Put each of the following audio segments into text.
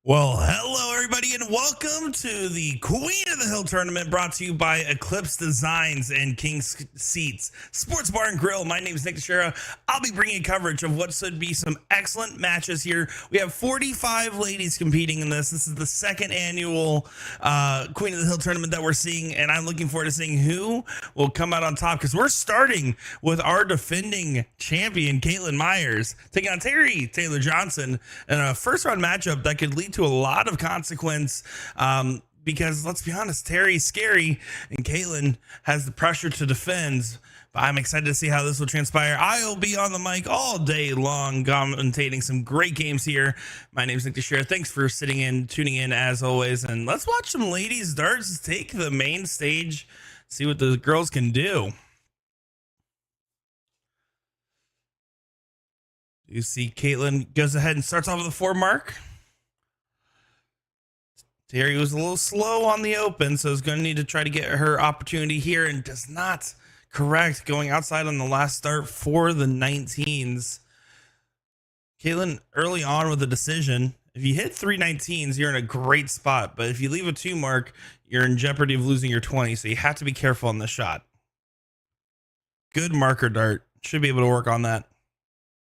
Well, hello everybody, and welcome to the Queen of the Hill tournament brought to you by Eclipse Designs and King's Seats Sports Bar and Grill. My name is DiChiria. I'll be bringing coverage of what should be some excellent matches here. We have 45 ladies competing in this. This is the second annual Queen of the Hill tournament that we're seeing, and I'm looking forward to seeing who will come out on top because we're starting with our defending champion, Caitlin Myers, taking on Terry Taylor Johnson in a first round matchup that could lead to a lot of consequence, because let's be honest, Terry's scary and Caitlin has the pressure to defend. But I'm excited to see how this will transpire. I'll be on the mic all day long commentating some great games here. My name is DiChiria. Thanks for tuning in as always, and let's watch some ladies darts take the main stage, see what the girls can do. You see Caitlin goes ahead and starts off with a 4 mark. Terry was a little slow on the open, so is going to need to try to get her opportunity here, and does not correct, going outside on the last start for the 19s. Caitlin early on with a decision. If you hit 3 19s, you're in a great spot, but if you leave a 2 mark, you're in jeopardy of losing your 20, so you have to be careful on this shot. Good marker dart. Should be able to work on that.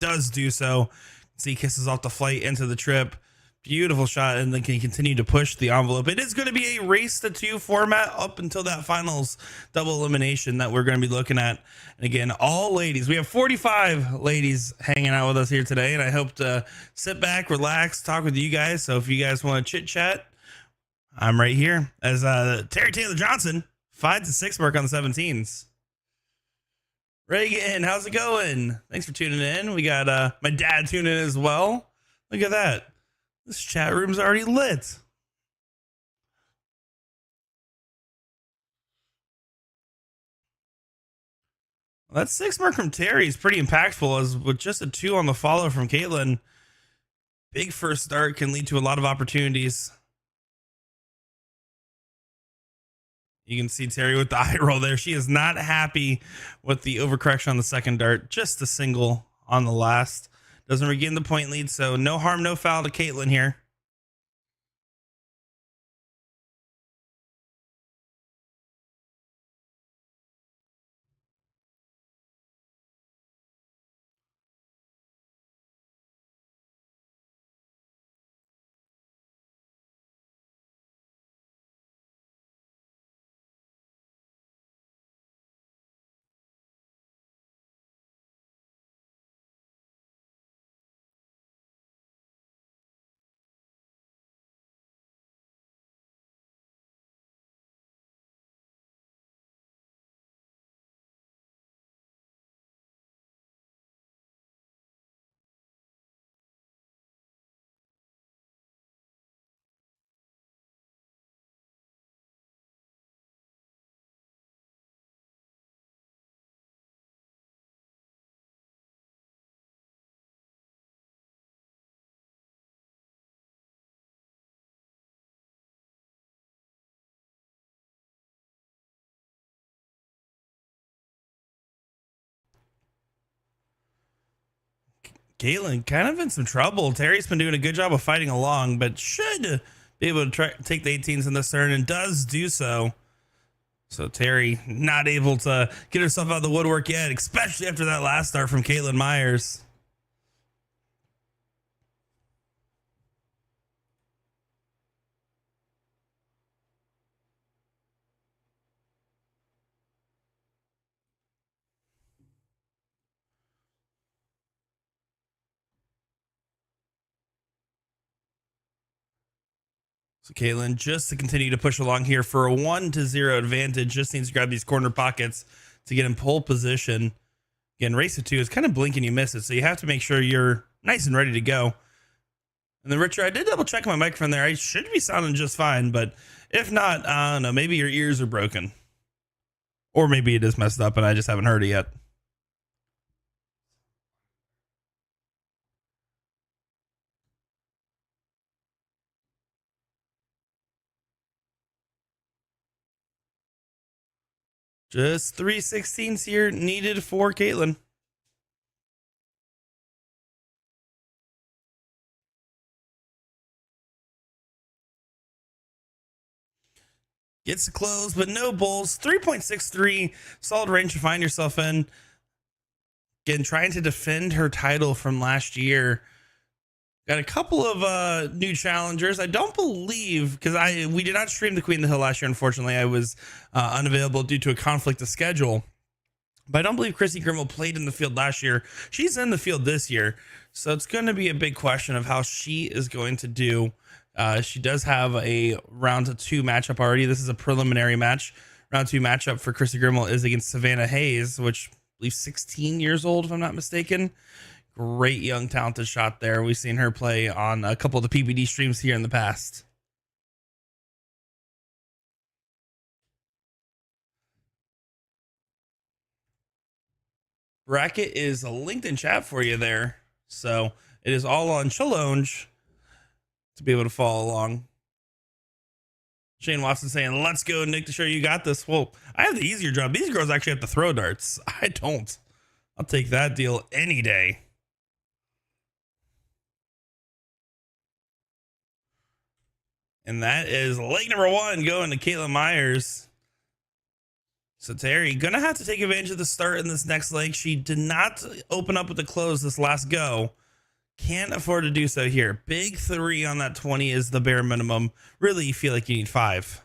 Does do so. See, kisses off the flight into the trip. Beautiful shot, and then can continue to push the envelope. It is going to be a race to 2 format up until that finals double elimination that we're going to be looking at. And again, all ladies, we have 45 ladies hanging out with us here today, and I hope to sit back, relax, talk with you guys. So if you guys want to chit chat, I'm right here. As Terry Taylor Johnson 5 to 6 mark on the 17s. Reagan, how's it going? Thanks for tuning in. We got my dad tuning in as well. Look at that. This chat room's already lit. Well, that 6 mark from Terry is pretty impactful, as with just a 2 on the follow from Caitlin. Big first start can lead to a lot of opportunities. You can see Terry with the eye roll there. She is not happy with the overcorrection on the second dart. Just a single on the last. Doesn't regain the point lead, so no harm, no foul to Caitlin here. Caitlin kind of in some trouble. Terry's been doing a good job of fighting along, but should be able to take the 18s in this turn, and does do so. So Terry not able to get herself out of the woodwork yet, especially after that last start from Caitlin Myers. So Caitlin, just to continue to push along here for a 1-0 advantage, just needs to grab these corner pockets to get in pole position. Again, race to 2 is kind of blink and you miss it, so you have to make sure you're nice and ready to go. And then Richard, I did double check my microphone there. I should be sounding just fine, but if not, I don't know, maybe your ears are broken. Or maybe it is messed up and I just haven't heard it yet. Just 3/16 here needed for Caitlin. Gets to close, but no bulls. 3.63, solid range to find yourself in. Again, trying to defend her title from last year. Got a couple of new challengers. I don't believe, because we did not stream the Queen of the Hill last year, unfortunately. I was unavailable due to a conflict of schedule. But I don't believe Chrissy Grimmel played in the field last year. She's in the field this year. So it's going to be a big question of how she is going to do. She does have a round 2 matchup already. This is a preliminary match. Round 2 matchup for Chrissy Grimmel is against Savannah Hayes, which I believe 16 years old, if I'm not mistaken. Great young talented shot there. We've seen her play on a couple of the PBD streams here in the past. Bracket is linked in chat for you there. So it is all on Challenge to be able to follow along. Shane Watson saying, let's go, Nick, to show you got this. Well, I have the easier job. These girls actually have to throw darts. I don't. I'll take that deal any day. And that is leg number 1 going to Caitlin Myers. So Terry gonna have to take advantage of the start in this next leg. She did not open up with the close this last go. Can't afford to do so here. Big 3 on that 20 is the bare minimum. Really, you feel like you need 5.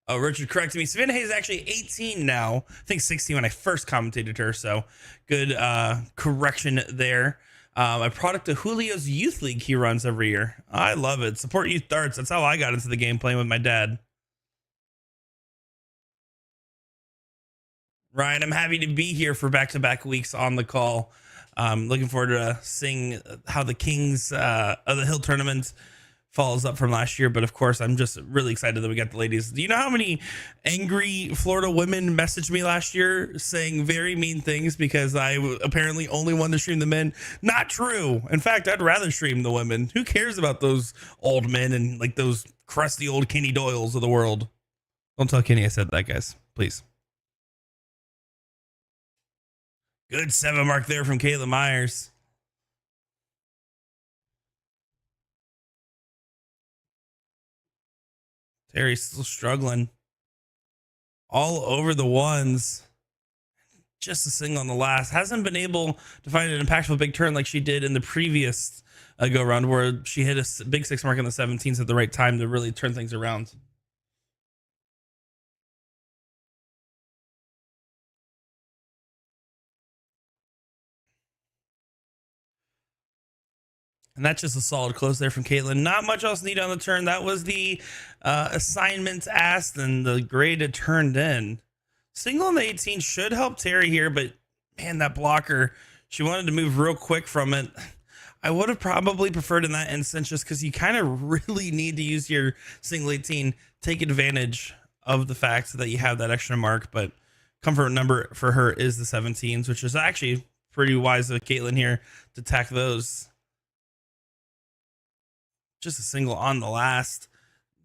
Oh, Richard corrected me. Savannah Hayes is actually 18 now. I think 16 when I first commentated her. So good correction there. A product of Julio's Youth League he runs every year. I love it. Support youth darts. That's how I got into the game, playing with my dad. Ryan, I'm happy to be here for back-to-back weeks on the call. Looking forward to seeing how the Kings of the Hill tournament follows up from last year. But of course, I'm just really excited that we got the ladies. Do you know how many angry Florida women messaged me last year saying very mean things because I apparently only wanted to stream the men? Not true. In fact, I'd rather stream the women. Who cares about those old men and like those crusty old Kenny Doyles of the world? Don't tell Kenny I said that, guys. Please. Good 7 mark there from Caitlin Myers. Terry's still struggling. All over the ones. Just a single on the last. Hasn't been able to find an impactful big turn like she did in the previous go round, where she hit a big 6 mark on the 17s at the right time to really turn things around. And that's just a solid close there from Caitlin. Not much else needed on the turn. That was the assignments asked and the grade it turned in. Single on the 18 should help Terry here, but man, that blocker, she wanted to move real quick from it. I would have probably preferred in that instance, just because you kind of really need to use your single 18, take advantage of the fact that you have that extra mark. But comfort number for her is the 17s, which is actually pretty wise of Caitlin here to tack those. Just a single on the last.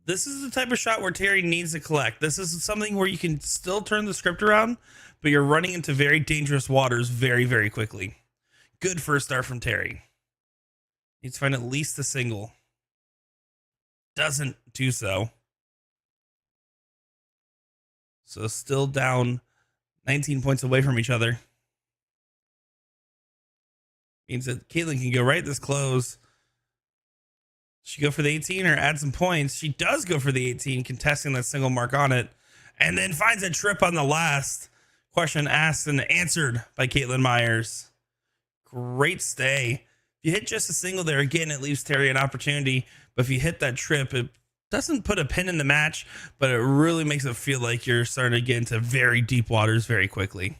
This is the type of shot where Terry needs to collect. This is something where you can still turn the script around, but you're running into very dangerous waters very, very quickly. Good first start from Terry. Needs to find at least a single. Doesn't do so. So still down 19 points away from each other. Means that Caitlin can go right this close. She go for the 18 or add some points? She does go for the 18, contesting that single mark on it, and then finds a trip on the last. Question asked and answered by Caitlin Myers. Great stay. If you hit just a single there, again, it leaves Terry an opportunity. But if you hit that trip, it doesn't put a pin in the match, but it really makes it feel like you're starting to get into very deep waters very quickly.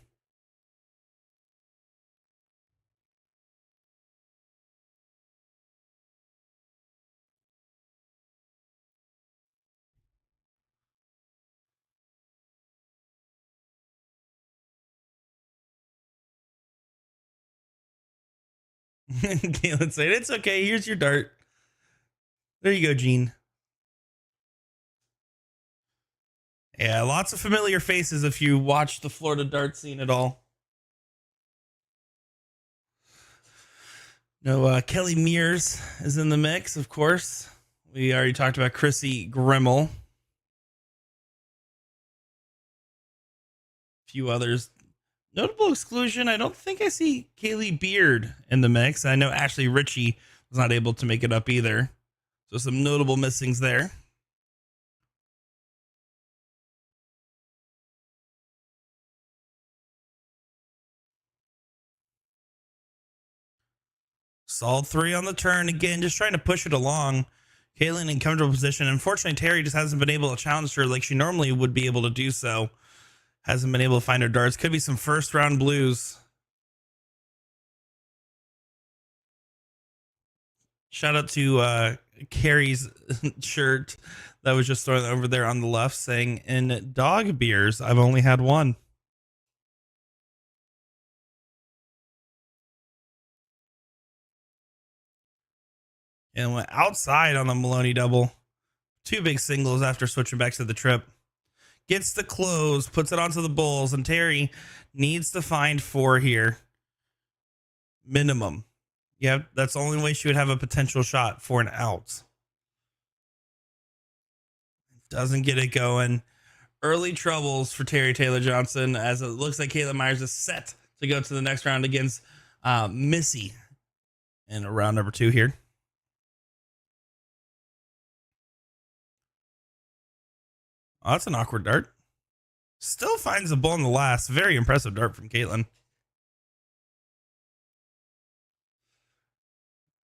Caitlin said, it's okay. Here's your dart. There you go, Gene. Yeah, lots of familiar faces if you watch the Florida dart scene at all. No, Kelly Mears is in the mix, of course. We already talked about Chrissy Grimmel. A few others. Notable exclusion, I don't think I see Kaylee Beard in the mix. I know Ashley Ritchie was not able to make it up either. So some notable missings there. Solid 3 on the turn. Again, just trying to push it along. Kaylin in comfortable position. Unfortunately, Terry just hasn't been able to challenge her like she normally would be able to do so. Hasn't been able to find her darts. Could be some first round blues. Shout out to Carrie's shirt that was just thrown over there on the left saying, in dog beers, I've only had one. And went outside on the Maloney double. 2 big singles after switching back to the trip. Gets the close, puts it onto the bulls, and Terry needs to find 4 here. Minimum. Yeah, that's the only way she would have a potential shot for an out. Doesn't get it going. Early troubles for Terry Taylor Johnson, as it looks like Caitlin Myers is set to go to the next round against Missy in round number 2 here. Oh, that's an awkward dart. Still finds the bull in the last. Very impressive dart from Caitlin.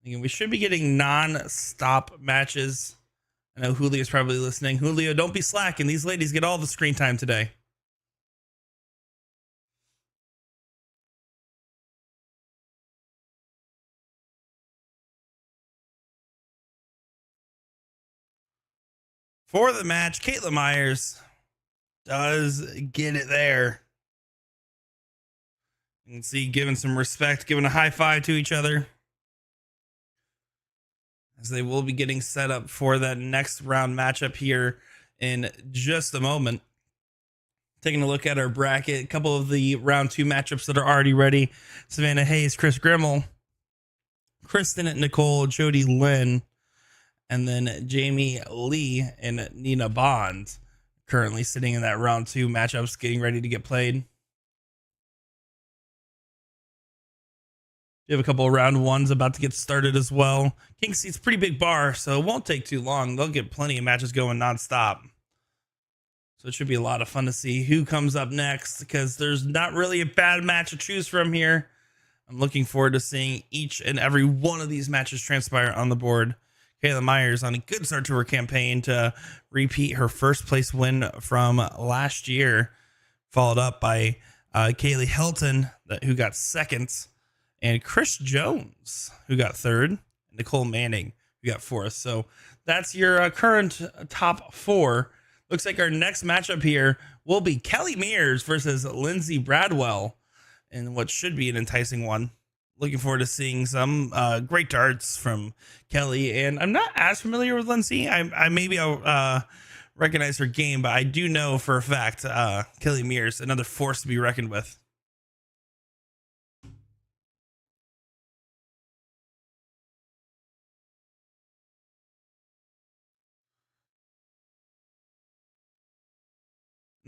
Again, we should be getting non-stop matches. I know Julio's probably listening. Julio, don't be slacking. These ladies get all the screen time today. For the match, Caitlin Myers does get it there. You can see giving some respect, giving a high five to each other, as they will be getting set up for that next round matchup here in just a moment. Taking a look at our bracket, a couple of the round 2 matchups that are already ready. Savannah Hayes, Chris Grimmel, Kristen Nicole, Jody Lynn, and then Jamie Lee and Nina Bond currently sitting in that round 2 matchups, getting ready to get played. You have a couple of round 1s about to get started as well. King Seat's pretty big bar, so it won't take too long. They'll get plenty of matches going nonstop. So it should be a lot of fun to see who comes up next, because there's not really a bad match to choose from here. I'm looking forward to seeing each and every one of these matches transpire on the board. Kayla Myers on a good start to her campaign to repeat her first place win from last year, followed up by Kaylee Helton, who got second, and Chris Jones, who got third, and Nicole Manning, who got fourth. So that's your current top 4. Looks like our next matchup here will be Kelly Mears versus Lindsay Bradwell, in what should be an enticing one. Looking forward to seeing some great darts from Kelly, and I'm not as familiar with Lindsay. I maybe I'll recognize her game, but I do know for a fact Kelly Mears, another force to be reckoned with.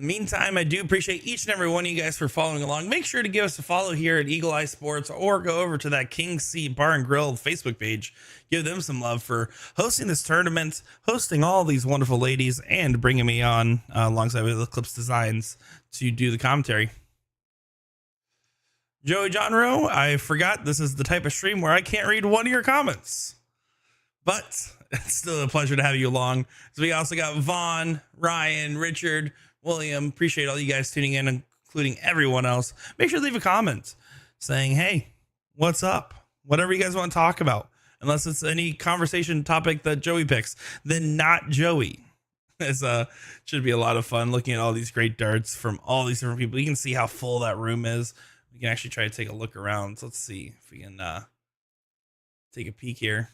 Meantime, I do appreciate each and every one of you guys for following along. Make sure to give us a follow here at Eagle Eye Sports, or go over to that King Seat Bar and Grill Facebook page. Give them some love for hosting this tournament, hosting all these wonderful ladies, and bringing me on alongside with Eclipse Designs to do the commentary. Joey John Rowe, I forgot this is the type of stream where I can't read one of your comments, but it's still a pleasure to have you along. So we also got Vaughn, Ryan, Richard, William. Appreciate all you guys tuning in, including everyone else. Make sure to leave a comment saying, hey, what's up? Whatever you guys want to talk about. Unless it's any conversation topic that Joey picks, then not Joey. It's should be a lot of fun looking at all these great darts from all these different people. You can see how full that room is. We can actually try to take a look around. So let's see if we can take a peek here.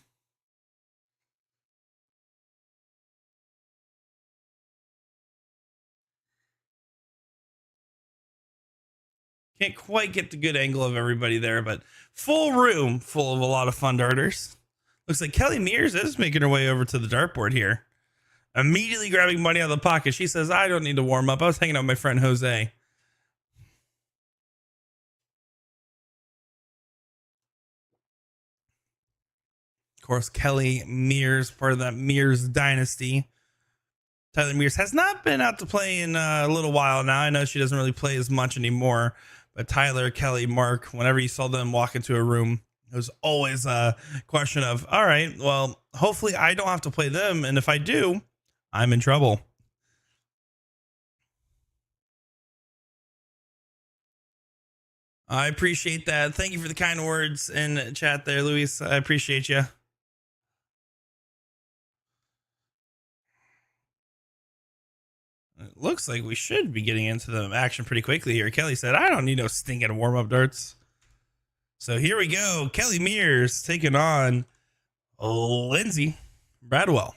Can't quite get the good angle of everybody there, but full room full of a lot of fun darters. Looks like Kelly Mears is making her way over to the dartboard here. Immediately grabbing money out of the pocket. She says, I don't need to warm up. I was hanging out with my friend Jose. Of course, Kelly Mears, part of that Mears dynasty. Tyler Mears has not been out to play in a little while now. I know she doesn't really play as much anymore, but Tyler, Kelly, Mark, whenever you saw them walk into a room, it was always a question of, all right, well, hopefully I don't have to play them. And if I do, I'm in trouble. I appreciate that. Thank you for the kind words in chat there, Luis. I appreciate you. It looks like we should be getting into the action pretty quickly here. Kelly said, I don't need no stinking warm-up darts. So here we go. Kelly Mears taking on Lindsay Bradwell.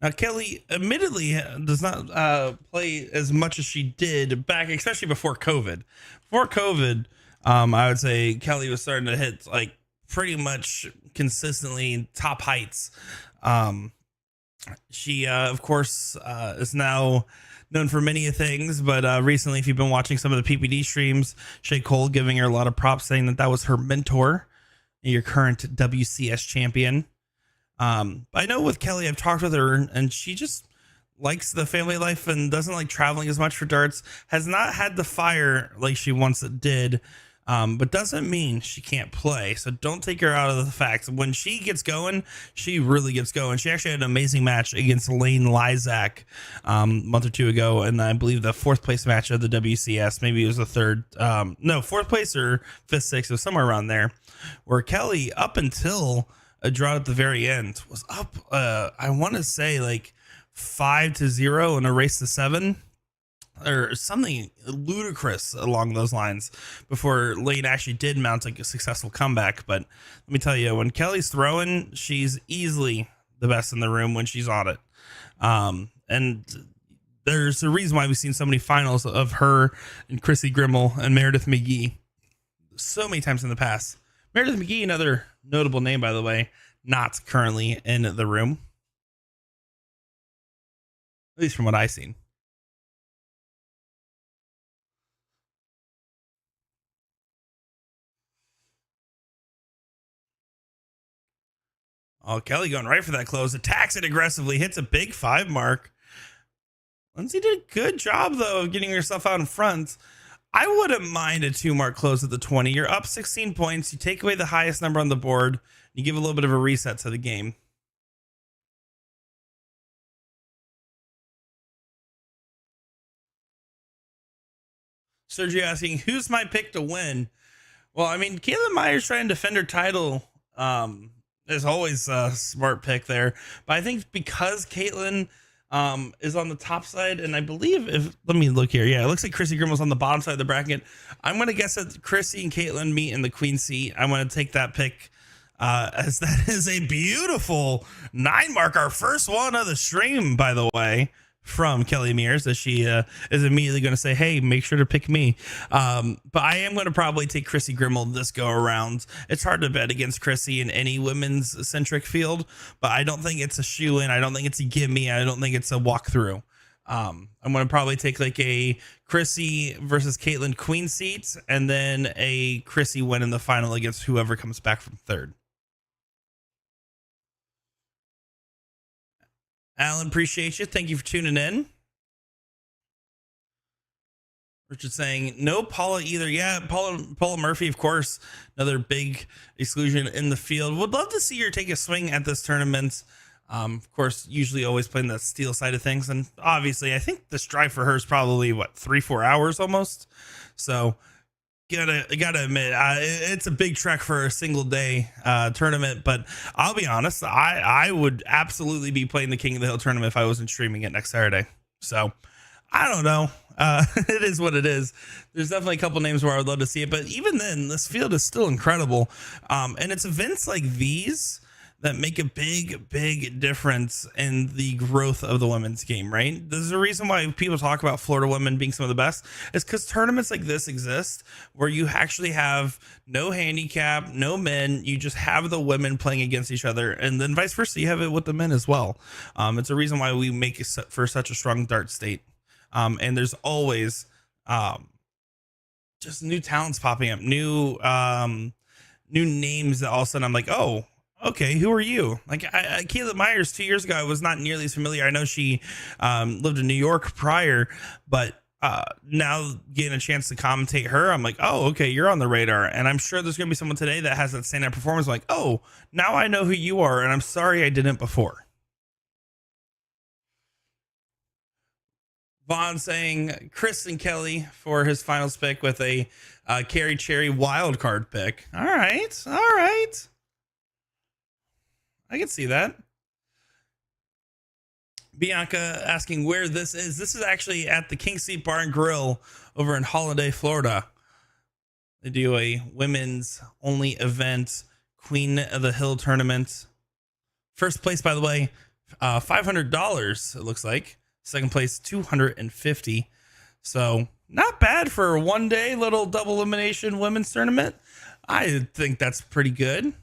Now, Kelly admittedly does not play as much as she did back, especially before COVID. Before COVID, I would say Kelly was starting to hit like pretty much consistently top heights. She, of course, is now known for many things, but recently, if you've been watching some of the PPD streams, Shay Cole giving her a lot of props, saying that that was her mentor, your current WCS champion. I know with Kelly, I've talked with her and she just likes the family life and doesn't like traveling as much for darts, has not had the fire like she once did, but doesn't mean she can't play. So don't take her out of the fact. When she gets going, she really gets going. She actually had an amazing match against Lane Lysak a month or two ago. And I believe the fourth place match of the WCS, maybe it was the third, no, fourth place or fifth, sixth, it was somewhere around there, where Kelly, up until a draw at the very end, was up I want to say like 5-0 in a race to 7 or something ludicrous along those lines before Lane actually did mount like a successful comeback. But let me tell you, when Kelly's throwing, she's easily the best in the room when she's on it. And there's a reason why we've seen so many finals of her and Chrissy Grimmel and Meredith McGee so many times in the past. Meredith McGee, another notable name, by the way, not currently in the room. At least from what I've seen. Oh, Kelly going right for that close. Attacks it aggressively. Hits a big 5 mark. Lindsay did a good job, though, of getting herself out in front. I wouldn't mind a 2 mark close at the 20. You're up 16 points. You take away the highest number on the board. You give a little bit of a reset to the game. Sergio asking, who's my pick to win? Well, I mean, Caitlin Myers trying to defend her title is always a smart pick there. But I think because Caitlin is on the top side, and I believe let me look here. Yeah, it looks like Chrissy Grimmel's on the bottom side of the bracket. I'm going to guess that Chrissy and Caitlin meet in the queen seat. I'm going to take that pick as that is a beautiful 9 mark. Our first one of the stream, by the way, from Kelly Mears, as she is immediately going to say, hey, make sure to pick me. But I am going to probably take Chrissy Grimmel this go around. It's hard to bet against Chrissy in any women's centric field, but I don't think it's a shoe in. I don't think it's a gimme. I don't think it's a walkthrough. I'm going to probably take like a Chrissy versus Caitlin queen seat, and then a Chrissy win in the final against whoever comes back from third. Alan, appreciate you. Thank you for tuning in. Richard saying, no Paula either. Yeah, Paula Murphy, of course, another big exclusion in the field. Would love to see her take a swing at this tournament. Of course, usually always playing the steel side of things. And obviously, I think this drive for her is probably, 3-4 hours almost. So, gotta admit, it's a big trek for a single day tournament, but I'll be honest, I would absolutely be playing the King of the Hill tournament if I wasn't streaming it next Saturday. So I don't know. It is what it is. There's definitely a couple names where I would love to see it, but even then, this field is still incredible. And it's events like these that make a big difference in the growth of the women's game, right? There's a reason why people talk about Florida women being some of the best. It's because tournaments like this exist where you actually have no handicap, no men. You just have the women playing against each other, and then vice versa. You have it with the men as well. It's a reason why we make it for such a strong dart state. And there's always just new talents popping up, new names that all of a sudden I'm like, oh, okay, who are you? Like Kayla Myers 2 years ago, I was not nearly as familiar. I know she lived in New York prior, but now getting a chance to commentate her, I'm like, oh, okay, you're on the radar. And I'm sure there's gonna be someone today that has that standout performance. Like, oh, now I know who you are, and I'm sorry I didn't before. Vaughn saying Chris and Kelly for his finals pick with a Carrie Cherry wild card pick. All right. I can see that. Bianca asking where this is. This is actually at the King Seat Bar and Grill over in Holiday, Florida. They do a women's only event, Queen of the Hill tournament. First place, by the way, $500. It looks like. Second place, $250. So not bad for a 1 day little double elimination women's tournament. I think that's pretty good.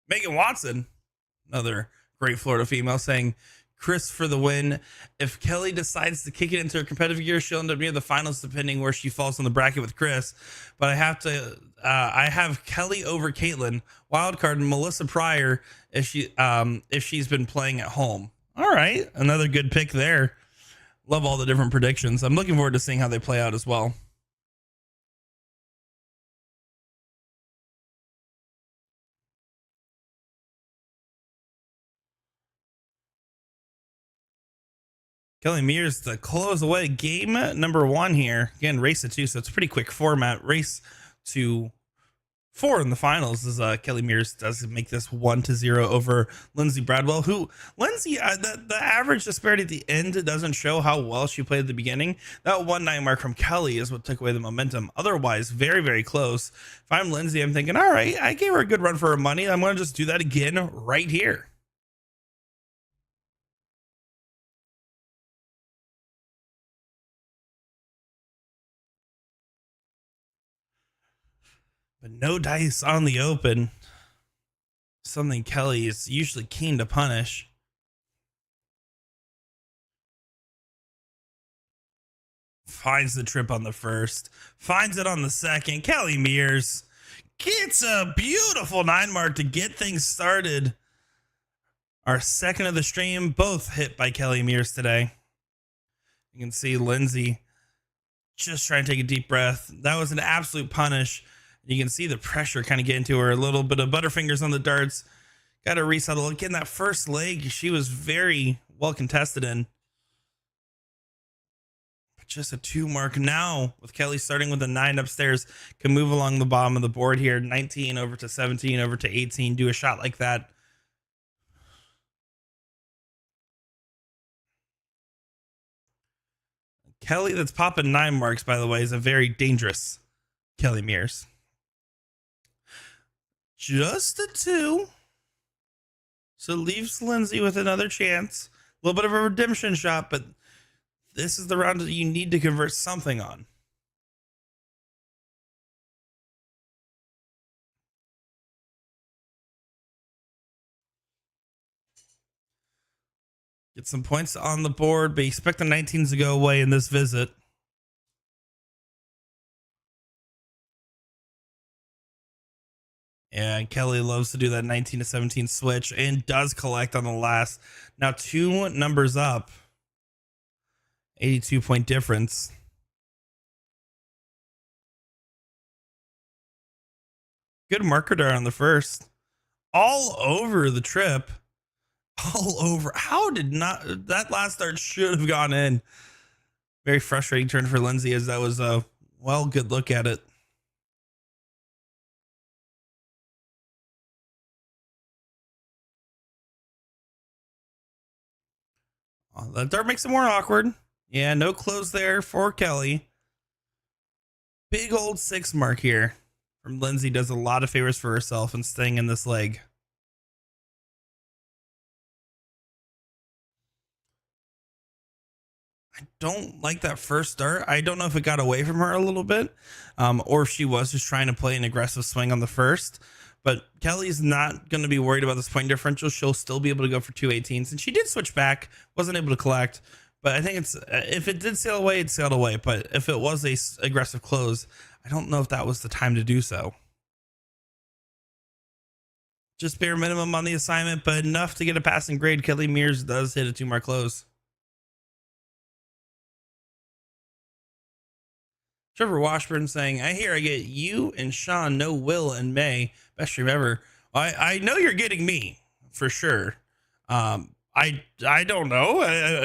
Megan Watson, another great Florida female, saying Chris for the win. If Kelly decides to kick it into her competitive gear, she'll end up near the finals, depending where she falls on the bracket with Chris. But I have Kelly over Caitlin. Wildcard Melissa Pryor if she's been playing at home. All right, another good pick there. Love all the different predictions. I'm looking forward to seeing how they play out as well. Kelly Mears to close away game number 1 here. Again, race to 2, so it's a pretty quick format. Race to 4 in the finals as Kelly Mears does make this 1-0 over Lindsay Bradwell, who Lindsay, the average disparity at the end doesn't show how well she played at the beginning. That 1-9 mark from Kelly is what took away the momentum. Otherwise, very close. If I'm Lindsay, I'm thinking, all right, I gave her a good run for her money. I'm going to just do that again right here. But no dice on the open. Something Kelly is usually keen to punish. Finds the trip on the first. Finds it on the second. Kelly Mears gets a beautiful 9 mark to get things started. Our second of the stream, both hit by Kelly Mears today. You can see Lindsay just trying to take a deep breath. That was an absolute punish. You can see the pressure kind of get into her. A little bit of butterfingers on the darts. Got to resettle. Again, that first leg, she was very well contested in. Just a 2 mark now with Kelly starting with a 9 upstairs. Can move along the bottom of the board here. 19 over to 17 over to 18. Do a shot like that. Kelly that's popping 9 marks, by the way, is a very dangerous Kelly Mears. Just a 2. So leaves Lindsay with another chance. A little bit of a redemption shot, but this is the round that you need to convert something on. Get some points on the board, but expect the 19s to go away in this visit. And Kelly loves to do that 19 to 17 switch and does collect on the last. Now 2 numbers up. 82-point difference. Good marker there on the first. All over the trip. All over. How did not that last dart should have gone in? Very frustrating turn for Lindsay as that was a good look at it. That dart makes it more awkward. Yeah, no close there for Kelly. Big old 6 mark here from Lindsay does a lot of favors for herself and staying in this leg. I don't like that first start. I don't know if it got away from her a little bit, or if she was just trying to play an aggressive swing on the first. But Kelly's not going to be worried about this point differential. She'll still be able to go for 218s. And she did switch back, wasn't able to collect. But I think it's if it did sail away, it sailed away. But if it was a aggressive close, I don't know if that was the time to do so. Just bare minimum on the assignment, but enough to get a passing grade. Kelly Mears does hit a 2-mark close. Trevor Washburn saying, I hear I get you and Sean, no Will and May. Best stream ever. I know you're getting me for sure. I don't know.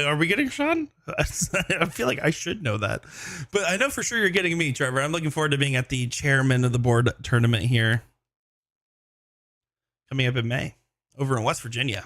Are we getting Sean? I feel like I should know that, but I know for sure you're getting me, Trevor. I'm looking forward to being at the chairman of the board tournament here coming up in May over in West Virginia.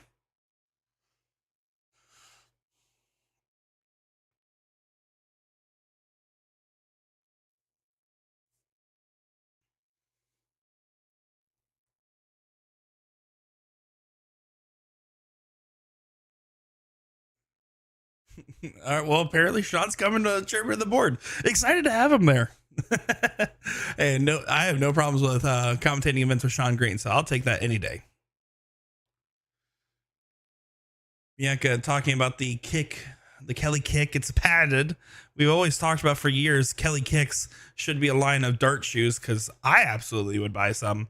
All right, well, apparently Sean's coming to the chairman of the board. Excited to have him there. And no, I have no problems with commentating events with Sean Green, so I'll take that any day. Bianca talking about the kick, the Kelly kick. It's padded. We've always talked about for years, Kelly kicks should be a line of dart shoes because I absolutely would buy some.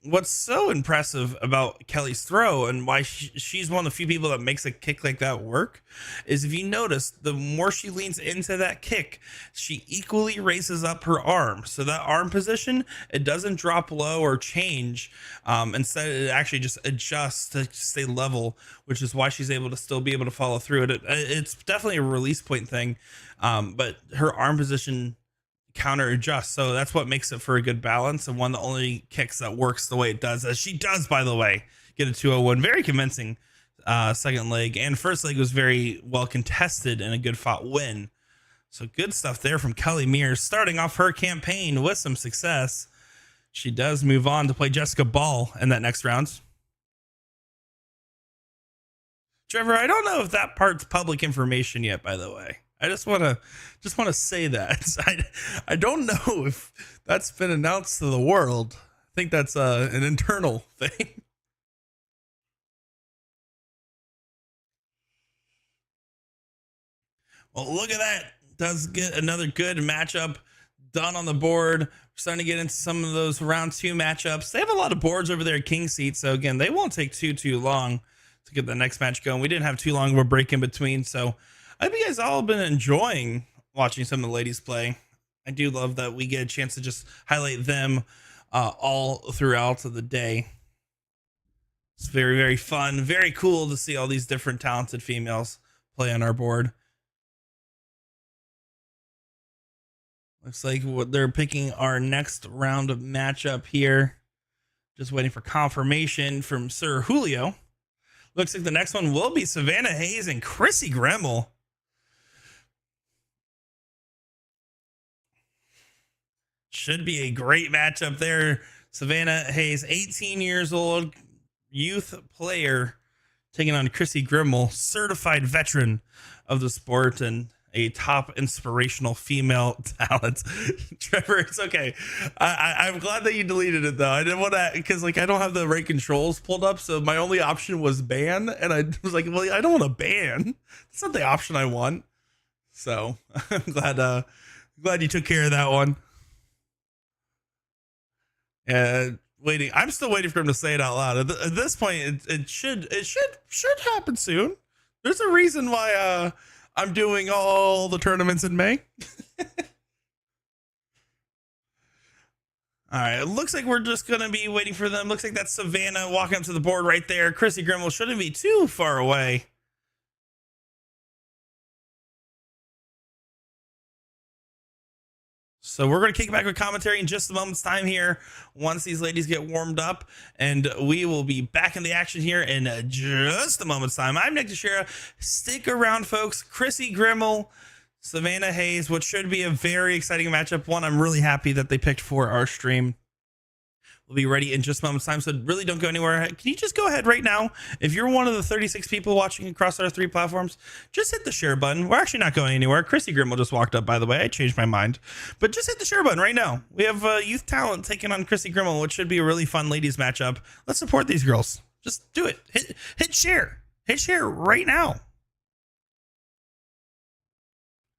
What's so impressive about Kelly's throw and why she's one of the few people that makes a kick like that work is if you notice, the more she leans into that kick, she equally raises up her arm. So that arm position, it doesn't drop low or change. Instead, it actually just adjusts to stay level, which is why she's able to still be able to follow through it. It's definitely a release point thing. But her arm position counter adjust, so that's what makes it for a good balance and one of the only kicks that works the way it does, as she does, by the way, get a 201. Very convincing second leg, and first leg was very well contested and a good fought win. So good stuff there from Kelly Mears, starting off her campaign with some success. She does move on to play Jessica Ball in that next round. Trevor, I don't know if that part's public information yet, by the way. I just want to say that I don't know if that's been announced to the world. I think that's an internal thing. Well, look at that. Does get another good matchup done on the board. We're starting to get into some of those round 2 matchups. They have a lot of boards over there at King Seat, so again, they won't take too long to get the next match going. We didn't have too long of a break in between, so I hope you guys all have been enjoying watching some of the ladies play. I do love that we get a chance to just highlight them all throughout the day. It's very, very fun, very cool to see all these different talented females play on our board. Looks like what they're picking our next round of matchup here. Just waiting for confirmation from Sir Julio. Looks like the next one will be Savannah Hayes and Chrissy Gremmel. Should be a great matchup there. Savannah Hayes, 18 years old, youth player, taking on Chrissy Gremmel, certified veteran of the sport and a top inspirational female talent. Trevor, it's okay. I'm glad that you deleted it though. I didn't want to, because like I don't have the right controls pulled up, so my only option was ban, and I was like, well, I don't want to ban. That's not the option I want. So I'm glad you took care of that one. Waiting. I'm still waiting for him to say it out loud. At this point, it should happen soon. There's a reason why I'm doing all the tournaments in May. All right, it looks like we're just gonna be waiting for them. Looks like that's Savannah walking up to the board right there. Chrissy Gremmel shouldn't be too far away. So we're going to kick back with commentary in just a moment's time here once these ladies get warmed up, and we will be back in the action here in just a moment's time. I'm Nick DiChiria. Stick around, folks. Chrissy Grimmel, Savannah Hayes, what should be a very exciting matchup. One I'm really happy that they picked for our stream. We'll be ready in just a moment's time, so really don't go anywhere. Can you just go ahead right now? If you're one of the 36 people watching across our 3 platforms, just hit the share button. We're actually not going anywhere. Chrissy Grimmel just walked up, by the way. I changed my mind. But just hit the share button right now. We have youth talent taking on Chrissy Grimmel, which should be a really fun ladies matchup. Let's support these girls. Just do it. Hit share. Hit share right now.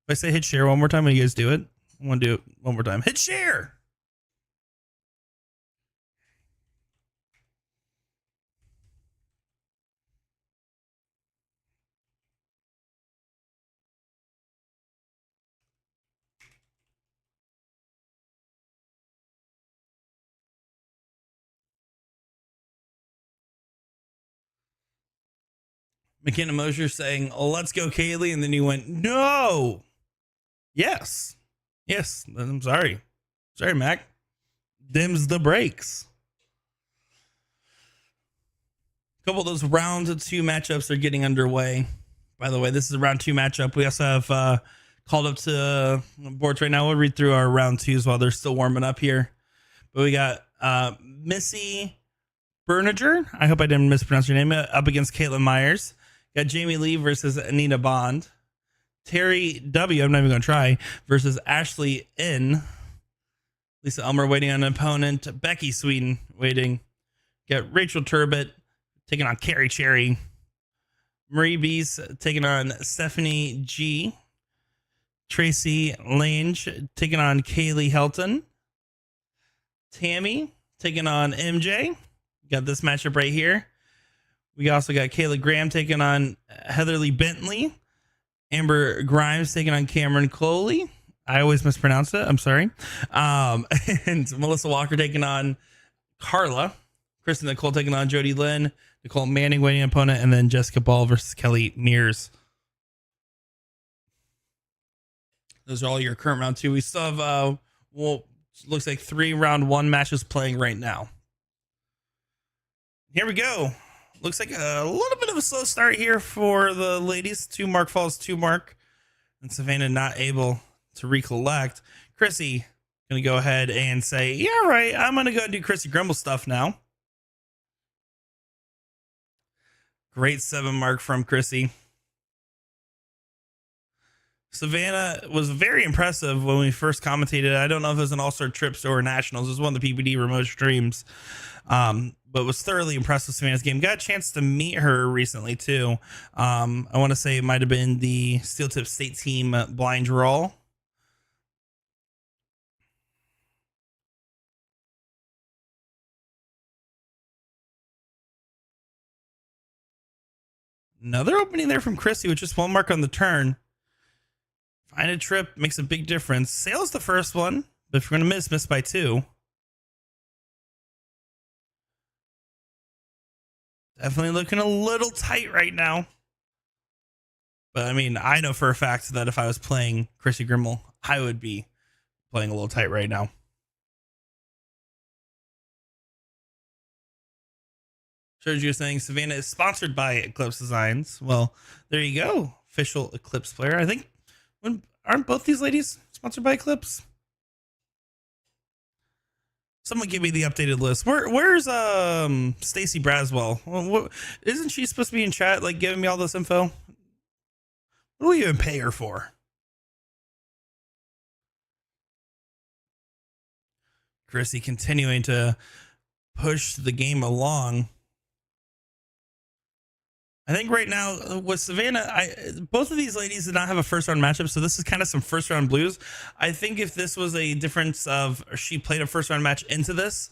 If I say hit share one more time, will you guys do it? I want to do it one more time. Hit share. McKenna Mosier saying, oh, let's go, Kaylee. And then you went, no. Yes. Yes. I'm sorry. Sorry, Mac. Dims the brakes. A couple of those round 2 matchups are getting underway. By the way, this is a round 2 matchup. We also have called up to boards right now. We'll read through our round 2s while they're still warming up here. But we got Missy Berninger. I hope I didn't mispronounce your name. Up against Caitlin Myers. Got Jamie Lee versus Anita Bond. Terry W. I'm not even going to try. Versus Ashley N. Lisa Elmer waiting on an opponent. Becky Sweden waiting. Got Rachel Turbot taking on Carrie Cherry. Marie Bees taking on Stephanie G. Tracy Lange taking on Kaylee Helton. Tammy taking on MJ. Got this matchup right here. We also got Kayla Graham taking on Heatherly Bentley. Amber Grimes taking on Cameron Coley. I always mispronounce it. I'm sorry. And Melissa Walker taking on Carla. Kristen Nicole taking on Jody Lynn. Nicole Manning waiting opponent. And then Jessica Ball versus Kelly Mears. Those are all your current round 2. We still have, looks like 3 round 1 matches playing right now. Here we go. Looks like a little bit of a slow start here for the ladies. 2 mark falls 2 mark. And Savannah not able to recollect. Chrissy going to go ahead and say, yeah, right. I'm going to go do Chrissy Grimmel stuff now. Great 7 mark from Chrissy. Savannah was very impressive when we first commentated. I don't know if it was an All-Star Trips or Nationals. It was one of the PPD remote streams. But was thoroughly impressed with Savannah's game. Got a chance to meet her recently, too. I want to say it might have been the Steel Tip State Team blind draw. Another opening there from Chrissy with just 1 mark on the turn. Find a trip makes a big difference. Sail's the first one, but if you're going to miss by 2. Definitely looking a little tight right now. But I mean, I know for a fact that if I was playing Chrissy Grimmel, I would be playing a little tight right now. Sergio saying Savannah is sponsored by Eclipse Designs. Well, there you go. Official Eclipse player. I think, aren't both these ladies sponsored by Eclipse? Someone give me the updated list. Where's Stacy Braswell? Isn't she supposed to be in chat, like giving me all this info? What do we even pay her for? Chrissy continuing to push the game along. I think right now with Savannah, both of these ladies did not have a first round matchup, so this is kind of some first round blues. I think if this was a difference of she played a first round match into this,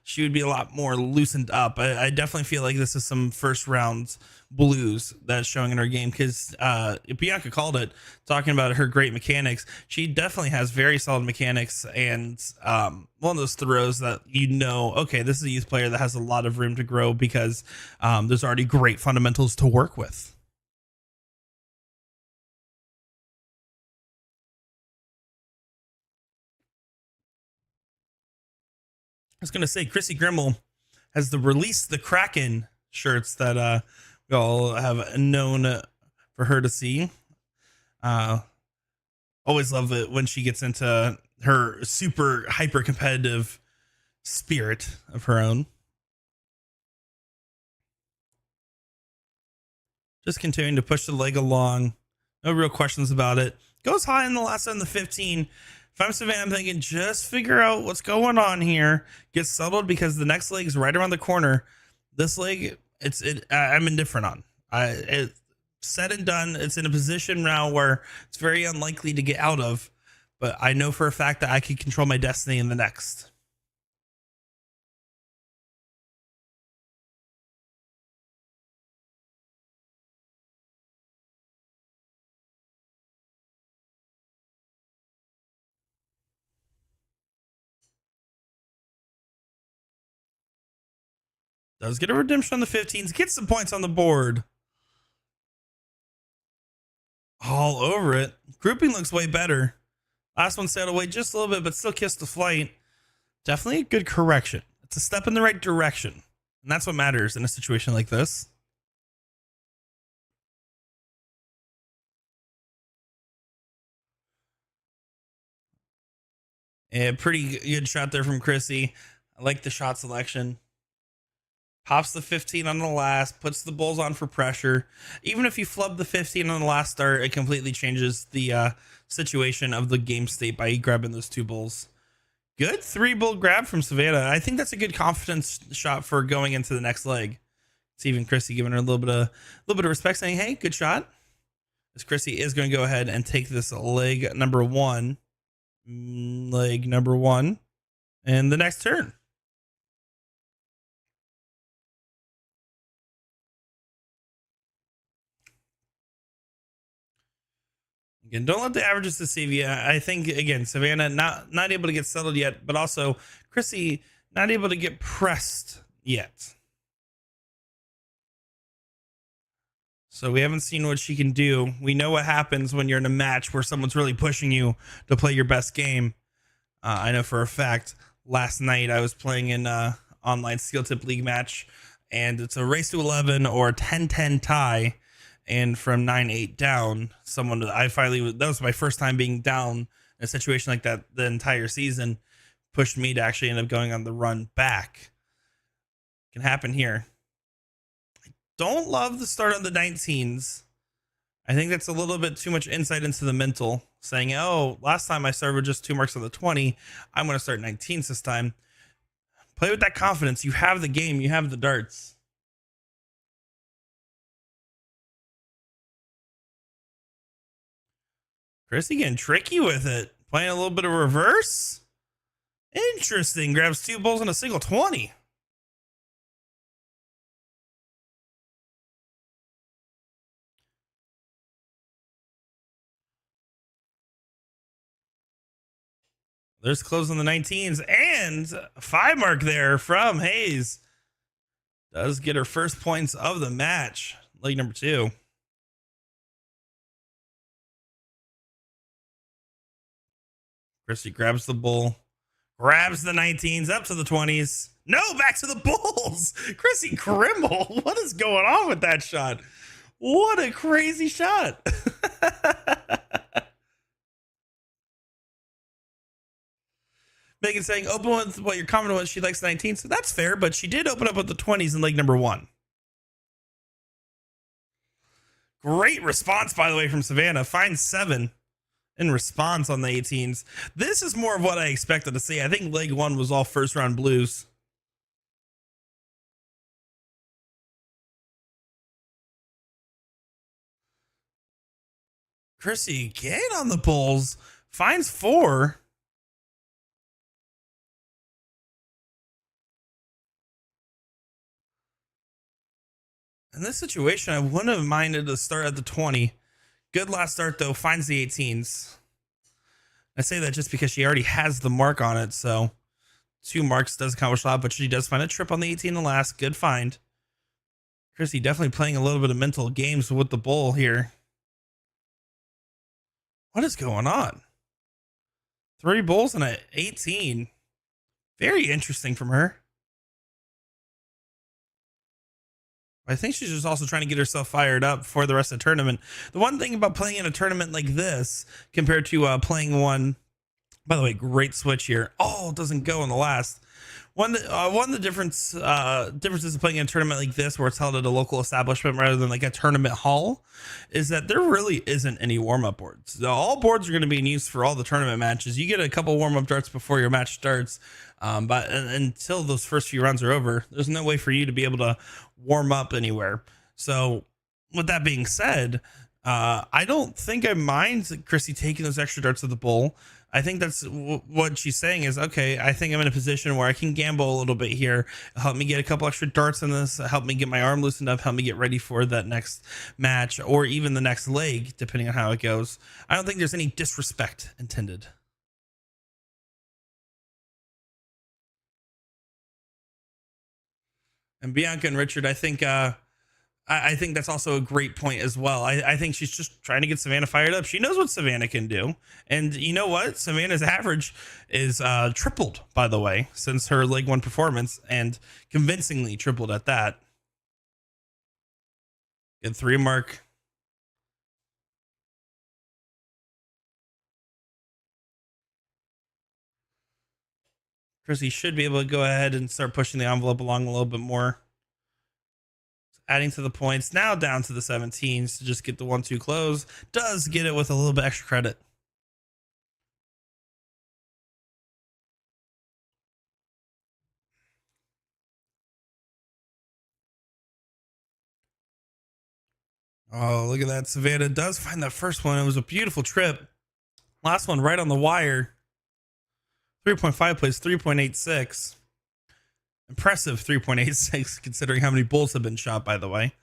she would be a lot more loosened up. I definitely feel like this is some first round blues that's showing in her game, because Bianca called it, talking about her great mechanics. She definitely has very solid mechanics, and one of those throws that okay, this is a youth player that has a lot of room to grow, because there's already great fundamentals to work with. was going to say, Chrissy Grimmel has the Release the Kraken shirts that we all have known for her to see. Always love it when she gets into her super hyper competitive spirit of her own. Just continuing to push the leg along. No real questions about it. Goes high in the last one, the 15. If I'm Savannah, I'm thinking just figure out what's going on here. Get settled because the next leg is right around the corner. This leg, I'm indifferent on. It's said and done. It's in a position now where it's very unlikely to get out of. But I know for a fact that I can control my destiny in the next. Does get a redemption on the 15s. Gets some points on the board. All over it. Grouping looks way better. Last one sailed away just a little bit, but still kissed the flight. Definitely a good correction. It's a step in the right direction. And that's what matters in a situation like this. A pretty good shot there from Chrissy. I like the shot selection. Pops the 15 on the last, puts the bulls on for pressure. Even if you flub the 15 on the last start, it completely changes the situation of the game state by grabbing those two bulls. Good 3-bull grab from Savannah. I think that's a good confidence shot for going into the next leg. It's even Chrissy giving her a little bit of respect, saying, "Hey, good shot." As Chrissy is going to go ahead and take this leg number one, in the next turn. Again, don't let the averages deceive you. I think, again, Savannah not able to get settled yet, but also Chrissy not able to get pressed yet. So we haven't seen what she can do. We know what happens when you're in a match where someone's really pushing you to play your best game. I know for a fact, last night I was playing in an online skill tip league match, and it's a race to 11 or 10-10 tie. And from 9-8 down, that was my first time being down in a situation like that the entire season, pushed me to actually end up going on the run back. Can happen here. I don't love the start on the 19s. I think that's a little bit too much insight into the mental, saying, oh, last time I started with just 2 marks on the 20. I'm going to start 19s this time. Play with that confidence. You have the game. You have the darts. Chrissy getting tricky with it. Playing a little bit of reverse. Interesting. Grabs 2 bulls and a single 20. There's close on the 19s and a 5 mark there from Hayes. Does get her first points of the match. Leg number 2. Chrissy grabs the bull, grabs the 19s up to the 20s. No, back to the bulls. Chrissy Grimmel. What is going on with that shot? What a crazy shot. Megan saying, open with what your comment was. She likes the 19s. So that's fair, but she did open up with the 20s in leg number 1. Great response, by the way, from Savannah. Finds 7. In response on the 18s. This is more of what I expected to see. I think leg 1 was all first round blues. Chrissy again on the bulls. Finds 4. In this situation, I wouldn't have minded to start at the 20. Good last start, though. Finds the 18s. I say that just because she already has the mark on it, so 2 marks does accomplish a lot, but she does find a trip on the 18 the last. Good find. Chrissy definitely playing a little bit of mental games with the bull here. What is going on? 3 bulls and an 18. Very interesting from her. I think she's just also trying to get herself fired up for the rest of the tournament. The one thing about playing in a tournament like this compared to playing one, by the way, great switch here. Oh, it doesn't go in the last. One of the differences of playing in a tournament like this, where it's held at a local establishment rather than like a tournament hall, is that there really isn't any warm-up boards. All boards are going to be in use for all the tournament matches. You get a couple warm-up darts before your match starts, but until those first few rounds are over, there's no way for you to be able to warm up anywhere. So, with that being said, I don't think I mind Chrissy taking those extra darts to the bowl. I think that's what she's saying is, okay, I think I'm in a position where I can gamble a little bit here, help me get a couple extra darts in this, help me get my arm loosened up, help me get ready for that next match or even the next leg, depending on how it goes. I don't think there's any disrespect intended. And Bianca and Richard, I think that's also a great point as well. I think she's just trying to get Savannah fired up. She knows what Savannah can do. And you know what? Savannah's average is tripled, by the way, since her Leg 1 performance, and convincingly tripled at that. Good 3 mark. Chrissy should be able to go ahead and start pushing the envelope along a little bit more. Adding to the points, now down to the 17s to just get the 1-2 close. Does get it with a little bit extra credit. Oh, look at that. Savannah does find that first one. It was a beautiful trip. Last one right on the wire. 3.5 plays 3.86. Impressive 3.86 considering how many bulls have been shot, by the way.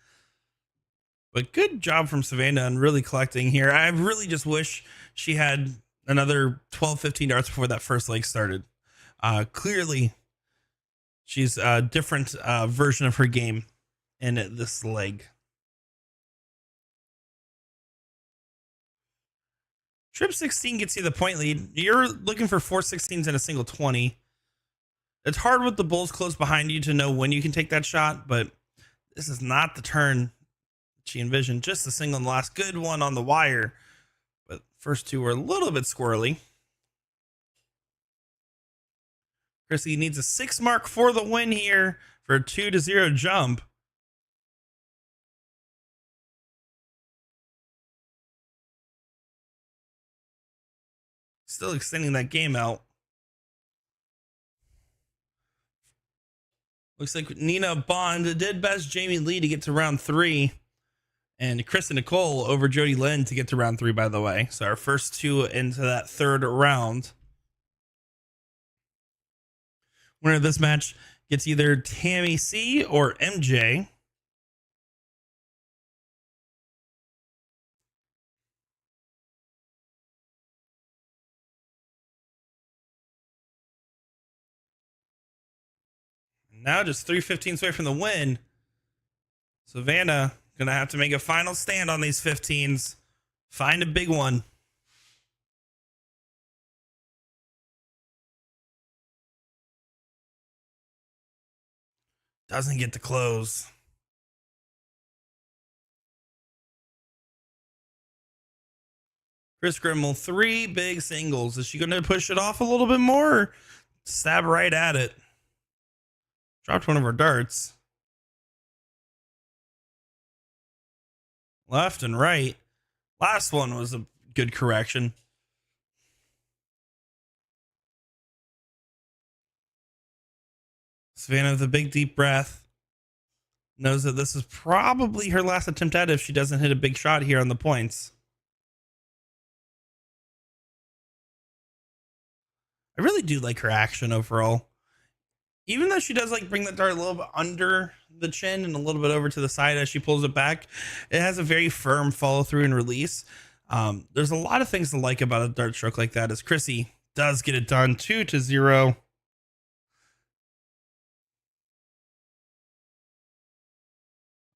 But good job from Savannah and really collecting here. I really just wish she had another 12, 15 darts before that first leg started. Clearly, she's a different version of her game in this leg. Trip 16 gets you the point lead. You're looking for 4 16s and a single 20. It's hard with the bulls close behind you to know when you can take that shot, but this is not the turn she envisioned. Just a single and last. Good one on the wire, but first two were a little bit squirrely. Chrissy needs a 6 mark for the win here for a 2-0 jump. Still extending that game out. Looks like Nina Bond did best Jamie Lee to get to round 3. And Chris and Nicole over Jody Lynn to get to round 3, by the way. So our first two into that third round. Winner of this match gets either Tammy C or MJ. Now just 3/15 away from the win. Savannah gonna have to make a final stand on these 15s. Find a big one. Doesn't get to close. Chris Grimmel, 3 big singles. Is she going to push it off a little bit more or stab right at it? Dropped one of her darts. Left and right. Last one was a good correction. Savannah with a big deep breath. Knows that this is probably her last attempt at it if she doesn't hit a big shot here on the points. I really do like her action overall. Even though she does like bring the dart a little bit under the chin and a little bit over to the side as she pulls it back, it has a very firm follow through and release. There's a lot of things to like about a dart stroke like that, as Chrissy does get it done 2-0.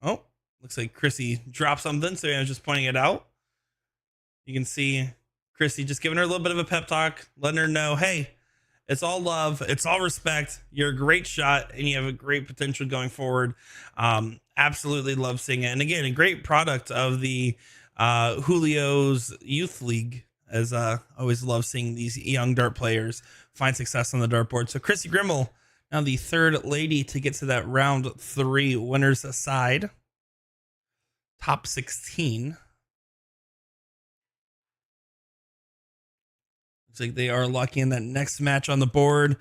Oh, looks like Chrissy dropped something, so I was just pointing it out. You can see Chrissy just giving her a little bit of a pep talk, letting her know, hey, It's all love. It's all respect. You're a great shot, and you have a great potential going forward. Absolutely love seeing it. And again, a great product of the Julio's Youth League. As always love seeing these young dart players find success on the dartboard. So Chrissy Grimmel, now the third lady to get to that round 3 winners side. Top 16. Looks like they are lucky in that next match on the board.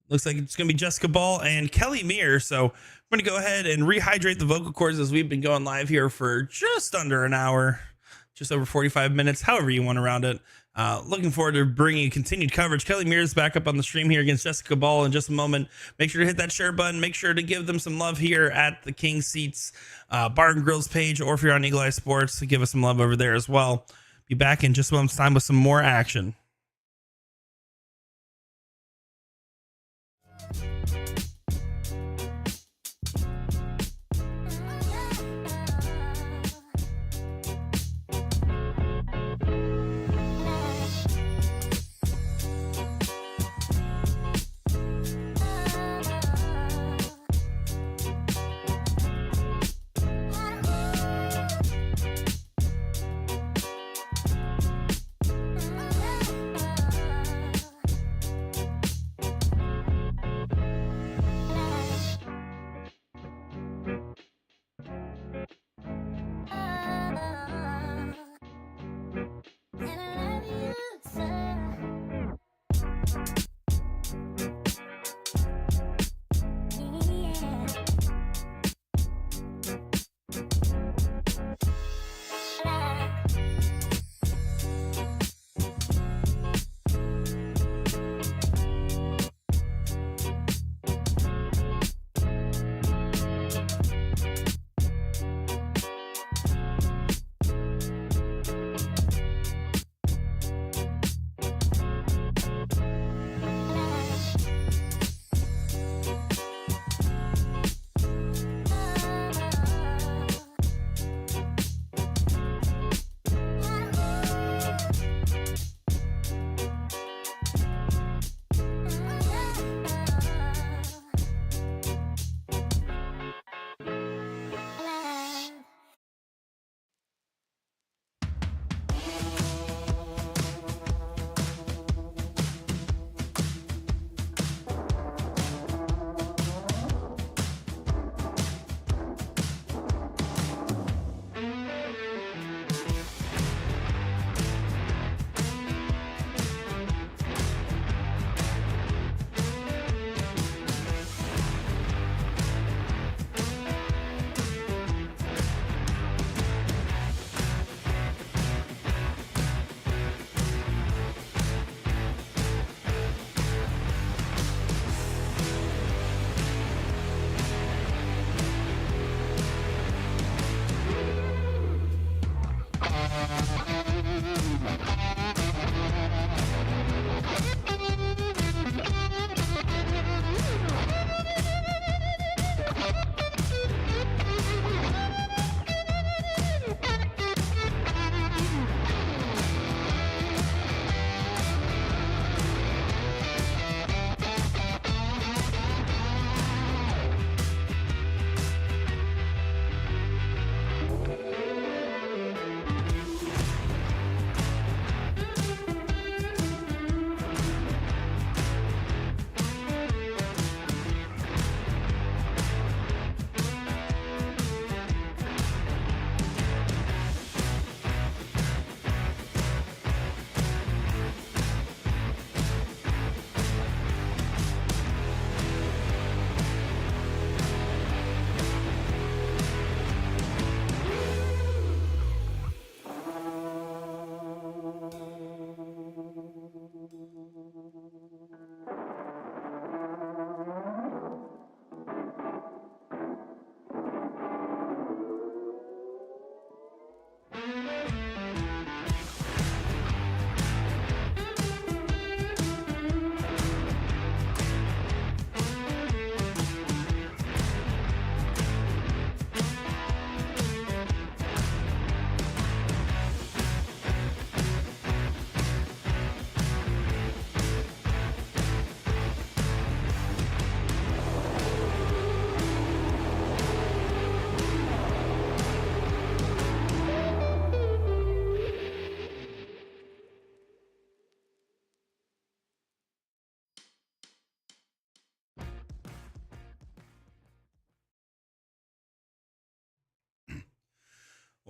Looks like it's going to be Jessica Ball and Kelly Meir. So I'm going to go ahead and rehydrate the vocal cords as we've been going live here for just under an hour, just over 45 minutes, however you want to round it. Looking forward to bringing you continued coverage. Kelly Meir is back up on the stream here against Jessica Ball in just a moment. Make sure to hit that share button. Make sure to give them some love here at the King Seats Bar and Grills page, or if you're on Eagle Eye Sports, give us some love over there as well. Be back in just a moment's time with some more action.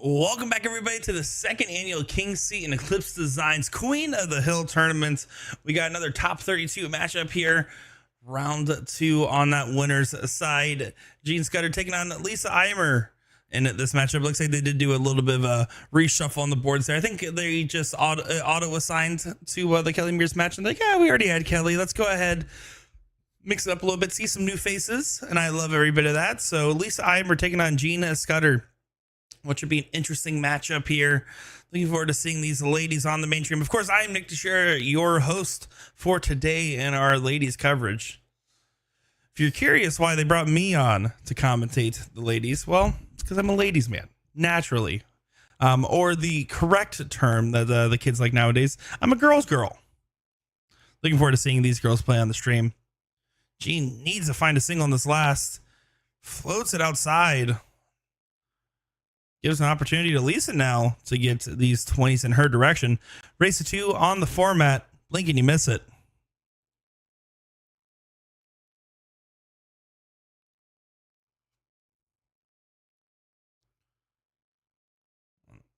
Welcome back, everybody, to the second annual King Seat and Eclipse Designs Queen of the Hill tournament. We got another top 32 matchup here. Round two on that winner's side. Gene Scudder taking on Lisa Eimer. And this matchup looks like they did do a little bit of a reshuffle on the boards there. I think they just auto assigned to the Kelly Mears match. And like, yeah, we already had Kelly. Let's go ahead, mix it up a little bit, see some new faces. And I love every bit of that. So Lisa Eimer taking on Gene Scudder, which should be an interesting matchup here. Looking forward to seeing these ladies on the mainstream. Of course, I'm Nick DiChiria, your host for today in our ladies coverage. If you're curious why they brought me on to commentate the ladies, well, it's because I'm a ladies man, naturally. Or the correct term that the kids like nowadays, I'm a girl's girl. Looking forward to seeing these girls play on the stream. Gene needs to find a single in this last. Floats it outside. Gives an opportunity to Lisa now to get these 20s in her direction. Race to 2 on the format. Blink and you miss it.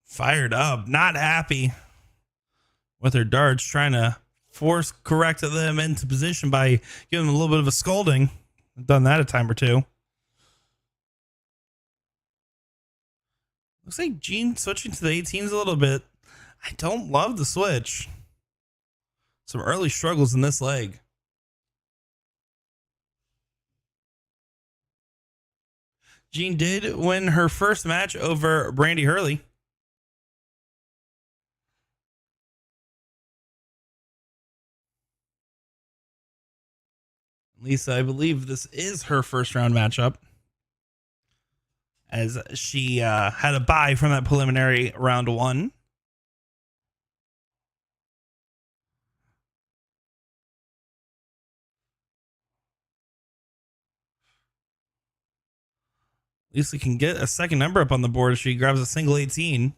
Fired up. Not happy with her darts. Trying to force correct them into position by giving them a little bit of a scolding. I've done that a time or two. Looks like Gene switching to the 18s a little bit. I don't love the switch. Some early struggles in this leg. Gene did win her first match over Brandy Hurley. Lisa, I believe this is her first round matchup, as she had a bye from that preliminary round one. Lisa can get a second number up on the board. She grabs a single 18.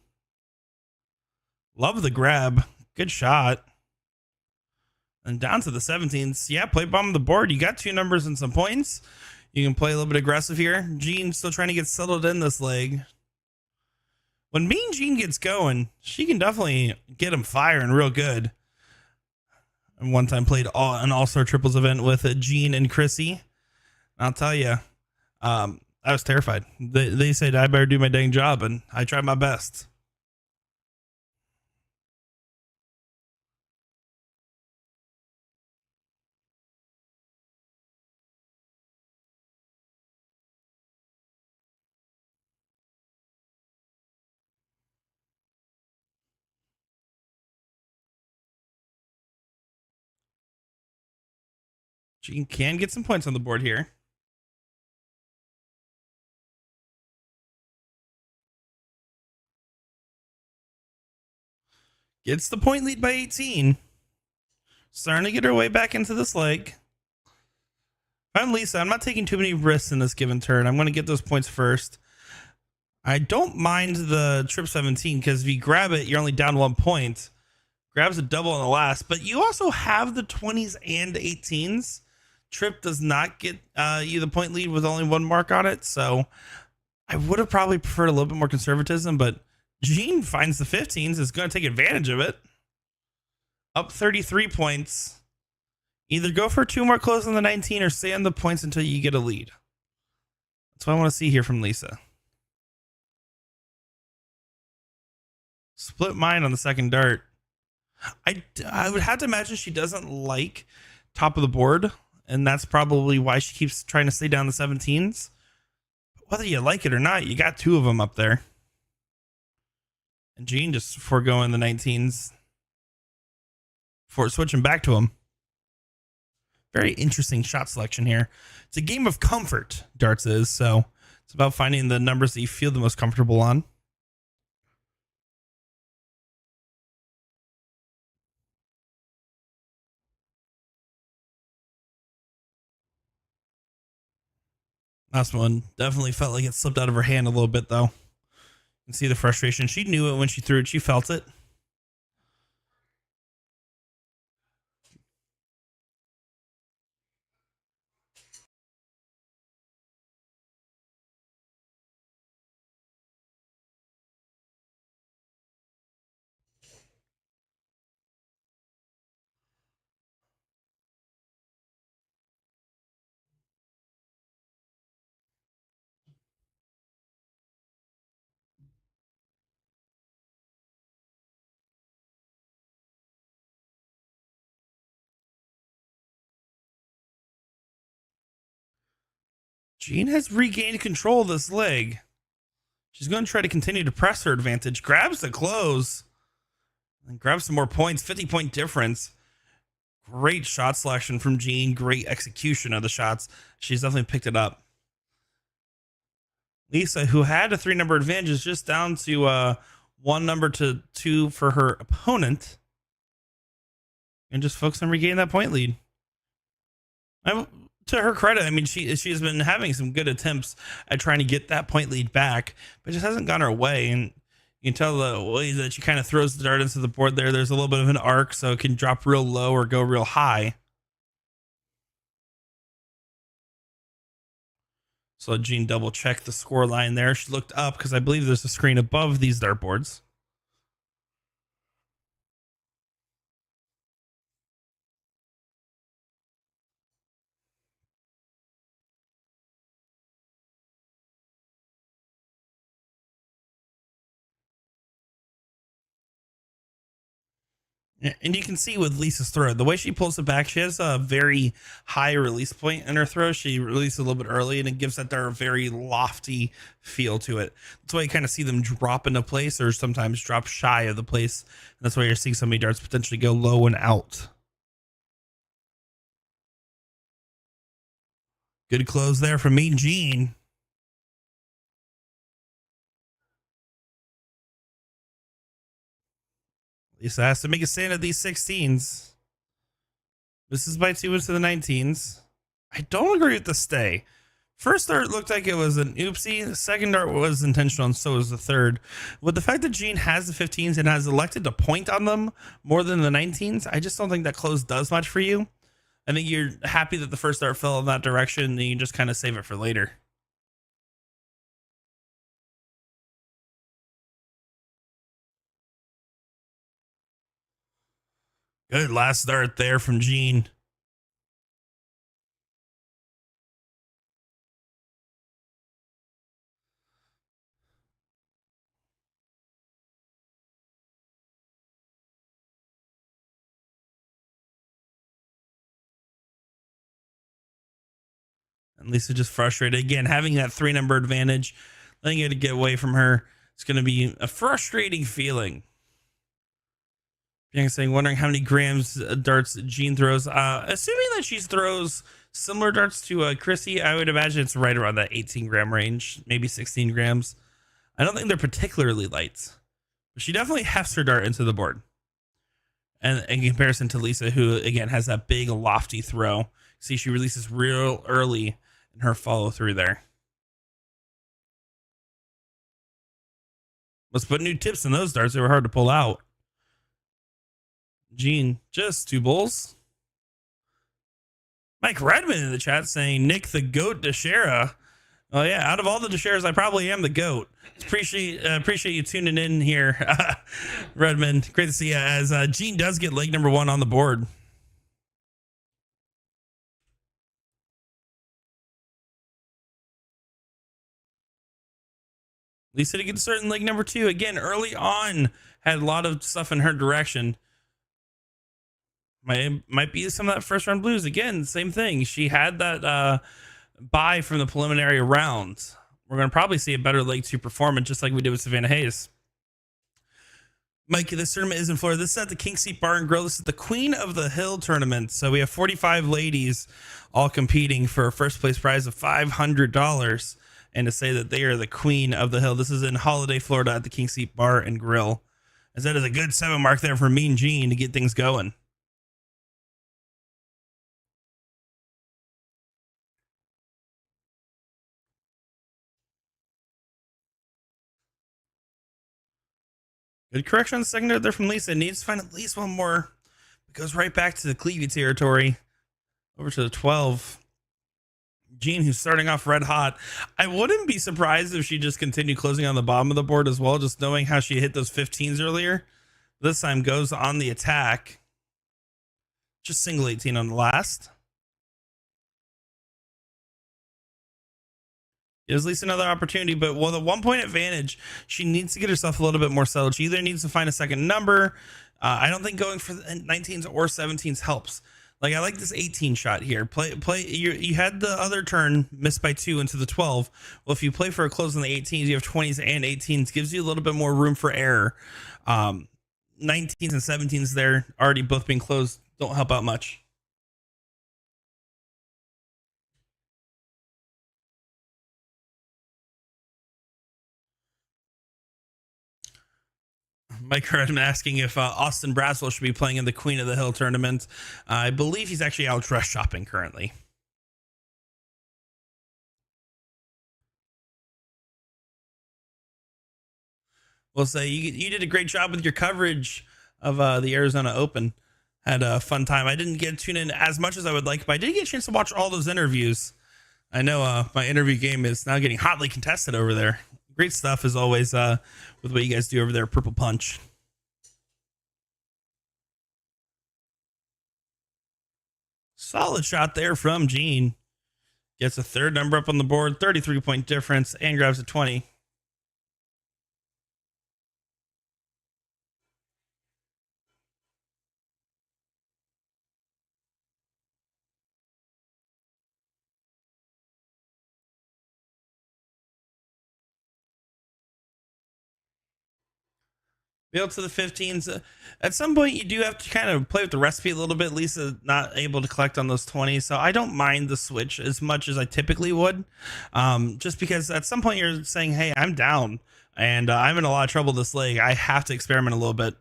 Love the grab. Good shot. And down to the 17s. Yeah, play bomb the board. You got two numbers and some points. You can play a little bit aggressive here. Gene still trying to get settled in this leg. When Mean Gene gets going, she can definitely get him firing real good. And one time played an all-star triples event with Gene and Chrissy. I'll tell you, I was terrified. They said I better do my dang job, and I tried my best. Gene can get some points on the board here. Gets the point lead by 18. Starting to get her way back into this leg. I'm Lisa. I'm not taking too many risks in this given turn. I'm going to get those points first. I don't mind the trip 17 because if you grab it, you're only down 1 point. Grabs a double on the last, but you also have the 20s and 18s. Trip does not get you the point lead with only one mark on it, so I would have probably preferred a little bit more conservatism, but Gene finds the 15s, is going to take advantage of it. Up 33 points. Either go for two more close on the 19 or stay on the points until you get a lead. That's what I want to see here from Lisa. Split mine on the second dart. I would have to imagine she doesn't like top of the board, and that's probably why she keeps trying to stay down the 17s. Whether you like it or not, you got two of them up there. And Gene just foregoing the 19s for switching back to them. Very interesting shot selection here. It's a game of comfort, darts is, so it's about finding the numbers that you feel the most comfortable on. Last one definitely felt like it slipped out of her hand a little bit, though. You can see the frustration. She knew it when she threw it. She felt it. Jean has regained control of this leg. She's going to try to continue to press her advantage. Grabs the close. And grabs some more points. 50-point difference. Great shot selection from Jean. Great execution of the shots. She's definitely picked it up. Lisa, who had a 3-number advantage, is just down to 1 number to 2 for her opponent. And just focus on regaining that point lead. To her credit, I mean, she's been having some good attempts at trying to get that point lead back, but just hasn't gone her way. And you can tell the way that she kind of throws the dart into the board there. There's a little bit of an arc, so it can drop real low or go real high. So let Jean double check the score line there. She looked up because I believe there's a screen above these dartboards. And you can see with Lisa's throw, the way she pulls it back, she has a very high release point in her throw. She releases a little bit early, and it gives that a very lofty feel to it. That's why you kind of see them drop into place or sometimes drop shy of the place. And that's why you're seeing so many darts potentially go low and out. Good close there from Mean Jean. Lisa has to make a stand at these 16s. This is by 2 into the 19s. I don't agree with the stay. First dart looked like it was an oopsie. The second dart was intentional, and so was the third. With the fact that Jean has the 15s and has elected to point on them more than the 19s, I just don't think that close does much for you. I think you're happy that the first dart fell in that direction, and you can just kind of save it for later. Good last dart there from Jean. And Lisa just frustrated again, having that 3-number advantage, letting it get away from her. It's going to be a frustrating feeling. Bianca saying, wondering how many grams darts Jean throws. Assuming that she throws similar darts to Chrissy, I would imagine it's right around that 18-gram range, maybe 16 grams. I don't think they're particularly light, but she definitely hefts her dart into the board. And in comparison to Lisa, who again has that big lofty throw, see she releases real early in her follow through there. Let's put new tips in those darts. They were hard to pull out. Jean, just 2 bulls. Mike Redmond in the chat saying, Nick the GOAT DiChiria. Oh yeah, out of all the DiChirias, I probably am the GOAT. Appreciate you tuning in here, Redmond. Great to see you. As Jean does get leg number 1 on the board. Lisa to get certain leg number 2 again early on, had a lot of stuff in her direction. Might be some of that first round blues again. Same thing. She had that buy from the preliminary round. We're going to probably see a better leg 2 performance, just like we did with Savannah Hayes. Mike, this tournament is in Florida. This is at the King Seat Bar and Grill. This is the Queen of the Hill tournament. So we have 45 ladies all competing for a first place prize of $500. And to say that they are the Queen of the Hill. This is in Holiday, Florida at the King Seat Bar and Grill. As that is a good 7 mark there for Mean Jean to get things going. Good correction on the second dart there from Lisa. Needs to find at least one more. It goes right back to the Clevey territory. Over to the 12. Jean, who's starting off red hot. I wouldn't be surprised if she just continued closing on the bottom of the board as well, just knowing how she hit those 15s earlier. This time goes on the attack. Just single 18 on the last. Gives Lisa another opportunity, but with a 1-point advantage, she needs to get herself a little bit more settled. She either needs to find a second number. I don't think going for the 19s or 17s helps. Like I like this 18 shot here. Play. You had the other turn missed by 2 into the 12. Well, if you play for a close on the 18s, you have 20s and 18s. Gives you a little bit more room for error. 19s and 17s there already both being closed don't help out much. Mike Hurd asking if Austin Braswell should be playing in the Queen of the Hill tournament. I believe he's actually out dress shopping currently. We'll say you did a great job with your coverage of the Arizona Open. Had a fun time. I didn't get to tune in as much as I would like, but I did get a chance to watch all those interviews. I know my interview game is now getting hotly contested over there. Great stuff as always with what you guys do over there, Purple Punch. Solid shot there from Gene. Gets a third number up on the board, 33-point difference, and grabs a 20. Build to the 15s. At some point, you do have to kind of play with the recipe a little bit. Lisa not able to collect on those 20s, so I don't mind the switch as much as I typically would. Just because at some point you're saying, "Hey, I'm down and I'm in a lot of trouble this leg. I have to experiment a little bit."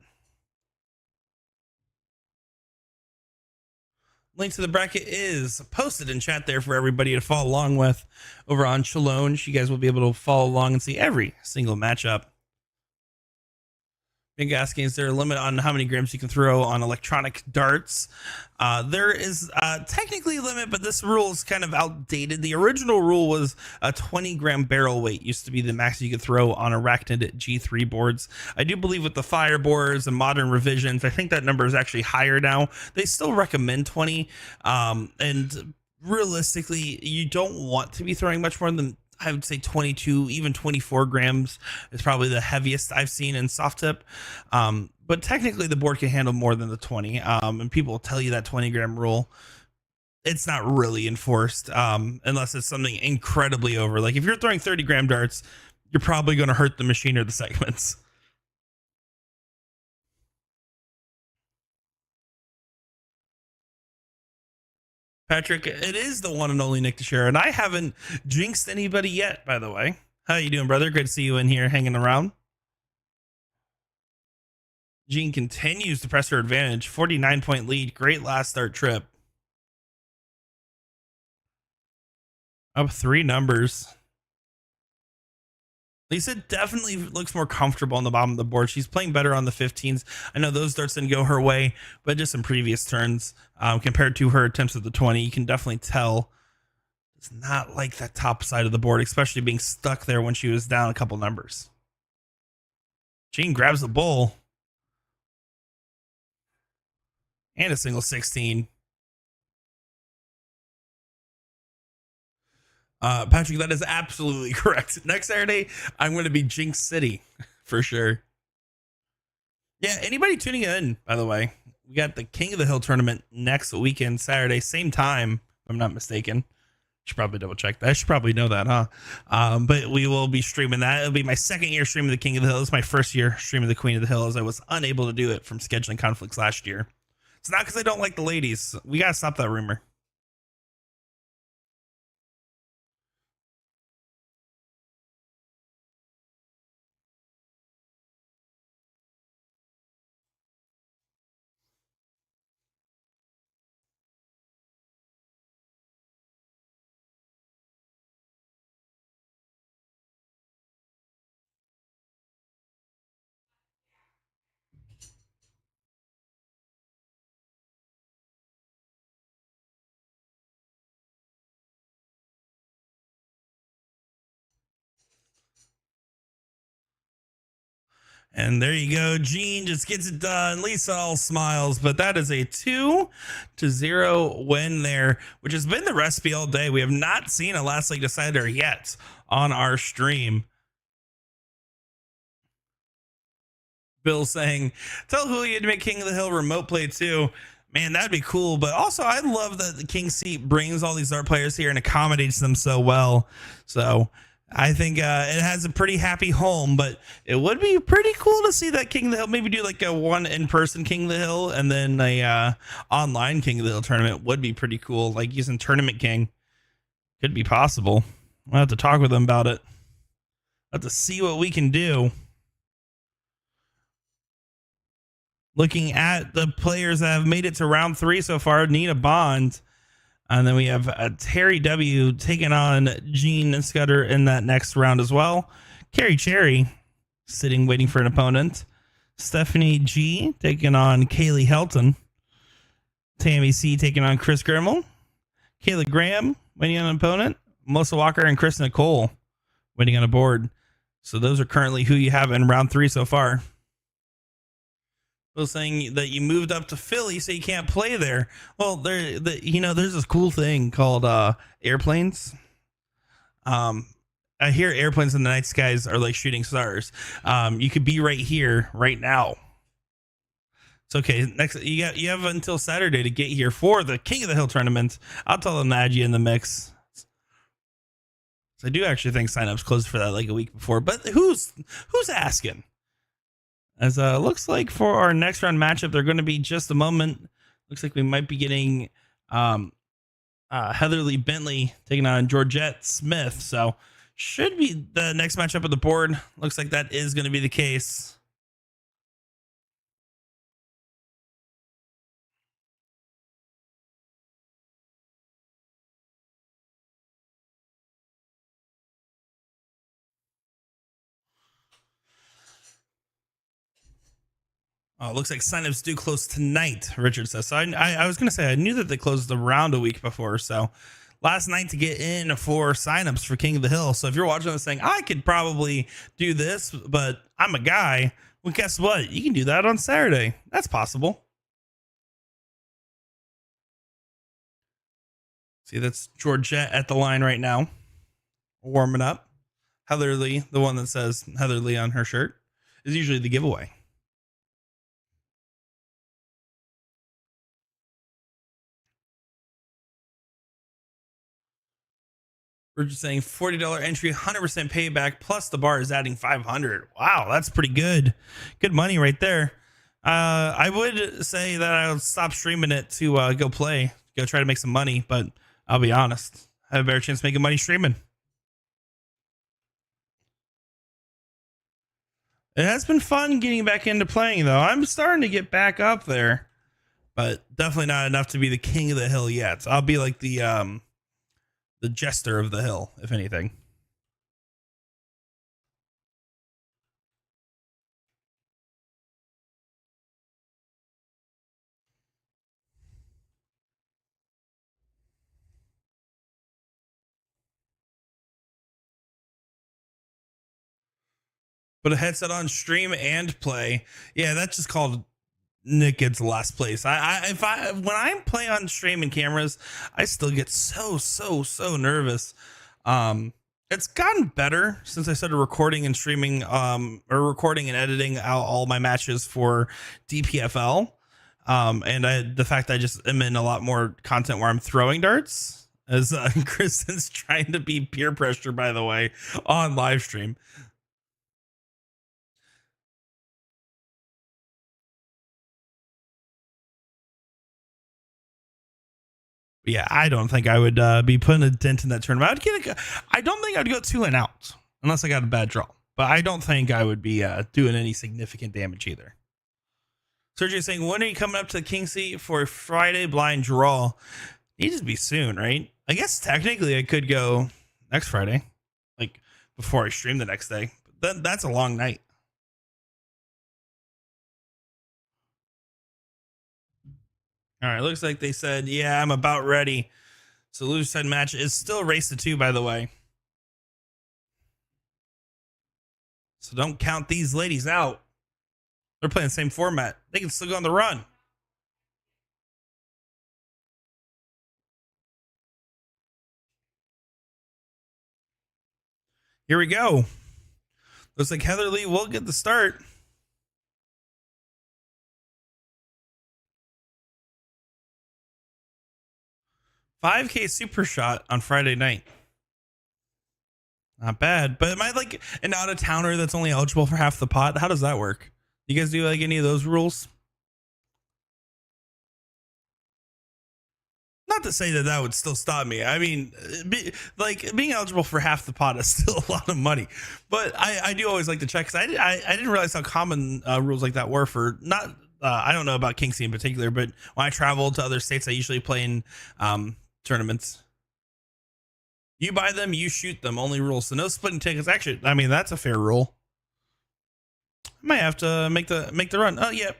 Link to the bracket is posted in chat there for everybody to follow along with over on Challenge. You guys will be able to follow along and see every single matchup. Big asking, is there a limit on how many grams you can throw on electronic darts? There is technically a limit, but this rule is kind of outdated. The original rule was a 20-gram barrel weight used to be the max you could throw on Arachnid G3 boards. I do believe with the fire boards and modern revisions, I think that number is actually higher now. They still recommend 20, and realistically, you don't want to be throwing much more than, I would say, 22, even 24 grams is probably the heaviest I've seen in soft tip. But technically the board can handle more than the 20. And people will tell you that 20-gram rule. It's not really enforced unless it's something incredibly over. Like if you're throwing 30-gram darts, you're probably going to hurt the machine or the segments. Patrick, it is the one and only Nick DiChiria, and I haven't jinxed anybody yet, by the way. How you doing, brother? Great to see you in here hanging around. Jean continues to press her advantage. 49-point lead. Great last start trip. Up 3 numbers. Lisa definitely looks more comfortable on the bottom of the board. She's playing better on the 15s. I know those darts didn't go her way, but just in previous turns, compared to her attempts at the 20, you can definitely tell it's not like that top side of the board, especially being stuck there when she was down a couple numbers. Jean grabs the bull. And a single 16. Patrick, that is absolutely correct. Next Saturday, I'm going to be Jinx City for sure. Yeah, anybody tuning in, by the way, we got the King of the Hill tournament next weekend, Saturday, same time, if I'm not mistaken. Should probably double check that. I should probably know that, huh? But we will be streaming that. It'll be my second year streaming the King of the Hill. It's my first year streaming the Queen of the Hill, as I was unable to do it from scheduling conflicts last year. It's not because I don't like the ladies. We got to stop that rumor. And there you go. Jean just gets it done. Lisa all smiles, but that is a 2-0 win there, which has been the recipe all day. We have not seen a last league decider yet on our stream. Bill saying, tell Julia to make King of the Hill remote play too. Man, that'd be cool. But also, I love that the King seat brings all these art players here and accommodates them so well. So I think it has a pretty happy home, but it would be pretty cool to see that King of the Hill maybe do like a one in-person King of the Hill and then a online King of the Hill tournament would be pretty cool. Like using Tournament King could be possible. We'll have to talk with them about it. Have to see what we can do. Looking at the players that have made it to round 3 so far, Nina Bond. And then we have Terry W taking on Gene Scudder in that next round as well. Carrie Cherry sitting waiting for an opponent. Stephanie G taking on Kaylee Helton. Tammy C taking on Chris Grimmel. Kayla Graham waiting on an opponent. Melissa Walker and Chris Nicole waiting on a board. So those are currently who you have in round 3 so far. Was saying that you moved up to Philly, so you can't play there. Well, there's this cool thing called airplanes. I hear airplanes in the night skies are like shooting stars. You could be right here, right now. It's okay. Next, you have until Saturday to get here for the King of the Hill tournament. I'll tell them to add you in the mix. So I do actually think signups closed for that like a week before, but who's asking? As looks like for our next round matchup, they're going to be just a moment. Looks like we might be getting Heatherly Bentley taking on Georgette Smith. So should be the next matchup of the board. Looks like that is going to be the case. Oh, looks like signups do close tonight, Richard says. So I was going to say, I knew that they closed the round a week before. So last night to get in for signups for King of the Hill. So if you're watching this saying, I could probably do this, but I'm a guy. Well, guess what? You can do that on Saturday. That's possible. See, that's Georgette at the line right now, warming up. Heatherly, the one that says Heatherly on her shirt, is usually the giveaway. We're just saying $40 entry, 100% payback, plus the bar is adding 500. Wow, that's pretty good. Good money right there. I would say that I'll stop streaming it to go play, go try to make some money, but I'll be honest, I have a better chance of making money streaming. It has been fun getting back into playing, though. I'm starting to get back up there, but definitely not enough to be the king of the hill yet. I'll be like the jester of the hill, if anything. Put a headset on, stream and play. Yeah, that's just called Nick gets last place. When I play on stream and cameras, I still get so nervous. It's gotten better since I started recording and streaming, or recording and editing out all my matches for DPFL. And the fact that I just am in a lot more content where I'm throwing darts, as Kristen's trying to be peer pressure, by the way, on live stream. Yeah, I don't think I would be putting a dent in that tournament. I don't think I'd go 2 and out unless I got a bad draw. But I don't think I would be doing any significant damage either. Sergio saying, when are you coming up to the King Seat for a Friday blind draw? Needs to be soon, right? I guess technically I could go next Friday, like before I stream the next day. But that's a long night. All right, looks like they said, yeah, I'm about ready. So loser side match is still race to 2, by the way. So don't count these ladies out. They're playing the same format. They can still go on the run. Here we go. Looks like Heatherly will get the start. 5K super shot on Friday night. Not bad. But am I like an out of towner that's only eligible for half the pot? How does that work? You guys do like any of those rules? Not to say that that would still stop me. I mean, like being eligible for half the pot is still a lot of money. But I do always like to check because I didn't realize how common rules like that were for not. I don't know about King C in particular, but when I travel to other states, I usually play in tournaments. You buy them, you shoot them. Only rules. So no splitting tickets. Actually, I mean that's a fair rule. I might have to make the run. Oh yeah,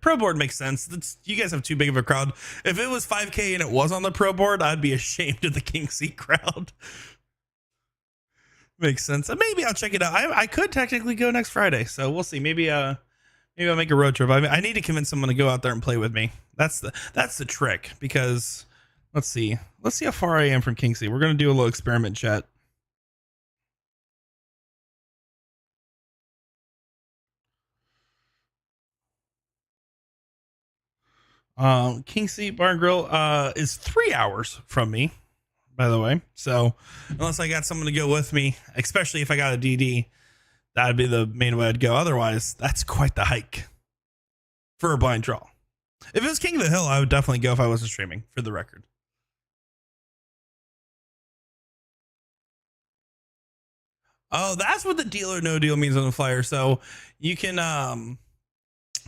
pro board makes sense. You guys have too big of a crowd. If it was 5K and it was on the pro board, I'd be ashamed of the King C crowd. Makes sense. Maybe I'll check it out. I could technically go next Friday, so we'll see. Maybe I'll make a road trip. I need to convince someone to go out there and play with me. That's the trick because let's see how far I am from King C. We're gonna do a little experiment chat. King C Bar and Grill is 3 hours from me, by the way. So unless I got someone to go with me, especially if I got a DD, that'd be the main way I'd go. Otherwise, that's quite the hike for a blind draw. If it was King of the Hill, I would definitely go if I wasn't streaming, for the record. Oh, that's what the deal or no deal means on the flyer. So you can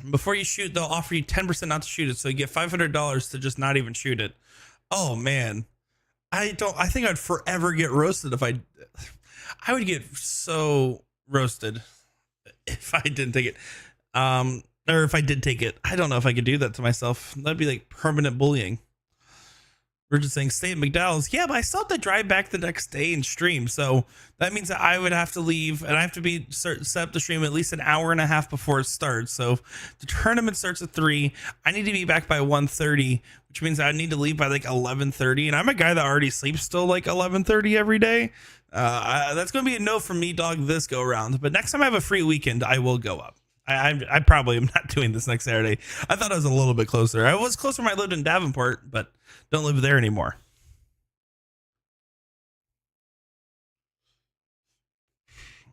before you shoot, they'll offer you 10% not to shoot it. So you get $500 to just not even shoot it. Oh man. I think I'd forever get roasted if I would get so roasted if I didn't take it. Or if I did take it. I don't know if I could do that to myself. That'd be like permanent bullying. We're just saying stay at McDowell's. Yeah, but I still have to drive back the next day and stream. So that means that I would have to leave and I have to be set up the stream at least an hour and a half before it starts. So the tournament starts at 3. I need to be back by 1:30, which means I need to leave by like 11:30. And I'm a guy that already sleeps till like 11:30 every day. That's going to be a no from me, dog, this go around. But next time I have a free weekend, I will go up. I probably am not doing this next Saturday. I thought I was a little bit closer. I was closer when I lived in Davenport, but don't live there anymore.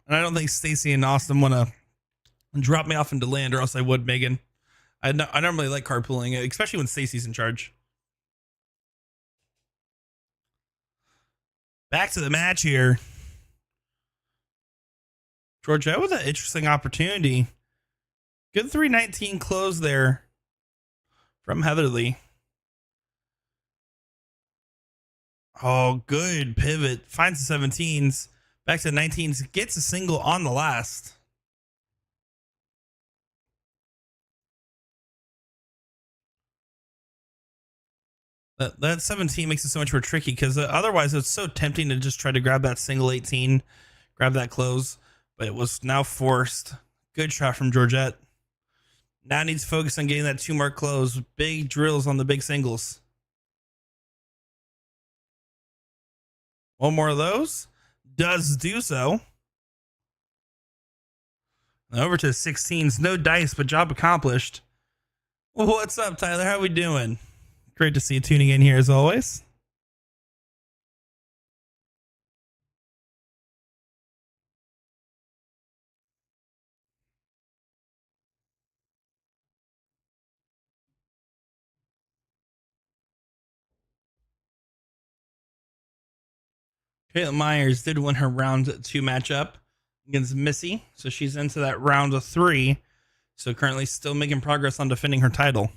And I don't think Stacy and Austin want to drop me off into land, or else I would, Megan. I normally like carpooling, especially when Stacy's in charge. Back to the match here. Georgette with an interesting opportunity. Good 319 close there from Heatherly. Oh, good pivot. Finds the 17s. Back to the 19s. Gets a single on the last. That 17 makes it so much more tricky because otherwise it's so tempting to just try to grab that single 18, grab that close, but it was now forced. Good shot from Georgette. Now needs to focus on getting that 2-mark close. Big drills on the big singles. One more of those. Does do so. Over to 16s. No dice, but job accomplished. Well, what's up, Tyler? How we doing? Great to see you tuning in here as always. Caitlin Myers did win her round 2 matchup against Missy, so she's into that round of 3. So currently still making progress on defending her title.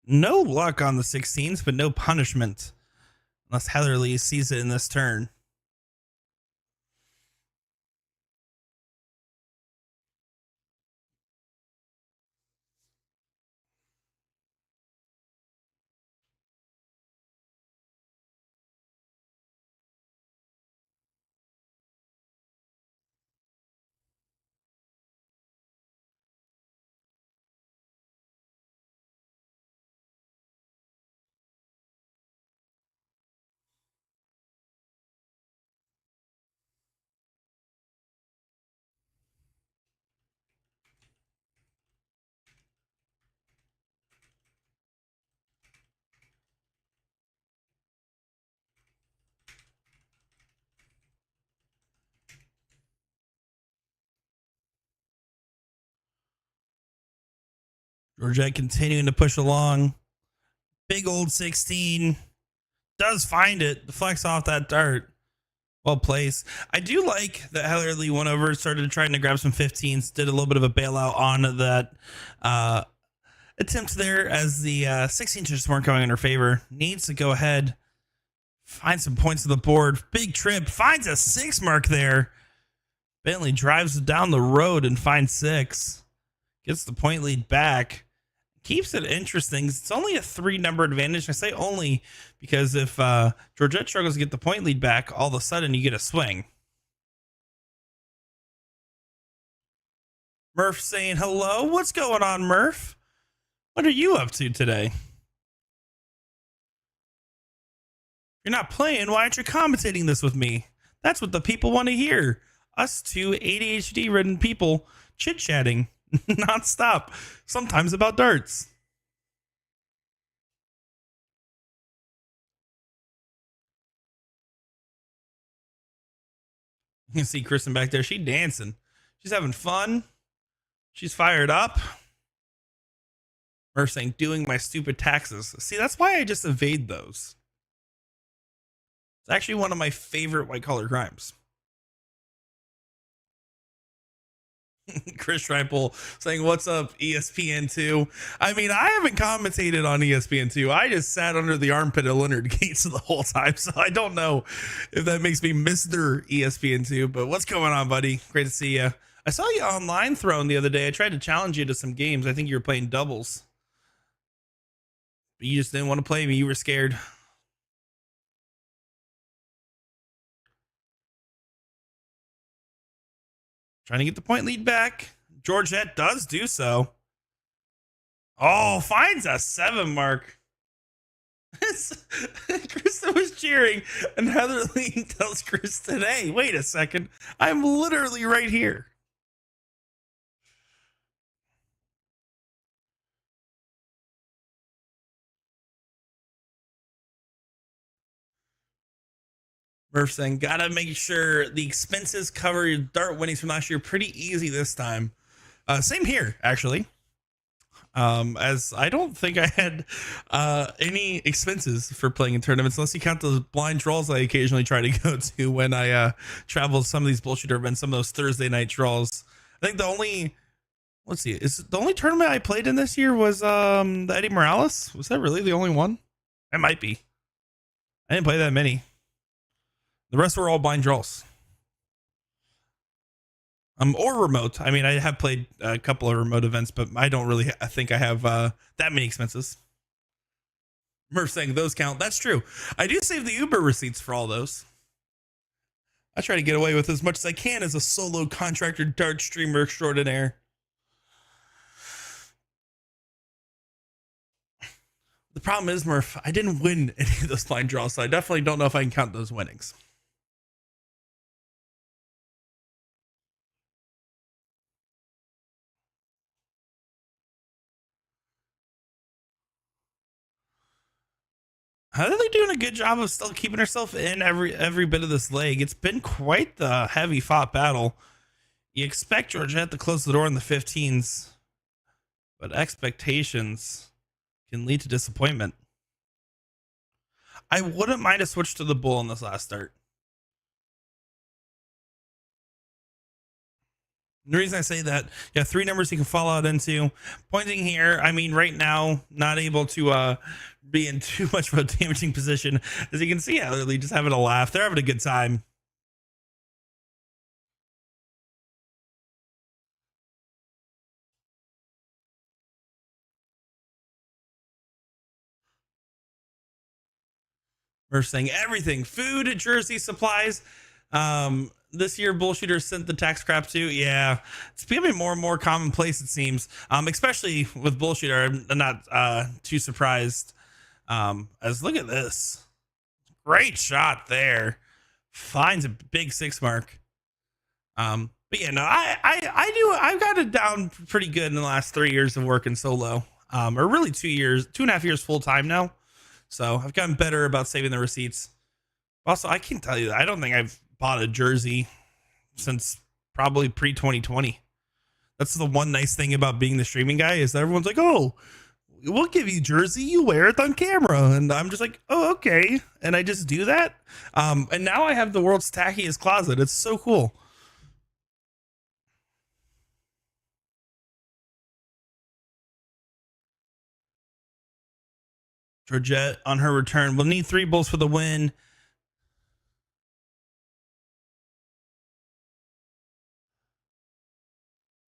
No luck on the 16s, but no punishment. Unless Heatherly sees it in this turn. Georgette continuing to push along. Big old 16. Does find it. Deflects off that dart. Well placed. I do like that Heather Lee went over, started trying to grab some 15s, did a little bit of a bailout on that attempt there as the 16 just weren't going in her favor. Needs to go ahead, find some points on the board. Big trip, finds a 6 mark there. Bentley drives down the road and finds 6. Gets the point lead back. Keeps it interesting. It's only a 3-number advantage. I say only because if Georgette struggles to get the point lead back, all of a sudden you get a swing. Murph saying hello. What's going on, Murph? What are you up to today? You're not playing. Why aren't you commentating this with me? That's what the people want to hear. Us two ADHD-ridden people chit-chatting nonstop, sometimes about darts. You can see Kristen back there. She's dancing. She's having fun. She's fired up. Or saying, doing my stupid taxes. See, that's why I just evade those. It's actually one of my favorite white-collar crimes. Chris Schreipel saying, what's up, ESPN2? I mean, I haven't commentated on ESPN2. I just sat under the armpit of Leonard Gates the whole time, so I don't know if that makes me Mr. ESPN2, but what's going on, buddy? Great to see you. I saw you online throwing the other day. I tried to challenge you to some games. I think you were playing doubles. But you just didn't want to play me. You were scared. Trying to get the point lead back. Georgette does do so. Oh, finds a 7 mark. Krista was cheering, and Heather Lee tells Kristen, hey, wait a second. I'm literally right here. Murph saying, gotta make sure the expenses cover your dart winnings from last year. Pretty easy this time. Same here, actually. As I don't think I had any expenses for playing in tournaments, unless you count those blind draws I occasionally try to go to when I travel some of these bullshit events, some of those Thursday night draws. I think the only, let's see, is the only tournament I played in this year was the Eddie Morales. Was that really the only one? It might be. I didn't play that many. The rest were all blind draws. Or remote. I mean, I have played a couple of remote events, but I don't really I think I have that many expenses. Murph saying those count. That's true. I do save the Uber receipts for all those. I try to get away with as much as I can as a solo contractor dart streamer extraordinaire. The problem is, Murph, I didn't win any of those blind draws, so I definitely don't know if I can count those winnings. How are they doing a good job of still keeping herself in every bit of this leg? It's been quite the heavy fought battle. You expect Georgette to close the door in the 15s, but expectations can lead to disappointment. I wouldn't mind a switch to the bull in this last start. The reason I say that, yeah, 3 numbers you can fall out into. Pointing here, I mean, right now, not able to be in too much of a damaging position. As you can see, Ellerly just having a laugh. They're having a good time. We're saying everything, food, jersey, supplies. This year, bullshitters sent the tax crap too. Yeah, it's becoming more and more commonplace, it seems. Especially with bullshitter, I'm not too surprised. As look at this, great shot there, finds a big 6 mark. But yeah, no, I've got it down pretty good in the last 3 years of working solo. Or really 2.5 years full time now. So I've gotten better about saving the receipts. Also, I can tell you that I don't think I've bought a jersey since probably pre-2020. That's the one nice thing about being the streaming guy, is that everyone's like, oh, we'll give you jersey, you wear it on camera. And I'm just like, oh, okay. And I just do that. And now I have the world's tackiest closet. It's so cool. Georgette on her return will need 3 bulls for the win.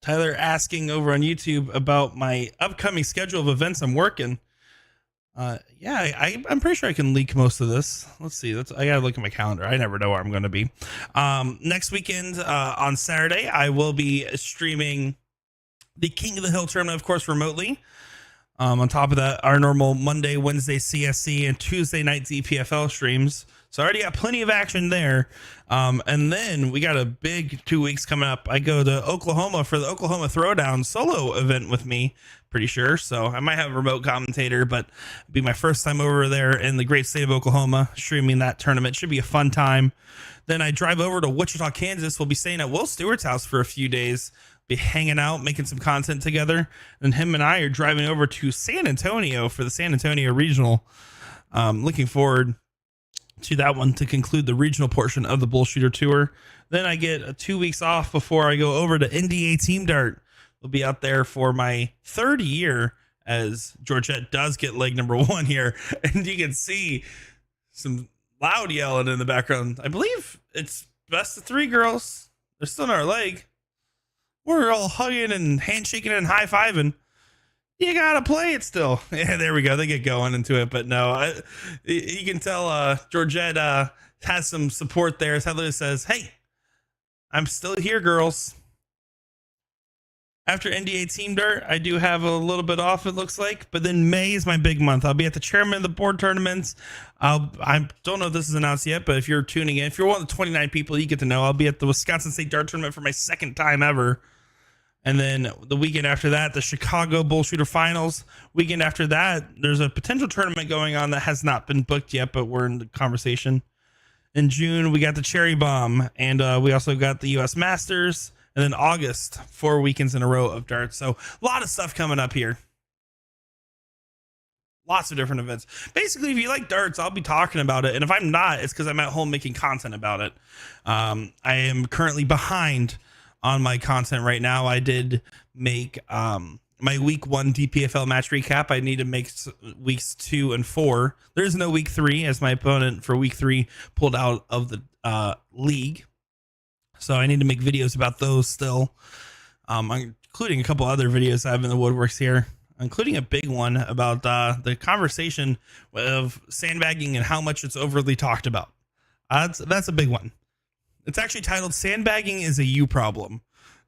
Tyler asking over on YouTube about my upcoming schedule of events I'm working. I'm pretty sure I can leak most of this. Let's see. I gotta look at my calendar. I never know where I'm going to be. Next weekend on Saturday, I will be streaming the King of the Hill tournament, of course, remotely. On top of that, our normal Monday, Wednesday CSC and Tuesday night EPFL streams. So I already got plenty of action there. And then we got a big 2 weeks coming up. I go to Oklahoma for the Oklahoma Throwdown solo event with me, pretty sure. So I might have a remote commentator, but it'll be my first time over there in the great state of Oklahoma streaming that tournament. Should be a fun time. Then I drive over to Wichita, Kansas. We'll be staying at Will Stewart's house for a few days, be hanging out, making some content together. And him and I are driving over to San Antonio for the San Antonio Regional. Looking forward to that one to conclude the regional portion of the Bull Shooter Tour. Then I get 2 weeks off before I go over to NDA Team Dart. We'll be out there for my 3rd year, as Georgette does get leg number 1 here. And you can see some loud yelling in the background. I believe it's best of 3 girls. They're still in our leg. We're all hugging and handshaking and high-fiving. You gotta play it still. Yeah, there we go. They get going into it, but no, you can tell Georgette has some support there. Heather says, "Hey, I'm still here, girls." After NDA Team Dart, I do have a little bit off, it looks like, but then May is my big month. I'll be at the chairman of the board tournaments. I don't know if this is announced yet, but if you're tuning in, if you're one of the 29 people, you get to know. I'll be at the Wisconsin State Dart Tournament for my 2nd time ever. And then the weekend after that, the Chicago Bull Shooter Finals. Weekend after that, there's a potential tournament going on that has not been booked yet, but we're in the conversation. In June, we got the Cherry Bomb, and we also got the U.S. Masters. And then August, 4 weekends in a row of darts. So a lot of stuff coming up here. Lots of different events. Basically, if you like darts, I'll be talking about it. And if I'm not, it's because I'm at home making content about it. I am currently behind on my content right now. I did make my week 1 DPFL match recap. I need to make weeks 2 and 4. There's no week 3, as my opponent for week 3 pulled out of the league. So I need to make videos about those still, including a couple other videos I have in the woodworks here, including a big one about the conversation of sandbagging and how much it's overly talked about. That's a big one. It's actually titled "Sandbagging is a You Problem."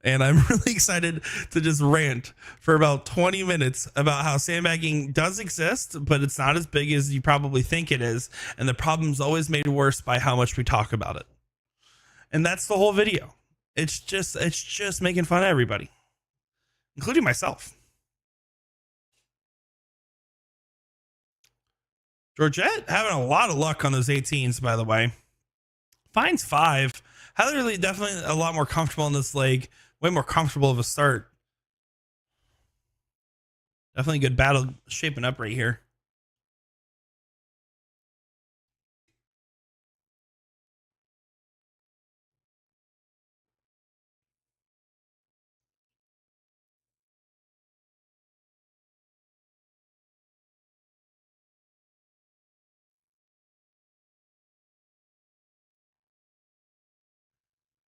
And I'm really excited to just rant for about 20 minutes about how sandbagging does exist, but it's not as big as you probably think it is. And the problem's always made worse by how much we talk about it. And that's the whole video. It's just making fun of everybody, including myself. Georgette having a lot of luck on those 18s, by the way. Finds 5. Heather definitely a lot more comfortable in this leg. Way more comfortable of a start. Definitely good battle shaping up right here.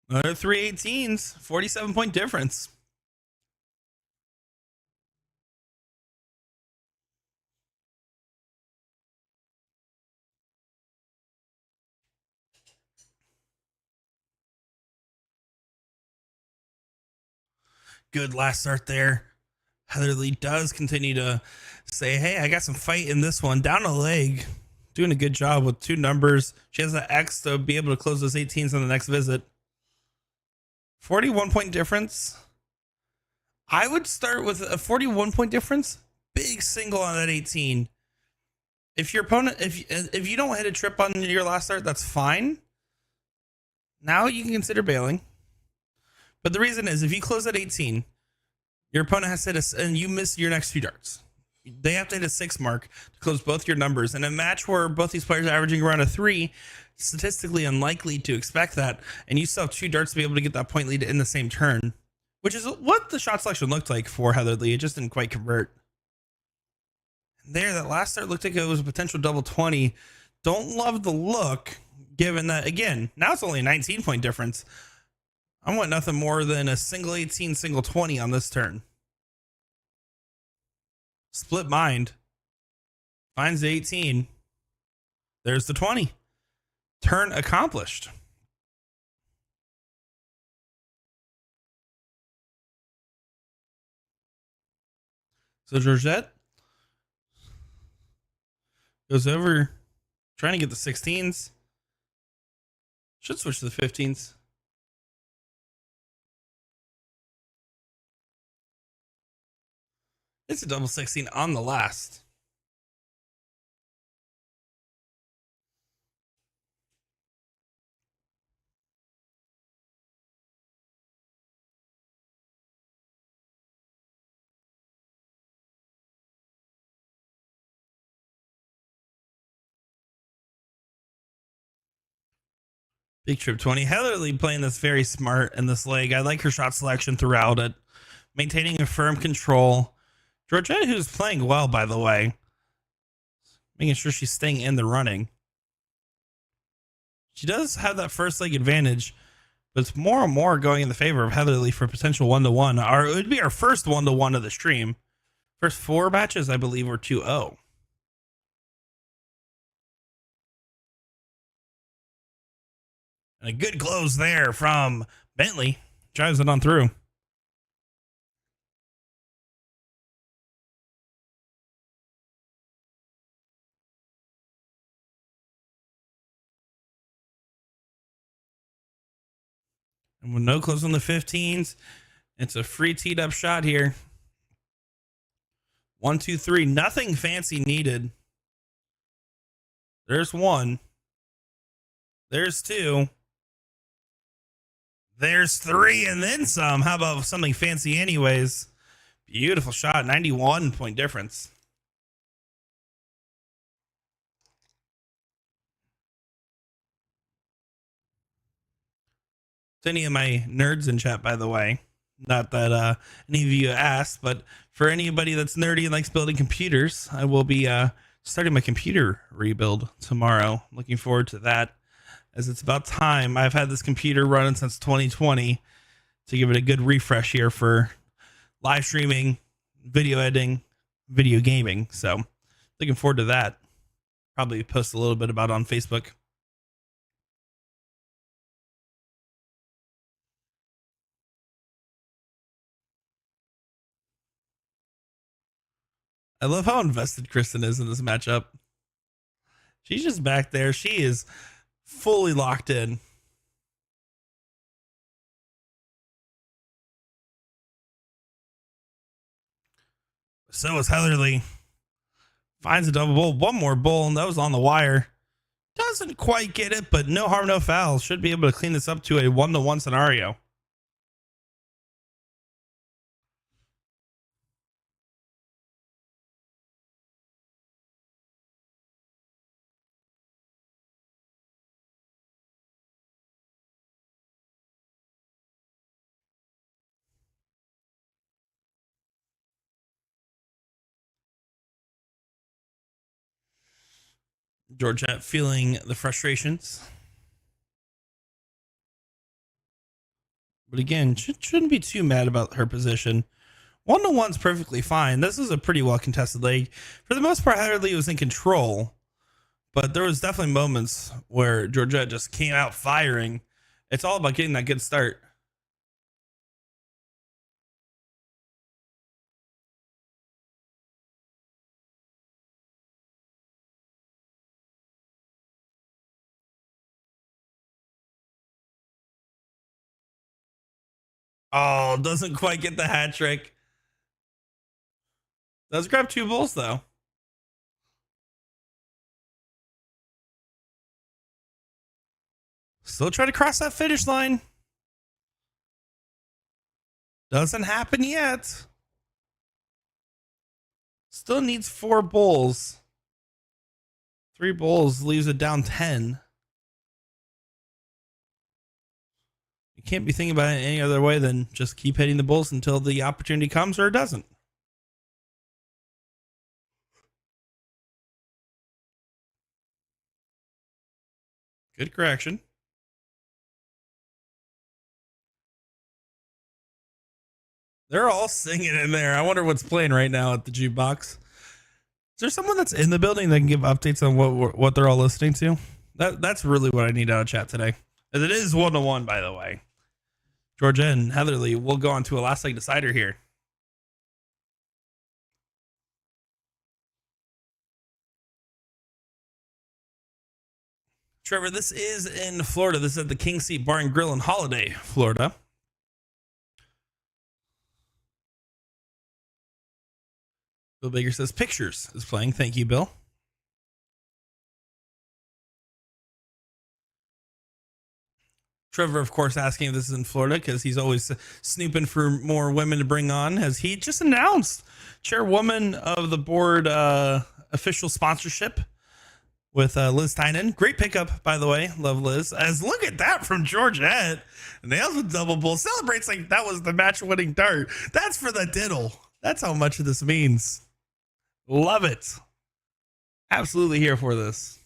Another 3 18s, 47-point difference. Good last start there. Heather Lee does continue to say, hey, I got some fight in this one. Down a leg. Doing a good job with 2 numbers. She has an X to be able to close those 18s on the next visit. 41-point difference. I would start with a 41-point difference. Big single on that 18. If your opponent, if you don't hit a trip on your last start, that's fine. Now you can consider bailing. But the reason is, if you close at 18, Your opponent has to hit and you miss your next 2 darts. They have to hit a 6 mark to close both your numbers. In a match where both these players are averaging around a 3, statistically unlikely to expect that. And you still have 2 darts to be able to get that point lead in the same turn, which is what the shot selection looked like for Heatherly. It just didn't quite convert. There, that last start looked like it was a potential double 20. Don't love the look, given that, again, now it's only a 19-point difference. I want nothing more than a single 18, single 20 on this turn. Split mind. Finds the 18. There's the 20. Turn accomplished. So Georgette goes over, trying to get the 16s. Should switch to the 15s. It's a double 16 on the last. Big trip 20. Heatherly playing this very smart in this leg. I like her shot selection throughout it. Maintaining a firm control. Georgette, who's playing well, by the way. Making sure she's staying in the running. She does have that first leg advantage, but it's more and more going in the favor of Heatherly for potential 1-1. It would be our first 1-1 of the stream. First 4 matches, I believe, were 2-0. And a good close there from Bentley. Drives it on through. And with no close on the 15s, it's a free teed up shot here. 1, 2, 3. Nothing fancy needed. There's 1. There's 2. There's 3 and then some. How about something fancy anyways? Beautiful shot. 91-point difference. To any of my nerds in chat, by the way, not that any of you asked, but for anybody that's nerdy and likes building computers, I will be starting my computer rebuild tomorrow. Looking forward to that, as it's about time. I've had this computer running since 2020 to give it a good refresh here for live streaming, video editing, video gaming. So looking forward to that. Probably post a little bit about it on Facebook. I love how invested Kristen is in this matchup. She's just back there. She is fully locked in. So is Heatherly. Finds a double bowl. One more bowl, and that was on the wire. Doesn't quite get it, but no harm, no foul. Should be able to clean this up to a 1-1 scenario. Georgette feeling the frustrations. But again, shouldn't be too mad about her position. 1-1's perfectly fine. This is a pretty well contested leg. For the most part, Heatherly was in control. But there was definitely moments where Georgette just came out firing. It's all about getting that good start. Oh, doesn't quite get the hat trick. Does grab 2 bulls, though. Still try to cross that finish line. Doesn't happen yet. Still needs 4 bowls. 3 bowls leaves it down 10. You can't be thinking about it any other way than just keep hitting the bowls until the opportunity comes or it doesn't. Good correction. They're all singing in there. I wonder what's playing right now at the jukebox. Is there someone that's in the building that can give updates on what they're all listening to? That's really what I need out of chat today. As it is 1-1, by the way. Georgia and Heatherly will go on to a last leg decider here. Trevor, this is in Florida. This is at the King Seat Bar and Grill in Holiday, Florida. Bill Baker says Pictures is playing. Thank you, Bill. Trevor, of course, asking if this is in Florida because he's always snooping for more women to bring on, as he just announced chairwoman of the board official sponsorship with Liz Tynan. Great pickup, by the way. Love Liz. As look at that from Georgette. Nails a double bull. Celebrates like that was the match-winning dart. That's for the diddle. That's how much of this means. Love it. Absolutely here for this.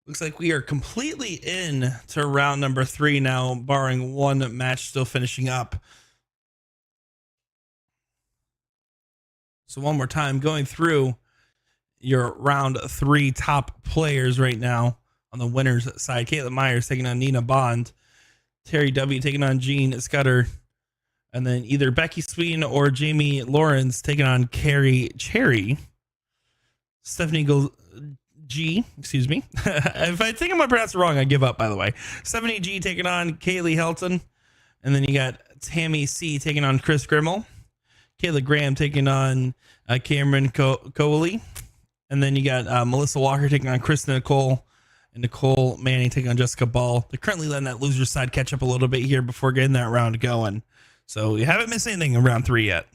Looks like we are completely in to round number 3 now, barring one match still finishing up. So one more time, going through your round 3 top players right now on the winner's side. Caitlin Myers taking on Nina Bond. Terry W. taking on Jean Scudder. And then either Becky Sween or Jamie Lawrence taking on Carrie Cherry. Stephanie G, excuse me. If I think I'm going to pronounce it wrong, I give up, by the way. Stephanie G taking on Kaylee Helton. And then you got Tammy C taking on Chris Grimmel. Kayla Graham taking on Cameron Coley. And then you got Melissa Walker taking on Kristen Nicole. And Nicole Manning taking on Jessica Ball. They're currently letting that loser side catch up a little bit here before getting that round going. So you haven't missed anything in round 3 yet.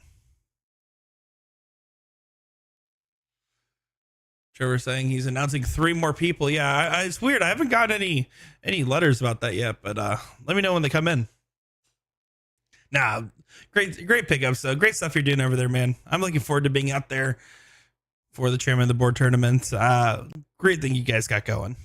Trevor saying he's announcing 3 more people. Yeah, it's weird. I haven't got any letters about that yet, but let me know when they come in. Nah, great pickups though. Great stuff you're doing over there, man. I'm looking forward to being out there for the chairman of the board tournament. Great thing you guys got going.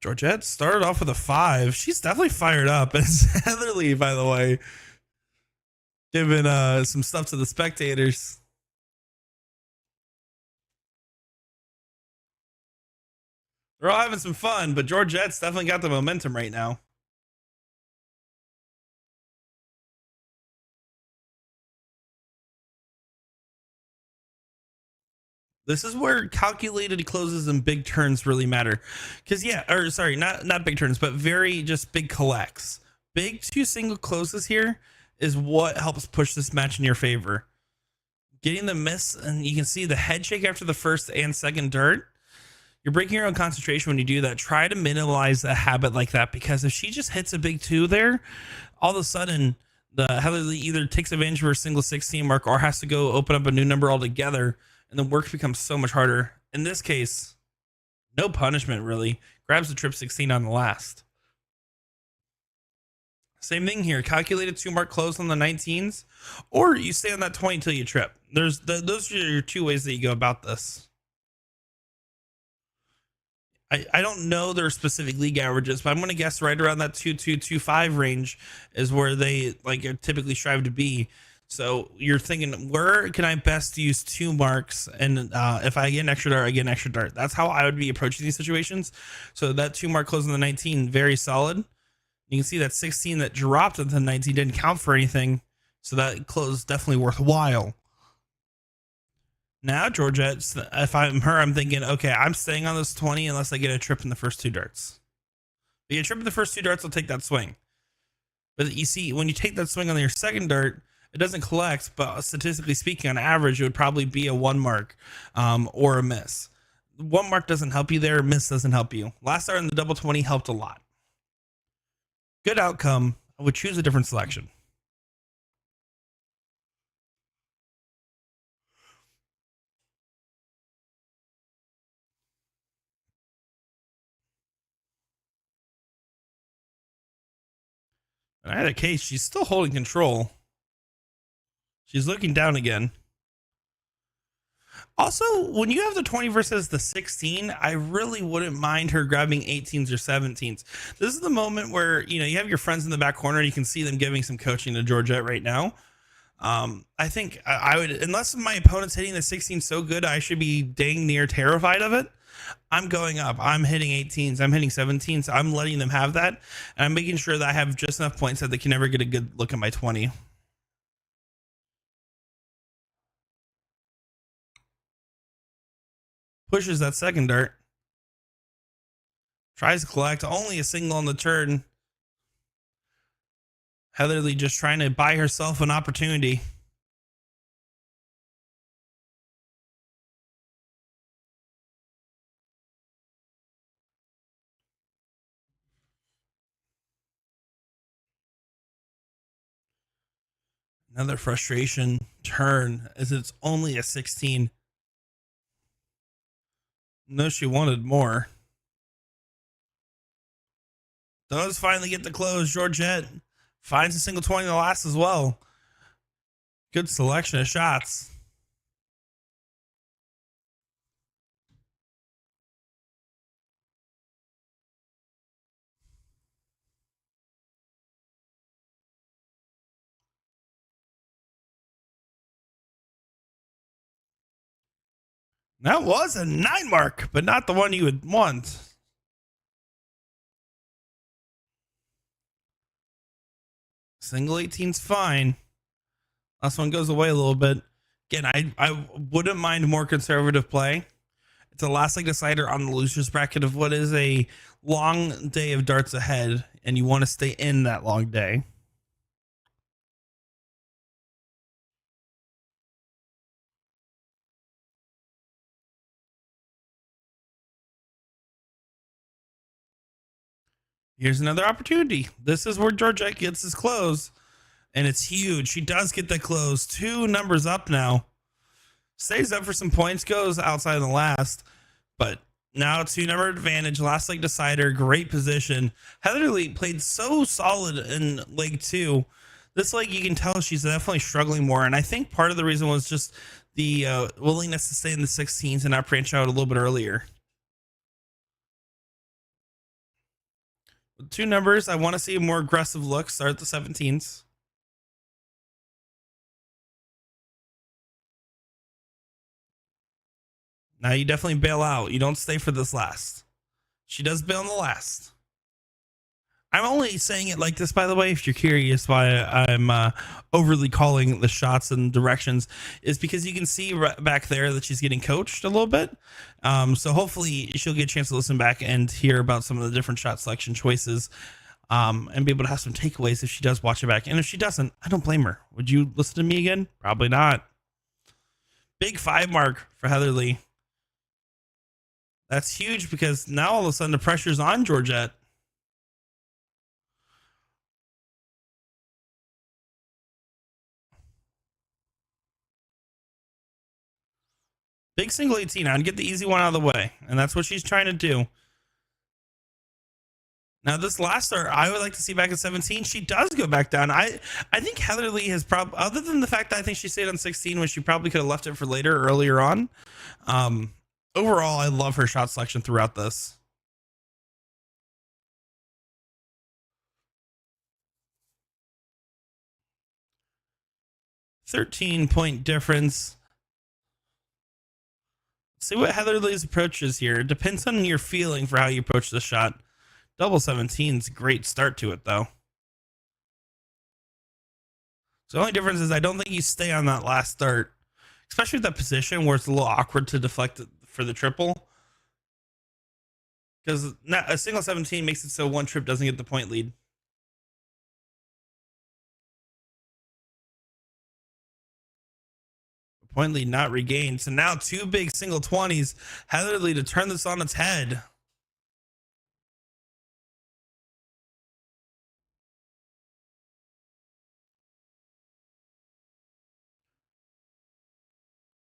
Georgette started off with a 5. She's definitely fired up. It's Heatherly, by the way, giving some stuff to the spectators. They're all having some fun, but Georgette's definitely got the momentum right now. This is where calculated closes and big turns really matter. Because, not big turns, but very just big collects. Big 2 single closes here is what helps push this match in your favor. Getting the miss, and you can see the head shake after the first and second dart. You're breaking your own concentration when you do that. Try to minimize a habit like that, because if she just hits a big 2 there, all of a sudden the Heatherly either takes advantage of her single 16 mark or has to go open up a new number altogether, and the work becomes so much harder. In this case, no punishment really. Grabs the trip 16 on the last. Same thing here. Calculated 2 mark close on the 19s, or you stay on that 20 until you trip. Those are your 2 ways that you go about this. I don't know their specific league averages, but I'm going to guess right around that 2.225 range is where they typically strive to be. So you're thinking, where can I best use 2 marks? And if I get an extra dart, I get an extra dart. That's how I would be approaching these situations. So that 2 mark close on the 19, very solid. You can see that 16 that dropped at the 19 didn't count for anything. So that close is definitely worthwhile. Now, Georgette, if I'm her, I'm thinking, okay, I'm staying on this 20 unless I get a trip in the first 2 darts. If you get a trip in the first 2 darts, I'll take that swing. But you see, when you take that swing on your second dart, it doesn't collect, but statistically speaking, on average, it would probably be a 1 mark or a miss. one mark doesn't help you there. Miss doesn't help you. Last start in the double 20 helped a lot. Good outcome. I would choose a different selection. In either case, she's still holding control. She's looking down again. Also, when you have the 20 versus the 16, I really wouldn't mind her grabbing 18s or 17s. This is the moment where, you have your friends in the back corner and you can see them giving some coaching to Georgette right now. I think I would, unless my opponent's hitting the 16 so good, I should be dang near terrified of it. I'm going up. I'm hitting 18s. I'm hitting 17s. I'm letting them have that. And I'm making sure that I have just enough points that they can never get a good look at my 20. Pushes that second dart. Tries to collect. Only a single on the turn. Heatherly just trying to buy herself an opportunity. Another frustration turn as it's only a 16. No, she wanted more. Does finally get the close. Georgette finds a single 20 in the last as well. Good selection of shots. That was a 9 mark, but not the one you would want. Single 18's fine. Last one goes away a little bit. Again, I wouldn't mind more conservative play. It's a last leg decider on the loser's bracket of what is a long day of darts ahead, and you want to stay in that long day. Here's another opportunity. This is where Georgette gets his close, and it's huge. She does get the close. 2 numbers up now. Stays up for some points, goes outside of the last, but now 2-number advantage. Last leg decider, great position. Heatherly played so solid in leg 2. This leg, you can tell she's definitely struggling more, and I think part of the reason was just the willingness to stay in the 16s and not branch out a little bit earlier. 2 numbers. I want to see a more aggressive look. Start the 17s. Now you definitely bail out. You don't stay for this last. She does bail in the last. I'm only saying it like this, by the way, if you're curious why I'm overly calling the shots and directions, is because you can see right back there that she's getting coached a little bit. So hopefully she'll get a chance to listen back and hear about some of the different shot selection choices, and be able to have some takeaways if she does watch it back. And if she doesn't, I don't blame her. Would you listen to me again? Probably not. Big 5 mark for Heatherly. That's huge because now all of a sudden the pressure's on Georgette. Big single 18 on, get the easy one out of the way. And that's what she's trying to do. Now, this last start, I would like to see back at 17. She does go back down. I think Heatherly has probably, other than the fact that I think she stayed on 16, when she probably could have left it for later, earlier on. Overall, I love her shot selection throughout this. $13-point difference. See what Heatherly's approach is here. It depends on your feeling for how you approach the shot. Double 17's a great start to it, though. So the only difference is I don't think you stay on that last start, especially with that position where it's a little awkward to deflect for the triple. Because a single 17 makes it so one trip doesn't get the point lead. Point lead not regained. So now two big single 20s. Heatherly to turn this on its head.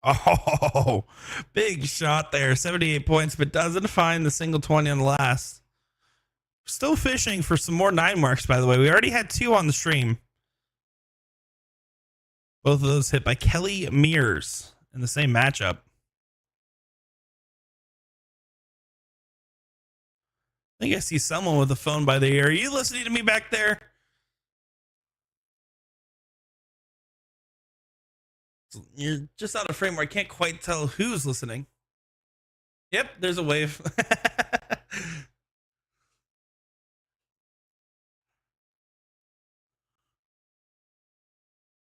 Oh, big shot there. 78 points, but doesn't find the single 20 on the last. Still fishing for some more 9 marks, by the way. We already had 2 on the stream. Both of those hit by Kelly Mears in the same matchup. I think I see someone with a phone by the ear. Are you listening to me back there? You're just out of frame where I can't quite tell who's listening. Yep, there's a wave.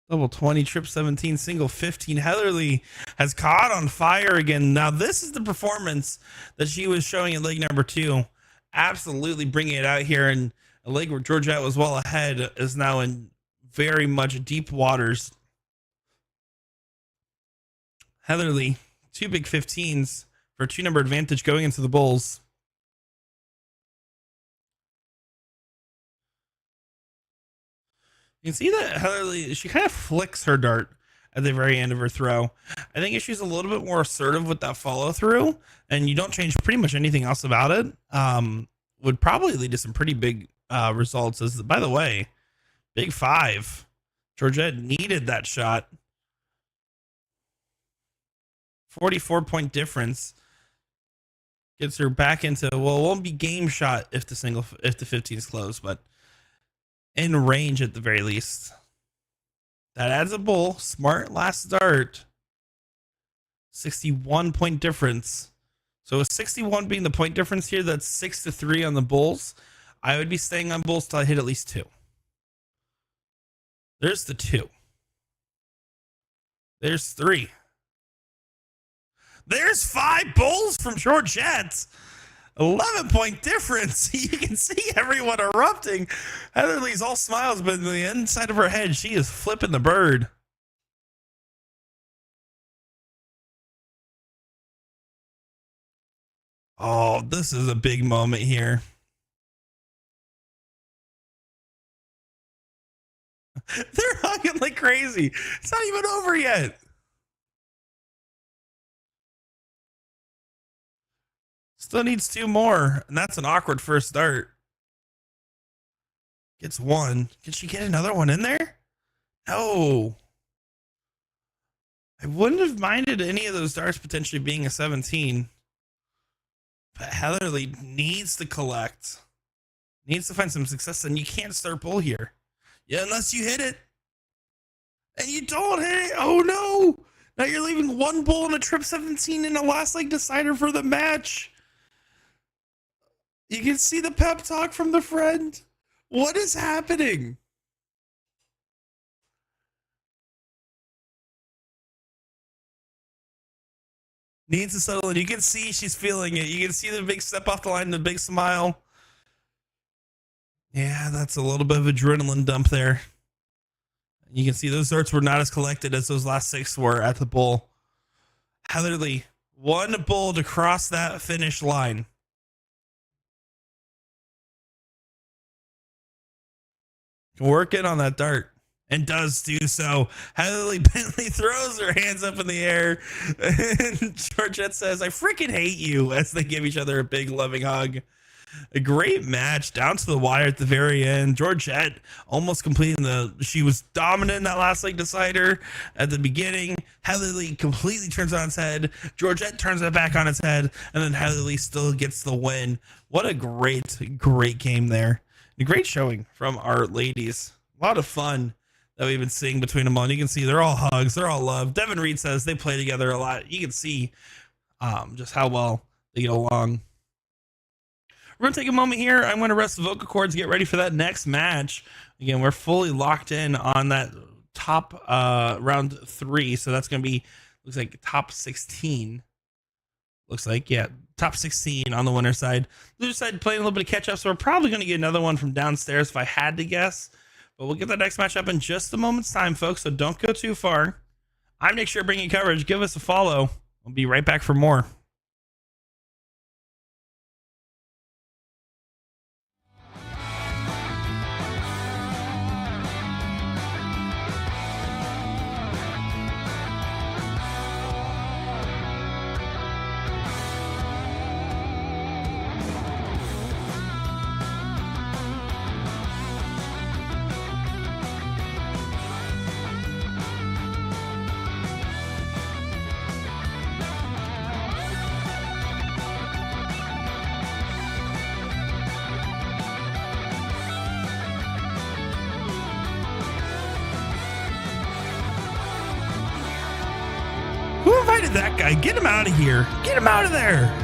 Double 20, trip 17, single 15. Heatherly has caught on fire again. Now, this is the performance that she was showing in leg number 2. Absolutely bringing it out here. And a leg where Georgette was well ahead is now in very much deep waters. Heatherly, 2 big 15s for a 2-number advantage going into the bowls. You can see that Heatherly, she kind of flicks her dart at the very end of her throw. I think if she's a little bit more assertive with that follow through and you don't change pretty much anything else about it, would probably lead to some pretty big results. As by the way, big 5. Georgette needed that shot. 44-point difference gets her back into, well, it won't be game shot if the 15 is closed, but in range at the very least. That adds a bull. Smart last start. 61-point difference. So with 61 being the point difference here, that's 6-3 on the bulls. I would be staying on bulls till I hit at least 2. There's the 2. There's 3. There's 5 bulls from Georgette. 11-point difference. You can see everyone erupting. Heatherly's all smiles, but in the inside of her head, she is flipping the bird. Oh, this is a big moment here. They're hugging like crazy. It's not even over yet. Still needs 2 more, and that's an awkward first start. Gets 1. Can she get another one in there? No. I wouldn't have minded any of those darts potentially being a 17. But Heatherly needs to collect. Needs to find some success, and you can't start bull here. Yeah, unless you hit it. And you don't hit it. Oh, no. Now you're leaving 1 bull and a trip 17 in a last leg decider for the match. You can see the pep talk from the friend. What is happening? Needs to settle in. You can see she's feeling it. You can see the big step off the line, the big smile. Yeah, that's a little bit of adrenaline dump there. You can see those darts were not as collected as those last 6 were at the bull. Heatherly, 1 bull to cross that finish line. Can work in on that dart and does do so. Heatherly Bentley throws her hands up in the air, and Georgette says, "I freaking hate you," as they give each other a big loving hug. A great match down to the wire at the very end. Georgette almost completing she was dominant in that last leg decider at the beginning. Heatherly completely turns on its head. Georgette turns it back on its head, and then Heatherly still gets the win. What a great game there. A great showing from our ladies. A lot of fun that we've been seeing between them all. You can see they're all hugs. They're all love. Devin Reed says they play together a lot. You can see just how well they get along. We're going to take a moment here. I'm going to rest the vocal cords, get ready for that next match. Again, we're fully locked in on that top round 3. So that's going to be, looks like top 16. Looks like, yeah, top 16 on the winner side. Loser side playing a little bit of catch up, so we're probably going to get another one from downstairs if I had to guess. But we'll get that next match up in just a moment's time, folks, so don't go too far. I'm Nick Share bringing coverage. Give us a follow. We'll be right back for more. Who invited that guy? Get him out of here. Get him out of there.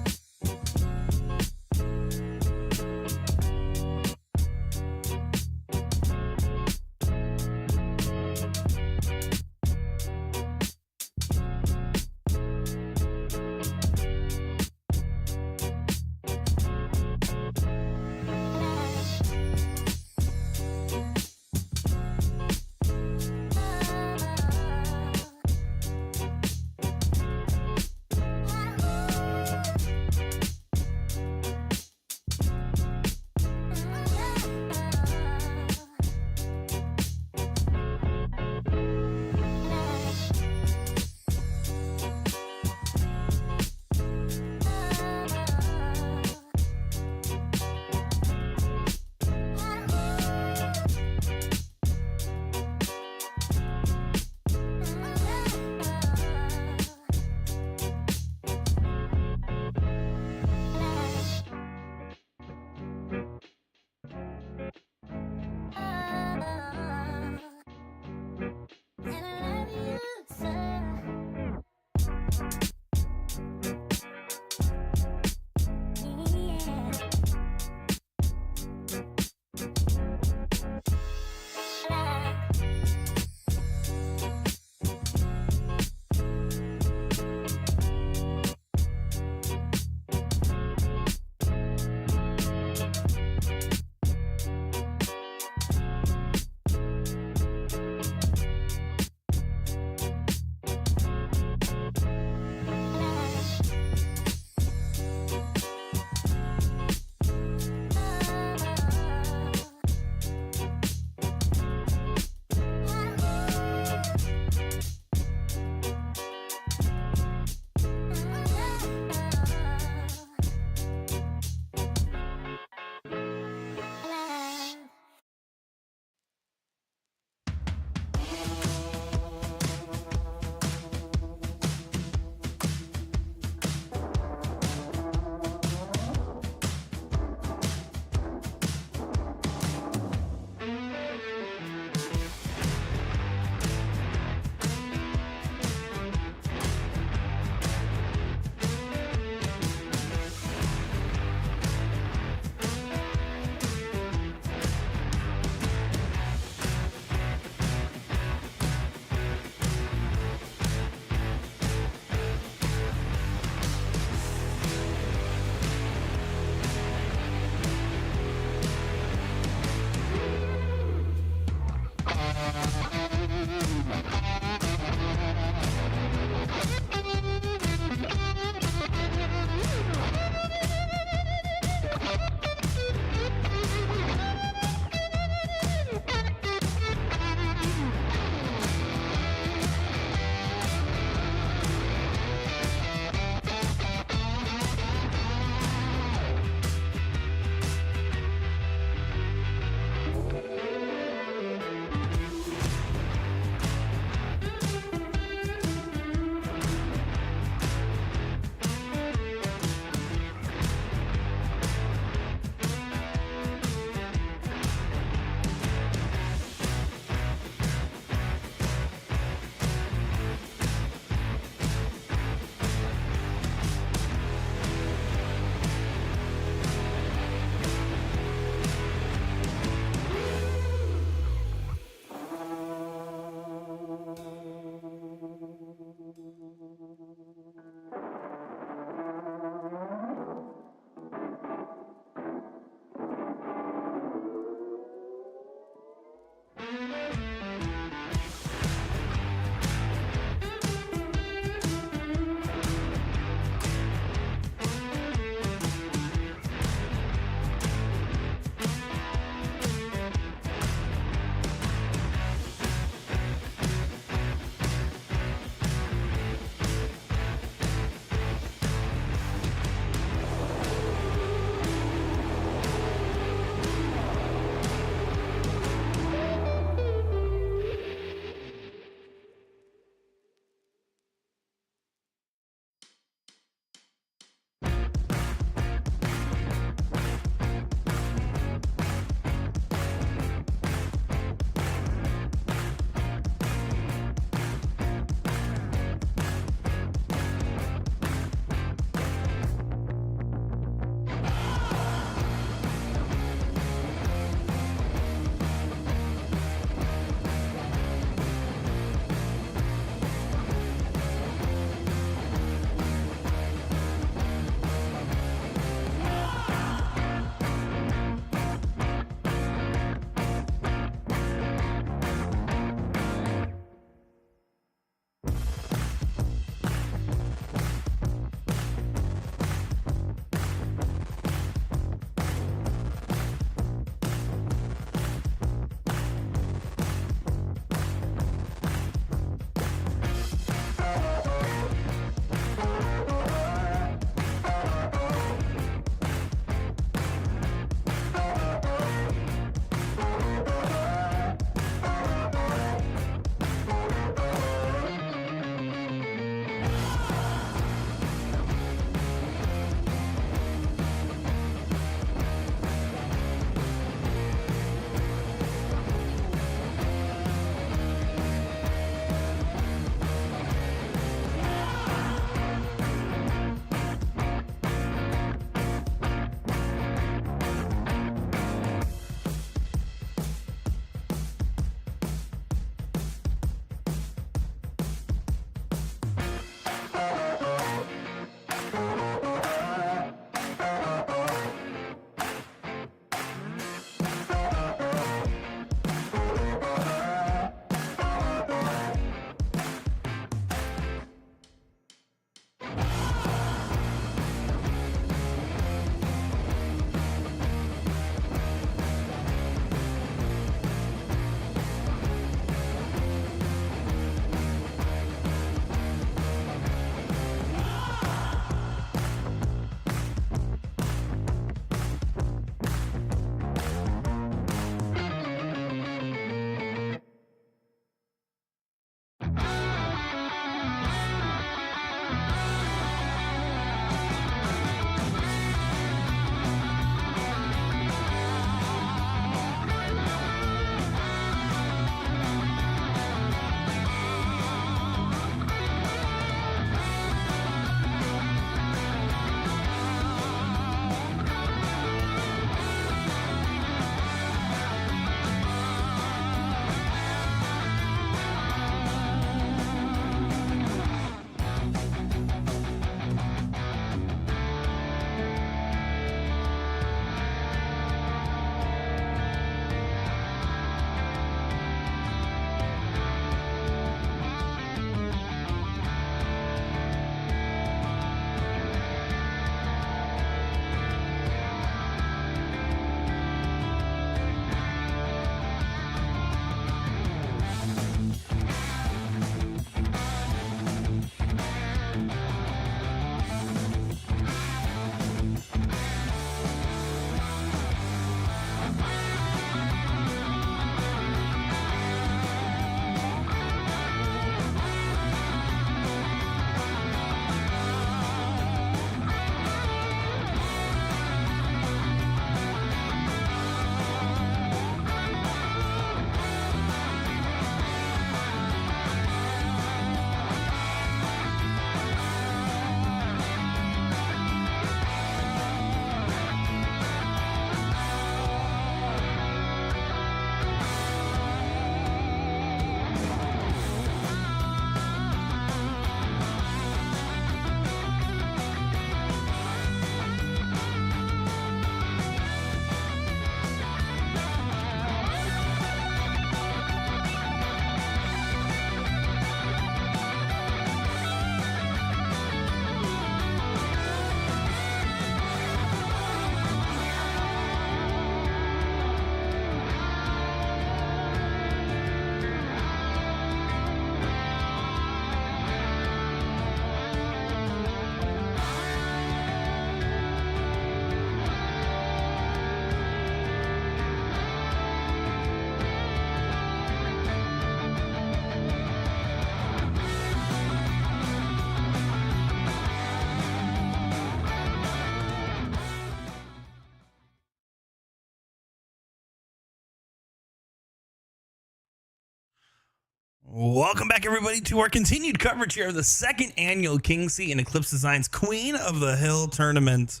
Welcome back, everybody, to our continued coverage here of the second annual King Seat and Eclipse Designs Queen of the Hill tournament.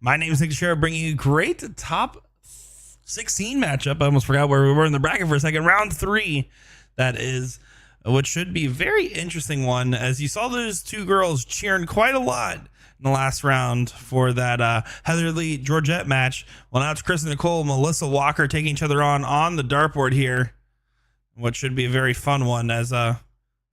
My name is DiChiria, bringing you a great top 16 matchup. I almost forgot where we were in the bracket for a second. Round 3, that is, which should be a very interesting one, as you saw those two girls cheering quite a lot in the last round for that Heather Lee Georgette match. Well, now it's Chris and Nicole, Melissa Walker taking each other on the dartboard here. What should be a very fun one, as I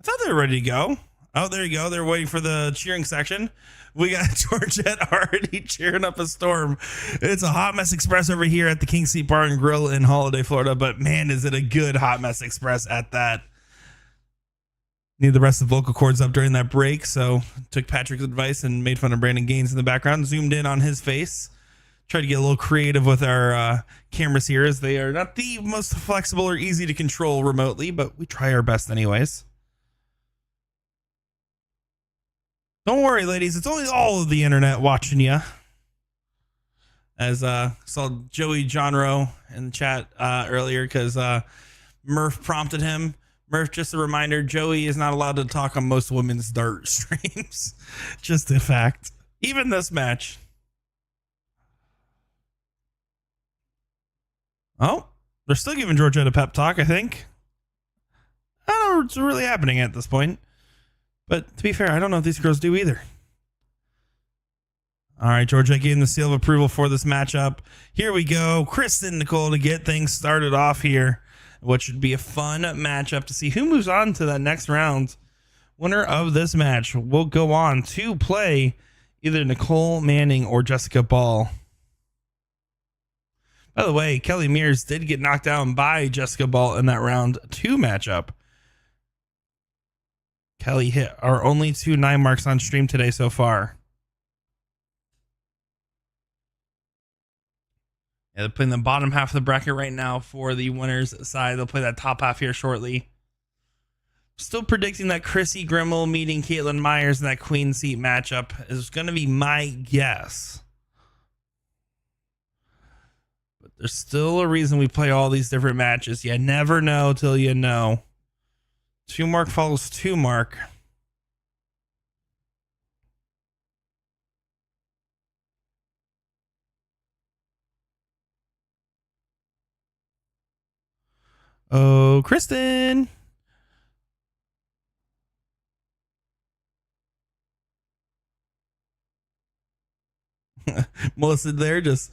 thought they were ready to go. Oh, there you go. They're waiting for the cheering section. We got Georgette already cheering up a storm. It's a Hot Mess Express over here at the King Seat Bar and Grill in Holiday, Florida. But man, is it a good Hot Mess Express at that. Need the rest of the vocal cords up during that break, so took Patrick's advice and made fun of Brandon Gaines in the background. Zoomed in on his face. Try to get a little creative with our cameras here, as they are not the most flexible or easy to control remotely, but we try our best anyways. Don't worry, ladies, it's only all of the internet watching you. As saw Joey Johnro in the chat earlier, because Murph prompted him. Murph, just a reminder, Joey is not allowed to talk on most women's dart streams. Just a fact. Even this match. Oh, they're still giving Georgette a pep talk, I think. I don't know what's really happening at this point. But to be fair, I don't know if these girls do either. All right, Georgette gave the seal of approval for this matchup. Here we go. Chris and Nicole to get things started off here. What should be a fun matchup to see who moves on to that next round. Winner of this match will go on to play either Nicole Manning or Jessica Ball. By the way, Kelly Mears did get knocked down by Jessica Ball in that round 2 matchup. Kelly hit our only 2 9 marks on stream today so far. Yeah, they're playing the bottom half of the bracket right now for the winners side. They'll play that top half here shortly. Still predicting that Chrissy Grimmel meeting Caitlin Myers in that Queen Seat matchup is going to be my guess. But there's still a reason we play all these different matches. You never know till you know. 2 mark follows 2 mark. Oh, Kristen. Melissa there just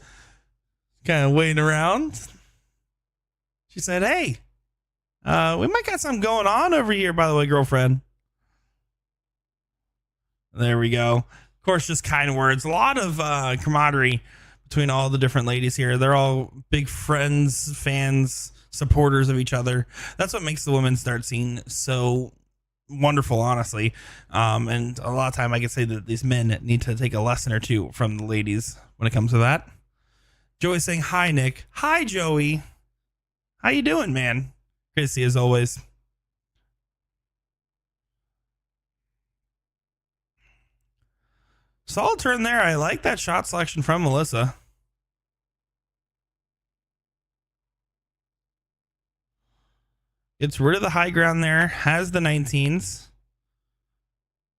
kind of waiting around. She said, hey, we might got something going on over here, by the way, girlfriend. There we go. Of course, just kind words. A lot of camaraderie between all the different ladies here. They're all big friends, fans, supporters of each other. That's what makes the women's dart scene so wonderful, honestly. And a lot of time I can say that these men need to take a lesson or two from the ladies when it comes to that. Joey's saying, hi, Nick. Hi, Joey. How you doing, man? Great to see you as always. Solid turn there. I like that shot selection from Melissa. Gets rid of the high ground there. Has the 19s.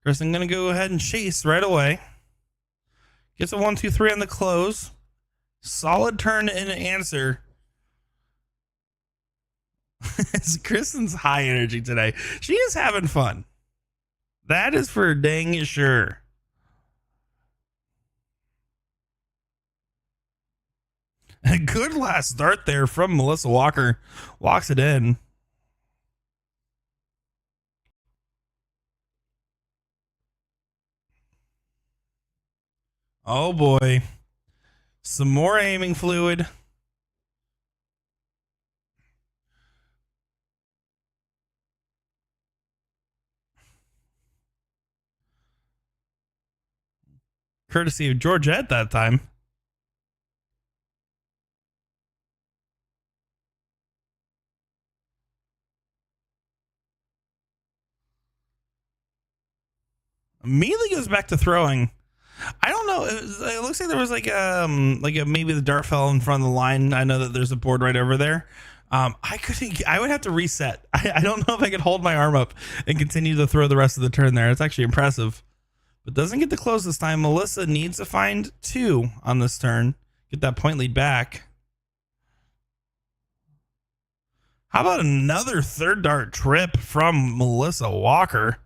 Kristen going to go ahead and chase right away. Gets a 1-2-3 on the close. Solid turn and answer. Kristen's high energy today. She is having fun. That is for dang sure. A good last start there from Melissa Walker. Walks it in. Oh boy. Some more aiming fluid. Courtesy of Georgette that time. Immediately goes back to throwing. I don't know. It looks like there was like maybe the dart fell in front of the line. I know that there's a board right over there. I couldn't. I would have to reset. I don't know if I could hold my arm up and continue to throw the rest of the turn there. It's actually impressive, but doesn't get to close this time. Melissa needs to find 2 on this turn, get that point lead back. How about another third dart trip from Melissa Walker?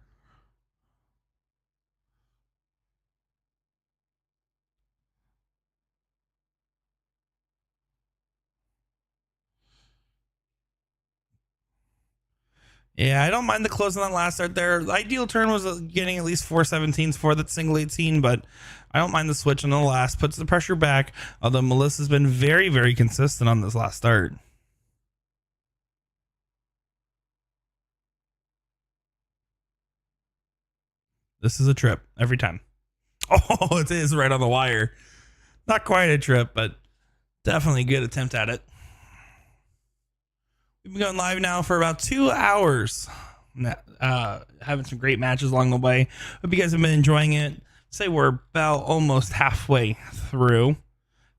Yeah, I don't mind the close on that last start there. The ideal turn was getting at least 417s for that single 18, but I don't mind the switch on the last. Puts the pressure back, although Melissa's been very, very consistent on this last start. This is a trip every time. Oh, it is right on the wire. Not quite a trip, but definitely a good attempt at it. We've been going live now for about 2 hours. Having some great matches along the way. Hope you guys have been enjoying it. Say we're about almost halfway through. I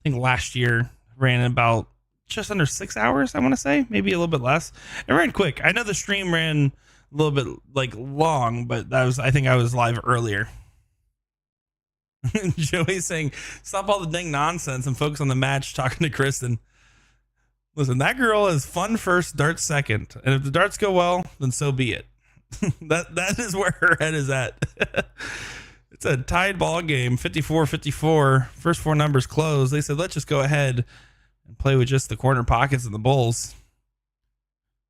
think last year ran about just under 6 hours, I want to say, maybe a little bit less. It ran quick. I know the stream ran a little bit like long, but I think I was live earlier. Joey saying, stop all the dang nonsense and focus on the match, talking to Kristen. Listen, that girl is fun first, darts second. And if the darts go well, then so be it. that is where her head is at. It's a tied ball game, 54-54. First 4 numbers closed. They said, let's just go ahead and play with just the corner pockets and the bulls.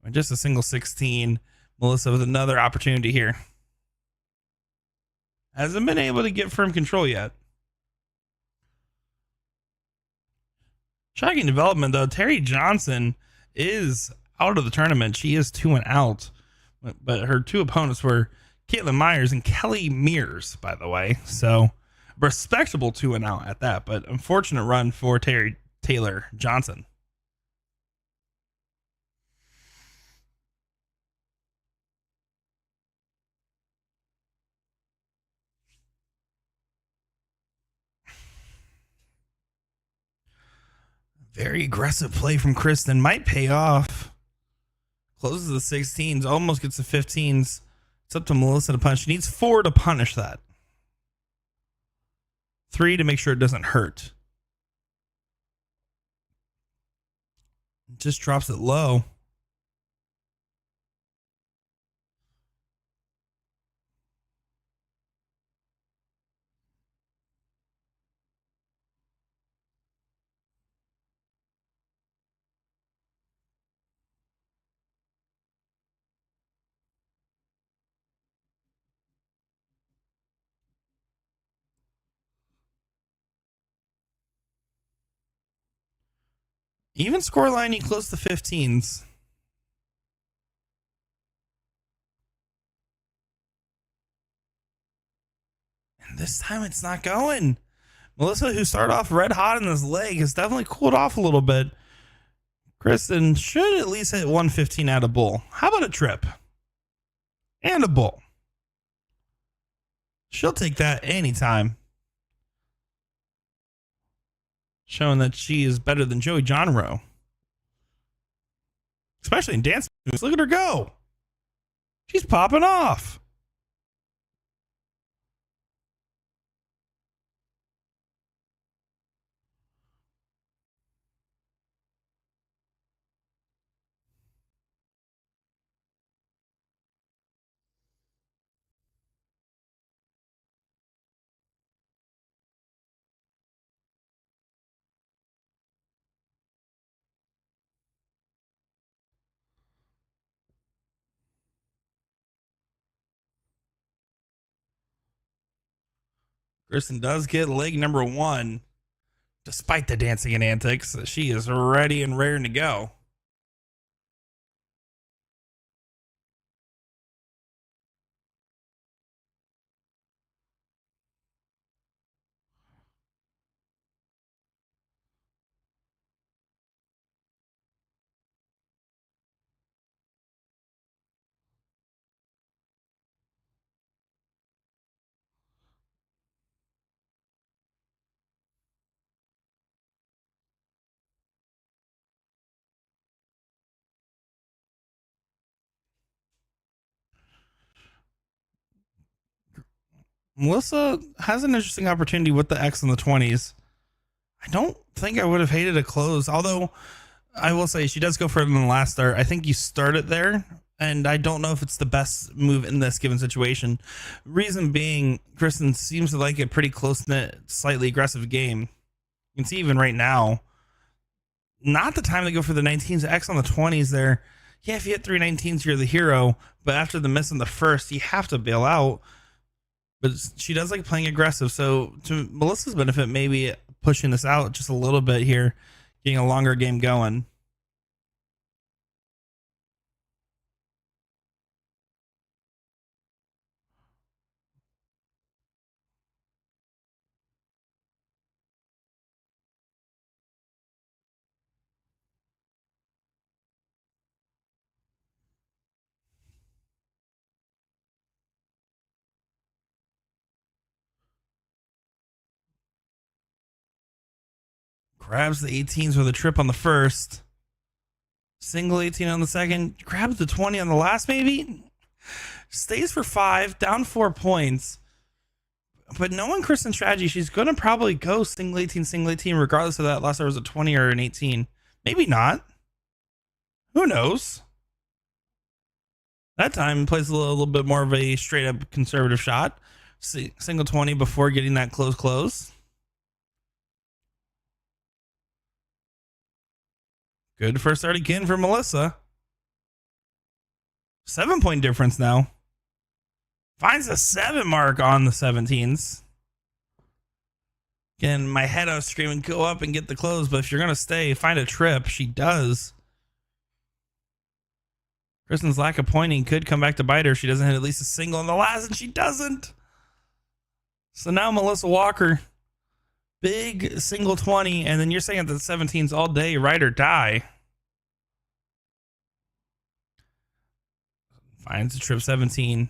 And just a single 16. Melissa with another opportunity here. Hasn't been able to get firm control yet. Shocking development, though. Terry Johnson is out of the tournament. She is 2 and out. But her 2 opponents were Caitlin Myers and Kelly Mears, by the way. So, respectable 2 and out at that. But unfortunate run for Taylor Johnson. Very aggressive play from Kristen. Might pay off. Closes the 16s. Almost gets the 15s. It's up to Melissa to punch. She needs 4 to punish that. 3 to make sure it doesn't hurt. Just drops it low. Even scoreline, you close the 15s. And this time it's not going. Melissa, who started off red hot in this leg, has definitely cooled off a little bit. Kristen should at least hit 115 out of bull. How about a trip? And a bull. She'll take that anytime. Showing that she is better than Joey Johnrow. Especially in dance moves. Look at her go. She's popping off. Kristen does get leg number 1. Despite the dancing and antics, she is ready and raring to go. Melissa has an interesting opportunity with the X in the 20s. I don't think I would have hated a close, although I will say she does go further than the last start. I think you start it there, and I don't know if it's the best move in this given situation. Reason being, Kristen seems to like a pretty close knit, slightly aggressive game. You can see even right now, not the time to go for the 19s. X on the 20s there. Yeah, if you hit 319s, you're the hero. But after the miss on the first, you have to bail out. But she does like playing aggressive. So to Melissa's benefit, maybe pushing this out just a little bit here, getting a longer game going. Grabs the 18s with a trip on the first. Single 18 on the second. Grabs the 20 on the last, maybe. Stays for 5, down 4 points. But knowing Kristen's strategy, she's going to probably go single 18, regardless of that last there was a 20 or an 18. Maybe not. Who knows? That time plays a little bit more of a straight up conservative shot. Single 20 before getting that close. Good first start again for Melissa. 7-point difference now. Finds a 7 mark on the 17s. Again, my head I was screaming, go up and get the close, but if you're going to stay, find a trip. She does. Kristen's lack of pointing could come back to bite her. She doesn't hit at least a single on the last, and she doesn't. So now Melissa Walker, big single 20, and then you're saying that the 17s all day, ride or die. Finds a trip 17,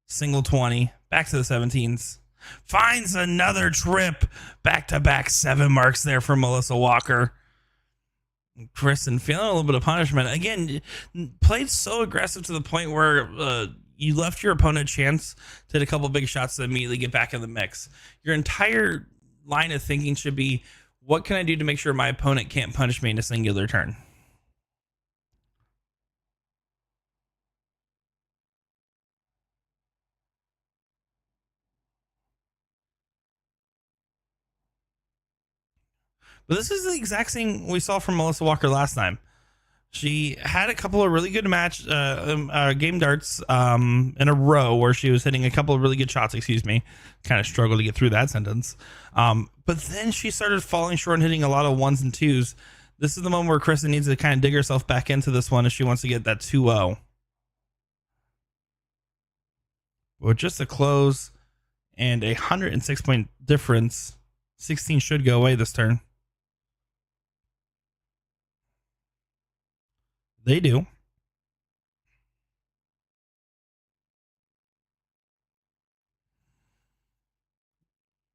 single 20, back to the 17s. Finds another trip, back-to-back 7 marks there for Melissa Walker. Kristen feeling a little bit of punishment. Again, played so aggressive to the point where you left your opponent a chance to hit a couple big shots to immediately get back in the mix. Your entire line of thinking should be, what can I do to make sure my opponent can't punish me in a singular turn? But this is the exact same we saw from Melissa Walker last time. She had a couple of really good game darts in a row where she was hitting a couple of really good shots. Excuse me, kind of struggled to get through that sentence. But then she started falling short and hitting a lot of 1s and 2s. This is the moment where Kristen needs to kind of dig herself back into this one if she wants to get that 2-0. With just a close and a 106-point difference, 16 should go away this turn. They do.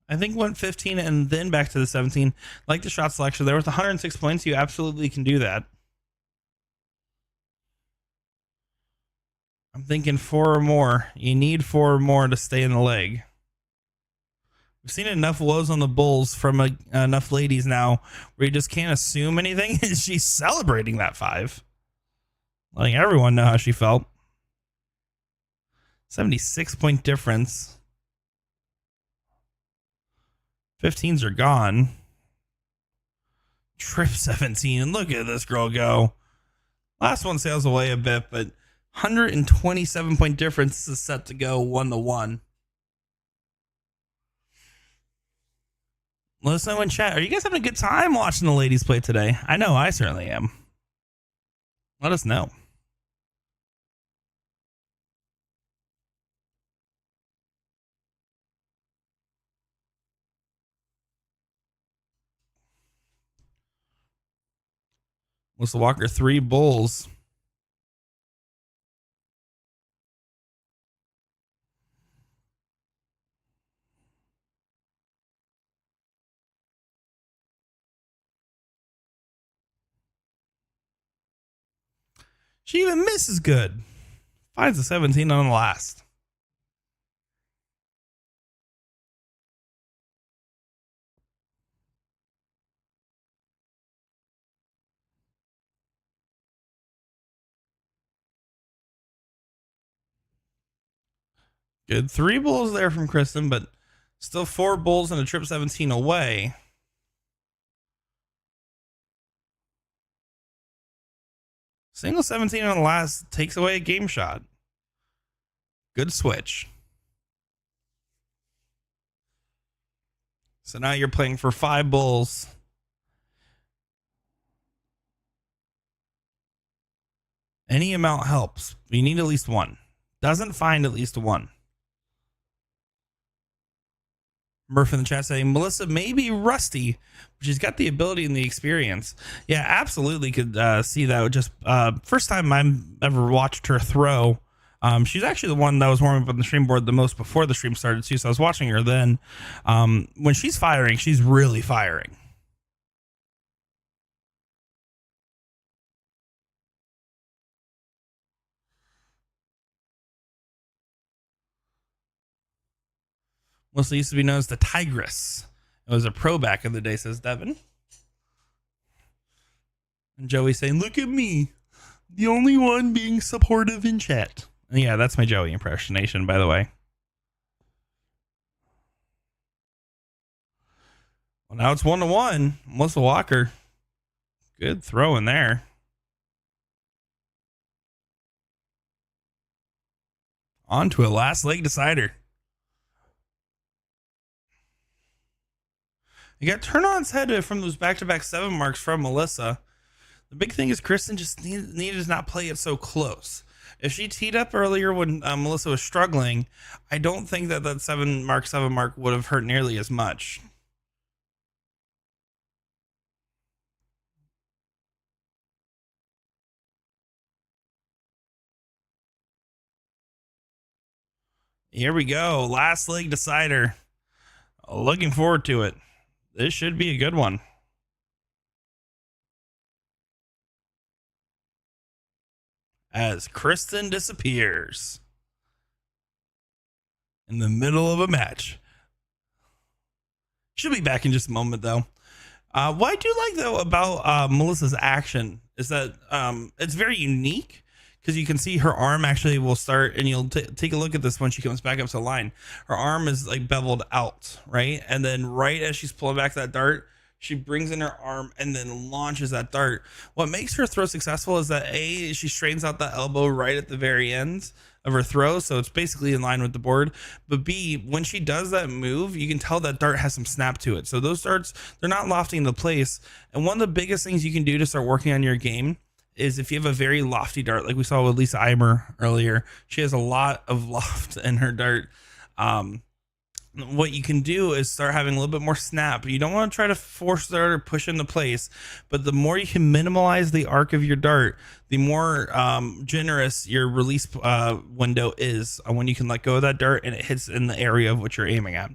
I think went 15 and then back to the 17. Like the shot selection there with 106 points, you absolutely can do that. I'm thinking 4 or more. You need 4 or more to stay in the leg. We've seen enough woes on the Bulls from enough ladies now where you just can't assume anything. She's celebrating that 5. Letting everyone know how she felt. 76-point difference. 15s are gone. Trip 17. Look at this girl go. Last one sails away a bit, but 127-point difference is set to go 1-1. Let us know in chat. Are you guys having a good time watching the ladies play today? I know I certainly am. Let us know. Melissa Walker, 3 bulls. She even misses good. Finds a 17 on the last. Good 3 bulls there from Kristen, but still 4 bulls and a trip 17 away. Single 17 on the last takes away a game shot. Good switch. So now you're playing for 5 bulls. Any amount helps. You need at least 1. Doesn't find at least 1. Murph in the chat saying Melissa may be rusty, but she's got the ability and the experience. Yeah, absolutely could see that. Just first time I've ever watched her throw. She's actually the one that was warming up on the stream board the most before the stream started too. So I was watching her then. When she's firing, she's really firing. Melissa used to be known as the Tigress. It was a pro back in the day, says Devin. And Joey saying, look at me, the only one being supportive in chat. And yeah, that's my Joey impersonation, by the way. Well, now it's 1-1. Melissa Walker. Good throw in there. On to a last leg decider. You got turn on's head from those back-to-back 7 marks from Melissa. The big thing is Kristen just needed to not play it so close. If she teed up earlier when Melissa was struggling, I don't think that 7 mark would have hurt nearly as much. Here we go. Last leg decider. Looking forward to it. This should be a good one. As Kristen disappears in the middle of a match. She'll be back in just a moment, though. What I do like, though, about Melissa's action is that it's very unique, because you can see her arm actually will start, and you'll take a look at this when she comes back up to the line. Her arm is like beveled out, right? And then right as she's pulling back that dart, she brings in her arm and then launches that dart. What makes her throw successful is that A, she straightens out that elbow right at the very end of her throw, so it's basically in line with the board. But B, when she does that move, you can tell that dart has some snap to it. So those darts, they're not lofting into place. And one of the biggest things you can do to start working on your game is if you have a very lofty dart, like we saw with Lisa Eimer earlier. She has a lot of loft in her dart. What you can do is start having a little bit more snap. You don't want to try to force the dart or push into place, but the more you can minimize the arc of your dart, the more generous your release window is when you can let go of that dart and it hits in the area of what you're aiming at.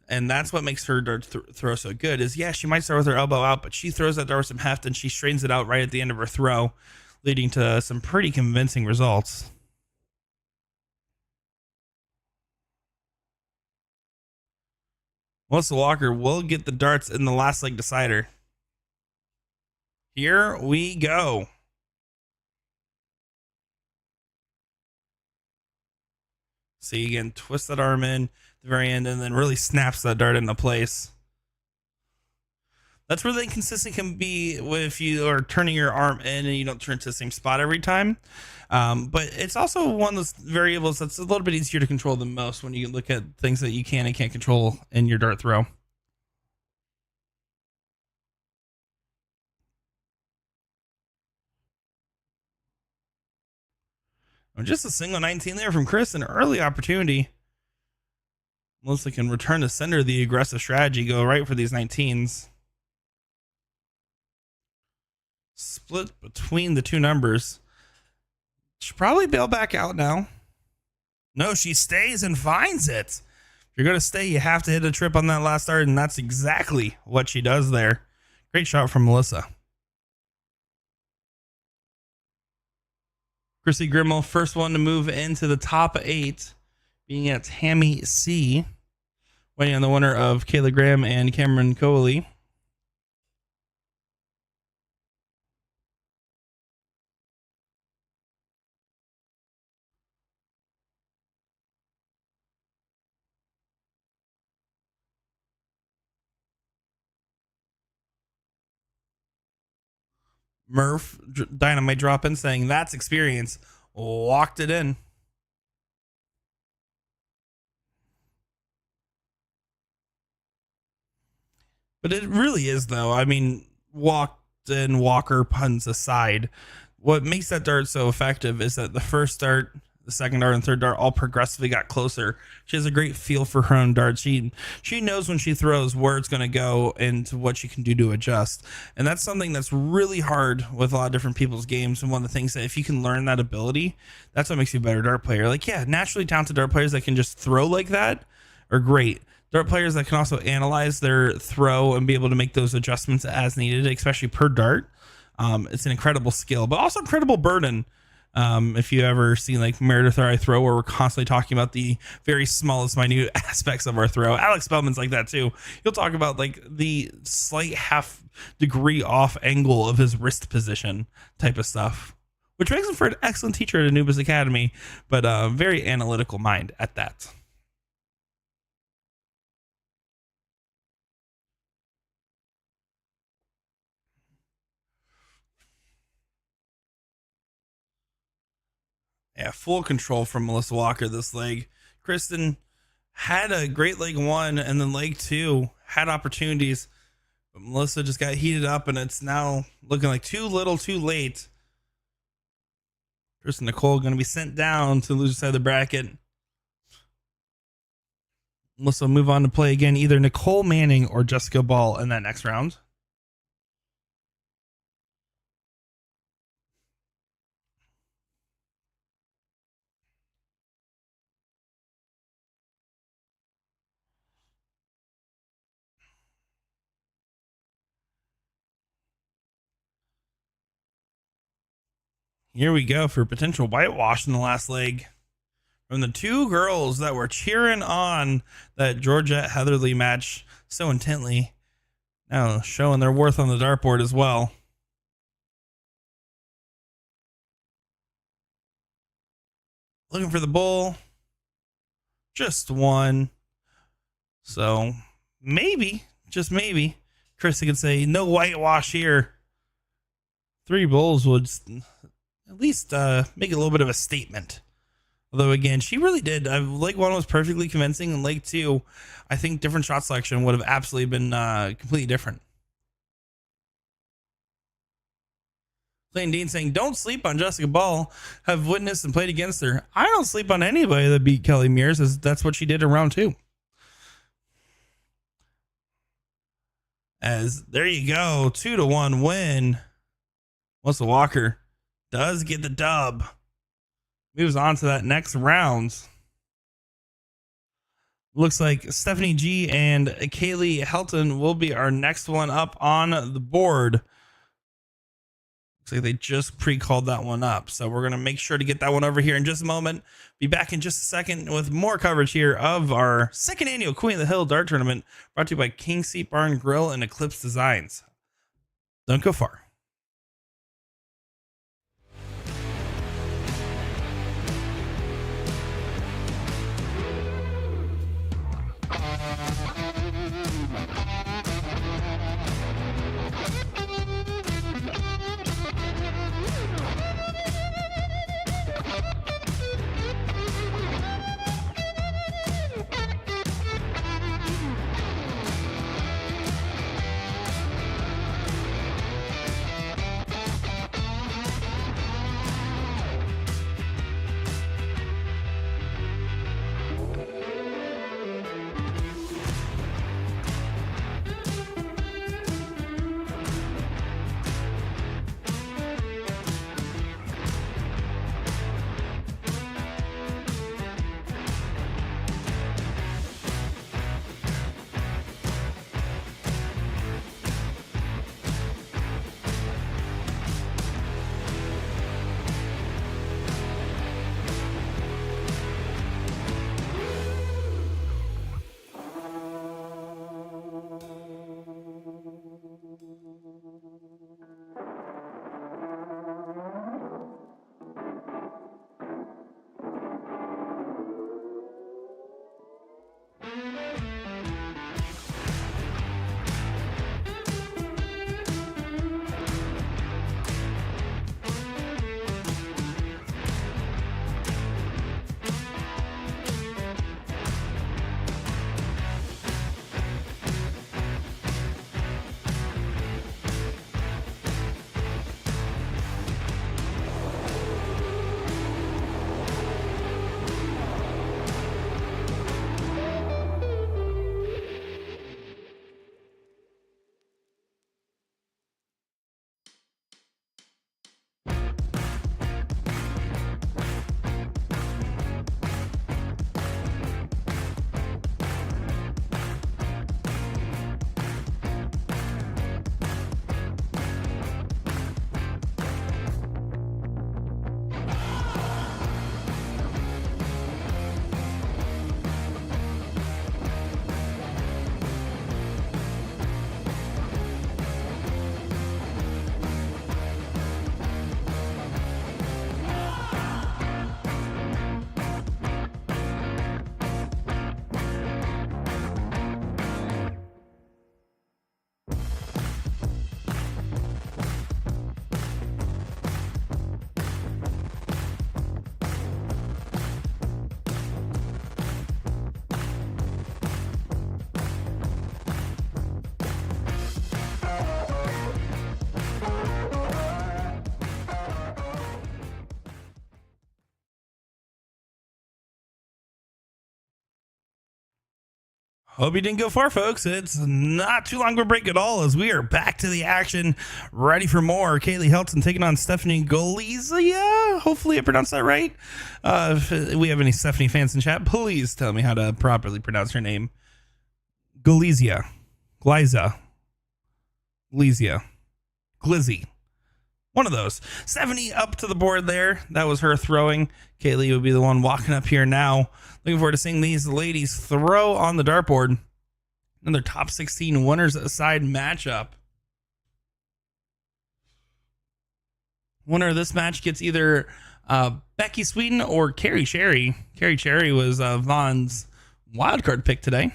And that's what makes her dart throw so good is, yeah, she might start with her elbow out, but she throws that dart with some heft and she straightens it out right at the end of her throw, leading to some pretty convincing results. Melissa Walker will get the darts in the last leg decider. Here we go. See, again, twist that arm in the very end and then really snaps that dart into place. That's where the inconsistency can be if you are turning your arm in and you don't turn to the same spot every time. But it's also one of those variables that's a little bit easier to control than most when you look at things that you can and can't control in your dart throw. Just a single 19 there from Chris, an early opportunity. Melissa can return to center the aggressive strategy, go right for these 19s. Split between the two numbers. She'll probably bail back out now. No, she stays and finds it. If you're going to stay, you have to hit a trip on that last dart, and that's exactly what she does there. Great shot from Melissa. Chrissy Grimmel, first one to move into the top 8, being at Tammy C. Waiting on the winner of Kayla Graham and Cameron Coley. Murph Dynamite drop in saying that's experience. Walked it in. But it really is, though. I mean, walked in Walker puns aside, what makes that dart so effective is that the first dart, the second dart, and third dart all progressively got closer. She has a great feel for her own dart. She knows when she throws where it's going to go and what she can do to adjust. And that's something that's really hard with a lot of different people's games. And one of the things that if you can learn that ability, that's what makes you a better dart player. Like, yeah, naturally talented dart players that can just throw like that are great. Dart players that can also analyze their throw and be able to make those adjustments as needed, especially per dart. It's an incredible skill, but also incredible burden. If you ever seen like Meredith or I throw, where we're constantly talking about the very smallest minute aspects of our throw. Alex Spellman's like that too. He'll talk about like the slight half degree off angle of his wrist position type of stuff, which makes him for an excellent teacher at Anubis Academy, but very analytical mind at that. Yeah, full control from Melissa Walker this leg. Kristen had a great leg one, and then leg two had opportunities, but Melissa just got heated up, and it's now looking like too little too late. Kristen Nicole going to be sent down to the loser side of the bracket. Melissa will move on to play again either Nicole Manning or Jessica Ball in that next round. Here we go for potential whitewash in the last leg from the two girls that were cheering on that Georgette Heatherly match so intently. Now showing their worth on the dartboard as well. Looking for the bull. Just one. So maybe, just maybe, Krista could say no whitewash here. Three bulls would at least make a little bit of a statement. Although, again, she really did. Leg one was perfectly convincing, and leg two, I think different shot selection would have absolutely been completely different. Plain Dean saying, don't sleep on Jessica Ball. Have witnessed and played against her. I don't sleep on anybody that beat Kelly Mears, as that's what she did in round two. As there you go, 2-1 win. Melissa Walker does get the dub. Moves on to that next round. Looks like Stephanie G and Kaylee Helton will be our next one up on the board. Looks like they just pre-called that one up. So we're going to make sure to get that one over here in just a moment. Be back in just a second with more coverage here of our second annual Queen of the Hill Dart Tournament, brought to you by King Seat Bar and Grill and Eclipse Designs. Don't go far. Hope you didn't go far, folks. It's not too long of a break at all as we are back to the action, ready for more. Kaylee Helton taking on Stephanie Golizia. Hopefully I pronounced that right. If we have any Stephanie fans in chat, please tell me how to properly pronounce her name. Golizia. Glizia. Glizzy. One of those. Stephanie up to the board there. That was her throwing. Kaylee would be the one walking up here now. Looking forward to seeing these ladies throw on the dartboard. Another top 16 winners aside matchup. Winner of this match gets either Becky Sweden or Carrie Cherry. Carrie Cherry was Vaughn's wildcard pick today.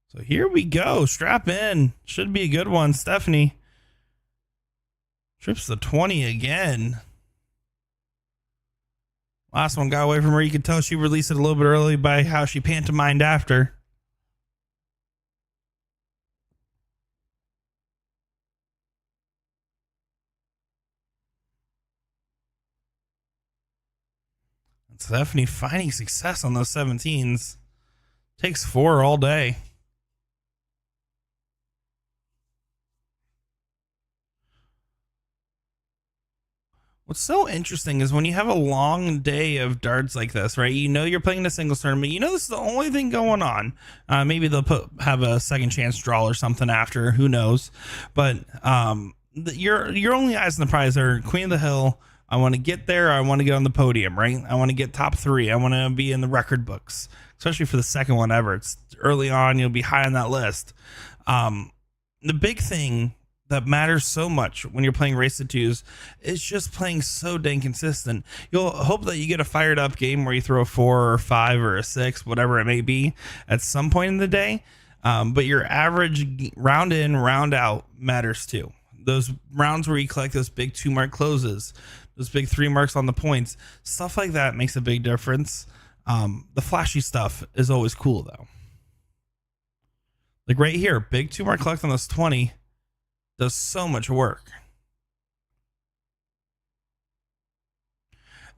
So here we go. Strap in. Should be a good one. Stephanie trips the 20 again. Last one got away from her. You could tell she released it a little bit early by how she pantomimed after. And Stephanie finding success on those 17s. Takes 4 all day. What's so interesting is when you have a long day of darts like this, right? You know you're playing in a singles tournament. You know this is the only thing going on. Maybe they'll have a second chance draw or something after. Who knows? But your only eyes on the prize are Queen of the Hill. I want to get there. I want to get on the podium, right? I want to get top 3. I want to be in the record books, especially for the second one ever. It's early on. You'll be high on that list. The big thing that matters so much when you're playing race to twos is just playing so dang consistent. You'll hope that you get a fired up game where you throw a 4 or 5 or a 6, whatever it may be, at some point in the day. But your average round in, round out matters too. Those rounds where you collect those big 2 mark closes, those big 3 marks on the points, stuff like that makes a big difference. The flashy stuff is always cool though. Like right here, big 2 mark collect on this 20 does so much work.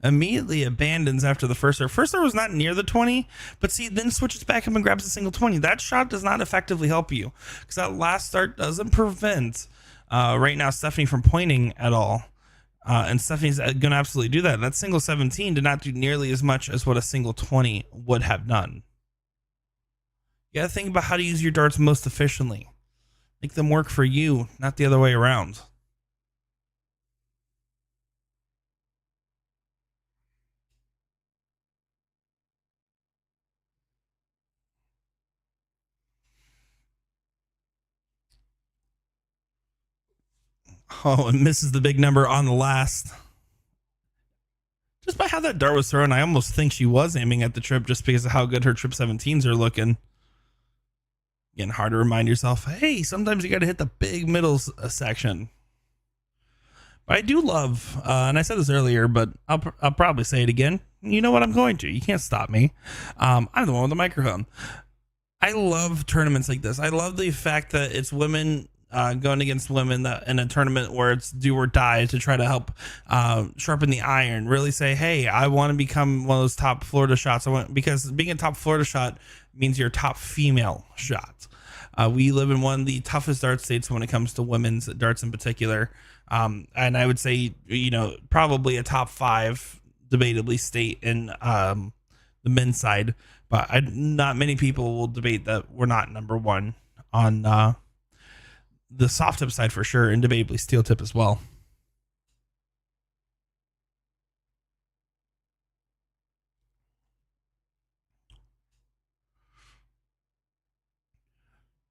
Immediately abandons after the first serve. First serve was not near the 20, but see, then switches back up and grabs a single 20. That shot does not effectively help you because that last start doesn't prevent right now Stephanie from pointing at all. And Stephanie's going to absolutely do that. That single 17 did not do nearly as much as what a single 20 would have done. You got to think about how to use your darts most efficiently. Make them work for you, not the other way around. Oh, and misses the big number on the last. Just by how that dart was thrown, I almost think she was aiming at the trip just because of how good her trip 17s are looking. Again, hard to remind yourself, hey, sometimes you got to hit the big middle section. But I do love, and I said this earlier, but I'll probably say it again. You know what? I'm going to. You can't stop me. I'm the one with the microphone. I love tournaments like this. I love the fact that it's women going against women in a tournament where it's do or die to try to help sharpen the iron. Really say, hey, I want to become one of those top Florida shots. Because being a top Florida shot means you're a top female shot. We live in one of the toughest dart states when it comes to women's darts in particular. And I would say, probably a top 5 debatably state in the men's side. But not many people will debate that we're not number 1 on the soft tip side for sure, and debatably steel tip as well.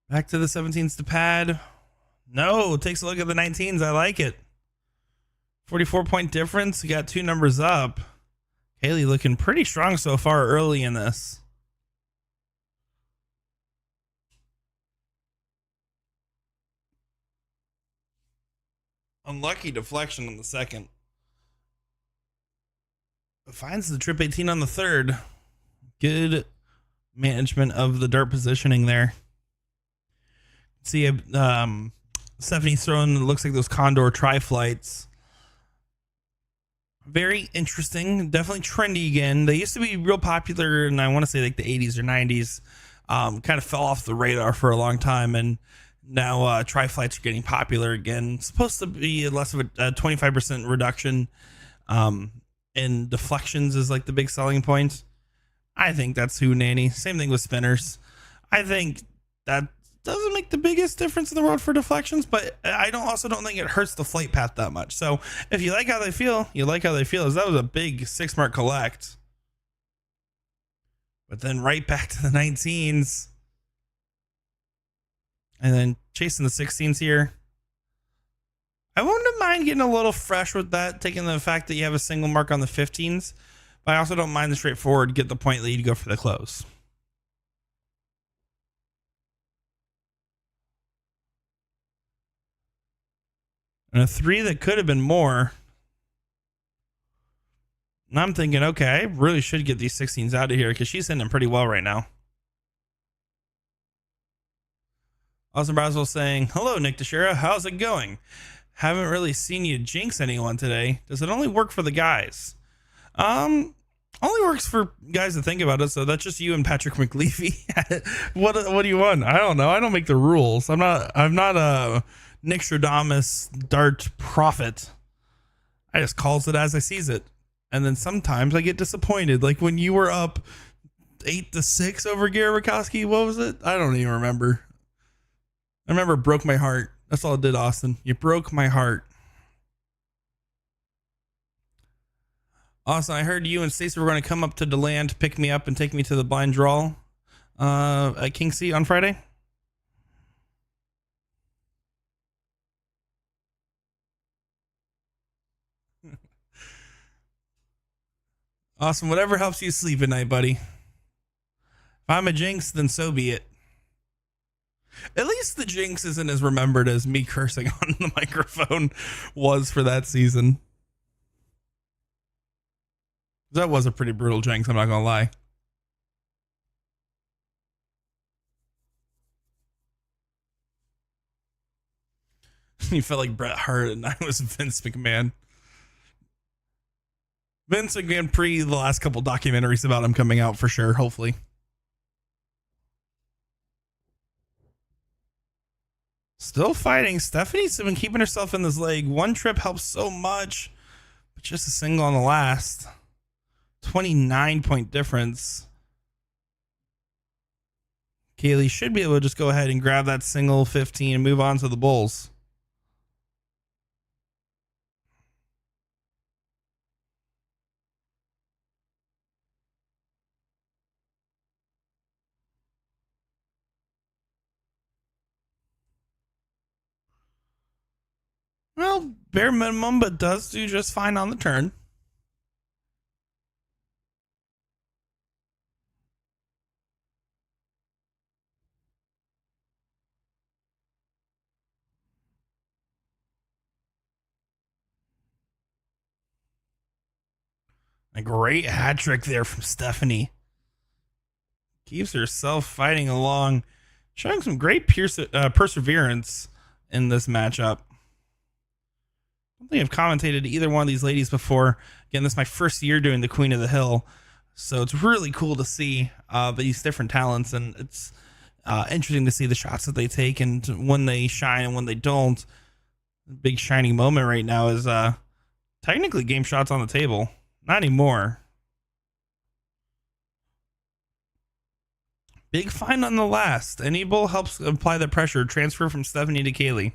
Back to the 17s to pad. No, takes a look at the 19s. I like it. 44-point difference. You got 2 numbers up. Haley looking pretty strong so far early in this. Unlucky deflection on the second. Finds the trip 18 on the third. Good management of the dart positioning there. See, Stephanie's throwing, looks like those Condor tri-flights. Very interesting, definitely trendy again. They used to be real popular, and I want to say like the 80s or 90s. Kind of fell off the radar for a long time, and now tri-flights are getting popular again. It's supposed to be less of a 25% reduction in deflections is like the big selling point. I think that's who nanny. Same thing with spinners. I think that doesn't make the biggest difference in the world for deflections, but I don't think it hurts the flight path that much. So if you like how they feel, you like how they feel. As that was a big 6-mark collect, but then right back to the 19s, and then chasing the 16s here. I wouldn't mind getting a little fresh with that, taking the fact that you have a single mark on the 15s, but I also don't mind the straightforward, get the point lead, go for the close. And a 3 that could have been more. And I'm thinking, okay, I really should get these 16s out of here because she's hitting them pretty well right now. Austin Braswell saying, hello, Nick DiChiria. How's it going? Haven't really seen you jinx anyone today. Does it only work for the guys? Only works for guys to think about it. So that's just you and Patrick McLeavy. What do you want? I don't know. I don't make the rules. I'm not a Nick Stradamus dart prophet. I just calls it as I sees it. And then sometimes I get disappointed. Like when you were up 8-6 over Gary Rakowski. What was it? I don't even remember. I remember it broke my heart. That's all it did, Austin. You broke my heart. Austin, I heard you and Stacey were going to come up to DeLand, pick me up, and take me to the blind draw at King Seat on Friday. Awesome. Whatever helps you sleep at night, buddy. If I'm a jinx, then so be it. At least the jinx isn't as remembered as me cursing on the microphone was for that season. That was a pretty brutal jinx, I'm not going to lie. You felt like Bret Hart and I was Vince McMahon. Vince McMahon pre the last couple documentaries about him coming out for sure, hopefully. Still fighting. Stephanie's been keeping herself in this leg. One trip helps so much, but just a single on the last. 29-point difference. Kaylee should be able to just go ahead and grab that single 15 and move on to the Bulls. Well, bare minimum, but does do just fine on the turn. A great hat trick there from Stephanie. Keeps herself fighting along, showing some great perseverance in this matchup. I don't think I've commentated to either one of these ladies before. Again, this is my first year doing the Queen of the Hill, so it's really cool to see these different talents, and it's interesting to see the shots that they take and when they shine and when they don't. The big shining moment right now is technically game shots on the table. Not anymore. Big find on the last. Any bull helps apply the pressure. Transfer from Stephanie to Kaylee.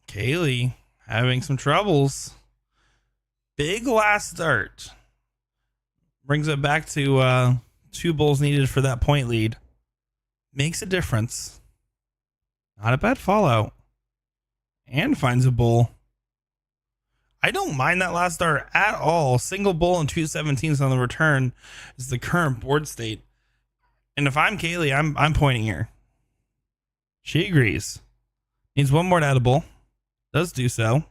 Kaylee having some troubles. Big last start. Brings it back to 2 bulls needed for that point lead. Makes a difference. Not a bad fallout. And finds a bull. I don't mind that last dart at all. Single bull and 217s on the return is the current board state. And if I'm Kaylee, I'm pointing here. She agrees. Needs one more edible. Does do so.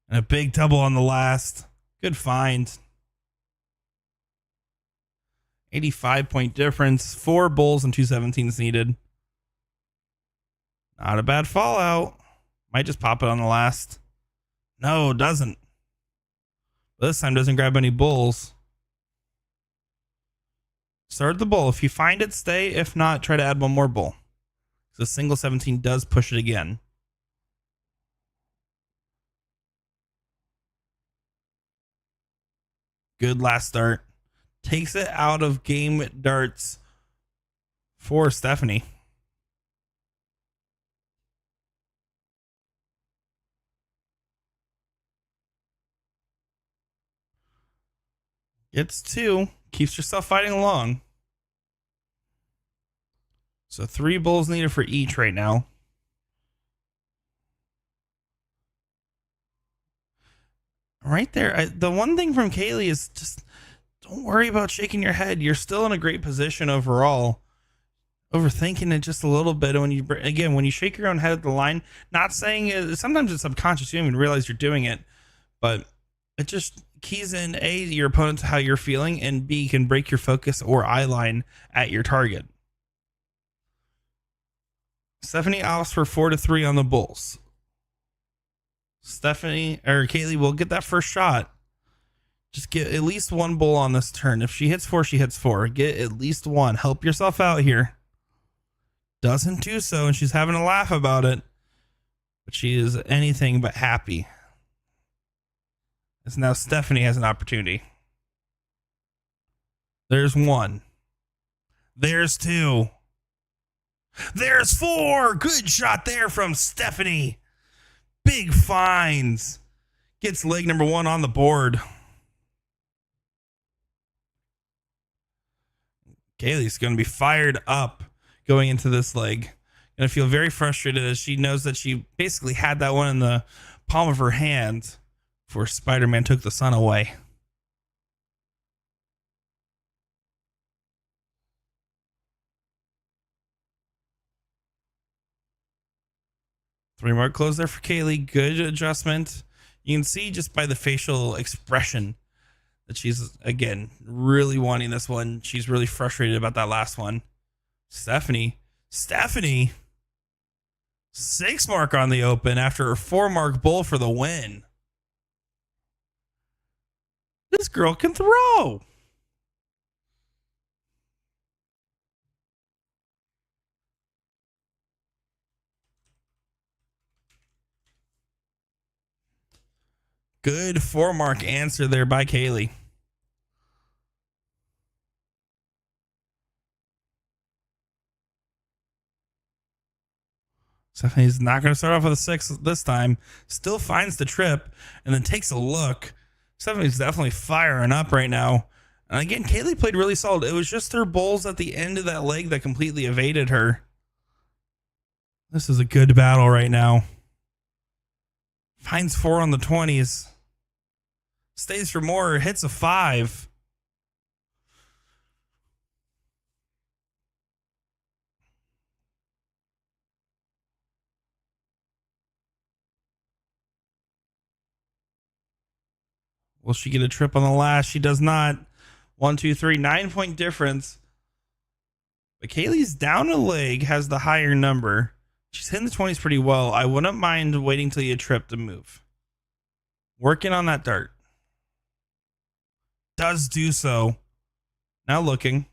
And a big double on the last. Good find. 85-point difference. 4 bulls and 217s needed. Not a bad fallout. Might just pop it on the last. No, doesn't. This time doesn't grab any bulls. Start the bull. If you find it, stay. If not, try to add one more bull. The single 17 does push it again. Good last start. Takes it out of game darts for Stephanie. Gets 2. Keeps herself fighting along. So 3 bulls needed for each right now. Right there. The one thing from Kaylee is just don't worry about shaking your head. You're still in a great position overall. Overthinking it just a little bit. And when you shake your own head at the line, not saying it, sometimes it's subconscious. You don't even realize you're doing it, but it just keys in A, your opponent to how you're feeling, and B, can break your focus or eye line at your target. Stephanie opts for 4-3 on the bulls. Kaylee will get that first shot. Just get at least one bull on this turn. If she hits 4, she hits 4. Get at least one. Help yourself out here. Doesn't do so, and she's having a laugh about it. But she is anything but happy. As now Stephanie has an opportunity. There's 1. There's 2. There's 4. Good shot there from Stephanie. Big finds. Gets leg number 1 on the board. Kaylee's going to be fired up going into this leg. Going to feel very frustrated as she knows that she basically had that one in the palm of her hand before Spider-Man took the sun away. Three mark close there for Kaylee. Good adjustment. You can see just by the facial expression that she's, again, really wanting this one. She's really frustrated about that last one. Stephanie. 6 mark on the open after her 4 mark bull for the win. This girl can throw. Good 4 mark answer there by Kaylee. Stephanie's not going to start off with a 6 this time. Still finds the trip and then takes a look. Stephanie's definitely firing up right now. And again, Kaylee played really solid. It was just her bulls at the end of that leg that completely evaded her. This is a good battle right now. Finds 4 on the 20s. Stays for more. Hits a 5. Will she get a trip on the last? She does not. 1, 2, 3. 9-point difference. But Kaylee's down a leg has the higher number. She's hitting the 20s pretty well. I wouldn't mind waiting till you trip to move. Working on that dart. Does do so. Now looking.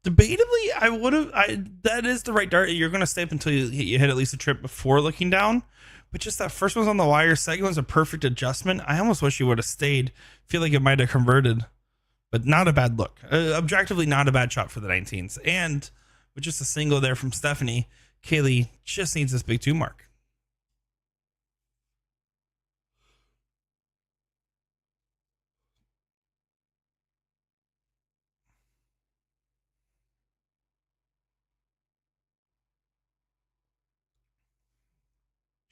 Debatably, that is the right dart. You're going to stay up until you hit at least a trip before looking down. But just that first one's on the wire. Second one's a perfect adjustment. I almost wish you would have stayed. Feel like it might have converted. But not a bad look. Objectively, not a bad shot for the 19s. And with just a single there from Stephanie, Kaylee just needs this big 2 mark.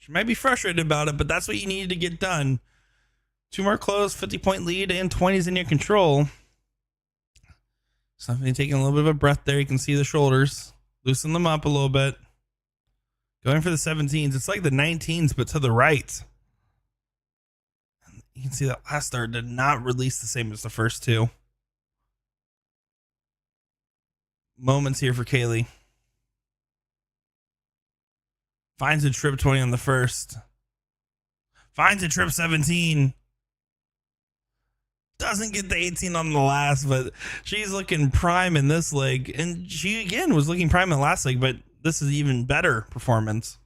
She might be frustrated about it, but that's what you needed to get done. 2 more close, 50-point lead, and 20's in your control. Stephanie taking a little bit of a breath there. You can see the shoulders. Loosen them up a little bit. Going for the 17s. It's like the 19s, but to the right. You can see that last start did not release the same as the first two. Moments here for Kaylee. Finds a trip 20 on the first. Finds a trip 17. Doesn't get the 18 on the last, but she's looking prime in this leg. And she, again, was looking prime in the last leg, but this is even better performance.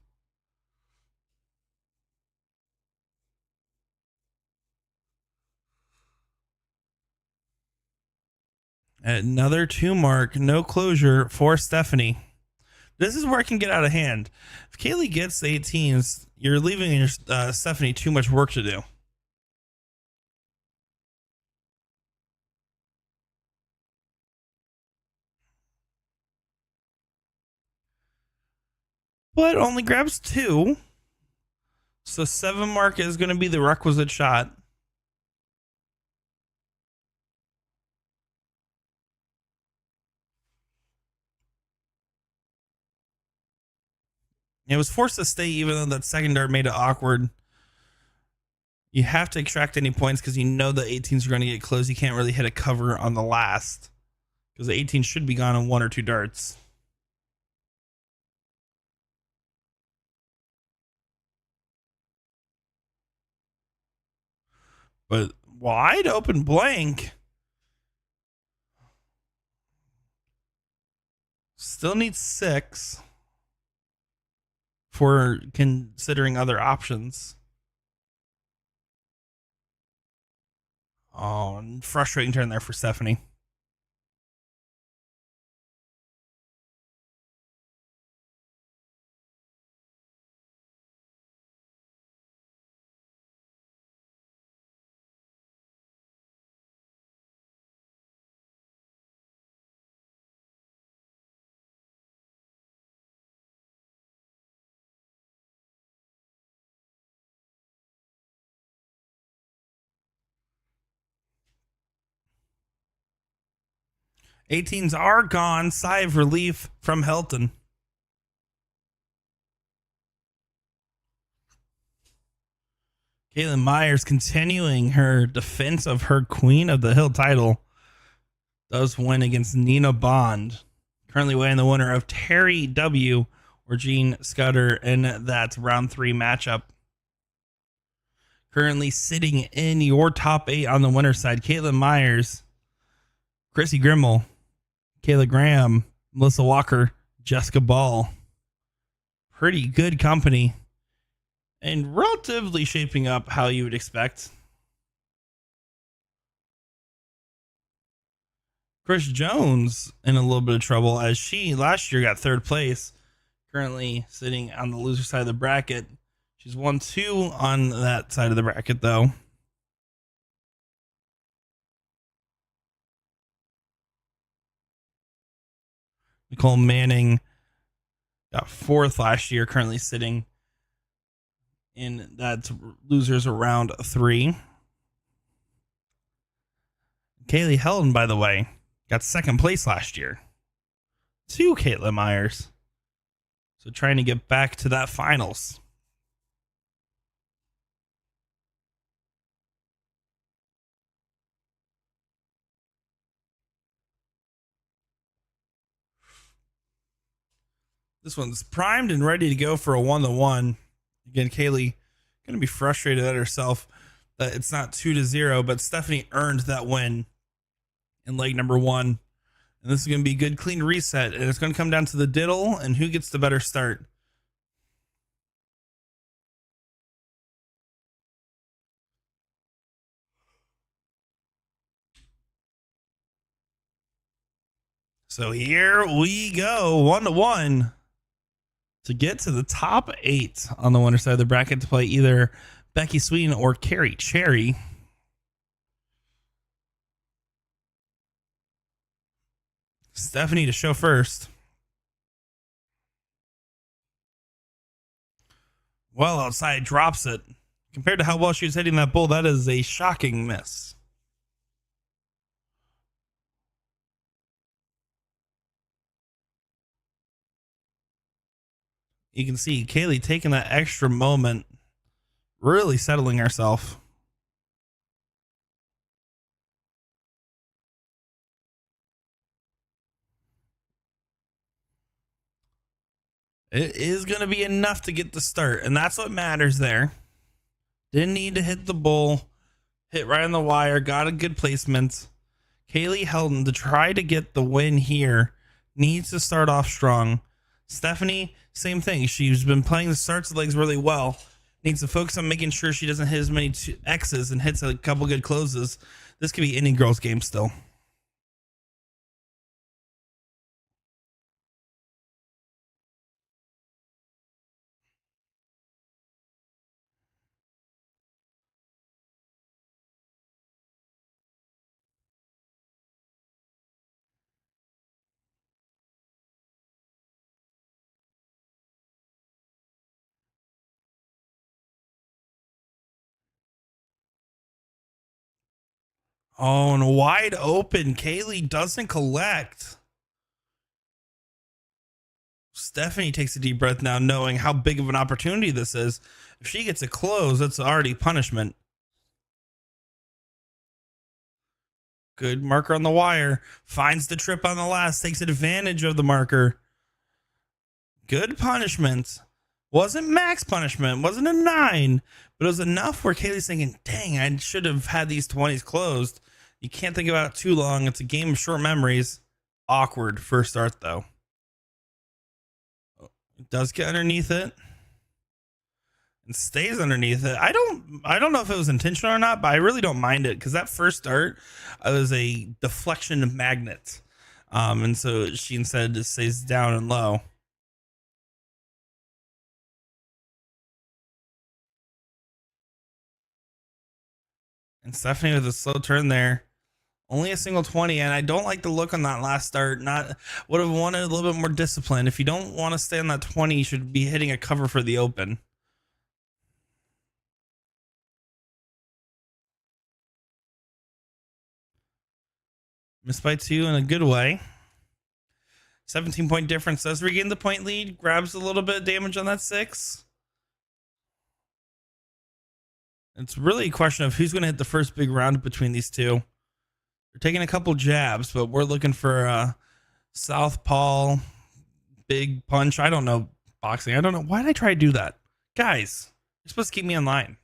Another 2 mark, no closure for Stephanie. This is where it can get out of hand. If Kaylee gets the 18s, you're leaving your Stephanie too much work to do. But only grabs 2. So 7 mark is going to be the requisite shot. It was forced to stay even though that second dart made it awkward. You have to extract any points because you know the 18s are going to get close. You can't really hit a cover on the last because the 18 should be gone on 1 or 2 darts. But wide open blank. Still needs 6 for considering other options. Oh, frustrating turn there for Stephanie. Eighteens are gone. Sigh of relief from Hilton. Caitlin Myers continuing her defense of her Queen of the Hill title. Does win against Nina Bond. Currently weighing the winner of Terry W. or Jean Scudder in that round 3 matchup. Currently sitting in your top 8 on the winner's side. Caitlin Myers, Chrissy Grimmel, Kayla Graham, Melissa Walker, Jessica Ball. Pretty good company. And relatively shaping up how you would expect. Chris Jones in a little bit of trouble as she last year got 3rd place. Currently sitting on the loser side of the bracket. She's 1-2 on that side of the bracket though. Nicole Manning got 4th last year, currently sitting in that losers round 3. Kaylee Helton, by the way, got 2nd place last year. 2 Caitlin Myers. So trying to get back to that finals. This one's primed and ready to go for a 1-1. Again, Kaylee going to be frustrated at herself that it's not 2-0, but Stephanie earned that win in leg number 1. And this is going to be a good, clean reset. And it's going to come down to the diddle and who gets the better start. So here we go, 1-1 to get to the top 8 on the winner side of the bracket to play either Becky Sweeten or Carrie Cherry. Stephanie to show first. Well outside, drops it. Compared to how well she was hitting that bull, that is a shocking miss. You can see Kaylee taking that extra moment, really settling herself. It is going to be enough to get the start, and that's what matters there. Didn't need to hit the bull, hit right on the wire, got a good placement. Kaylee Helton, to try to get the win here, needs to start off strong. Stephanie, same thing. She's been playing the starts legs really well. Needs to focus on making sure she doesn't hit as many X's and hits a couple good closes. This could be any girl's game still. Oh, and wide open. Kaylee doesn't collect. Stephanie takes a deep breath now, knowing how big of an opportunity this is. If she gets a close, that's already punishment. Good marker on the wire. Finds the trip on the last. Takes advantage of the marker. Good punishment. Wasn't max punishment. Wasn't a 9. But it was enough where Kaylee's thinking, dang, I should have had these 20s closed. You can't think about it too long. It's a game of short memories. Awkward first start, though. It does get underneath it. And stays underneath it. I don't know if it was intentional or not, but I really don't mind it because that first start was a deflection magnet. And so she instead just stays down and low. And Stephanie with a slow turn there. Only a single 20, and I don't like the look on that last start. Not would have wanted a little bit more discipline. If you don't want to stay on that 20, you should be hitting a cover for the open. Missed by 2 in a good way. 17-point difference. Does regain the point lead. Grabs a little bit of damage on that 6. It's really a question of who's going to hit the first big round between these two. They're taking a couple jabs, but we're looking for a southpaw big punch. I don't know boxing. I don't know. Why did I try to do that? Guys, you're supposed to keep me in line.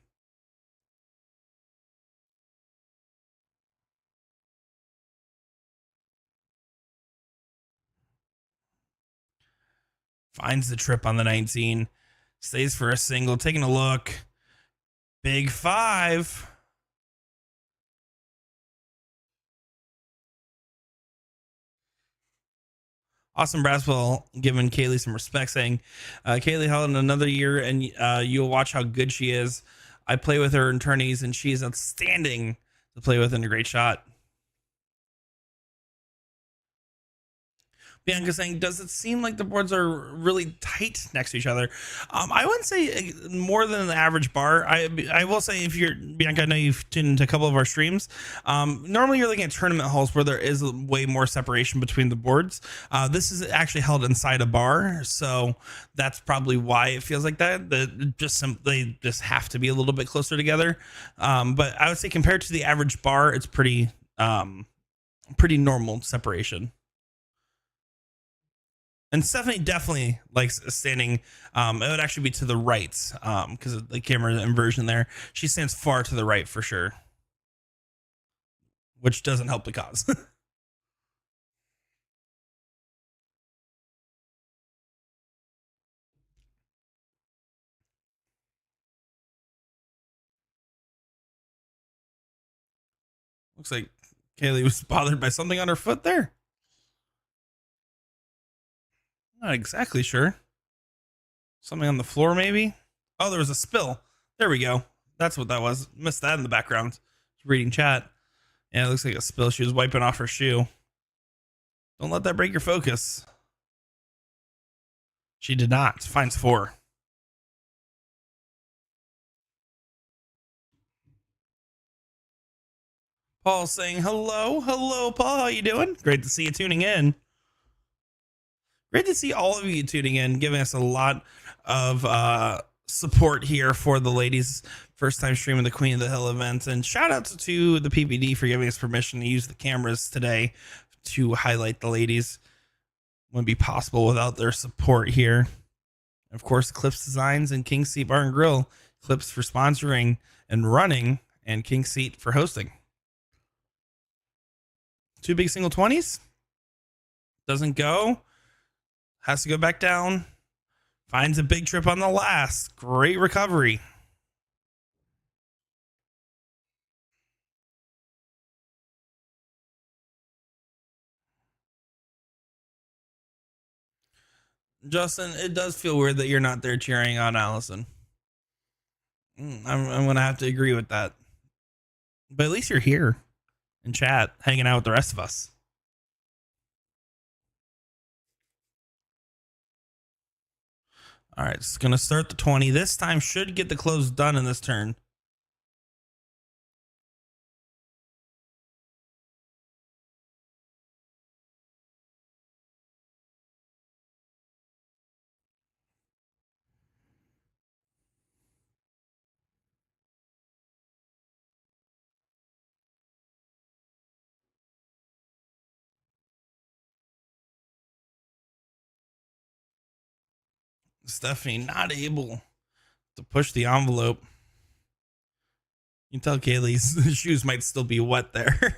Finds the trip on the 19. Stays for a single. Taking a look. Big 5. Awesome Braswell giving Kaylee some respect, saying, Kaylee held in another year and you'll watch how good she is. I play with her in tourneys and she is outstanding to play with and a great shot. Bianca saying, does it seem like the boards are really tight next to each other? I wouldn't say more than the average bar. I will say, if you're Bianca, I know you've tuned into a couple of our streams. Normally you're looking at tournament halls where there is way more separation between the boards. This is actually held inside a bar, so that's probably why it feels like that. They just have to be a little bit closer together. But I would say compared to the average bar, it's pretty normal separation. And Stephanie definitely likes standing. It would actually be to the right because of the camera inversion there. She stands far to the right for sure, which doesn't help the cause. Looks like Kaylee was bothered by something on her foot there. Not exactly sure. Something on the floor, maybe? Oh, there was a spill. There we go. That's what that was. Missed that in the background. Reading chat. Yeah, it looks like a spill. She was wiping off her shoe. Don't let that break your focus. She did not. Finds 4. Paul saying hello, Paul. How you doing? Great to see you tuning in. Great to see all of you tuning in, giving us a lot of support here for the ladies' first time streaming the Queen of the Hill event. And shout out to the PPD for giving us permission to use the cameras today to highlight the ladies. Wouldn't be possible without their support here. Of course, Eclipse Designs and King Seat Bar and Grill. Eclipse for sponsoring and running, and King Seat for hosting. Two big single 20s. Doesn't go. Has to go back down. Finds a big trip on the last. Great recovery. Justin, it does feel weird that you're not there cheering on Allison. I'm going to have to agree with that. But at least you're here in chat, hanging out with the rest of us. All right, it's going to start the 20. This time should get the close done in this turn. Stephanie not able to push the envelope. You can tell Kaylee's shoes might still be wet there.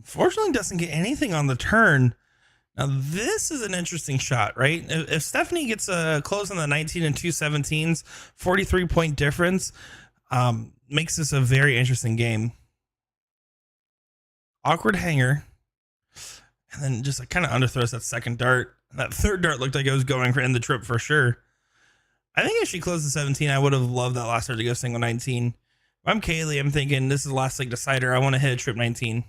Fortunately, doesn't get anything on the turn. Now, this is an interesting shot, right? If Stephanie gets a close on the 19 and 217s, 43-point difference, makes this a very interesting game. Awkward hanger. And then just kind of underthrows that second dart. That third dart looked like it was going for end the trip for sure. I think if she closed the 17, I would have loved that last dart to go single 19. If I'm Kaylee, I'm thinking this is the last leg decider. I want to hit a trip 19.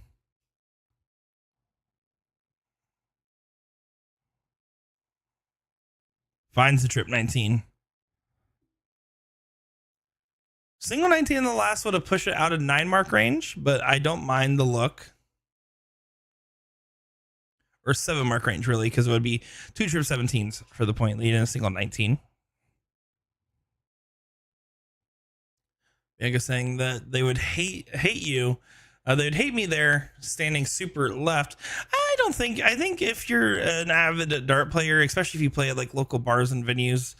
Finds the trip 19. Single 19 in the last would have pushed it out of 9 mark range, but I don't mind the look. Or 7 mark range, really, because it would be 2 trip 17s for the point lead and a single 19. Bianca saying that they would hate you. They would hate me there, standing super left. I think if you're an avid dart player, especially if you play at like local bars and venues,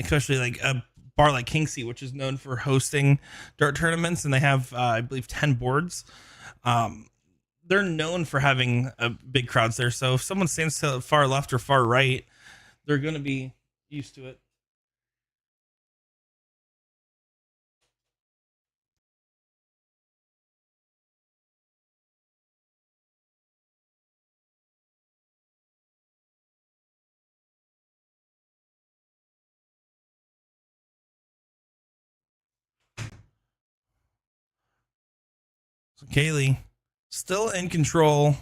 especially like a bar like King Seat, which is known for hosting dart tournaments, and they have, I believe, 10 boards. They're known for having big crowds there. So if someone stands to far left or far right, they're going to be used to it. So Kaylee still in control.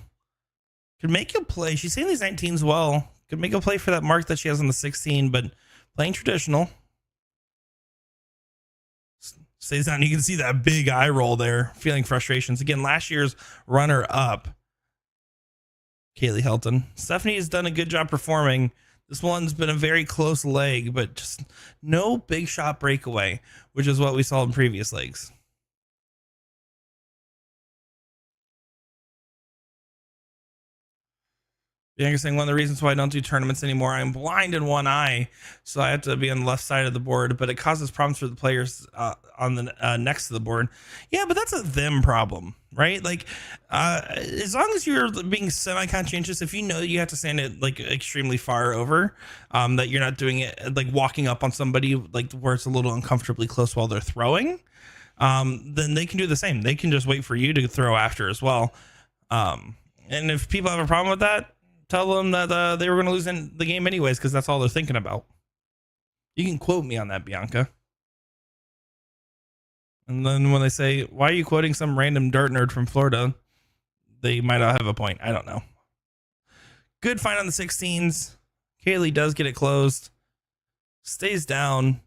Could make a play. She's saying these 19s well. Could make a play for that mark that she has on the 16, but playing traditional. Stays down. You can see that big eye roll there, feeling frustrations. Again, last year's runner up, Kaylee Helton. Stephanie has done a good job performing. This one's been a very close leg, but just no big shot breakaway, which is what we saw in previous legs. Bianca saying one of the reasons why I don't do tournaments anymore, I'm blind in one eye, so I have to be on the left side of the board, but it causes problems for the players on the next to the board. Yeah, but that's a them problem, right? Like, as long as you're being semi-conscientious, if you know you have to stand it like extremely far over, that you're not doing it like walking up on somebody like where it's a little uncomfortably close while they're throwing, then they can do the same. They can just wait for you to throw after as well. And if people have a problem with that, tell them that they were going to lose in the game anyways, because that's all they're thinking about. You can quote me on that, Bianca. And then when they say, why are you quoting some random dart nerd from Florida? they might not have a point. I don't know. Good fight on the 16s. Kaylee does get it closed. Stays down.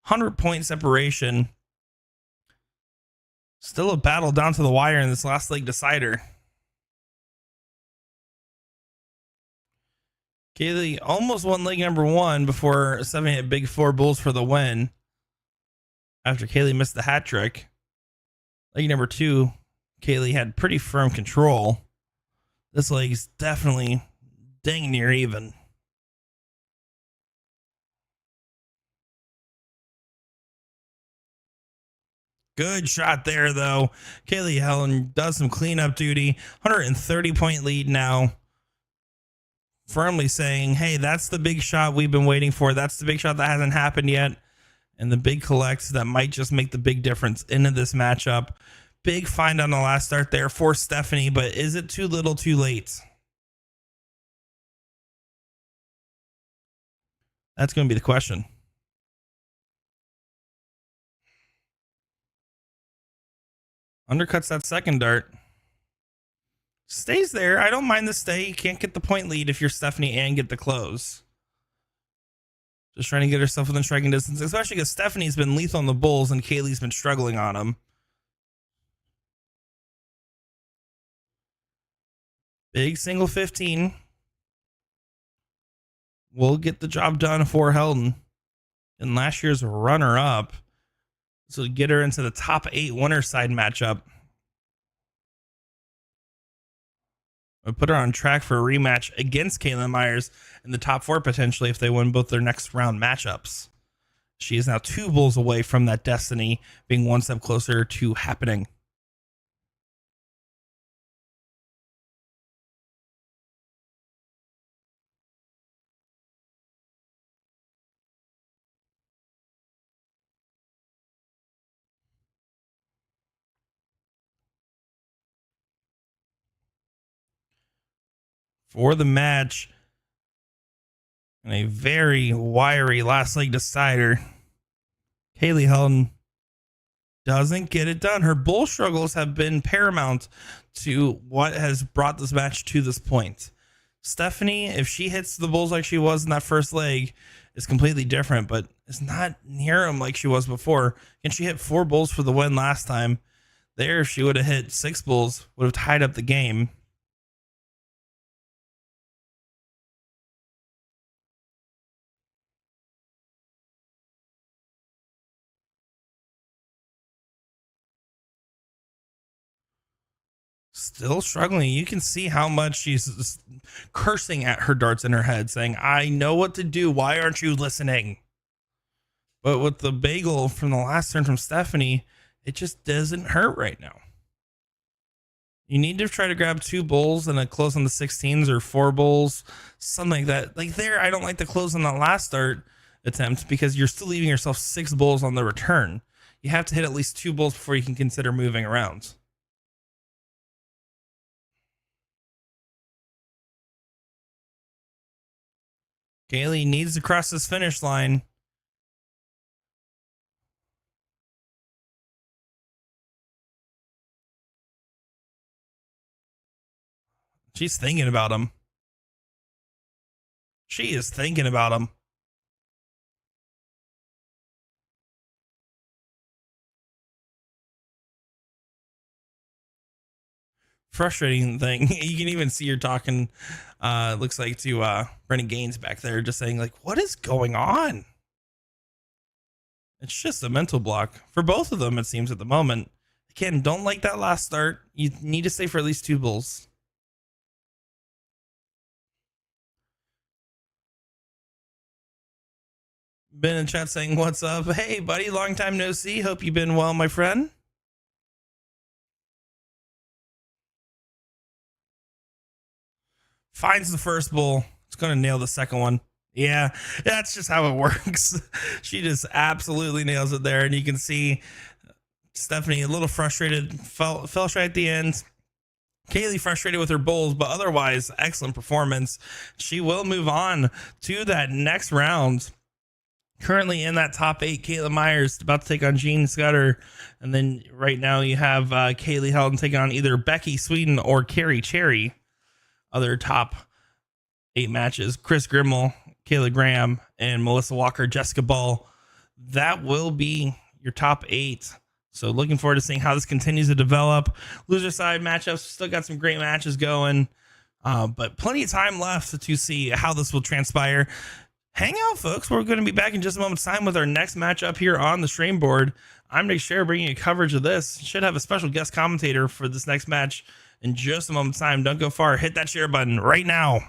100-point separation. Still a battle down to the wire in this last leg decider. Kaylee almost won leg number 1 before Stephanie hit big 4 bulls for the win. After Kaylee missed the hat trick. Leg number 2, Kaylee had pretty firm control. This leg's definitely dang near even. Good shot there, though. Kaylee Helen does some cleanup duty. 130-point lead now. Firmly saying, hey, that's the big shot we've been waiting for. That's the big shot that hasn't happened yet. And the big collects that might just make the big difference into this matchup. Big find on the last start there for Stephanie, but is it too little too late? That's going to be the question. Undercuts that second dart. Stays there. I don't mind the stay. You can't get the point lead if you're Stephanie and get the close. Just trying to get herself within striking distance, especially because Stephanie's been lethal on the bulls and Kaylee's been struggling on them. Big single 15. Will get the job done for Helden. And last year's runner-up. So get her into the top 8 winner side matchup. I'll put her on track for a rematch against Caitlin Myers in the top 4 potentially if they win both their next round matchups. She is now 2 bulls away from that destiny being one step closer to happening. For the match, and a very wiry last leg decider, Kaylee Helden doesn't get it done. Her bull struggles have been paramount to what has brought this match to this point. Stephanie, if she hits the bulls like she was in that first leg, is completely different, but it's not near them like she was before. And she hit 4 bulls for the win last time. There, if she would have hit 6 bulls, would have tied up the game. Still struggling. You can see how much she's cursing at her darts in her head, saying, I know what to do. Why aren't you listening? But with the bagel from the last turn from Stephanie, it just doesn't hurt right now. You need to try to grab 2 bulls and a close on the 16s or 4 bulls, something like that. Like there, I don't like the close on the last start attempt because you're still leaving yourself 6 bulls on the return. You have to hit at least 2 bulls before you can consider moving around. Kaylee needs to cross this finish line. She's thinking about him. She is thinking about him. Frustrating thing. You can even see her talking, looks like to Brennan Gaines back there, just saying like, what is going on? It's just a mental block for both of them, it seems, at the moment. Again, don't like that last start. You need to stay for at least 2 bulls. Been in chat saying, what's up? Hey, buddy, long time no see. Hope you've been well, my friend. Finds the first bull. It's going to nail the second one. Yeah, that's just how it works. She just absolutely nails it there. And you can see Stephanie a little frustrated, fell shy at the end. Kaylee frustrated with her bulls, but otherwise excellent performance. She will move on to that next round Currently in that top 8, Caitlin Myers about to take on Jean Scudder. And then right now you have Kaylee Helton taking on either Becky Sweden or Carrie Cherry. Other top 8 matches: Chris Grimmel, Kayla Graham, and Melissa Walker, Jessica Ball. That will be your top 8. So looking forward to seeing how this continues to develop. Loser side matchups, still got some great matches going, but plenty of time left to see how this will transpire. Hang out, folks. We're going to be back in just a moment's time with our next matchup here on the stream board. I'm Nick Share bringing you coverage of this. Should have a special guest commentator for this next match in just a moment's time. Don't go far. Hit that share button right now.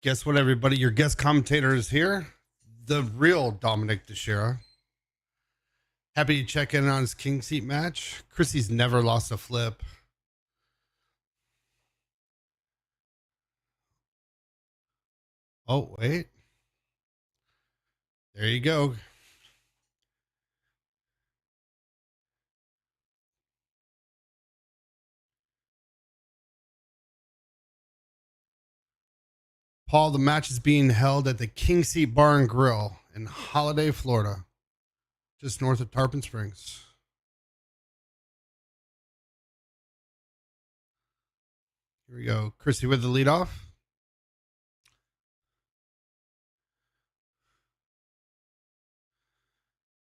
Guess what, everybody? Your guest commentator is here, the real Dominic DiChiria. Happy to check in on his King Seat match. Chrissy's never lost a flip. Oh, wait. There you go. Paul, the match is being held at the King Seat Bar and Grill in Holiday, Florida, just north of Tarpon Springs. Here we go. Chrissy with the lead off.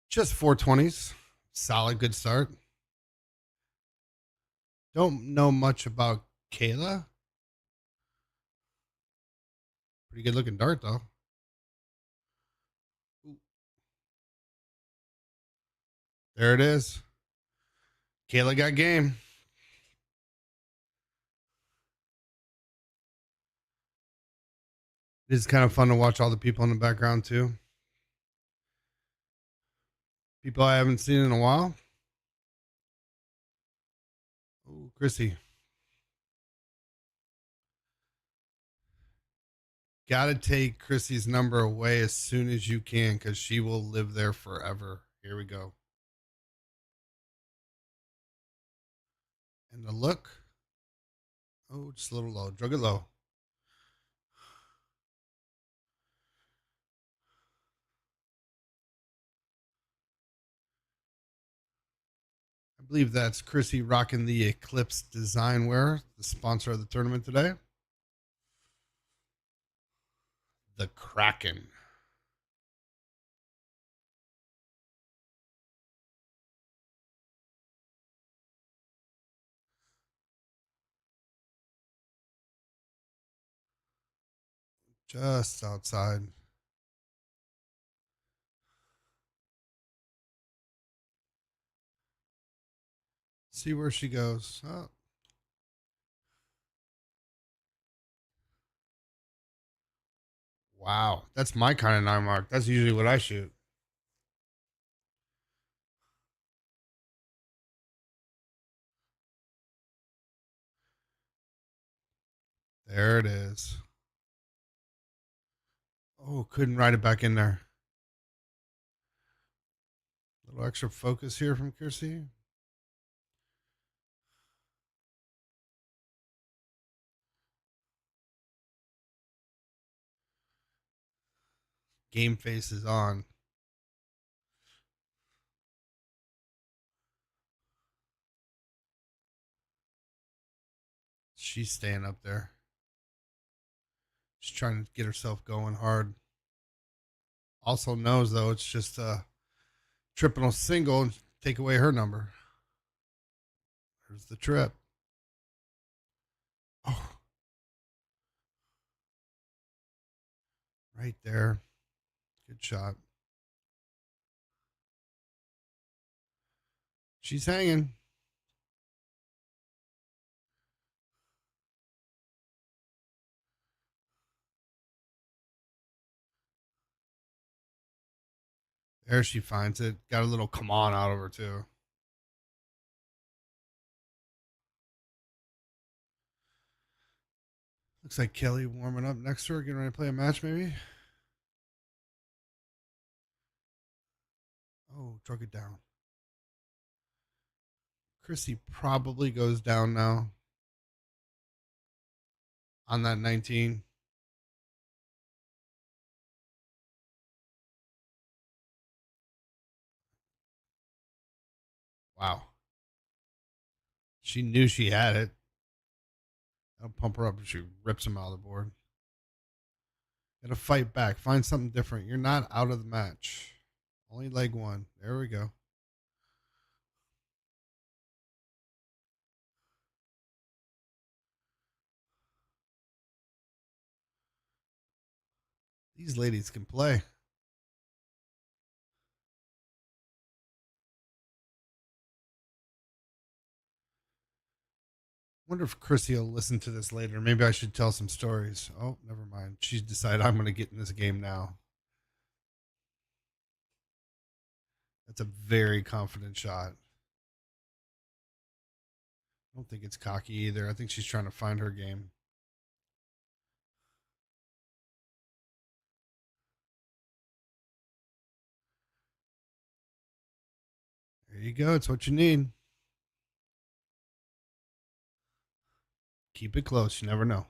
Just 420s. Solid, good start. Don't know much about Kayla. Pretty good looking dart, though. Ooh. There it is. Kayla got game. It is kind of fun to watch all the people in the background, too. People I haven't seen in a while. Oh, Chrissy. Got to take Chrissy's number away as soon as you can because she will live there forever. Here we go. And the look. Oh, just a little low. Drug it low. I believe that's Chrissy rocking the Eclipse design wear, the sponsor of the tournament today. The Kraken. Just outside. See where she goes. Oh, wow. That's my kind of 9 mark. That's usually what I shoot. There it is. Oh, couldn't ride it back in there. A little extra focus here from Kirsty. Game face is on. She's staying up there. She's trying to get herself going hard. Also knows though it's just a triple single and take away her number. There's the trip. Oh, right there. Good shot. She's hanging. There she finds it. Got a little come on out of her too. Looks like Kelly warming up next to her, getting ready to play a match maybe. Oh, drug it down. Chrissy probably goes down now on that 19. Wow. She knew she had it. That'll pump her up and she rips him out of the board. Gotta fight back. Find something different. You're not out of the match. Only leg one. There we go. These ladies can play. Wonder if Chrissy will listen to this later. Maybe I should tell some stories. Oh, never mind. She's decided I'm going to get in this game now. That's a very confident shot. I don't think it's cocky either. I think she's trying to find her game. There you go. It's what you need. Keep it close. You never know.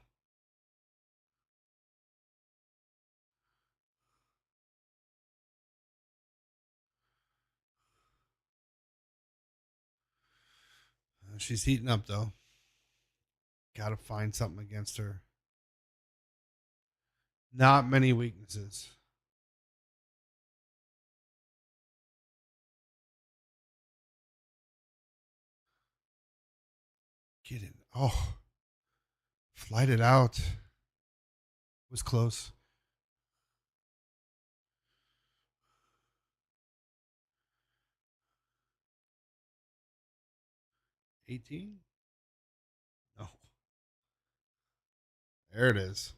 She's heating up, though. Got to find something against her. Not many weaknesses. Get in. Oh, flight it out. Was close. 18? No. There it is.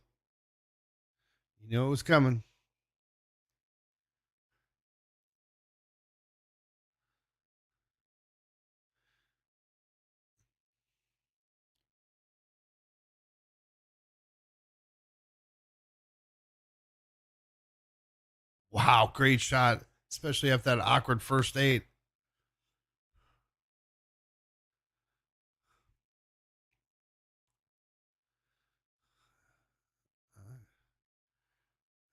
You know it was coming. Wow, great shot, especially after that awkward first eight.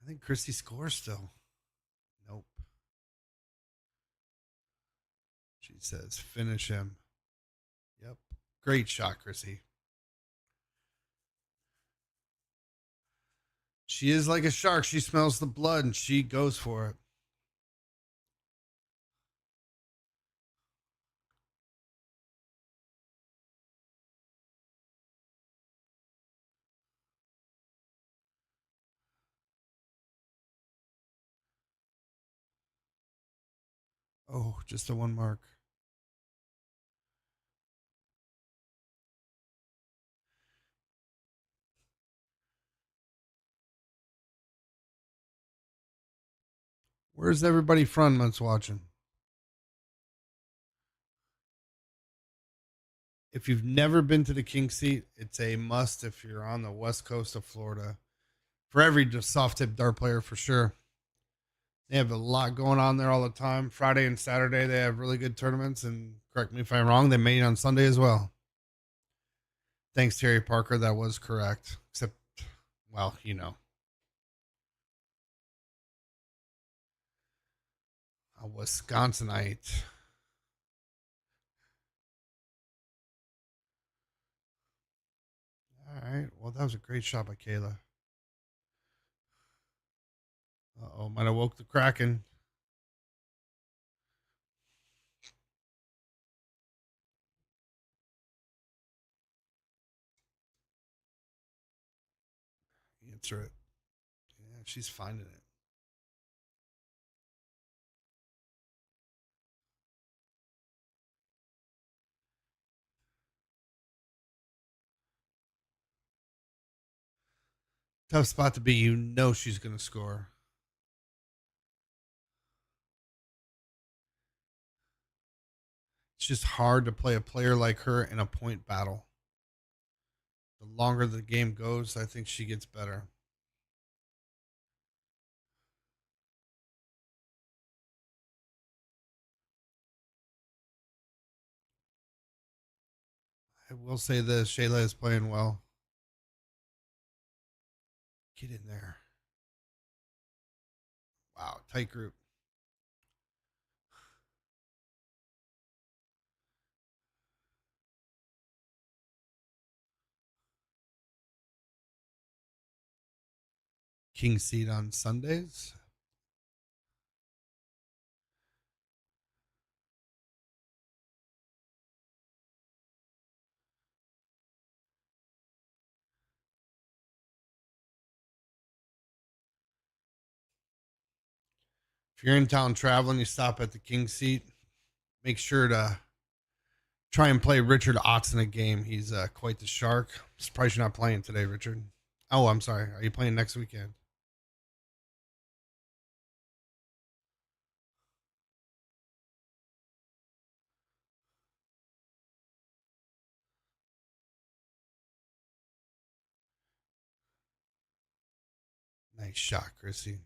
I think Christy scores still. Nope. She says, finish him. Yep. Great shot, Chrissy. She is like a shark. She smells the blood and she goes for it. Oh, just a 1 mark. Where's everybody from that's watching? If you've never been to the King Seat, it's a must if you're on the west coast of Florida. For every soft tip dart player, for sure. They have a lot going on there all the time. Friday and Saturday, they have really good tournaments. And correct me if I'm wrong, they made on Sunday as well. Thanks, Terry Parker. That was correct. Except, well, a Wisconsinite. All right. Well, that was a great shot by Kayla. Uh-oh, might have woke the Kraken. Answer it. Yeah, she's finding it. Tough spot to be. You know she's going to score. It's just hard to play a player like her in a point battle. The longer the game goes, I think she gets better. I will say this, Shayla is playing well. Get in there. Wow, tight group. King seat on Sundays. If you're in town traveling, you stop at the King seat. Make sure to try and play Richard Otts in a game. He's quite the shark. Surprised you're not playing today, Richard. Oh, I'm sorry. Are you playing next weekend? Nice shot, Chrissy.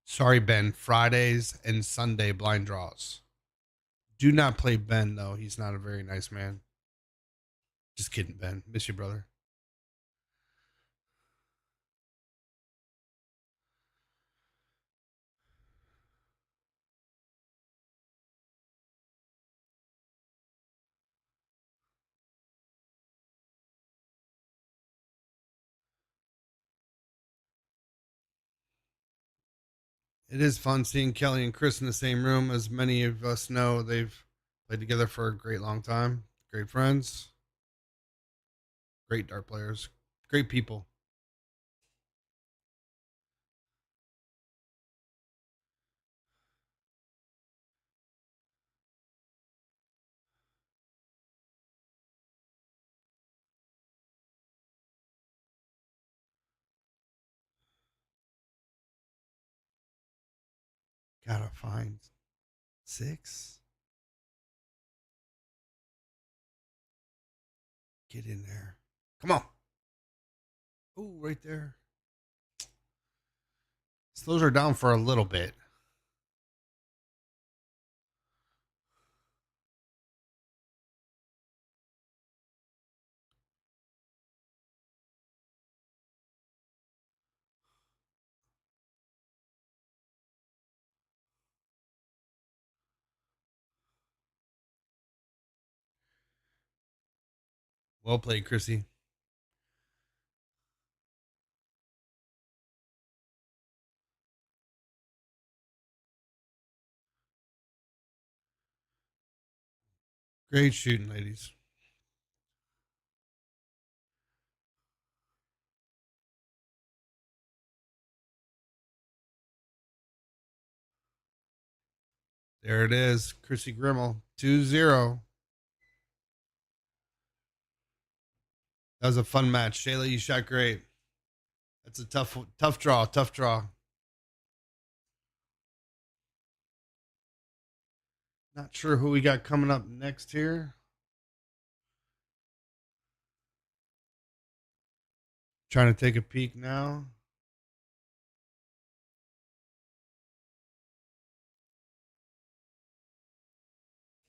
Sorry, Ben. Fridays and Sunday blind draws. Do not play Ben, though. He's not a very nice man. Just kidding, Ben. Miss you, brother. It is fun seeing Kelly and Chris in the same room. As many of us know, they've played together for a great long time. Great friends, great dart players, great people. Gotta find 6. Get in there. Come on. Oh, right there. Slows her down for a little bit. Well played, Chrissy. Great shooting, ladies. There it is. Chrissy Grimmel, 2-0. That was a fun match. Shayla, you shot great. That's a tough draw. Tough draw. Not sure who we got coming up next here. Trying to take a peek now.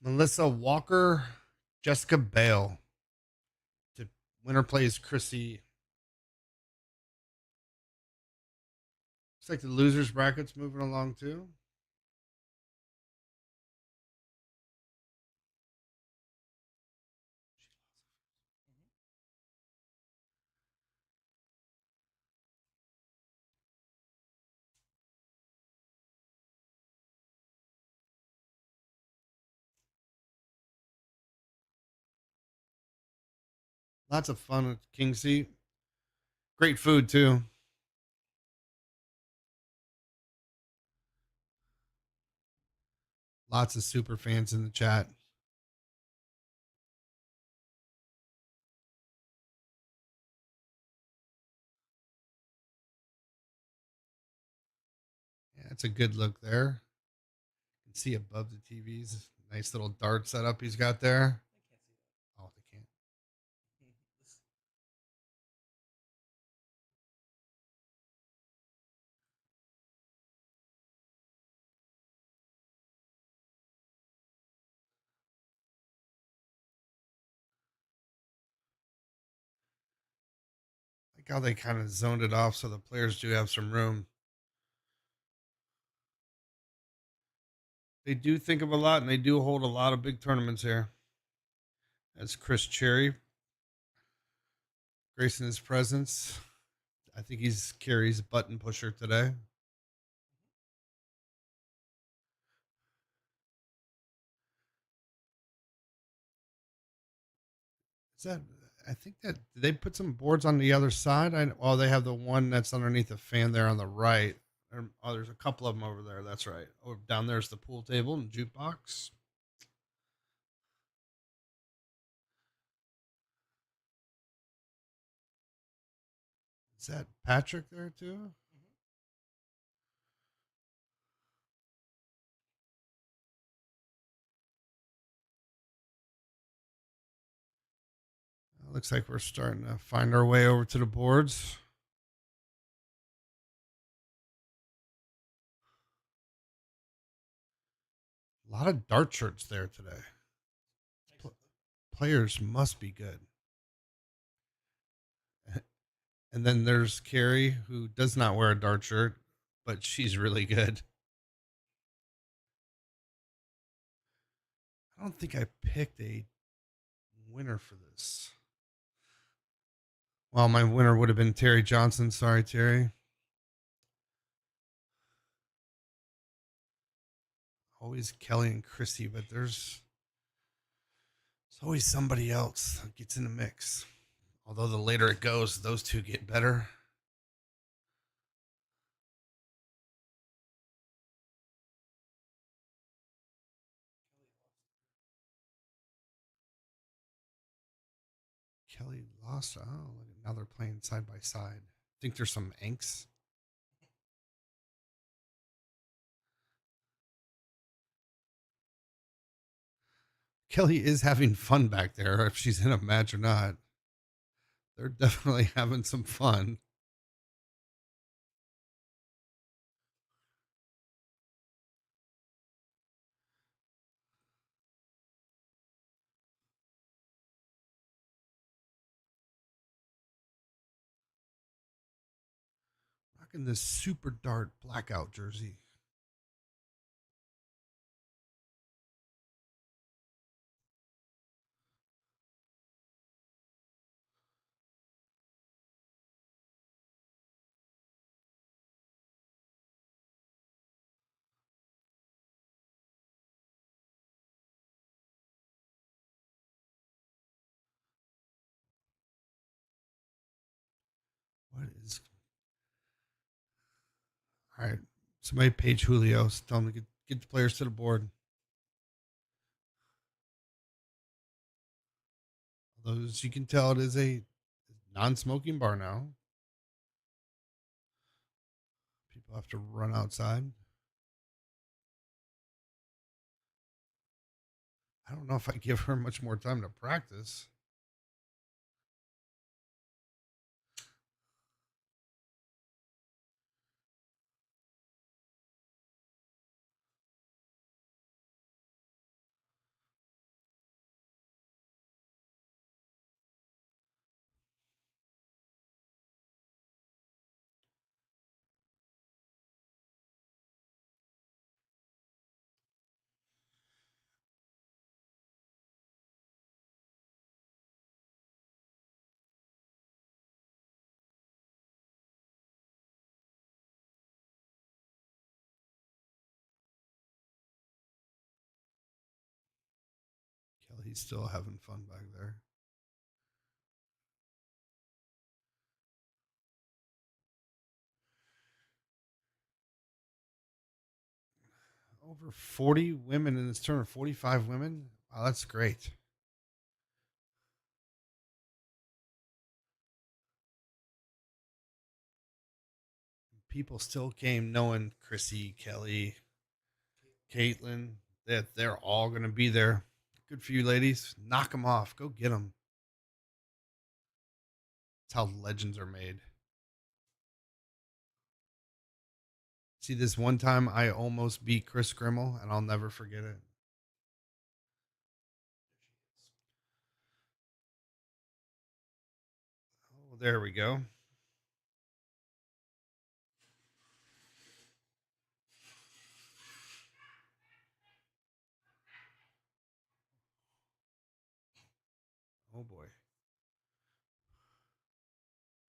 Melissa Walker, Jessica Bale. To winner plays Chrissy. Looks like the losers bracket's moving along too. Lots of fun at King Seat. Great food too. Lots of super fans in the chat. Yeah, it's a good look there. You can see above the TVs. Nice little dart setup he's got there. Oh, they can't. Like how they kind of zoned it off so the players do have some room. They do think of a lot and they do hold a lot of big tournaments here. That's Chris Cherry gracing his presence. I think he's Carrie's button pusher today. Is that? I think that did they put some boards on the other side. Oh, they have the one that's underneath the fan there on the right. Oh, there's a couple of them over there. That's right. Oh, down there's the pool table and jukebox. Is that Patrick there too? Looks like we're starting to find our way over to the boards. A lot of dart shirts there today. Players must be good. And then there's Carrie, who does not wear a dart shirt, but she's really good. I don't think I picked a winner for this. Well, my winner would have been Terry Johnson. Sorry, Terry. Always Kelly and Chrissy, but there's always somebody else that gets in the mix. Although the later it goes, those two get better. Kelly lost. Oh, now they're playing side by side. I think there's some angst. Kelly is having fun back there, if she's in a match or not. They're definitely having some fun. Rocking this super dart blackout jersey. What is? All right. Somebody page Julio. Tell him to get the players to the board. Although, as you can tell, it is a non-smoking bar now. People have to run outside. I don't know if I give her much more time to practice. Kelly's still having fun back there. Over 40 women in this tournament, 45 women. Wow, that's great. People still came knowing Chrissy, Kelly, Caitlin, that they're all going to be there. Good for you, ladies. Knock them off. Go get them. That's how legends are made. See, this one time I almost beat Chris Grimmel, and I'll never forget it. Oh, there we go. Oh, boy.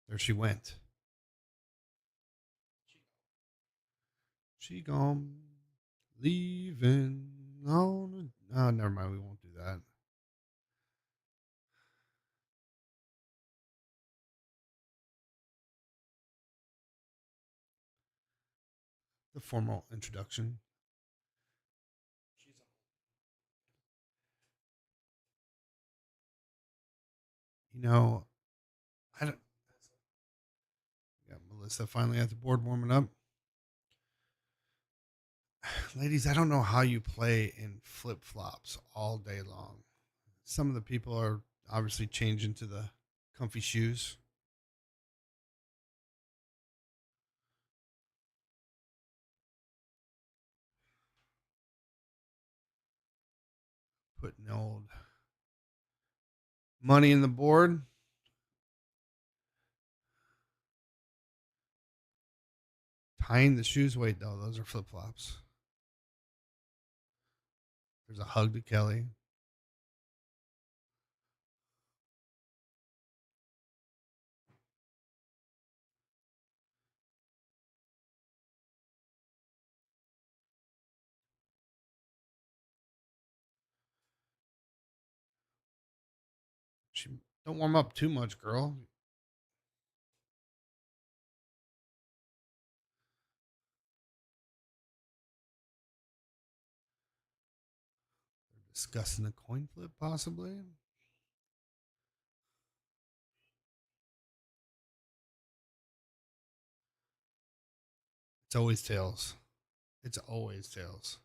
There she went. She gone, leaving on. Oh, never mind. We won't do that. The formal introduction. You know, I don't. Got Melissa finally at the board warming up. Ladies, I don't know how you play in flip flops all day long. Some of the people are obviously changing to the comfy shoes. Putting old money in the board. Tying the shoes. Wait, no, those are flip flops. There's a hug to Kelly. She don't warm up too much, girl. They're discussing a coin flip, possibly. It's always tails. It's always tails.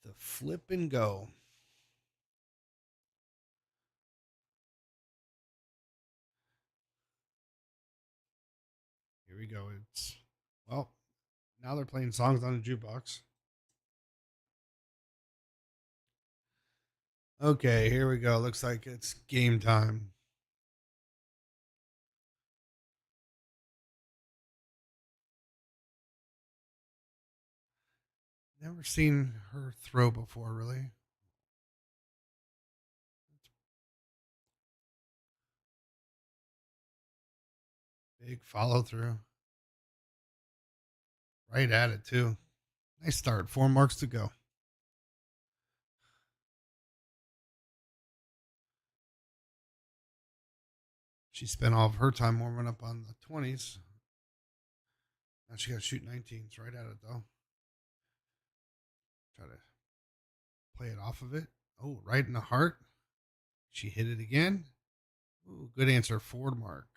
The flip and go. Here we go. It's, well, now they're playing songs on a jukebox. Okay, here we go. Looks like it's game time. Never seen her throw before, really. Big follow through. Right at it, too. Nice start. 4 marks to go. She spent all of her time warming up on the 20s. Now she got to shoot 19s right at it, though. Try to play it off of it. Oh, right in the heart. She hit it again. Ooh, good answer. Forward mark.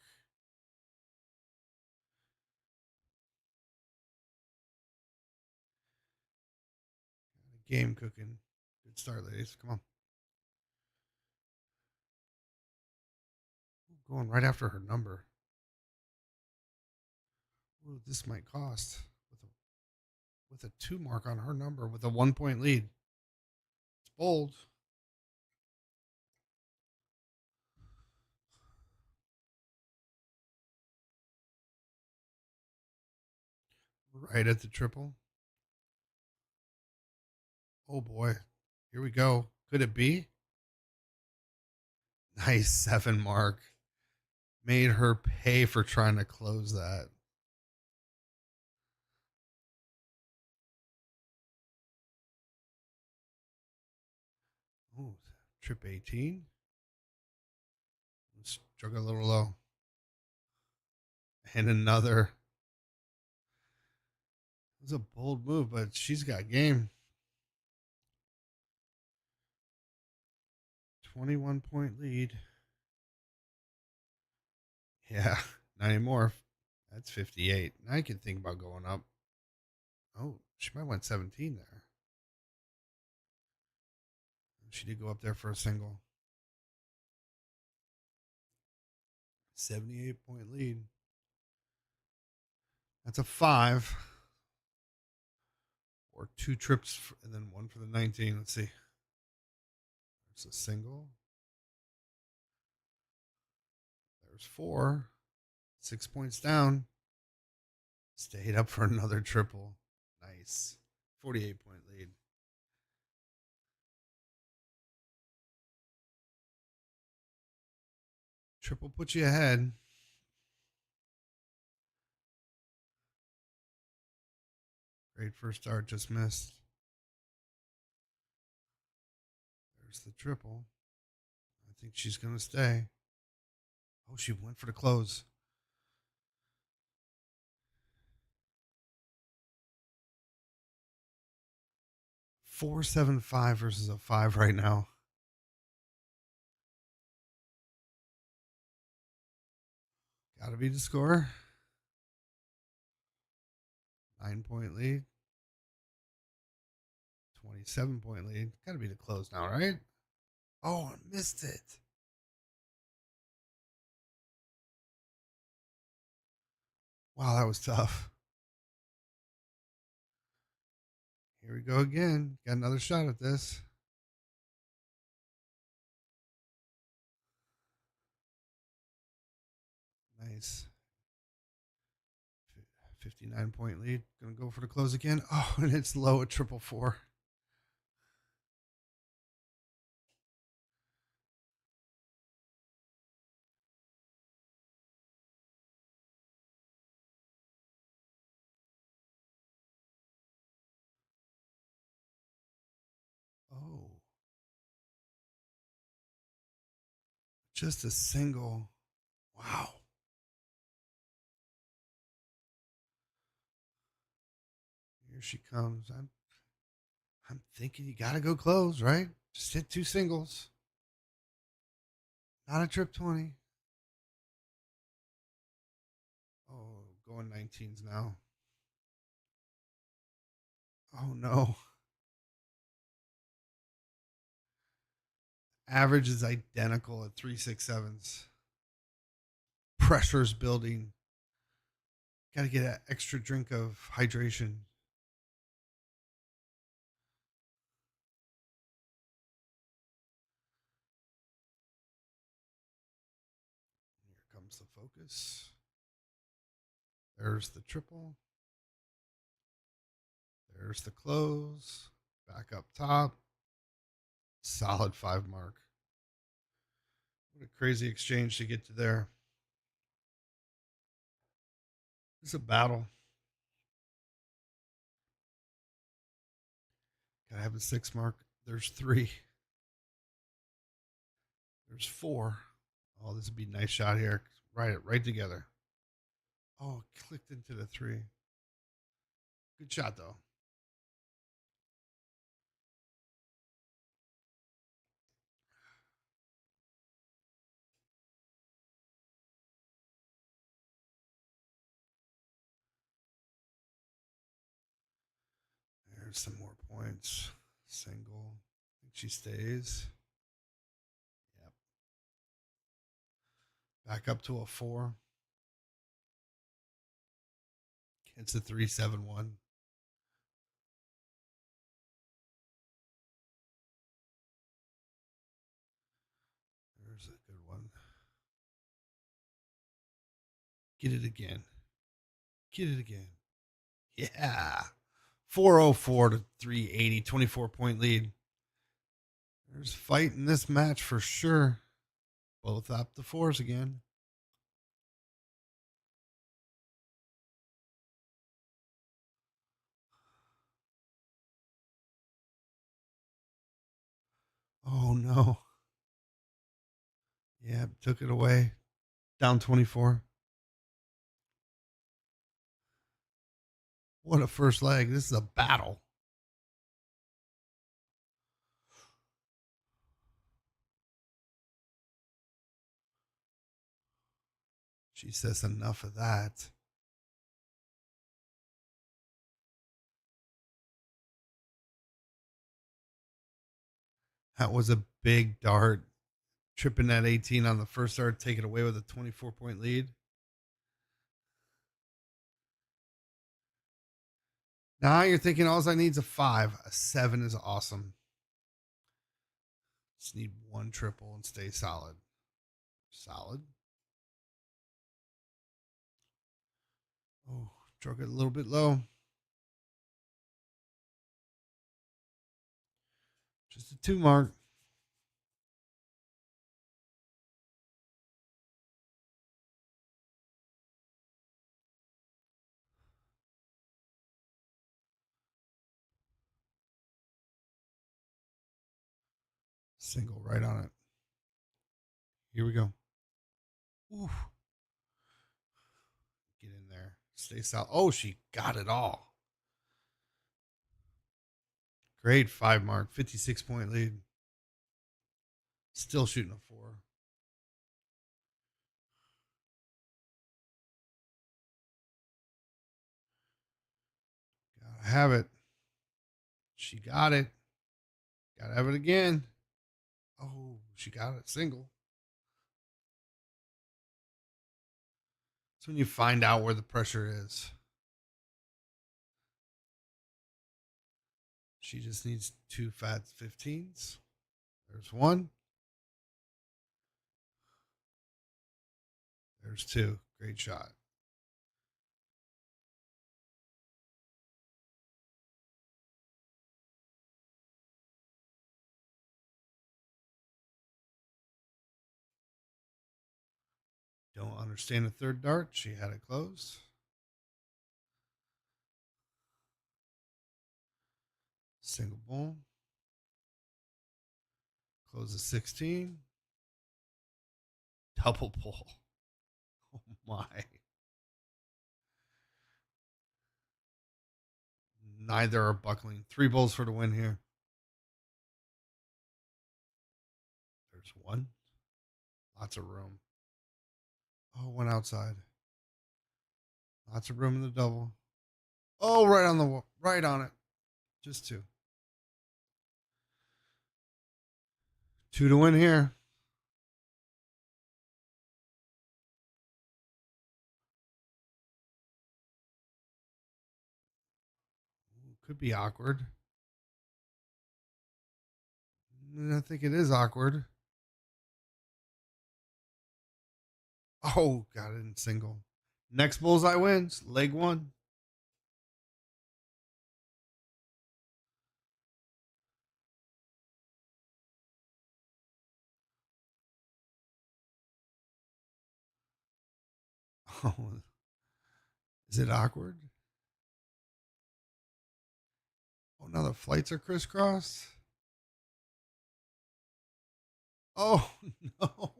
Game cooking. Good start, ladies. Come on. Ooh, going right after her number. Ooh, this might cost with a 2 mark on her number with a 1 point lead. It's bold. Right at the triple. Oh boy. Here we go. Could it be? Nice 7 mark. Made her pay for trying to close that. Ooh, trip 18. Struck a little low. And another. It was a bold move, but she's got game. 21-point lead. Yeah, not anymore. That's 58. Now I can think about going up. Oh, she might want 17 there. She did go up there for a single. 78-point lead. That's a 5. Or 2 trips and then 1 for the 19. Let's see. There's a single. There's 4. 6 points down. Stayed up for another triple. Nice. 48-point lead. Triple puts you ahead. Great first start, just missed. There's the triple. I think she's going to stay. Oh, she went for the close. 4-7-5 versus a 5 right now. Gotta be the score. 9-point lead. 27-point lead. Gotta be the close now, right? Oh, I missed it. Wow, that was tough. Here we go again. Got another shot at this. Nice. 59-point lead. Gonna go for the close again. Oh, and it's low at 444. Oh. Just a single. Wow. Here she comes. I'm thinking you gotta go close, right? Just hit 2 singles. Not a trip 20. Oh, going 19s now. Oh no. Average is identical at 3.67s. Pressure's building. Got to get an extra drink of hydration. Here comes the focus. There's the triple. There's the close. Back up top. Solid 5 mark. What a crazy exchange to get to there. It's a battle. Gotta have a 6 mark. There's 3. There's 4. Oh, this would be a nice shot here. Right together. Oh, clicked into the 3. Good shot, though. There's some more points. Single. I think she stays. Yep. Back up to a 4. It's a 3-7-1. There's a good one. Get it again. Get it again. Yeah. 404 to 380, 24-point lead. There's fight in this match for sure. Both up the 4s again. Oh, no. Yeah, took it away. Down 24. What a first leg. This is a battle. She says enough of that. That was a big dart. Tripping that 18 on the first dart, take it away with a 24-point lead. Now you're thinking all I need is a 5. A 7 is awesome. Just need one triple and stay solid. Solid. Oh, struck it a little bit low. Just a 2 mark. Single right on it. Here we go. Ooh. Get in there. Stay solid. Oh, she got it all. Great 5 mark. 56-point lead. Still shooting a 4. Gotta have it. She got it. Gotta have it again. Oh, she got it. Single. It's when you find out where the pressure is. She just needs 2 fat 15s. There's 1. There's 2. Great shot. Don't understand the third dart. She had it close. Single boom. Close the 16. Double pull. Oh my. Neither are buckling. 3 bulls for the win here. There's 1. Lots of room. Oh, one outside. Lots of room in the double. Oh, right on it. Just 2. 2 to win here. Could be awkward. I think it is awkward. Oh, got it in single. Next bullseye wins. Leg 1. Oh, is it awkward? Oh, now the flights are crisscrossed. Oh, no.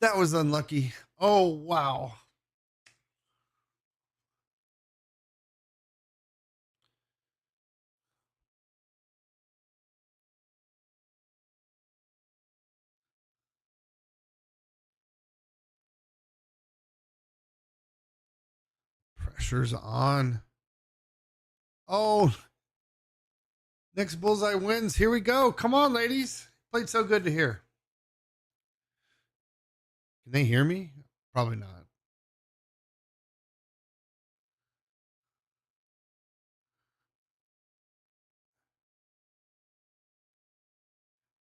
That was unlucky. Oh, wow. Pressure's on. Oh, next bullseye wins. Here we go. Come on, ladies. Played so good to hear. Can they hear me? Probably not.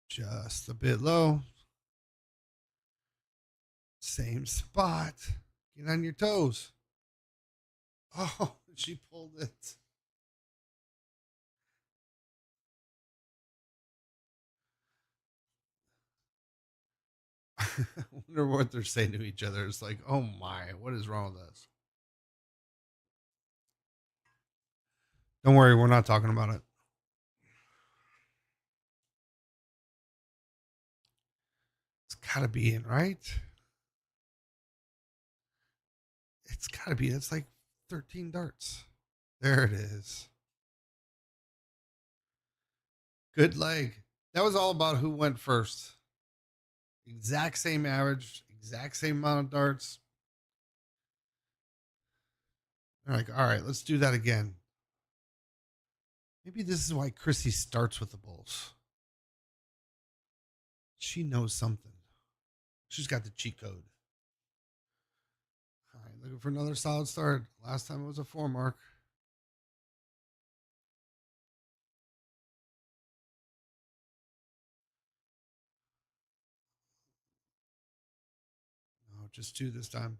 Just a bit low. Same spot. Get on your toes. Oh, she pulled it. I wonder what they're saying to each other. It's like, oh my, what is wrong with us? Don't worry, we're not talking about it. It's got to be in, right? It's got to be. It's like 13 darts. There it is. Good leg. That was all about who went first. Exact same average, exact same amount of darts. They're like, all right, let's do that again. Maybe this is why Chrissy starts with the Bulls. She knows something. She's got the cheat code. All right, looking for another solid start. Last time it was a 4 mark. No, just 2 this time.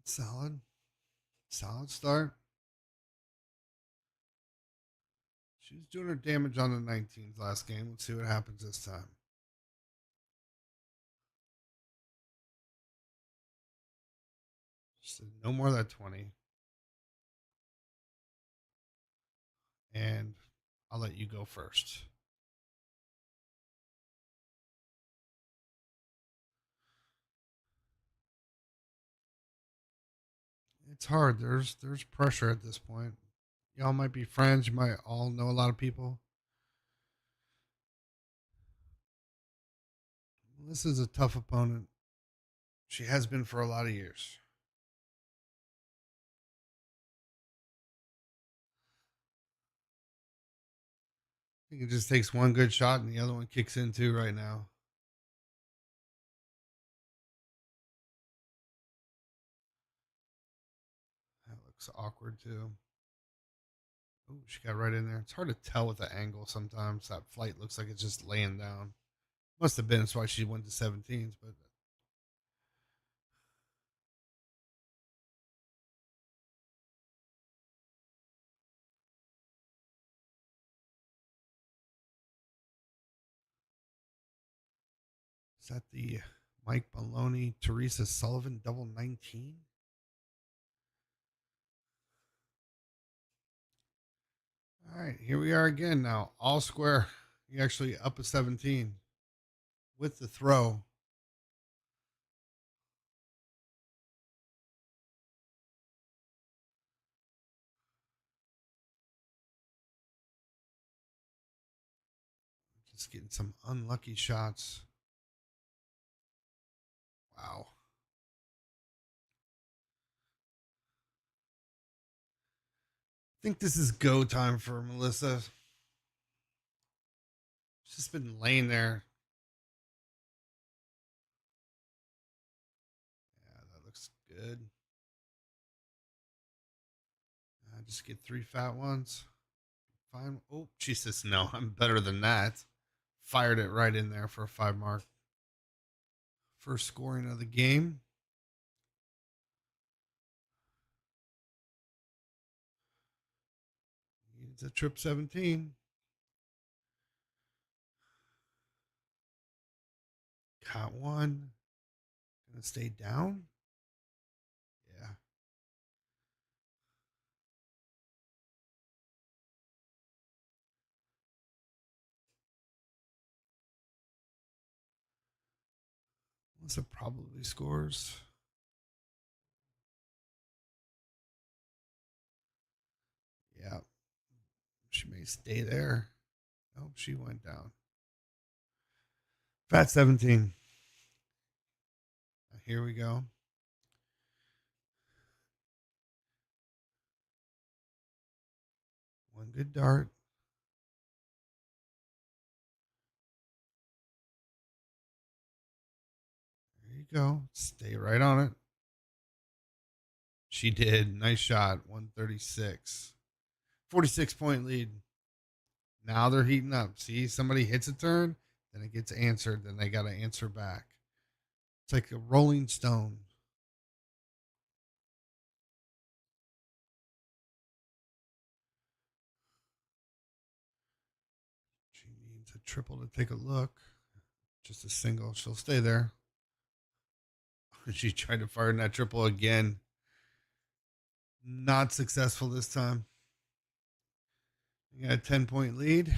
Solid. Solid start. She was doing her damage on the 19th last game. Let's see what happens this time. She said no more than 20. And I'll let you go first. It's hard. There's pressure at this point. Y'all might be friends. You might all know a lot of people. This is a tough opponent. She has been for a lot of years. I think it just takes one good shot and the other one kicks in too right now. That looks awkward too. Oh, she got right in there. It's hard to tell with the angle sometimes. That flight looks like it's just laying down. Must have been. That's why she went to 17s, but is that the Mike Maloney, Teresa Sullivan double 19? All right, here we are again now. All square. You actually up a 17 with the throw. Just getting some unlucky shots. Wow. I think this is go time for Melissa. She's just been laying there. Yeah, that looks good. Just get 3 fat ones. Fine. Oh, she says, no, I'm better than that. Fired it right in there for a 5 mark. First scoring of the game. It's a trip 17. Got one. Gonna stay down. Yeah. Melissa probably scores. Yeah. She may stay there. Nope, she went down. Fat 17. Here we go. One good dart. There you go. Stay right on it. She did. Nice shot. 136. 46-point lead. Now they're heating up. See, somebody hits a turn, then it gets answered, then they got to answer back. It's like a rolling stone. She needs a triple to take a look. Just a single. She'll stay there. She tried to fire in that triple again. Not successful this time. You got a 10-point lead.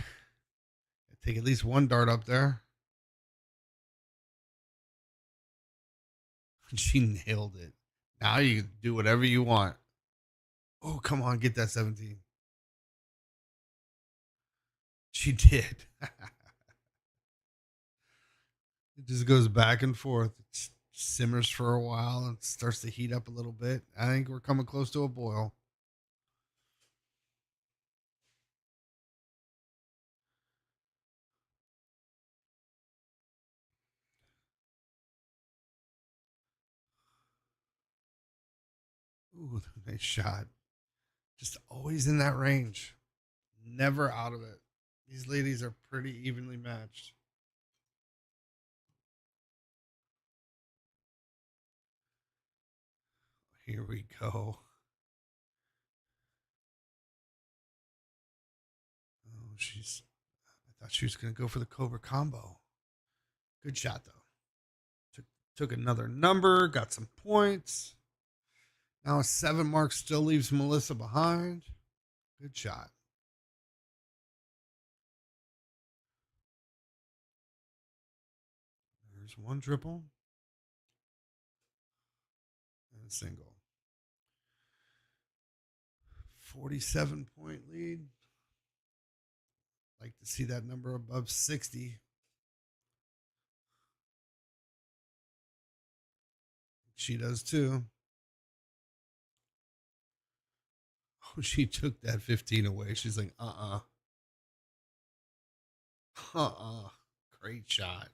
Take at least one dart up there. She nailed it. Now you can do whatever you want. Oh, come on, get that 17. She did. It just goes back and forth. It simmers for a while and starts to heat up a little bit. I think we're coming close to a boil. Ooh, nice shot. Just always in that range. Never out of it. These ladies are pretty evenly matched. Here we go. Oh, I thought she was going to go for the Cobra combo. Good shot, though. Took another number, got some points. Now a 7 mark still leaves Melissa behind. Good shot. There's one triple and a single. 47-point lead. Like to see that number above 60. She does too. Oh, she took that 15 away. She's like, Great shot.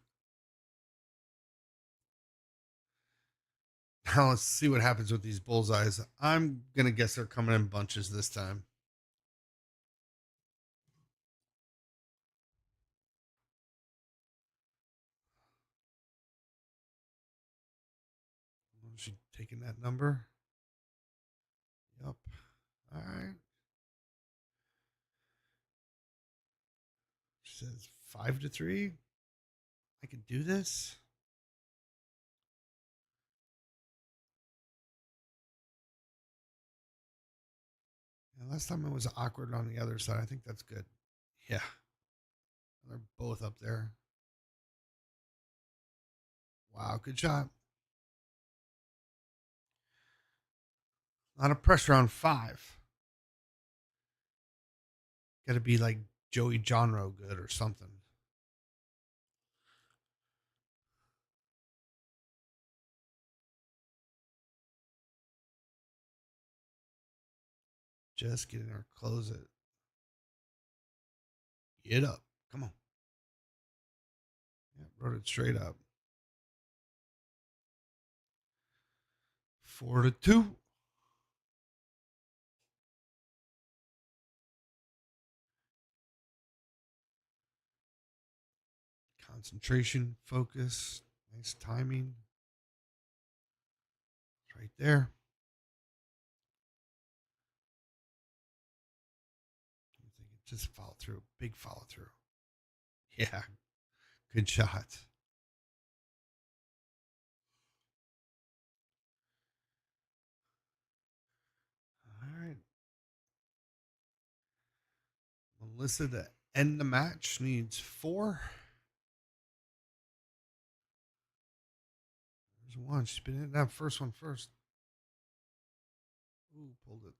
Now let's see what happens with these bullseyes. I'm going to guess they're coming in bunches this time. Is she taking that number? Yep. All right. She says 5-3. I can do this. Yeah, last time it was awkward on the other side. I think that's good. Yeah. They're both up there. Wow, good shot. A lot of pressure on 5. Got to be like Joey Johnrow good or something. Just getting her close it. Get up. Come on. Yeah, wrote it straight up. 4-2. Concentration, focus, nice timing. It's right there. I think it just followed through. Big follow through. Yeah. Good shot. All right. Melissa to end the match needs 4. There's one. She's been hitting that first one first. Ooh, pulled it.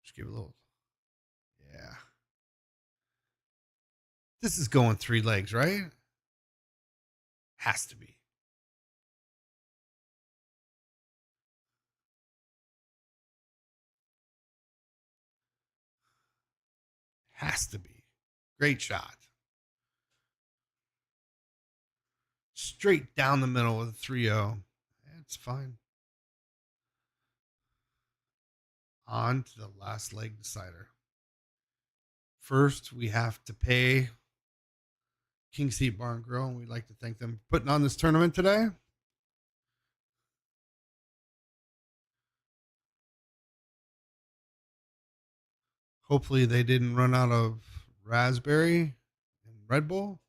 Just give it a little. Yeah. This is going 3 legs, right? Has to be. Has to be. Great shot. Straight down the middle with a 3-0. It's fine. On to the last leg decider. First, we have to pay King Seat Bar and Grill, and we'd like to thank them for putting on this tournament today. Hopefully, they didn't run out of raspberry and Red Bull.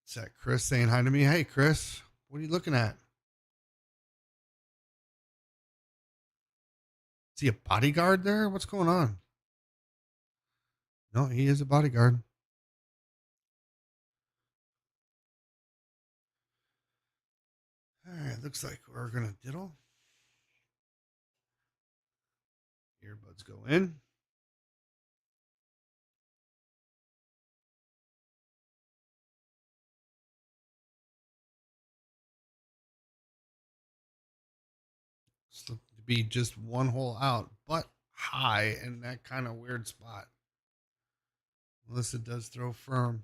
Is that Chris saying hi to me? Hey, Chris, what are you looking at? Is he a bodyguard there? What's going on? No, he is a bodyguard. All right, looks like we're going to diddle. Earbuds go in. It's looking to be just one hole out, but high in that kind of weird spot. Melissa does throw firm.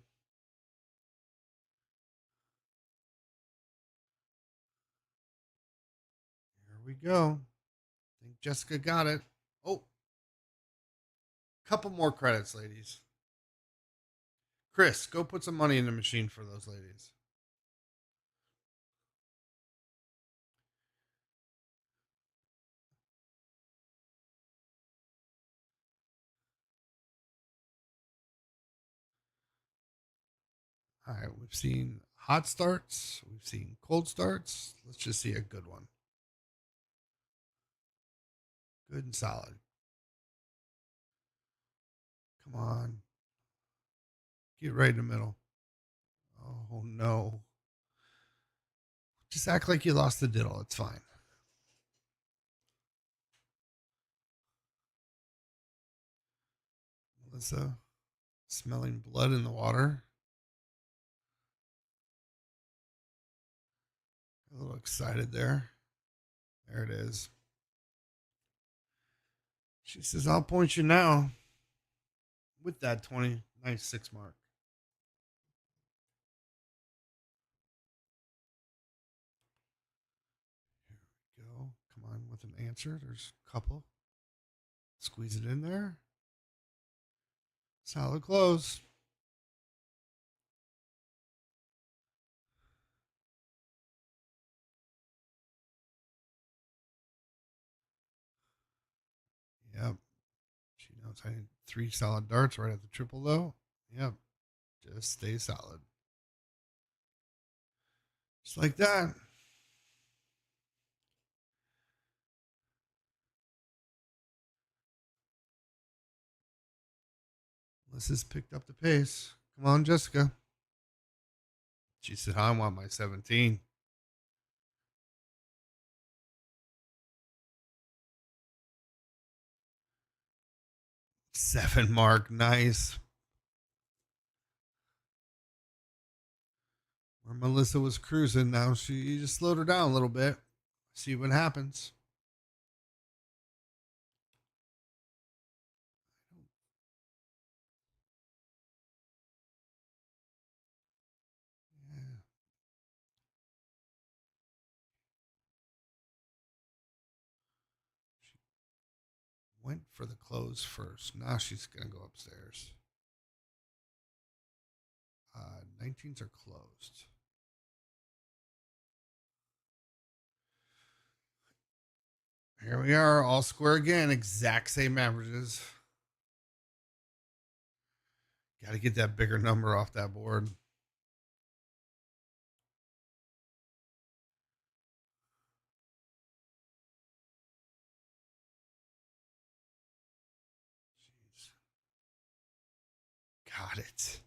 Here we go. I think Jessica got it. Oh, couple more credits, ladies. Chris, go put some money in the machine for those ladies. All right, we've seen hot starts. We've seen cold starts. Let's just see a good one. Good and solid. Come on. Get right in the middle. Oh, no. Just act like you lost the diddle. It's fine. Melissa smelling blood in the water. A little excited there. There it is. She says, I'll point you now with that 29.6 mark. Here we go. Come on with an answer. There's a couple. Squeeze it in there. Solid close. Yep. She knows I need 3 solid darts right at the triple, though. Yep. Just stay solid. Just like that. Melissa's picked up the pace. Come on, Jessica. She said, I want my 17. 7 mark. Nice. Where Melissa was cruising, now she just slowed her down a little bit. See what happens. Yeah. She went for the close first. Now she's going to go upstairs. 19s are closed. Here we are, all square again. Exact same averages. Got to get that bigger number off that board. Jeez. Got it.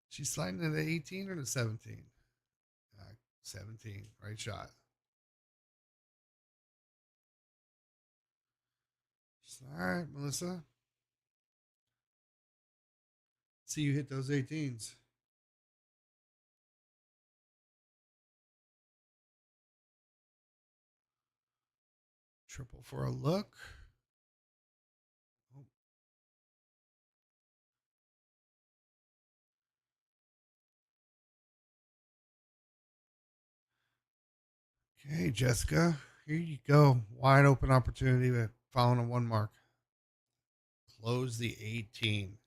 She's sliding into 18 or to 17? 17. Right shot. All right, Melissa. See you hit those 18s. Triple for a look. Okay, Jessica, here you go. Wide open opportunity, but following a 1 mark. Close the 18.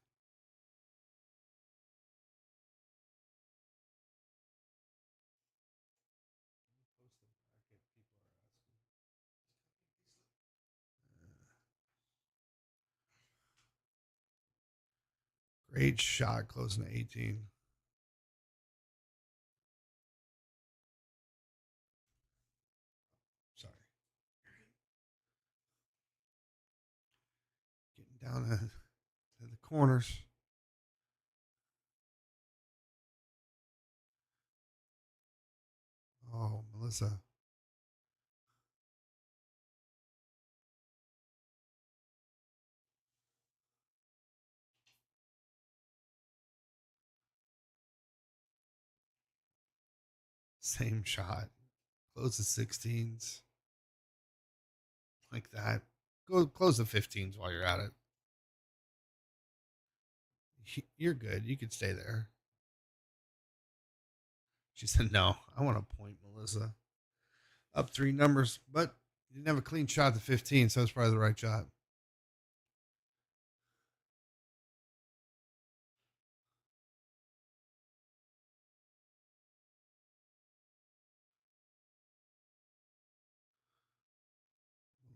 Great shot closing to 18. Sorry. Getting down to the corners. Oh, Melissa. Same shot. Close the 16s. Like that. Go close the 15s while you're at it. You're good. You could stay there. She said, no, I want to point Melissa. Up 3 numbers, but you didn't have a clean shot to 15, so it's probably the right shot.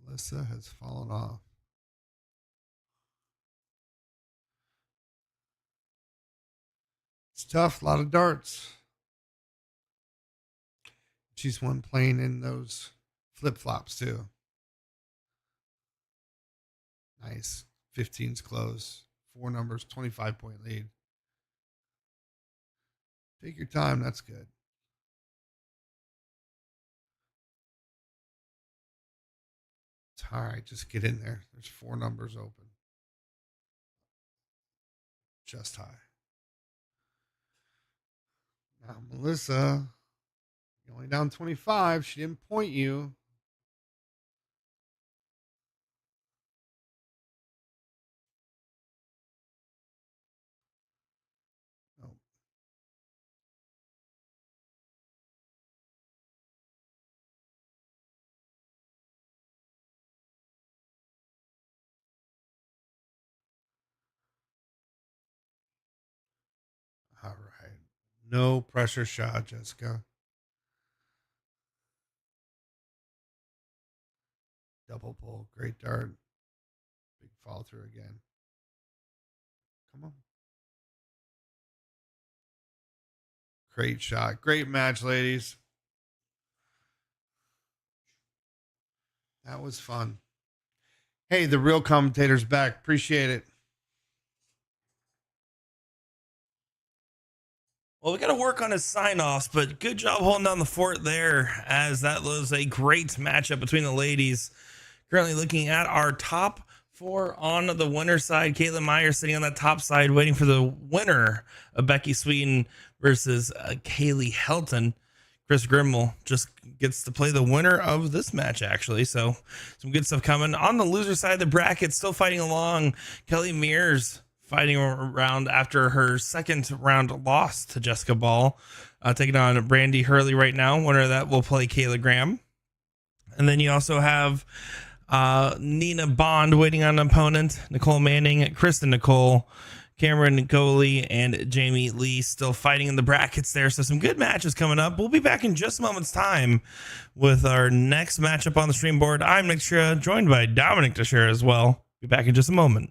Melissa has fallen off. It's tough. A lot of darts. She's one playing in those flip-flops too. Nice. 15's close. 4 numbers, 25-point lead. Take your time. That's good. It's all right. Just get in there. There's 4 numbers open. Just high. Now, Melissa, you're only down 25. She didn't point you. Oh. All right. No pressure shot, Jessica. Double pull. Great dart. Big follow through again. Come on. Great shot. Great match, ladies. That was fun. Hey, the real commentator's back. Appreciate it. Well, we got to work on his sign-offs, but good job holding down the fort there, as that was a great matchup between the ladies. Currently looking at our top 4 on the winner side. Caitlin Meyer sitting on that top side, waiting for the winner of Becky Sweden versus Kaylee Helton. Chris Grimmel just gets to play the winner of this match, actually. So some good stuff coming. On the loser side of the bracket, still fighting along, Kelly Mears fighting around after her second round loss to Jessica Ball, taking on Brandy Hurley right now. Winner of that will play Kayla Graham. And then you also have Nina Bond waiting on an opponent, Nicole Manning, Kristen Nicole, Cameron Coley, and Jamie Lee still fighting in the brackets there. So some good matches coming up. We'll be back in just a moment's time with our next matchup on the stream board. I'm Nick Shira, joined by Dominic DiChiria as well. Be back in just a moment.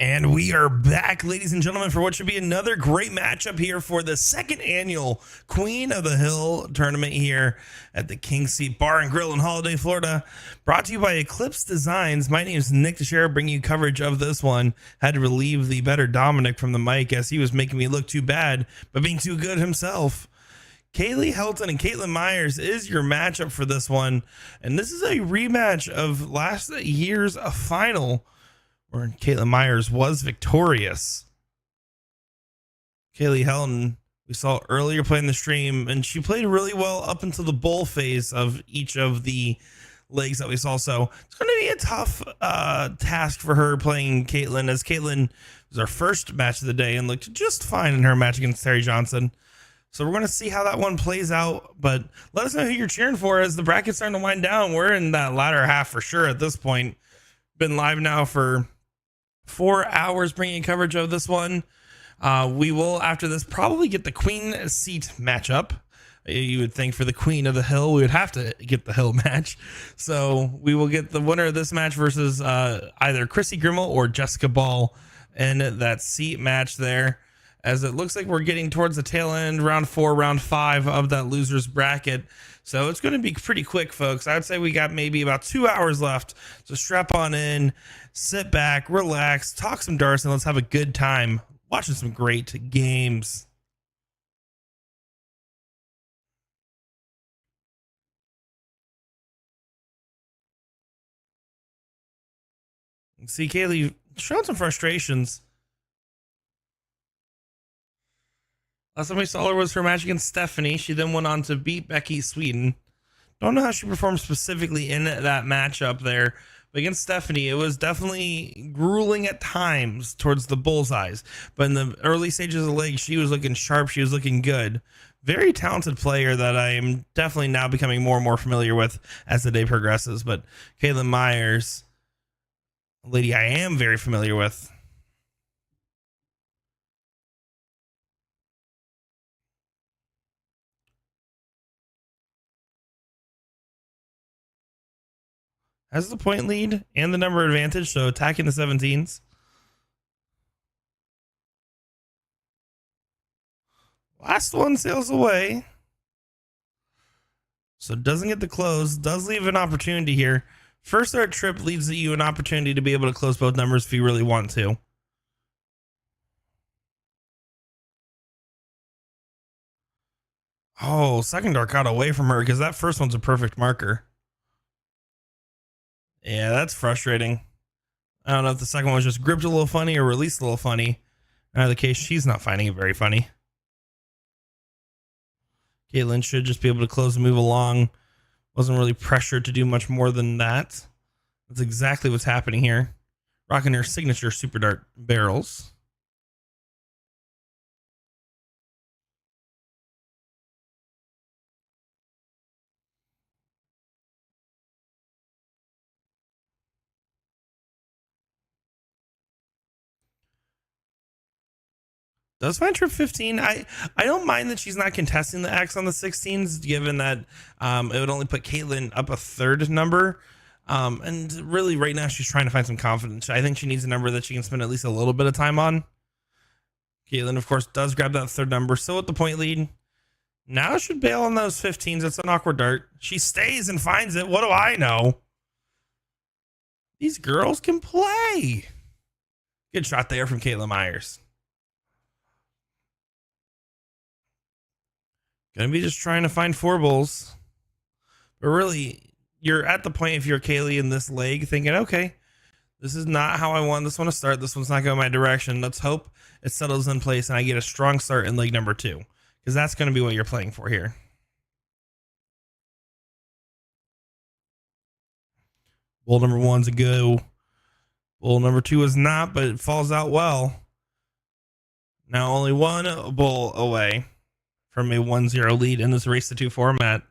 And we are back, ladies and gentlemen, for what should be another great matchup here for the second annual Queen of the Hill tournament here at the King Seat Bar and Grill in Holiday, Florida. Brought to you by Eclipse Designs. My name is Nick DiChiria, bringing you coverage of this one. Had to relieve the better Dominic from the mic as he was making me look too bad, but being too good himself. Kaylee Helton and Caitlin Myers is your matchup for this one. And this is a rematch of last year's final, where Caitlin Myers was victorious. Kaylee Helton, we saw earlier playing the stream, and she played really well up until the bowl phase of each of the legs that we saw. So it's going to be a tough task for her playing Caitlin, as Caitlin was our first match of the day and looked just fine in her match against Terry Johnson. So we're going to see how that one plays out, but let us know who you're cheering for as the bracket's starting to wind down. We're in that latter half for sure at this point. Been live now for 4 hours bringing coverage of this one. We will, after this, probably get the Queen Seat matchup. You would think for the Queen of the Hill, we would have to get the Hill match. So we will get the winner of this match versus either Chrissy Grimmel or Jessica Ball in that seat match there, as it looks like we're getting towards the tail end, round 4, round 5 of that loser's bracket. So it's going to be pretty quick, folks. I'd say we got maybe about 2 hours left. So strap on in, sit back, relax, talk some darts, and let's have a good time watching some great games. See, Kaylee showing some frustrations. Last time we saw her was her match against Stephanie. She then went on to beat Becky Sweden. Don't know how she performed specifically in that matchup there. But against Stephanie, it was definitely grueling at times towards the bullseyes. But in the early stages of the league, she was looking sharp. She was looking good. Very talented player that I am definitely now becoming more and more familiar with as the day progresses. But Caitlin Myers, a lady I am very familiar with. Has the point lead and the number advantage, so attacking the 17s. Last one sails away. So doesn't get the close. Does leave an opportunity here. First art trip leads you an opportunity to be able to close both numbers if you really want to. Oh, second dart got away from her because that first one's a perfect marker. Yeah, that's frustrating. I don't know if the second one was just gripped a little funny or released a little funny. In either case, she's not finding it very funny. Caitlin should just be able to close and move along. Wasn't really pressured to do much more than that. That's exactly what's happening here. Rocking her signature super dart barrels. Does find trip 15. I don't mind that she's not contesting the X on the 16s, given that it would only put Caitlin up a third number. And really, right now, she's trying to find some confidence. I think she needs a number that she can spend at least a little bit of time on. Caitlin, of course, does grab that third number. Still at the point lead. Now should bail on those 15s. It's an awkward dart. She stays and finds it. What do I know? These girls can play. Good shot there from Caitlin Myers. Gonna be just trying to find 4 bulls. But really, you're at the point, if you're Kaylee in this leg, thinking, okay, this is not how I want this one to start. This one's not going my direction. Let's hope it settles in place and I get a strong start in leg number 2. Because that's going to be what you're playing for here. Bull number 1's a go. Bull number 2 is not, but it falls out well. Now only 1 bull away from a 1-0 lead in this race to 2 format.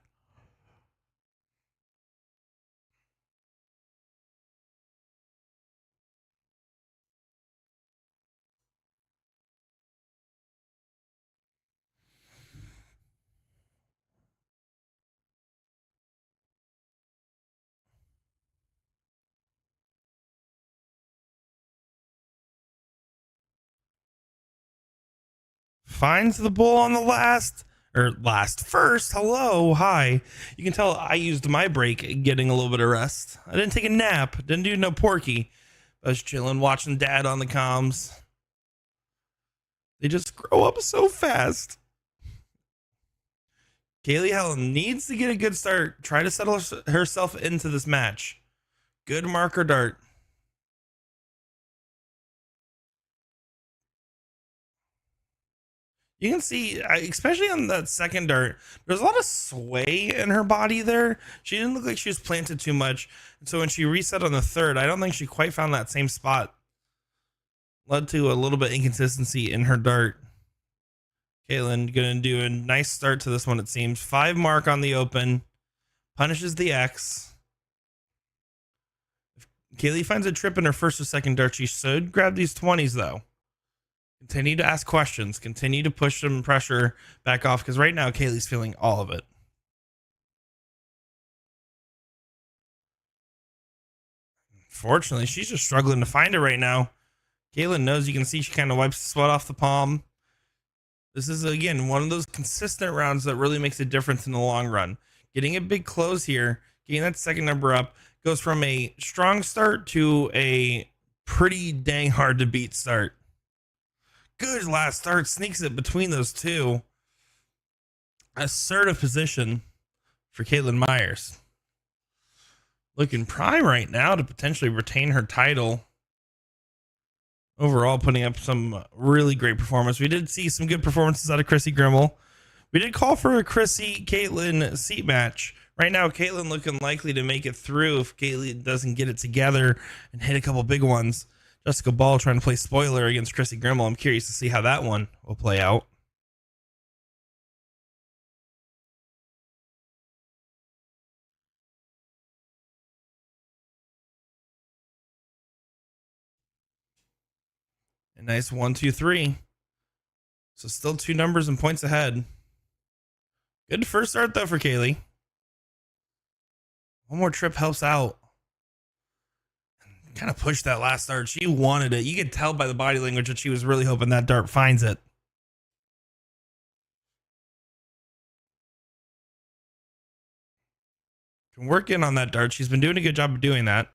finds the bull on the first. Hello, hi. You can tell I used my break getting a little bit of rest. I didn't take a nap, didn't do no porky. I was chilling, watching dad on the comms. They just grow up so fast. Kaylee Helen needs to get a good start. Try to settle herself into this match. Good marker dart. You can see, especially on that second dart, there's a lot of sway in her body there. She didn't look like she was planted too much. And so when she reset on the third, I don't think she quite found that same spot. Led to a little bit inconsistency in her dart. Caitlin going to do a nice start to this one, it seems. 5 mark on the open. Punishes the X. If Kaylee finds a trip in her first or second dart, she should grab these 20s, though. Continue to ask questions. Continue to push some pressure back off, because right now, Kaylee's feeling all of it. Fortunately, she's just struggling to find it right now. Caitlin knows, you can see she kind of wipes the sweat off the palm. This is, again, one of those consistent rounds that really makes a difference in the long run. Getting a big close here, getting that second number up, goes from a strong start to a pretty dang hard to beat start. Good last start, sneaks it between those two. Assertive position for Caitlin Myers. Looking prime right now to potentially retain her title. Overall, putting up some really great performance. We did see some good performances out of Chrissy Grimmel. We did call for a Chrissy Caitlin seat match. Right now, Caitlin looking likely to make it through if Caitlin doesn't get it together and hit a couple big ones. Jessica Ball trying to play spoiler against Chrissy Grimmel. I'm curious to see how that one will play out. A nice 1, 2, 3. So still 2 numbers and points ahead. Good first start, though, for Kaylee. One more trip helps out. Kind of pushed that last dart. She wanted it. You could tell by the body language that she was really hoping that dart finds it. Can work in on that dart. She's been doing a good job of doing that.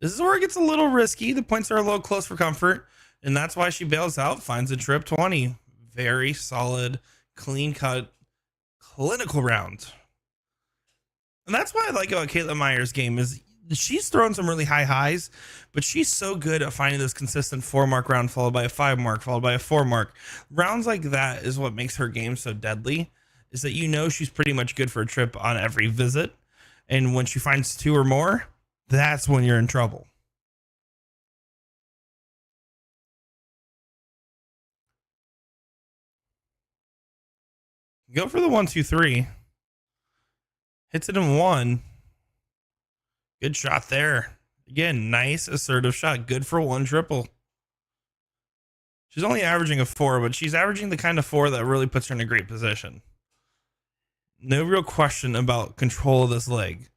This is where it gets a little risky. The points are a little close for comfort, and that's why she bails out, finds a trip 20. Very solid, clean cut, clinical round. And that's what I like about Caitlin Myers' game is she's thrown some really high highs, but she's so good at finding this consistent 4 mark round followed by a 5 mark, followed by a 4 mark. Rounds like that is what makes her game so deadly, is that you know she's pretty much good for a trip on every visit. And when she finds 2 or more, that's when you're in trouble. Go for the 1, 2, 3. Hits it in 1. Good shot there. Again, nice assertive shot. Good for 1 triple. She's only averaging a 4, but she's averaging the kind of 4 that really puts her in a great position. No real question about control of this leg.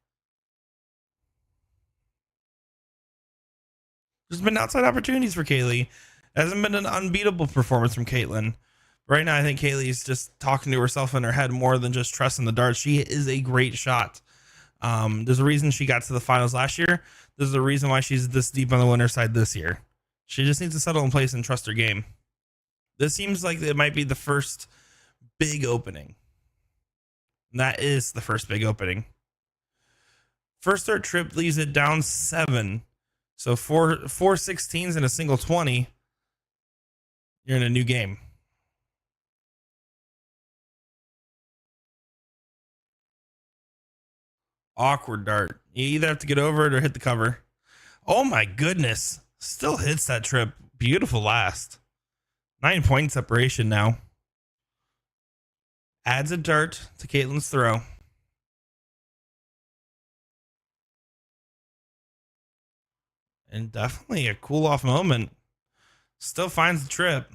There's been outside opportunities for Kaylee. It hasn't been an unbeatable performance from Caitlin. Right now, I think Kaylee's just talking to herself in her head more than just trusting the dart. She is a great shot. There's a reason she got to the finals last year. There's a reason why she's this deep on the winner's side this year. She just needs to settle in place and trust her game. This seems like it might be the first big opening. And that is the first big opening. First start trip leaves it down 7. So four 16s and a single 20. You're in a new game. Awkward dart. You either have to get over it or hit the cover. Oh my goodness. Still hits that trip. Beautiful last. 9-point separation now. Adds a dart to Caitlin's throw. And definitely a cool off moment. Still finds the trip.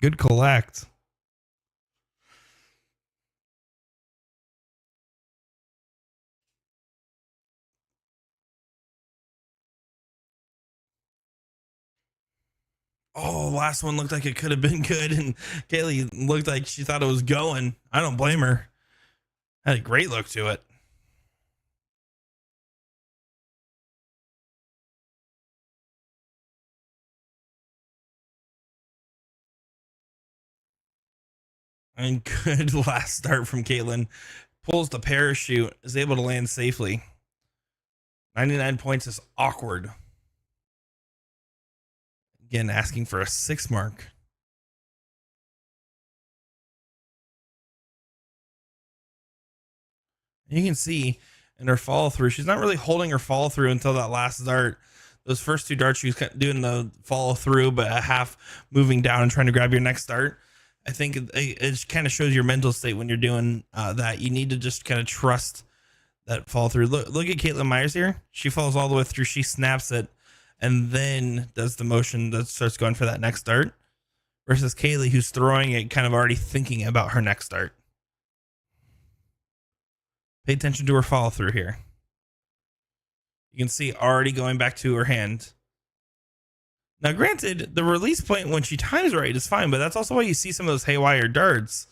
Good collect. Oh, last one looked like it could have been good, and Kaylee looked like she thought it was going. I don't blame her. Had a great look to it. And good last start from Caitlin. Pulls the parachute, is able to land safely. 99 points is awkward. Again, asking for a 6 mark. You can see in her follow through, she's not really holding her follow through until that last dart. Those first 2 darts, she was doing the follow through, but a half moving down and trying to grab your next dart. I think it kind of shows your mental state when you're doing that. You need to just kind of trust that follow through. Look at Caitlin Myers here. She follows all the way through. She snaps it and then does the motion that starts going for that next dart. Versus Kaylee, who's throwing it kind of already thinking about her next dart. Pay attention to her follow through here. You can see already going back to her hand. Now, granted, the release point when she times right is fine, but that's also why you see some of those haywire darts.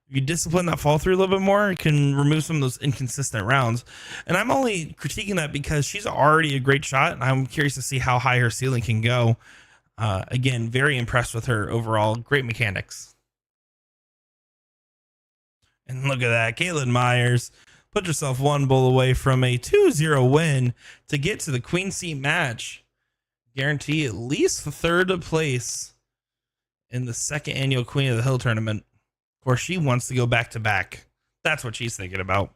If you discipline that fall through a little bit more, it can remove some of those inconsistent rounds. And I'm only critiquing that because she's already a great shot, and I'm curious to see how high her ceiling can go. Again, very impressed with her overall. Great mechanics. And look at that. Caitlin Myers put herself 1 bowl away from a 2-0 win to get to the Queen Seat match. Guarantee at least the 3rd place in the 2nd annual Queen of the Hill tournament. Of course, she wants to go back to back. That's what she's thinking about.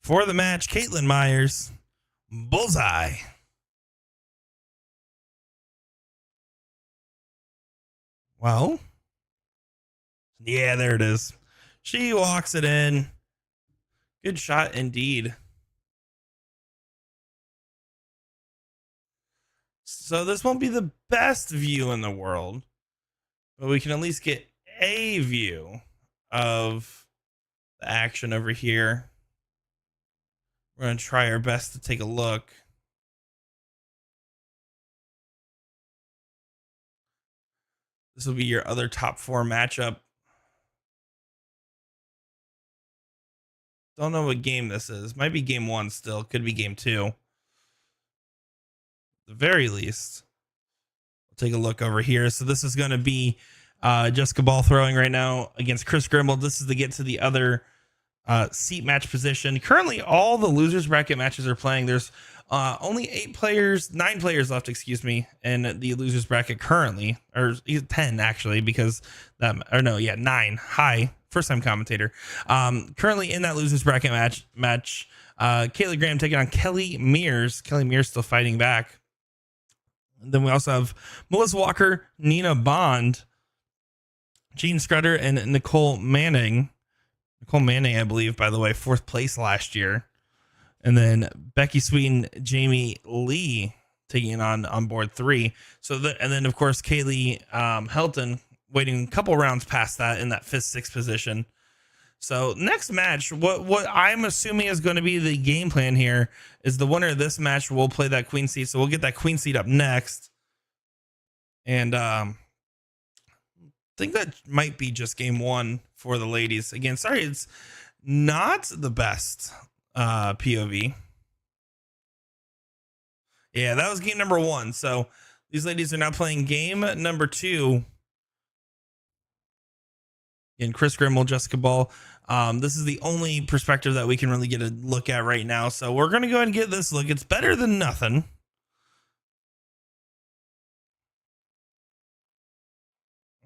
For the match, Caitlin Myers, bullseye. Well, yeah, there it is. She walks it in. Good shot indeed. So this won't be the best view in the world, but we can at least get a view of the action over here. We're going to try our best to take a look. This will be your other top 4 matchup. Don't know what game this is. Might be game 1 still. Could be game 2. At the very least. We'll take a look over here. So this is going to be Jessica Ball throwing right now against Chris Grimble. This is to get to the other seat match position. Currently, all the losers bracket matches are playing. There's only 9 players left, excuse me, in the losers bracket currently, or 10 actually, because 9. Hi, first time commentator. Currently in that losers bracket match, Kaylee Graham taking on Kelly Mears. Kelly Mears still fighting back. And then we also have Melissa Walker, Nina Bond, Jean Scudder, and Nicole Manning. Nicole Manning, I believe, by the way, 4th place last year. And then Becky Sweet and Jamie Lee taking on board 3. And then, of course, Kaylee Helton waiting a couple rounds past that in that 5th, 6th position. So next match, what I'm assuming is going to be the game plan here is the winner of this match will play that queen seat. So we'll get that queen seat up next. And I think that might be just game 1 for the ladies. Again, sorry, it's not the best POV. Yeah, that was game number 1. So these ladies are now playing game number 2. And Chris Grimble, Jessica Ball. This is the only perspective that we can really get a look at right now. So we're going to go ahead and get this look. It's better than nothing.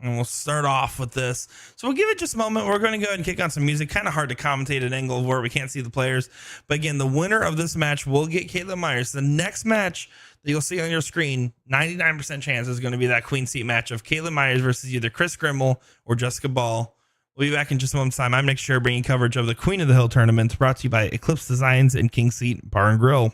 And we'll start off with this. So we'll give it just a moment. We're going to go ahead and kick on some music. Kind of hard to commentate an angle where we can't see the players. But again, the winner of this match will get Caitlin Myers. The next match that you'll see on your screen, 99% chance is going to be that queen seat match of Caitlin Myers versus either Chris Grimble or Jessica Ball. We'll be back in just a moment's time. I'm Nick Sure, bringing coverage of the Queen of the Hill tournament, brought to you by Eclipse Designs and King Seat Bar and Grill.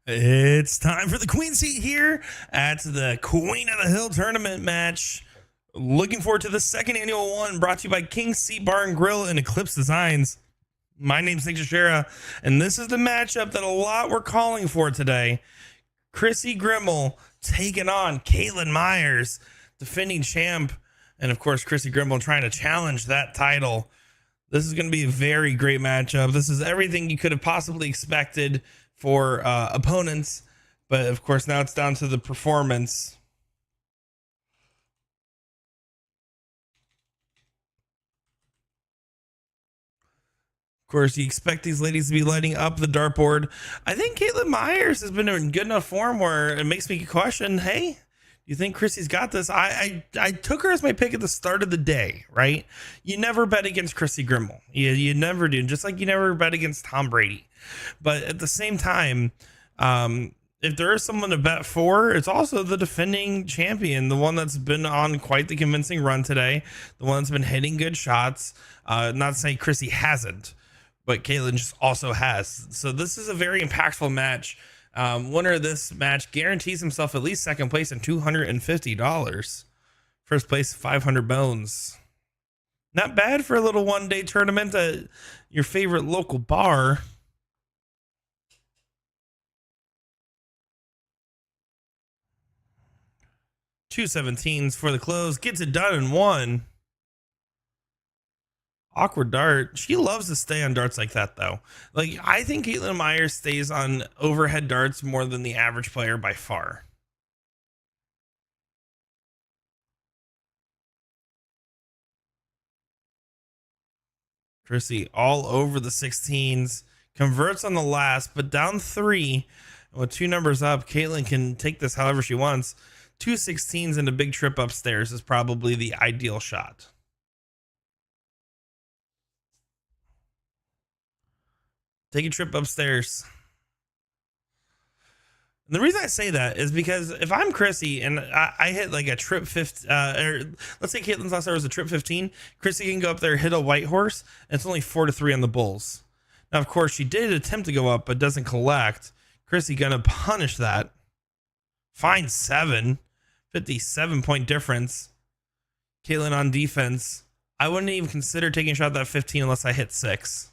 It's time for the Queen Seat here at the Queen of the Hill tournament match. Looking forward to the second annual one, brought to you by King's Seat Bar and Grill and Eclipse Designs. My name's DiChiria, and this is the matchup that a lot were calling for today. Chrissy Grimmel taking on Caitlin Myers, defending champ, and of course Chrissy Grimmel trying to challenge that title. This is going to be a very great matchup. This is everything you could have possibly expected for opponents, but of course now it's down to the performance. Of course, you expect these ladies to be lighting up the dartboard. I think Caitlin Myers has been in good enough form where it makes me question, hey, do you think Chrissy's got this? I took her as my pick at the start of the day, right? You never bet against Chrissy Grimmel. You never do. Just like you never bet against Tom Brady. But at the same time, if there is someone to bet for, it's also the defending champion, the one that's been on quite the convincing run today, the one that's been hitting good shots. Not to say Chrissy hasn't, but Caitlin just also has. So this is a very impactful match. Winner of this match guarantees himself at least second place and $250. First place, 500 bones. Not bad for a little one-day tournament at your favorite local bar. 217s for the close. Gets it done in one. Awkward dart. She loves to stay on darts like that, though. Like, I think Caitlin Myers stays on overhead darts more than the average player by far. Chrissy all over the 16s. Converts on the last, but down 3. With 2 numbers up, Caitlin can take this however she wants. 2 16s and a big trip upstairs is probably the ideal shot. Take a trip upstairs. And the reason I say that is because if I'm Chrissy and I hit like a trip 15, or let's say Caitlin's last was a trip 15, Chrissy can go up there, hit a white horse, and it's only 4-3 on the bulls. Now, of course, she did attempt to go up, but doesn't collect. Chrissy gonna punish that. Fine 7, 57-point difference. Caitlin on defense. I wouldn't even consider taking a shot at that 15 unless I hit 6.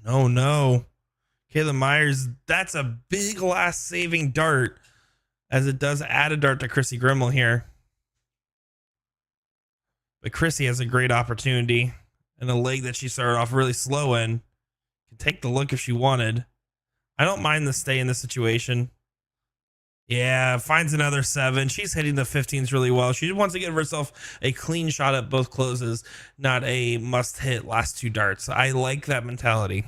No. Caitlin Myers, that's a big last saving dart, as it does add a dart to Chrissy Grimmel here. But Chrissy has a great opportunity and a leg that she started off really slow in. Can take the look if she wanted. I don't mind the stay in this situation. Yeah, finds another 7. She's hitting the 15s really well. She wants to give herself a clean shot at both closes, not a must hit last 2 darts. I like that mentality.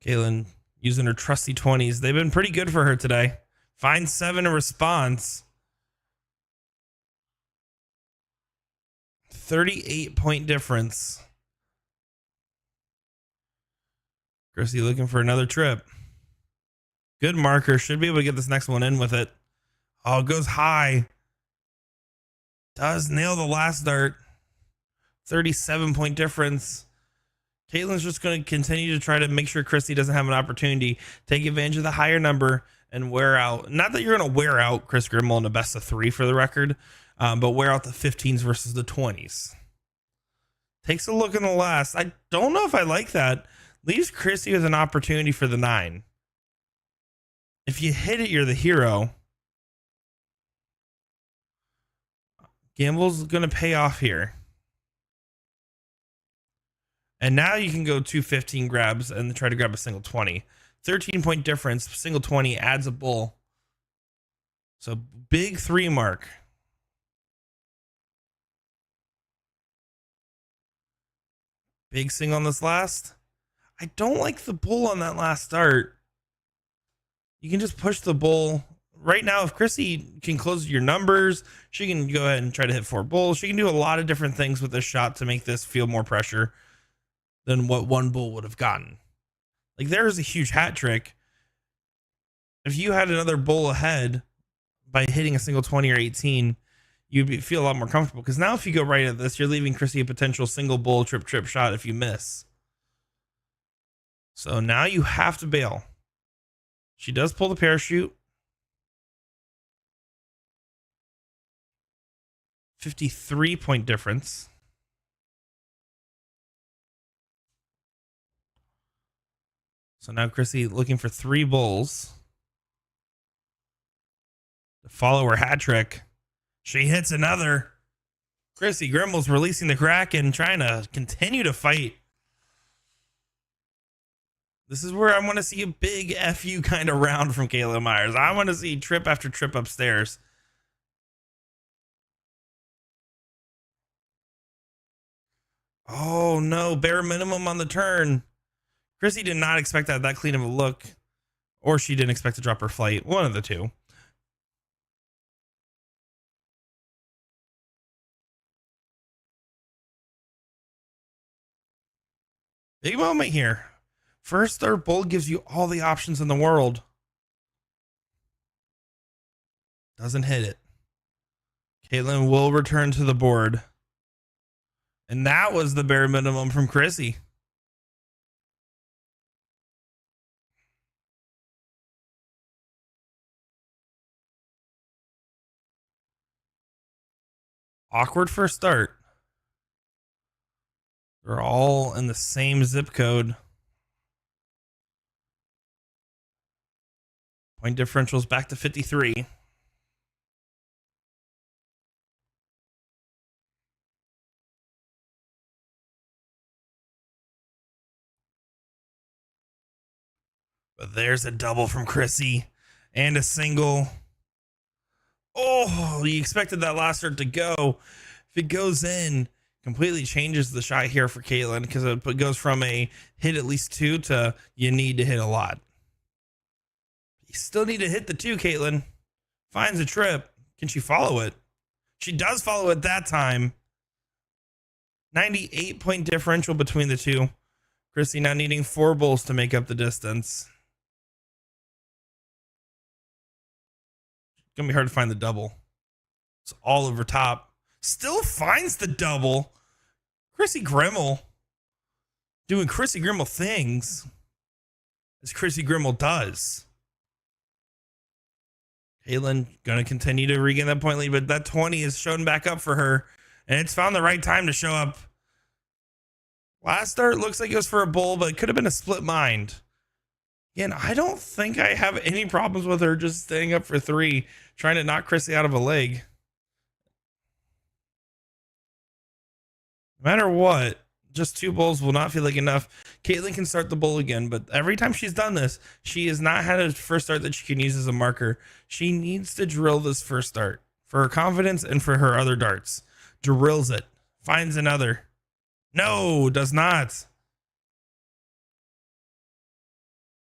Caitlin using her trusty 20s. They've been pretty good for her today. Finds 7 in response. 38-point difference. Chrissy looking for another trip. Good marker. Should be able to get this next one in with it. Oh, it goes high. Does nail the last dart. 37-point difference. Caitlin's just going to continue to try to make sure Chrissy doesn't have an opportunity. Take advantage of the higher number and wear out. Not that you're going to wear out Chris Grimmel in a best of 3 for the record, but wear out the 15s versus the 20s. Takes a look in the last. I don't know if I like that. Leaves Chrissy with an opportunity for the 9. If you hit it, you're the hero. Gamble's going to pay off here. And now you can go 2 15 grabs and try to grab a single 20. 13-point difference. Single 20 adds a bull. So big 3 mark. Big single on this last. I don't like the bull on that last start. You can just push the bull. Right now, if Chrissy can close your numbers, she can go ahead and try to hit 4 bulls. She can do a lot of different things with this shot to make this feel more pressure than what 1 bull would have gotten. Like, there's a huge hat trick. If you had another bull ahead by hitting a single 20 or 18, you'd feel a lot more comfortable. Because now if you go right at this, you're leaving Chrissy a potential single bull trip shot if you miss. So now you have to bail. She does pull the parachute. 53-point difference. So now Chrissy looking for 3 bulls to follow her hat trick. She hits another. Chrissy Grimmell's releasing the Kraken, trying to continue to fight. This is where I want to see a big FU kind of round from Caitlin Myers. I want to see trip after trip upstairs. Oh no, bare minimum on the turn. Chrissy did not expect that clean of a look, or she didn't expect to drop her flight. One of the two. Big moment here. First third bull gives you all the options in the world. Doesn't hit it. Caitlin will return to the board. And that was the bare minimum from Chrissy. Awkward first start. They're all in the same zip code. Point differentials back to 53. But there's a double from Chrissy and a single. Oh, you expected that last start to go. If it goes in, completely changes the shot here for Caitlin, because it goes from a hit at least 2 to you need to hit a lot. You still need to hit the 2, Caitlin. Finds a trip. Can she follow it? She does follow it that time. 98-point differential between the two. Chrissy now needing 4 bulls to make up the distance. It's going to be hard to find the double. It's all over top. Still finds the double. Chrissy Grimmell doing Chrissy Grimmell things, as Chrissy Grimmell does. Caitlin going to continue to regain that point lead, but that 20 is shown back up for her, and it's found the right time to show up. Last start looks like it was for a bull, but it could have been a split mind. Again, I don't think I have any problems with her just staying up for 3, trying to knock Chrissy out of a leg. No matter what, just 2 bulls will not feel like enough. Caitlin can start the bull again, but every time she's done this, she has not had a first start that she can use as a marker. She needs to drill this first start for her confidence and for her other darts. Drills it. Finds another. No, does not.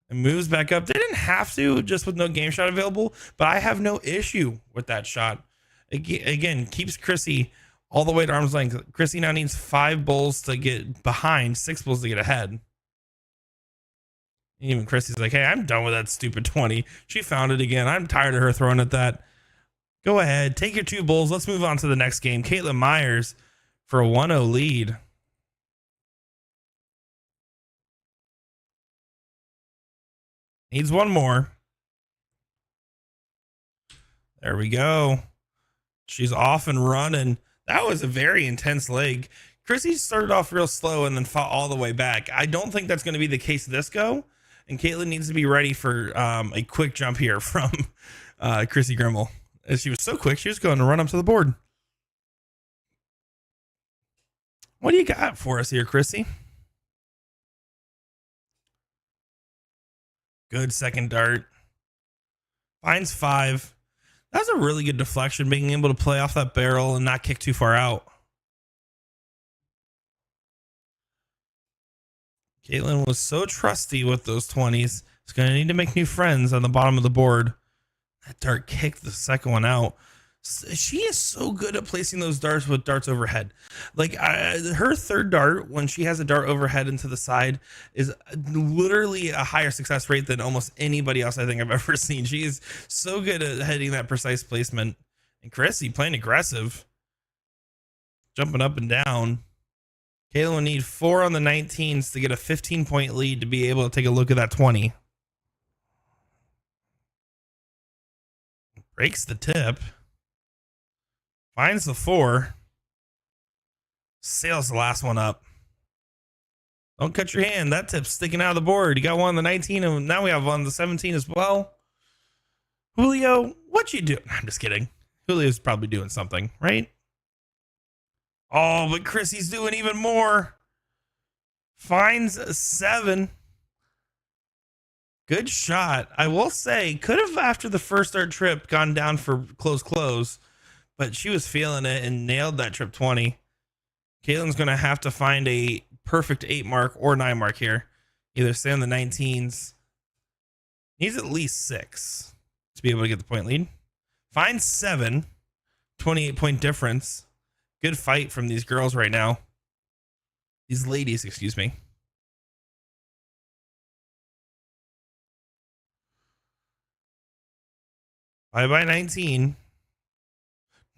And moves back up. They didn't have to, just with no game shot available, but I have no issue with that shot. Again, keeps Chrissy all the way to arm's length. Chrissy now needs 5 bulls to get behind, 6 bulls to get ahead. Even Chrissy's like, hey, I'm done with that stupid 20. She found it again. I'm tired of her throwing at that. Go ahead, take your 2 bulls. Let's move on to the next game. Caitlin Myers for a 1-0 lead. Needs 1 more. There we go. She's off and running. That was a very intense leg. Chrissy started off real slow and then fought all the way back. I don't think that's going to be the case this go. And Caitlin needs to be ready for a quick jump here from Chrissy Grimmell. As she was so quick, she was going to run up to the board. What do you got for us here, Chrissy? Good second dart. Finds 5. That's a really good deflection, being able to play off that barrel and not kick too far out. Caitlin was so trusty with those 20s. She's going to need to make new friends on the bottom of the board. That dart kicked the second one out. She is so good at placing those darts with darts overhead. Like her third dart, when she has a dart overhead into the side, is literally a higher success rate than almost anybody else I think I've ever seen. She is so good at hitting that precise placement. And Chrissy playing aggressive, jumping up and down. Caitlin will need 4 on the 19s to get a 15-point lead to be able to take a look at that 20. Breaks the tip. Finds the 4. Sails the last one up. Don't cut your hand. That tip's sticking out of the board. You got one on the 19, and now we have one on the 17 as well. Julio, what you doing? I'm just kidding. Julio's probably doing something, right? Oh, but Chrissy's doing even more. Finds a 7. Good shot. I will say, could have, after the first start trip, gone down for close, but she was feeling it and nailed that trip 20. Caitlin's going to have to find a perfect 8 mark or 9 mark here. Either stay on the 19s. Needs at least 6 to be able to get the point lead. Finds 7. 28-point difference. Good fight from these girls right now. These ladies, excuse me. Bye-bye 19.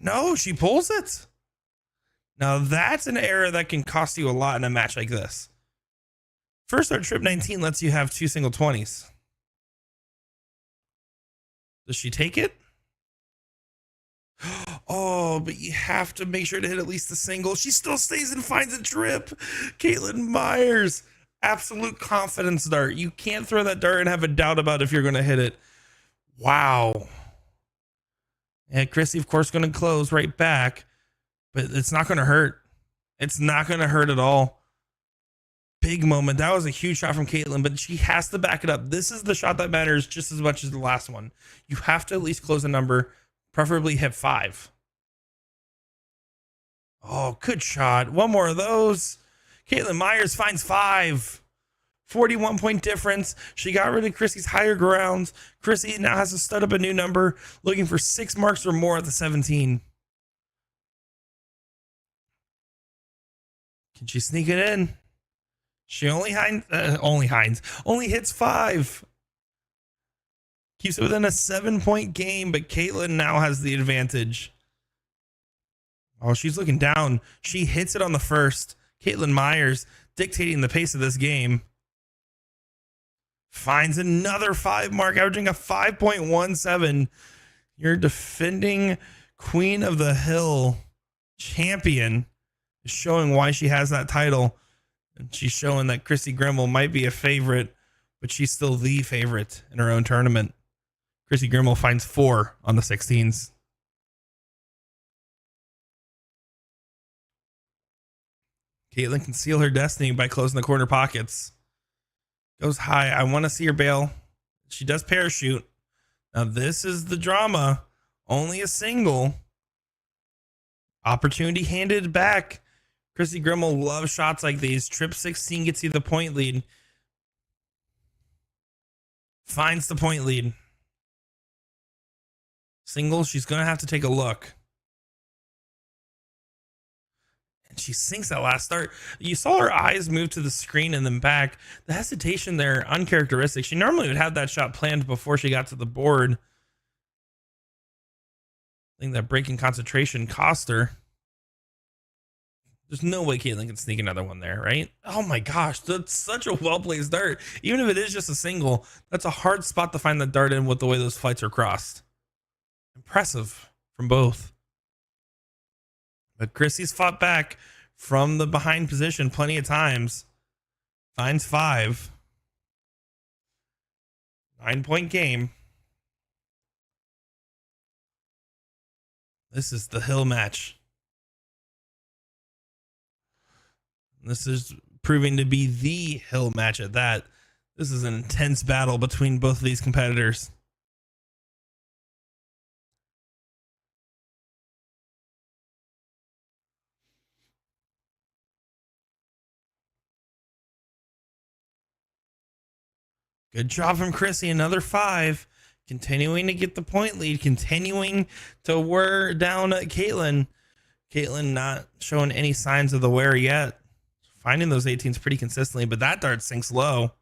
No, she pulls it. Now that's an error that can cost you a lot in a match like this. First start trip 19 lets you have 2 single 20s. Does she take it? Oh, but you have to make sure to hit at least the single. She still stays and finds a trip. Caitlin Myers, absolute confidence dart. You can't throw that dart and have a doubt about if you're going to hit it. Wow. And Chrissy, of course, going to close right back, but it's not going to hurt. It's not going to hurt at all. Big moment. That was a huge shot from Caitlin, but she has to back it up. This is the shot that matters just as much as the last one. You have to at least close the number, preferably hit 5. Oh, good shot. One more of those. Caitlin Myers finds 5. 41-point difference. She got rid of Chrissy's higher grounds. Chrissy now has to stud up a new number, looking for 6 marks or more at the 17. Can she sneak it in? She only hits 5. Keeps it within a 7-point game, but Caitlin now has the advantage. Oh, she's looking down. She hits it on the first. Caitlin Myers dictating the pace of this game. Finds another 5 mark, averaging a 5.17. Your defending Queen of the Hill champion is showing why she has that title. And she's showing that Chrissy Grimmel might be a favorite, but she's still the favorite in her own tournament. Chrissy Grimmel finds 4 on the 16s. Caitlin can seal her destiny by closing the corner pockets. Goes high. I want to see her bail. She does parachute. Now this is the drama. Only a single. Opportunity handed back. Chrissy Grimmel loves shots like these. Trip 16 gets you the point lead. Finds the point lead. Single, she's going to have to take a look. And she sinks that last start. You saw her eyes move to the screen and then back. The hesitation there, uncharacteristic. She normally would have that shot planned before she got to the board. I think that breaking concentration cost her. There's no way Caitlin can sneak another one there, right? Oh my gosh, that's such a well-placed dart. Even if it is just a single, that's a hard spot to find the dart in with the way those flights are crossed. Impressive from both. But Chrissy's fought back from the behind position plenty of times. Finds 5. 9-point game. This is the Hill match. This is proving to be the Hill match at that. This is an intense battle between both of these competitors. Good job from Chrissy. Another 5. Continuing to get the point lead. Continuing to wear down Caitlin. Caitlin not showing any signs of the wear yet. Finding those 18s pretty consistently, but that dart sinks low.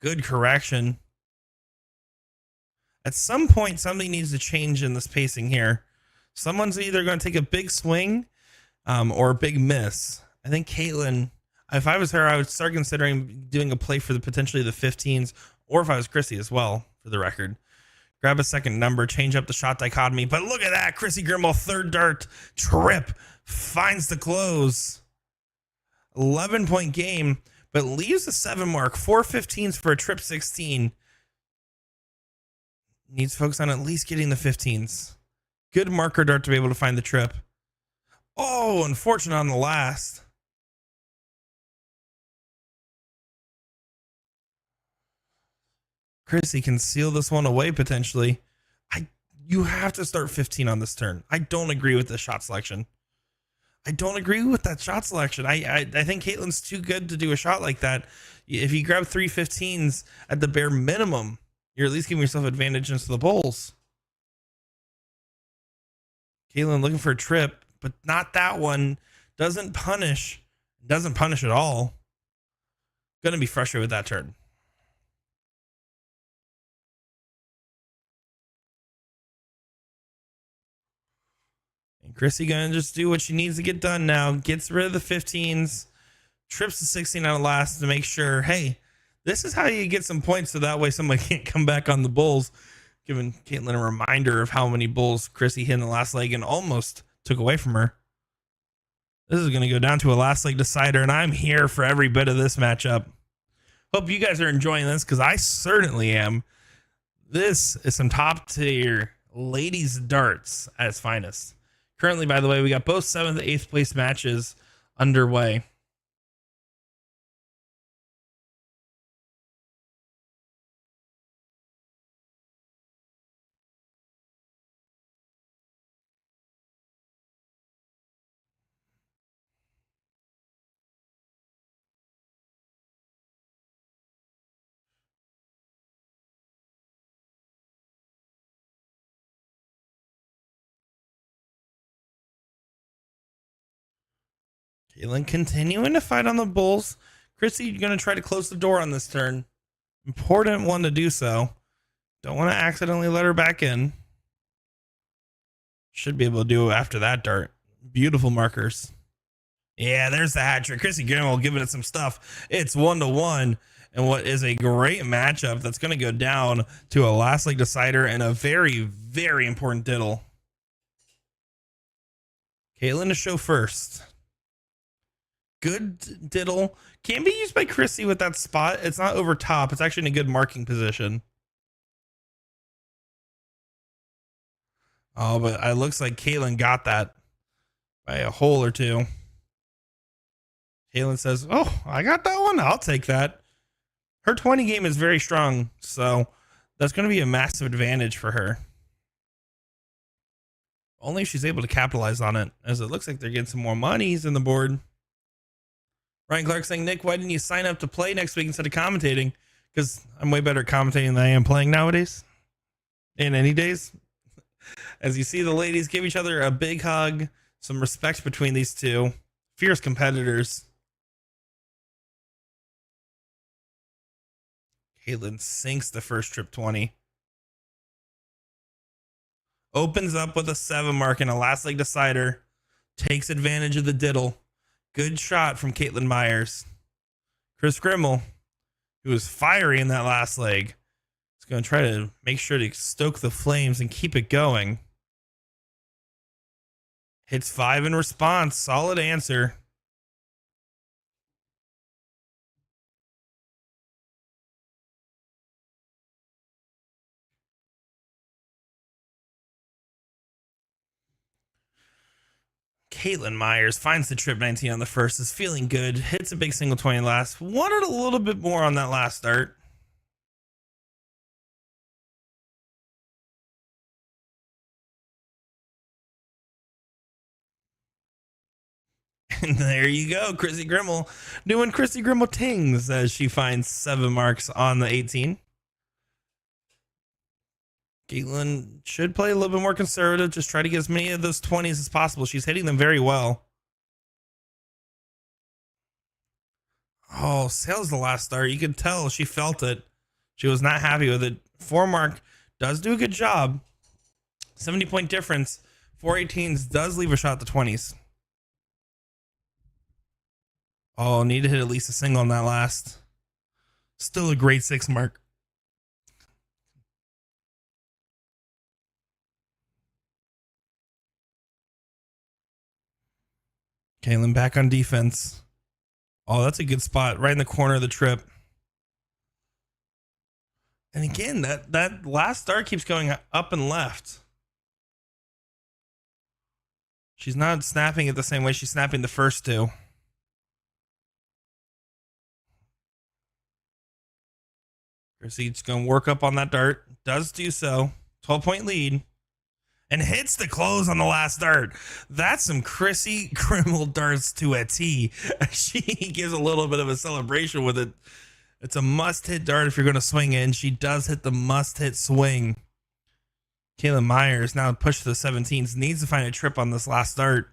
Good correction. At some point, something needs to change in this pacing here. Someone's either going to take a big swing or a big miss. I think Caitlin, if I was her, I would start considering doing a play for potentially the 15s, or if I was Chrissy as well, for the record. Grab a second number, change up the shot dichotomy. But look at that. Chrissy Grimble, third dart, trip, finds the close. 11-point game, but leaves the 7 mark. 4 15s for a trip 16. Needs to focus on at least getting the 15s. Good marker dart to be able to find the trip. Oh, unfortunate on the last. Chrissy can seal this one away potentially. You have to start 15 on this turn. I don't agree with the shot selection. I don't agree with that shot selection. I think Caitlin's too good to do a shot like that. If you grab 3 15s at the bare minimum, you're at least giving yourself advantage into the bowls. Caitlin looking for a trip, but not that one. Doesn't punish at all. Gonna be frustrated with that turn. And Chrissy gonna just do what she needs to get done now. Gets rid of the 15s, trips the 16 out of last to make sure, hey, this is how you get some points so that way somebody can't come back on the bulls. Giving Caitlin a reminder of how many bulls Chrissy hit in the last leg and almost took away from her. This is going to go down to a last leg decider, and I'm here for every bit of this matchup. Hope you guys are enjoying this, because I certainly am. This is some top tier ladies darts at its finest. Currently, by the way, we got both 7th and 8th place matches underway. Caitlin continuing to fight on the bulls. Chrissy going to try to close the door on this turn. Important one to do so. Don't want to accidentally let her back in. Should be able to do it after that dart. Beautiful markers. Yeah, there's the hat trick. Chrissy Grimble giving it some stuff. It's 1-1. And what is a great matchup that's going to go down to a last leg decider and a very, very important diddle. Caitlin to show first. Good diddle. Can be used by Chrissy with that spot. It's not over top. It's actually in a good marking position. Oh, but it looks like Caitlin got that by a hole or two. Caitlin says, oh, I got that one. I'll take that. Her 20 game is very strong, so that's going to be a massive advantage for her. Only if she's able to capitalize on it, as it looks like they're getting some more monies in the board. Ryan Clark saying, Nick, why didn't you sign up to play next week instead of commentating? Because I'm way better at commentating than I am playing nowadays. In any days. As you see the ladies give each other a big hug. Some respect between these two. Fierce competitors. Caitlin sinks the first trip 20. Opens up with a 7 mark and a last leg decider. Takes advantage of the diddle. Good shot from Caitlin Myers. Chris Grimble, who was fiery in that last leg, is going to try to make sure to stoke the flames and keep it going. Hits 5 in response. Solid answer. Caitlin Myers finds the trip 19 on the first, is feeling good, hits a big single 20 last. Wanted a little bit more on that last start. And there you go, Chrissy Grimble doing Chrissy Grimble tings as she finds 7 marks on the 18. Caitlin should play a little bit more conservative. Just try to get as many of those 20s as possible. She's hitting them very well. Oh, sails the last start. You could tell she felt it. She was not happy with it. 4 mark does do a good job. 70-point difference 418s does leave a shot at the 20s. Oh, need to hit at least a single on that last. Still a great 6 mark. Kaylin back on defense. Oh, that's a good spot. Right in the corner of the trip. And again, that last star keeps going up and left. She's not snapping it the same way she's snapping the first two. Chrissy's going to work up on that dart. Does do so. 12-point lead. And hits the close on the last dart. That's some Chrissy Grimmel darts to a T. She gives a little bit of a celebration with it. It's a must-hit dart if you're going to swing it, and she does hit the must-hit swing. Kayla Myers now pushed to the 17s. Needs to find a trip on this last dart.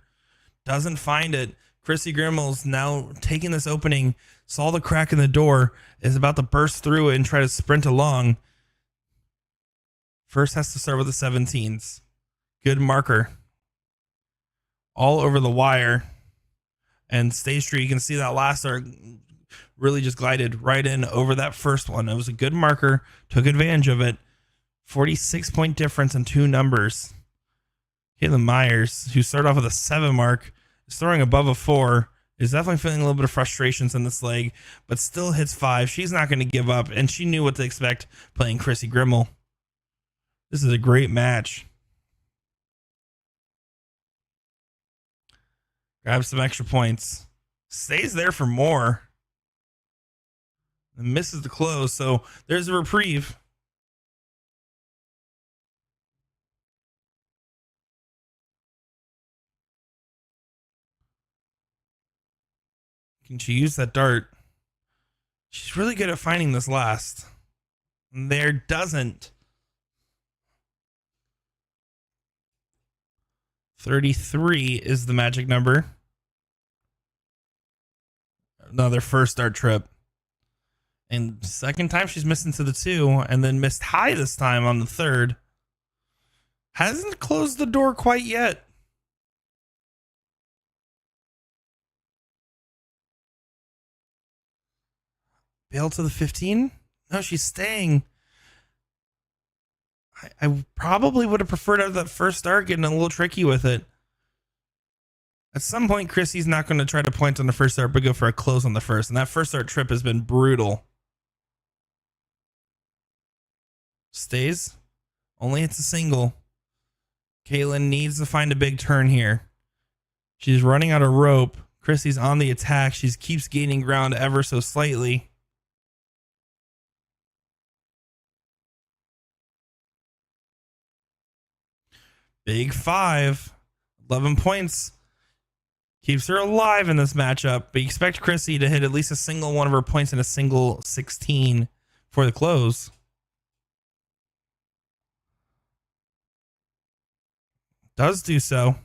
Doesn't find it. Chrissy Grimmel's now taking this opening. Saw the crack in the door. Is about to burst through it and try to sprint along. First has to start with the 17s. Good marker. All over the wire. And stage 3, you can see that last dart really just glided right in over that first one. It was a good marker. Took advantage of it. 46-point difference in 2 numbers. Caitlin Myers, who started off with a 7 mark, is throwing above a 4. Is definitely feeling a little bit of frustrations in this leg, but still hits 5. She's not going to give up, and she knew what to expect playing Chrissy Grimmel. This is a great match. Grabs some extra points. Stays there for more. And misses the close, so there's a reprieve. Can she use that dart? She's really good at finding this last. And there doesn't. 33 is the magic number. Another first dart trip. And second time she's missing to the 2 and then missed high this time on the 3rd. Hasn't closed the door quite yet. Bail to the 15? No, she's staying. I probably would have preferred out of that first start getting a little tricky with it. At some point, Chrissy's not going to try to point on the first start, but go for a close on the first. And that first start trip has been brutal. Stays. Only hits a single. Kaylin needs to find a big turn here. She's running out of rope. Chrissy's on the attack. She keeps gaining ground ever so slightly. Big 5. 11 points. Keeps her alive in this matchup. But you expect Chrissy to hit at least a single one of her points in a single 16 for the close. Does do so.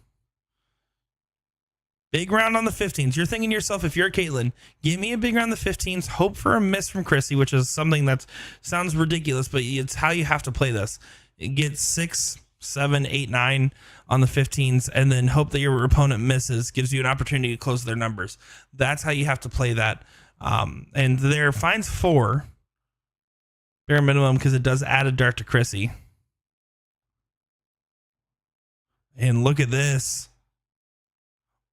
Big round on the 15s. You're thinking to yourself, if you're Caitlin, give me a big round on the 15s. Hope for a miss from Chrissy, which is something that sounds ridiculous, but it's how you have to play this. Get 6, 7, 8, 9 on the 15s, and then hope that your opponent misses. Gives you an opportunity to close their numbers. That's how you have to play that. And there finds 4. Bare minimum, because it does add a dart to Chrissy. And look at this.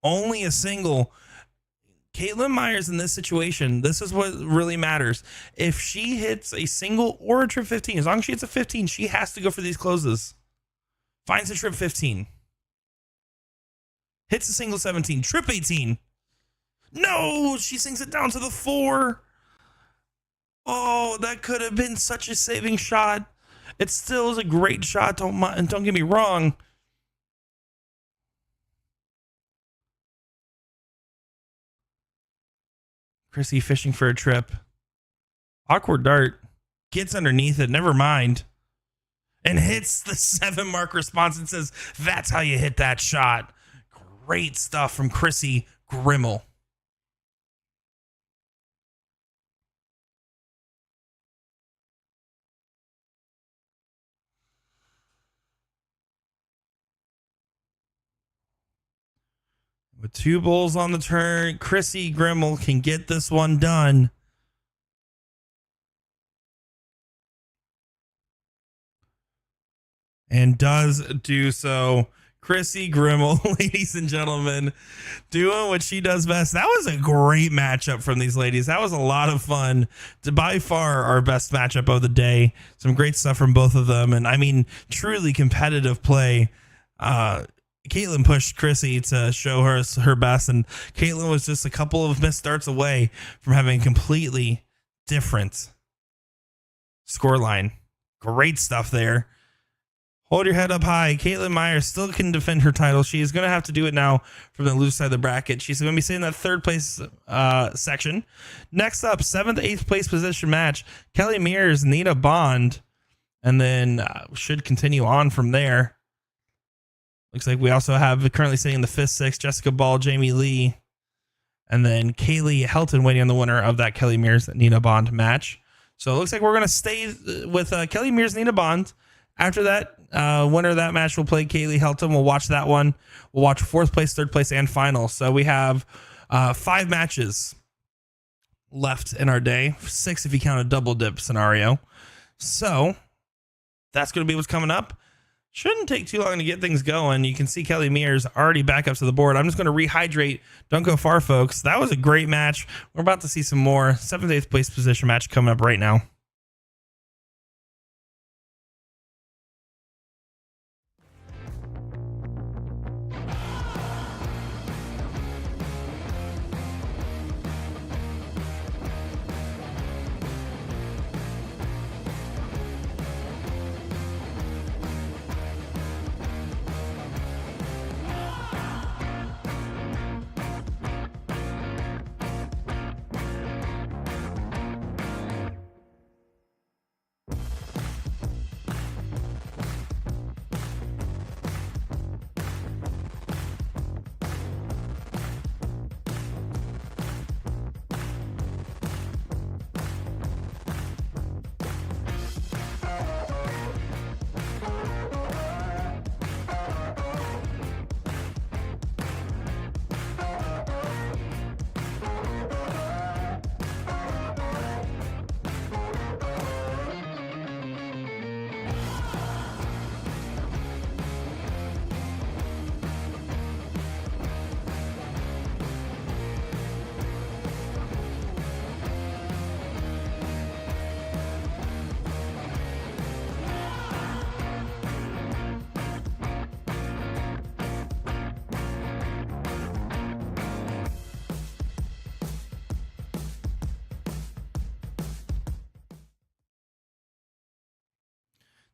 Only a single. Caitlin Myers in this situation, this is what really matters. If she hits a single or a trip 15, as long as she hits a 15, she has to go for these closes. Finds a trip 15. Hits a single 17. Trip 18. No, she sinks it down to the 4. Oh, that could have been such a saving shot. It still is a great shot. Don't get me wrong. Chrissy fishing for a trip. Awkward dart. Gets underneath it. Never mind. And hits the 7 mark response and says, that's how you hit that shot. Great stuff from Chrissy Grimmel. With 2 bulls on the turn, Chrissy Grimmel can get this one done. And does do so. Chrissy Grimmel, ladies and gentlemen, doing what she does best. That was a great matchup from these ladies. That was a lot of fun. By far our best matchup of the day. Some great stuff from both of them. And I mean, truly competitive play. Caitlin pushed Chrissy to show her best. And Caitlin was just a couple of missed starts away from having a completely different scoreline. Great stuff there. Hold your head up high. Caitlin Myers still can defend her title. She is going to have to do it now from the loose side of the bracket. She's going to be sitting in that 3rd place section. Next up, 7th, 8th place position match. Kelly Mears, Nina Bond. And then should continue on from there. Looks like we also have currently sitting in the 5th, 6th, Jessica Ball, Jamie Lee. And then Kaylee Helton waiting on the winner of that Kelly Mears, Nina Bond match. So it looks like we're going to stay with Kelly Mears, Nina Bond. After that, winner of that match will play Kaylee Helton. We'll watch that one. We'll watch 4th place, 3rd place, and final. So we have 5 matches left in our day. 6 if you count a double dip scenario. So that's going to be what's coming up. Shouldn't take too long to get things going. You can see Kelly Mears already back up to the board. I'm just going to rehydrate. Don't go far, folks. That was a great match. We're about to see some more 7th, 8th place position match coming up right now.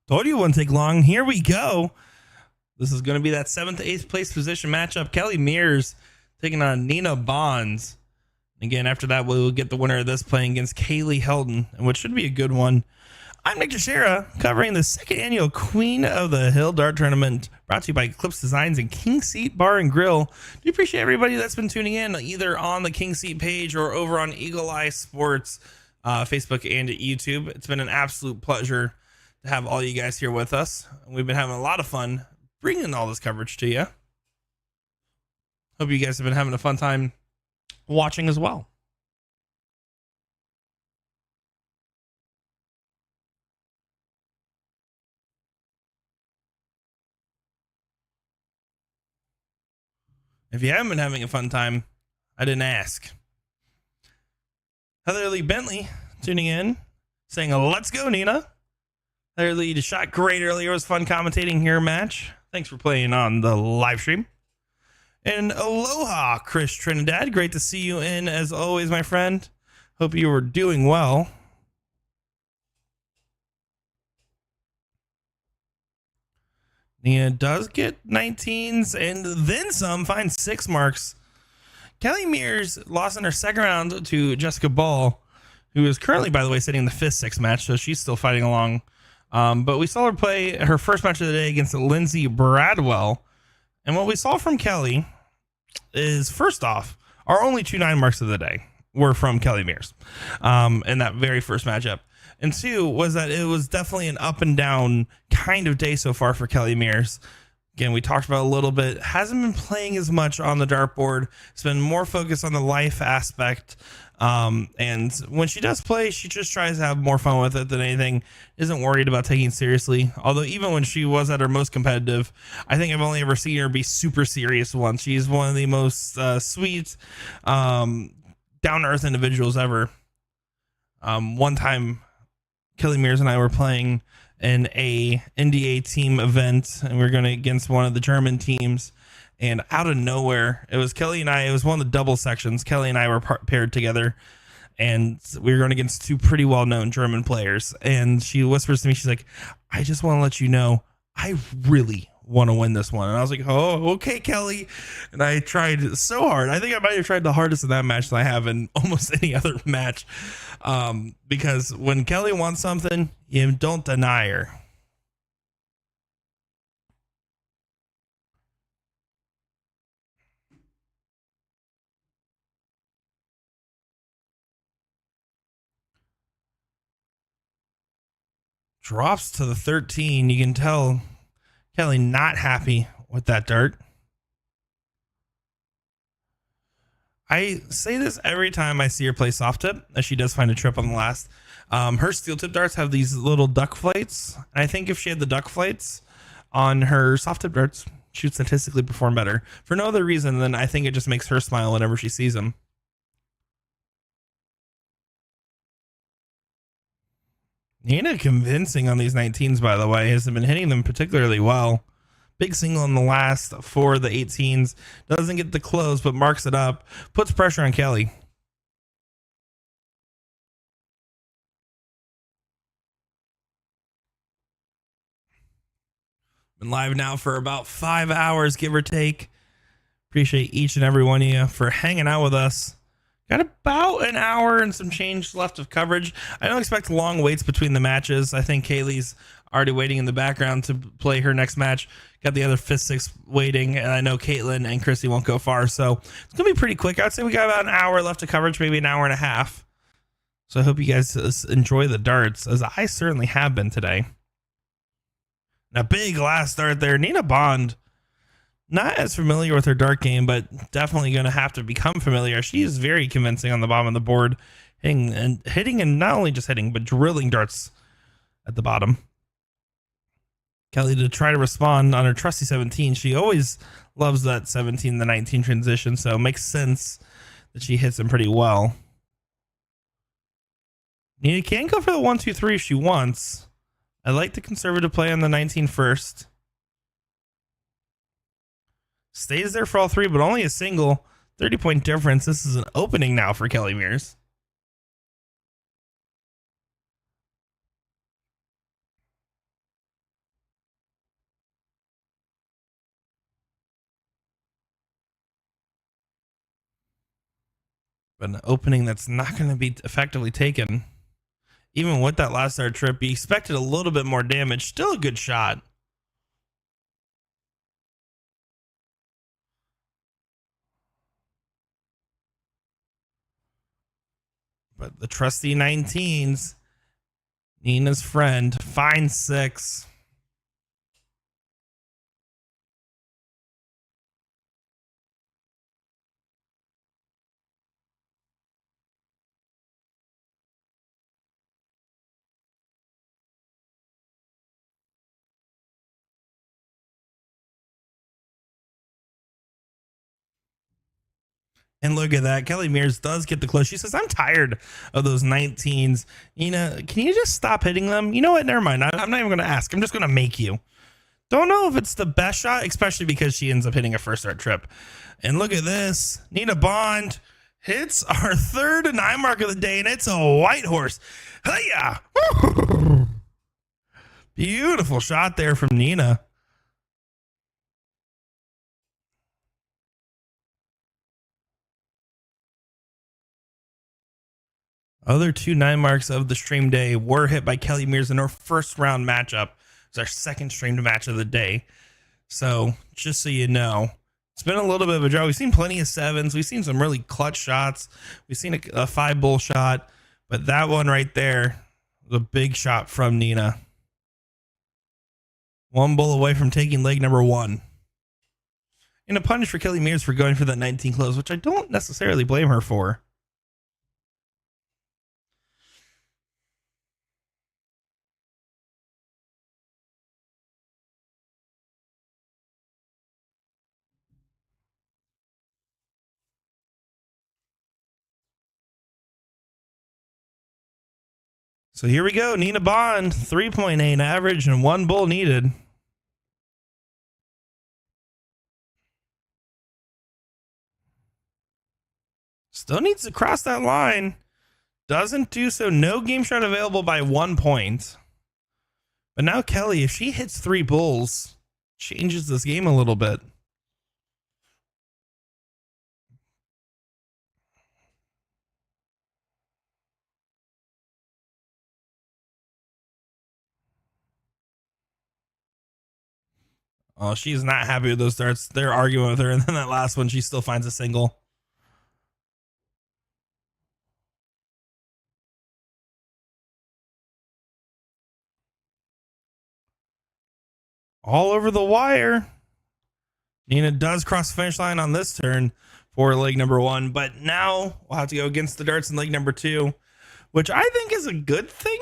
Told you it wouldn't take long. Here we go. This is going to be that 7th, 8th place position matchup. Kelly Mears taking on Nina Bonds. Again, after that, we'll get the winner of this playing against Kaylee Helton, which should be a good one. I'm Nick DiChiria, covering the 2nd annual Queen of the Hill Dart Tournament, brought to you by Eclipse Designs and King Seat Bar and Grill. Do appreciate everybody that's been tuning in, either on the King Seat page or over on Eagle Eye Sports, Facebook and YouTube. It's been an absolute pleasure to have all you guys here with us. We've been having a lot of fun bringing all this coverage to you. Hope you guys have been having a fun time watching as well. If you haven't been having a fun time, I didn't ask. Heather Lee Bentley tuning in, saying, let's go, Nina. Heather Lee just shot great earlier. It was fun commentating your match. Thanks for playing on the live stream. And aloha, Chris Trinidad. Great to see you in as always, my friend. Hope you were doing well. Nia does get 19s and then some, finds 6 marks. Kelly Mears lost in her 2nd round to Jessica Ball, who is currently, by the way, sitting in the 5th, 6th match, so she's still fighting along. But we saw her play her first match of the day against Lindsay Bradwell. And what we saw from Kelly is, first off, our only 2 9 marks of the day were from Kelly Mears in that very first matchup. And 2 was that it was definitely an up and down kind of day so far for Kelly Mears. Again, we talked about a little bit, hasn't been playing as much on the dartboard. It's been more focused on the life aspect. And when she does play, she just tries to have more fun with it than anything. Isn't worried about taking it seriously. Although even when she was at her most competitive, I think I've only ever seen her be super serious once. She's one of the most sweet, down-to-earth individuals ever. One time, Kelly Mears and I were playing in a NDA team event, and we were going against one of the German teams, and out of nowhere, it was Kelly and I. It was one of the double sections. Kelly and I were paired together, and we were going against two pretty well-known German players. And she whispers to me, she's like, "I just want to let you know, I really want to win this one." And I was like, "Oh, okay, Kelly." And I tried so hard. I think I might have tried the hardest in that match than I have in almost any other match. Because when Kelly wants something, you don't deny her. Drops to the 13. You can tell Kelly not happy with that dart. I say this every time I see her play soft tip, as she does find a trip on the last. Her steel tip darts have these little duck flights. I think if she had the duck flights on her soft tip darts, she would statistically perform better. For no other reason than I think it just makes her smile whenever she sees them. Nina convincing on these 19s, by the way, has been hitting them particularly well. Big single in the last for the 18s. Doesn't get the close, but marks it up. Puts pressure on Kelly. Been live now for about 5 hours, give or take. Appreciate each and every one of you for hanging out with us. Got about an hour and some change left of coverage. I don't expect long waits between the matches. I think Kaylee's already waiting in the background to play her next match. Got the other 5th, 6th waiting, and I know Caitlin and Chrissy won't go far, so it's gonna be pretty quick. I'd say we got about an hour left of coverage, maybe an hour and a half. So I hope you guys enjoy the darts, as I certainly have been today. Now, big last dart there. Nina Bond, not as familiar with her dart game, but definitely going to have to become familiar. She is very convincing on the bottom of the board, hitting and not only just hitting, but drilling darts at the bottom. Kelly to try to respond on her trusty 17. She always loves that 17 to 19 transition, so it makes sense that she hits them pretty well. Nina can go for the 1-2-3 if she wants. I like the conservative play on the 19 first. Stays there for all three, but only a single. 30-point difference. This is an opening now for Kelly Mears. But an opening that's not going to be effectively taken. Even with that last start trip, you expected a little bit more damage. Still a good shot. But the trusty 19s, Nina's friend, fine 6. And look at that. Kelly Mears does get the close. She says, "I'm tired of those 19s. Nina, can you just stop hitting them?" You know what? Never mind. I'm not even going to ask. I'm just going to make you. Don't know if it's the best shot, especially because she ends up hitting a first start trip. And look at this. Nina Bond hits our 3rd 9 mark of the day, and it's a white horse. Hiya! Beautiful shot there from Nina. Other 2 9 marks of the stream day were hit by Kelly Mears in our first round matchup. It's our 2nd streamed match of the day. So just so you know, it's been a little bit of a draw. We've seen plenty of 7s. We've seen some really clutch shots. We've seen a 5 bull shot, but that one right there, the big shot from Nina. One bull away from taking leg number 1. And a punish for Kelly Mears for going for that 19 close, which I don't necessarily blame her for. So here we go. Nina Bond, 3.8 average and 1 bull needed. Still needs to cross that line. Doesn't do so. No game shot available by 1 point. But now Kelly, if she hits 3 bulls, changes this game a little bit. Oh, she's not happy with those darts. They're arguing with her. And then that last one, she still finds a single. All over the wire. Nina does cross the finish line on this turn for leg number 1. But now we'll have to go against the darts in leg number 2, which I think is a good thing.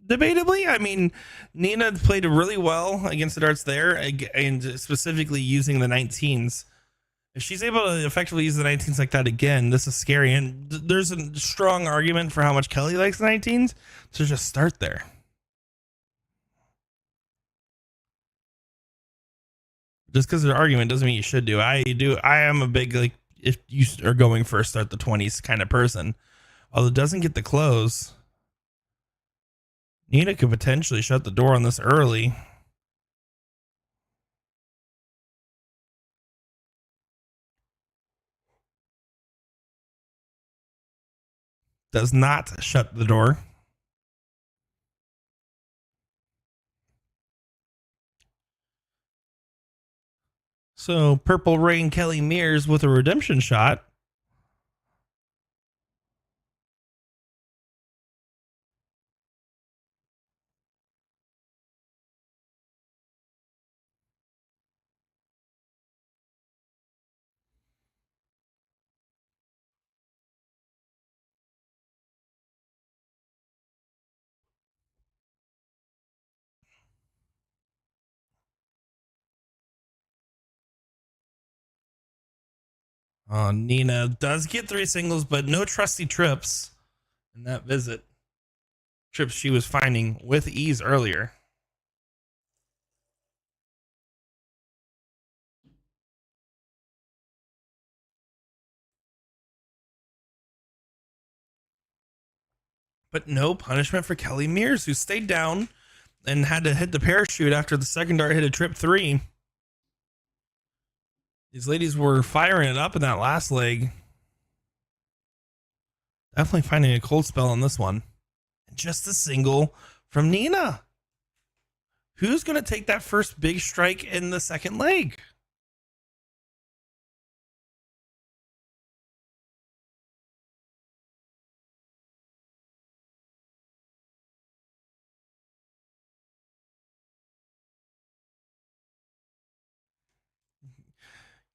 Debatably, I mean, Nina played really well against the darts there, and specifically using the 19s. If she's able to effectively use the 19s like that again, this is scary. And there's a strong argument for how much Kelly likes the 19s, so just start there. Just because there's an argument doesn't mean you should do. I am a big, like, if you are going first, start the 20s kind of person. Although it doesn't get the close. Nina could potentially shut the door on this early. Does not shut the door. So Purple Rain Kelly Mears with a redemption shot. Nina does get 3 singles, but no trusty trips in that visit. Trips she was finding with ease earlier. But no punishment for Kelly Mears, who stayed down and had to hit the parachute after the second dart hit a trip 3. These ladies were firing it up in that last leg. Definitely finding a cold spell on this one. And just a single from Nina. Who's going to take that first big strike in the second leg?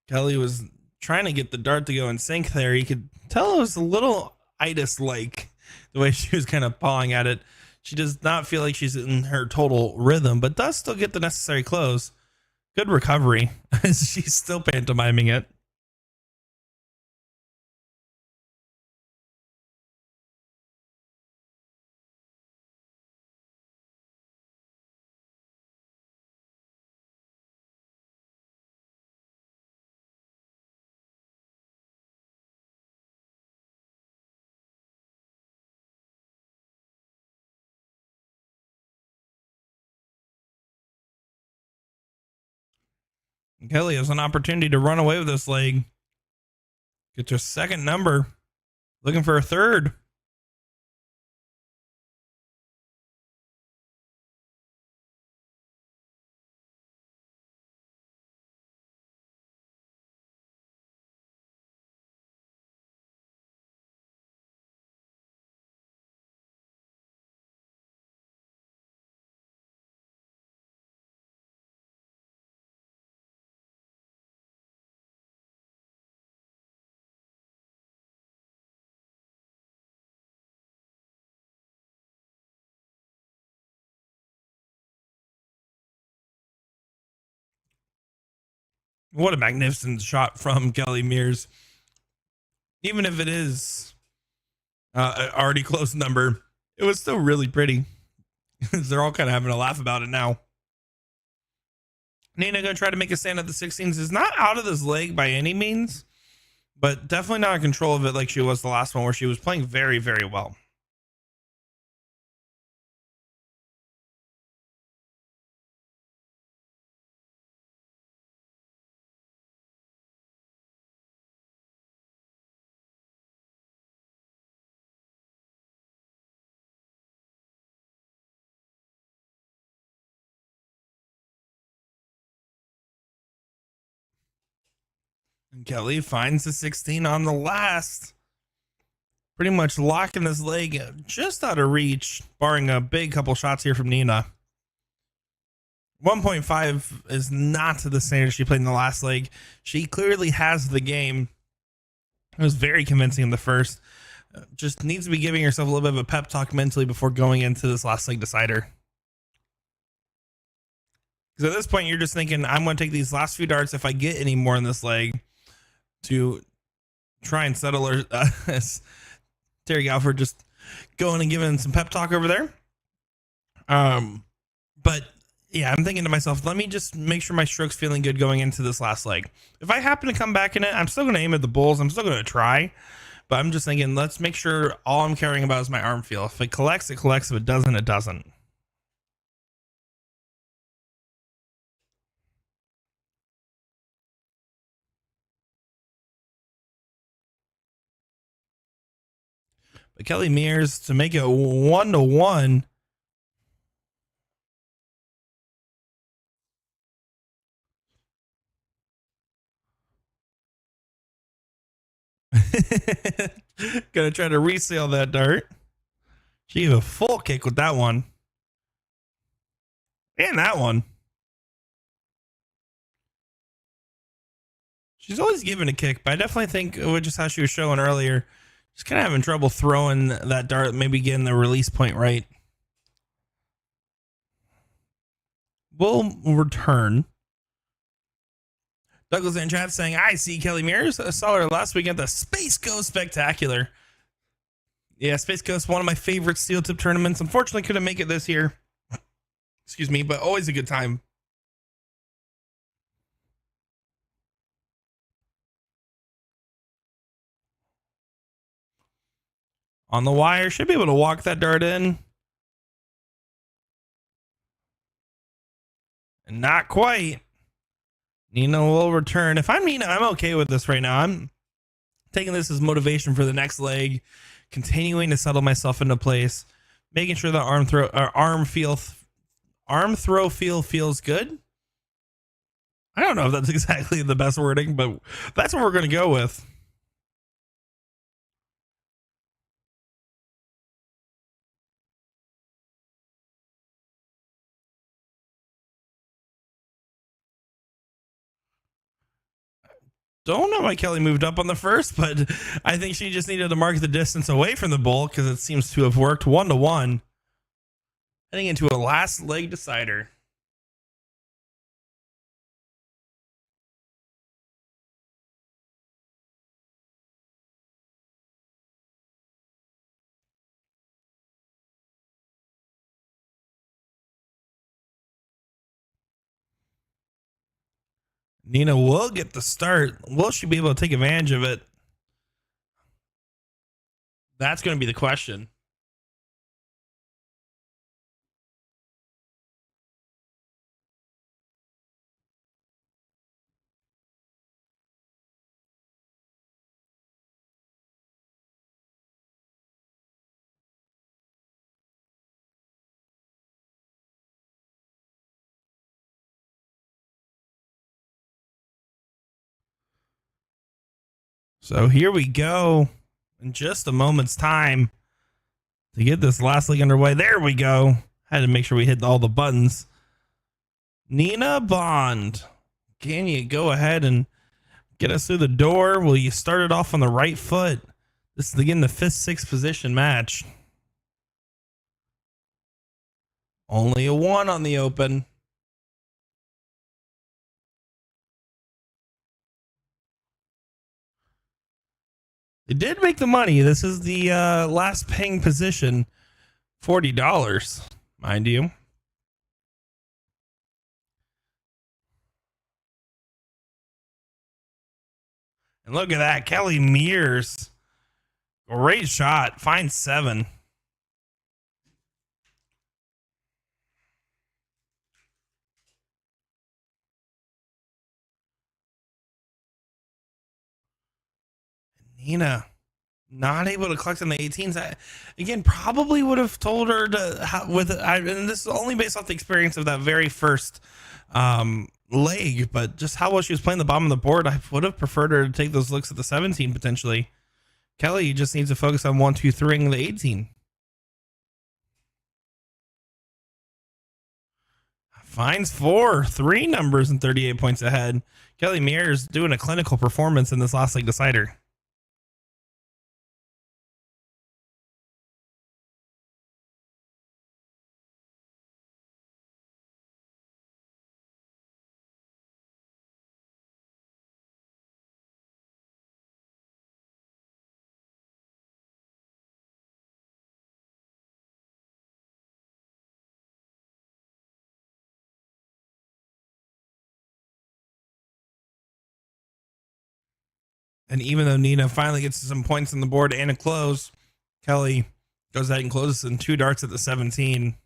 Kelly was trying to get the dart to go in sync there. You could tell it was a little itis-like the way she was kind of pawing at it. She does not feel like she's in her total rhythm, but does still get the necessary close. Good recovery. She's still pantomiming it. Kelly has an opportunity to run away with this leg. Gets her second number. Looking for a third. What a magnificent shot from Kelly Mears. Even if it is an already close number, it was still really pretty. They're all kind of having a laugh about it now. Nina going to try to make a stand at the 16s. Is not out of this leg by any means, but definitely not in control of it like she was the last one, where she was playing very, very well. And Kelly finds the 16 on the last. Pretty much locking this leg just out of reach, barring a big couple shots here from Nina. 1.5 is not to the standard she played in the last leg. She clearly has the game. It was very convincing in the first. Just needs to be giving herself a little bit of a pep talk mentally before going into this last leg decider. Because at this point, you're just thinking, I'm going to take these last few darts, if I get any more in this leg, to try and settle her. Terry Galford just going and giving some pep talk over there. But yeah, I'm thinking to myself, let me just make sure my stroke's feeling good going into this last leg. If I happen to come back in it, I'm still going to aim at the bulls. I'm still going to try. But I'm just thinking, let's make sure all I'm caring about is my arm feel. If it collects, it collects. If it doesn't, it doesn't. But Kelly Mears to make it 1-1. Gonna try to resail that dart. She gave a full kick with that one. And that one. She's always given a kick, but I definitely think, which is how she was showing earlier, she's kind of having trouble throwing that dart, maybe getting the release point right. We'll return. Douglas in chat saying, I see Kelly Mears. I saw her last week at the Space Coast Spectacular. Yeah, Space Coast, one of my favorite steel tip tournaments. Unfortunately, couldn't make it this year. Excuse me, but always a good time. On the wire, should be able to walk that dart in. And not quite. Nina will return. If I'm Nina, I'm okay with this right now. I'm taking this as motivation for the next leg, continuing to settle myself into place, making sure the arm throw feel feels good. I don't know if that's exactly the best wording, but that's what we're going to go with. Don't know why Kelly moved up on the first, but I think she just needed to mark the distance away from the bull because it seems to have worked. 1-1. Heading into a last leg decider. Nina will get the start. Will she be able to take advantage of it? That's going to be the question. So here we go. In just a moment's time to get this last leg underway. There we go. Had to make sure we hit all the buttons. Nina Bond, can you go ahead and get us through the door? Will you start it off on the right foot? This is again the 5th, 6th position match. Only a 1 on the open. They did make the money. This is the last paying position, $40, mind you. And look at that, Kelly Mears. Great shot. Fine 7. Nina not able to collect on the 18s. Again, probably would have told her to and this is only based off the experience of that very first leg, but just how well she was playing the bottom of the board, I would have preferred her to take those looks at the 17 potentially. Kelly just needs to focus on 1, 2, 3 and the 18. Finds 4, 3 numbers and 38 points ahead. Kelly Mears doing a clinical performance in this last leg decider. And even though Nina finally gets some points on the board and a close, Kelly goes ahead and closes in 2 darts at the 17.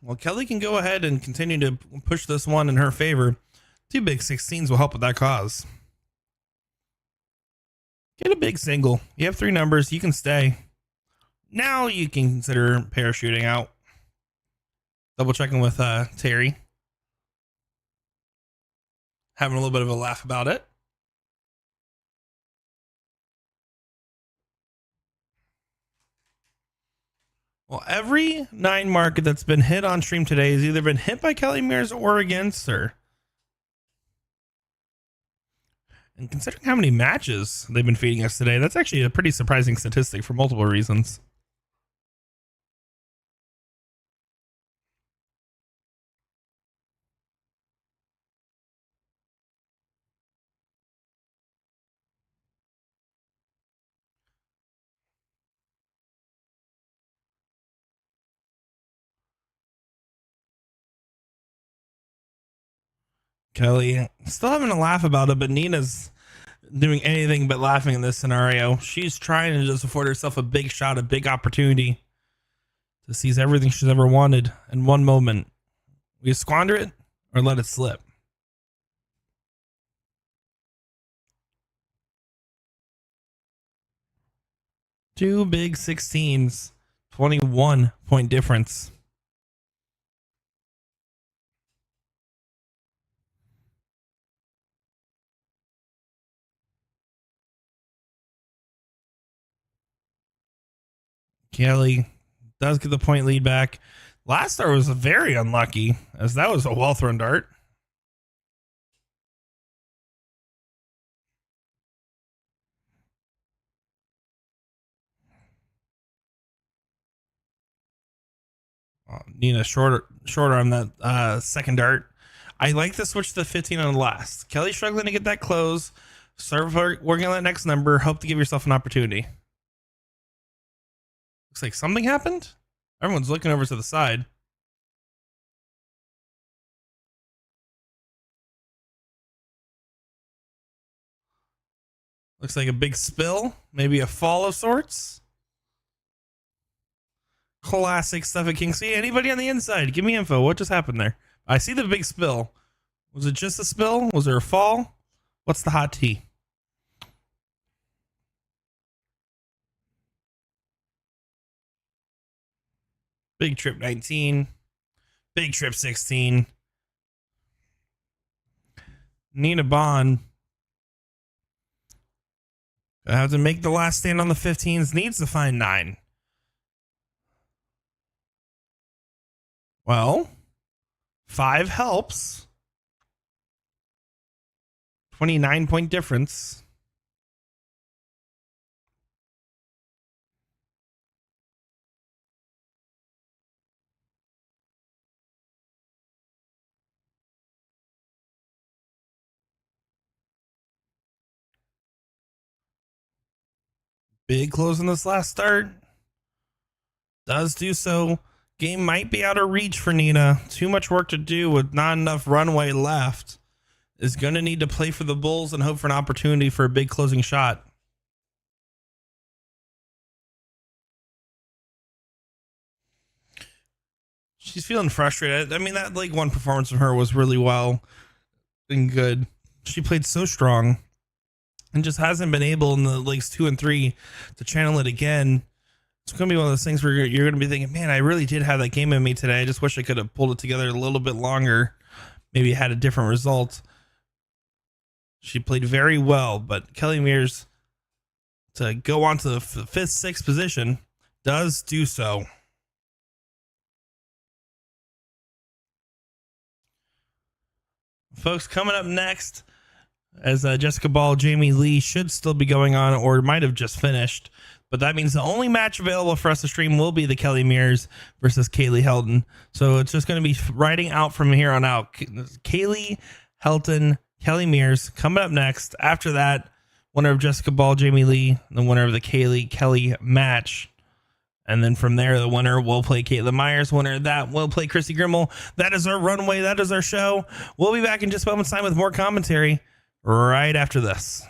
Well, Kelly can go ahead and continue to push this one in her favor. 2 big 16s will help with that cause. Get a big single. You have 3 numbers. You can stay. Now you can consider parachuting out. Double checking with Terry. Having a little bit of a laugh about it. Well, every 9 market that's been hit on stream today has either been hit by Kelly Mears or against her. And considering how many matches they've been feeding us today, that's actually a pretty surprising statistic for multiple reasons. Kelly still having a laugh about it, but Nina's doing anything but laughing in this scenario. She's trying to just afford herself a big shot, a big opportunity to seize everything she's ever wanted in one moment. We squander it or let it slip. Two big 16s, 21 point difference. Kelly does get the point lead back. Last star was very unlucky, as that was a well thrown dart. Nina shorter on that second dart. I like to switch to 15 on the last. Kelly struggling to get that close. Start working on that next number. Hope to give yourself an opportunity. Looks like something happened. Everyone's looking over to the side. Looks like a big spill. Maybe a fall of sorts. Classic stuff at King C. Anybody on the inside? Give me info. What just happened there? I see the big spill. Was it just a spill? Was there a fall? What's the hot tea? Big Trip 19. Big Trip 16. Nina Bond. I have to make the last stand on the 15s. Needs to find 9. Well, 5 helps. 29-point difference. Big close in this last start. Does do so. Game might be out of reach for Nina. Too much work to do with not enough runway left. Is going to need to play for the Bulls and hope for an opportunity for a big closing shot. She's feeling frustrated. I mean, that League One performance from her was really well and good. She played so strong and just hasn't been able in the Leagues 2 and 3 to channel it again. It's going to be one of those things where you're going to be thinking, man, I really did have that game in me today. I just wish I could have pulled it together a little bit longer. Maybe had a different result. She played very well, but Kelly Mears to go on to the 5th, 6th position does do so. Folks, coming up next, as Jessica Ball, Jamie Lee should still be going on or might have just finished. But that means the only match available for us to stream will be the Kelly Mears versus Kaylee Helton. So it's just going to be riding out from here on out. Kaylee Helton, Kelly Mears coming up next. After that, winner of Jessica Ball, Jamie Lee, the winner of the Kaylee Kelly match. And then from there, the winner will play Caitlin Myers. Winner of that will play Chrissy Grimmel. That is our runway. That is our show. We'll be back in just a moment's time with more commentary right after this.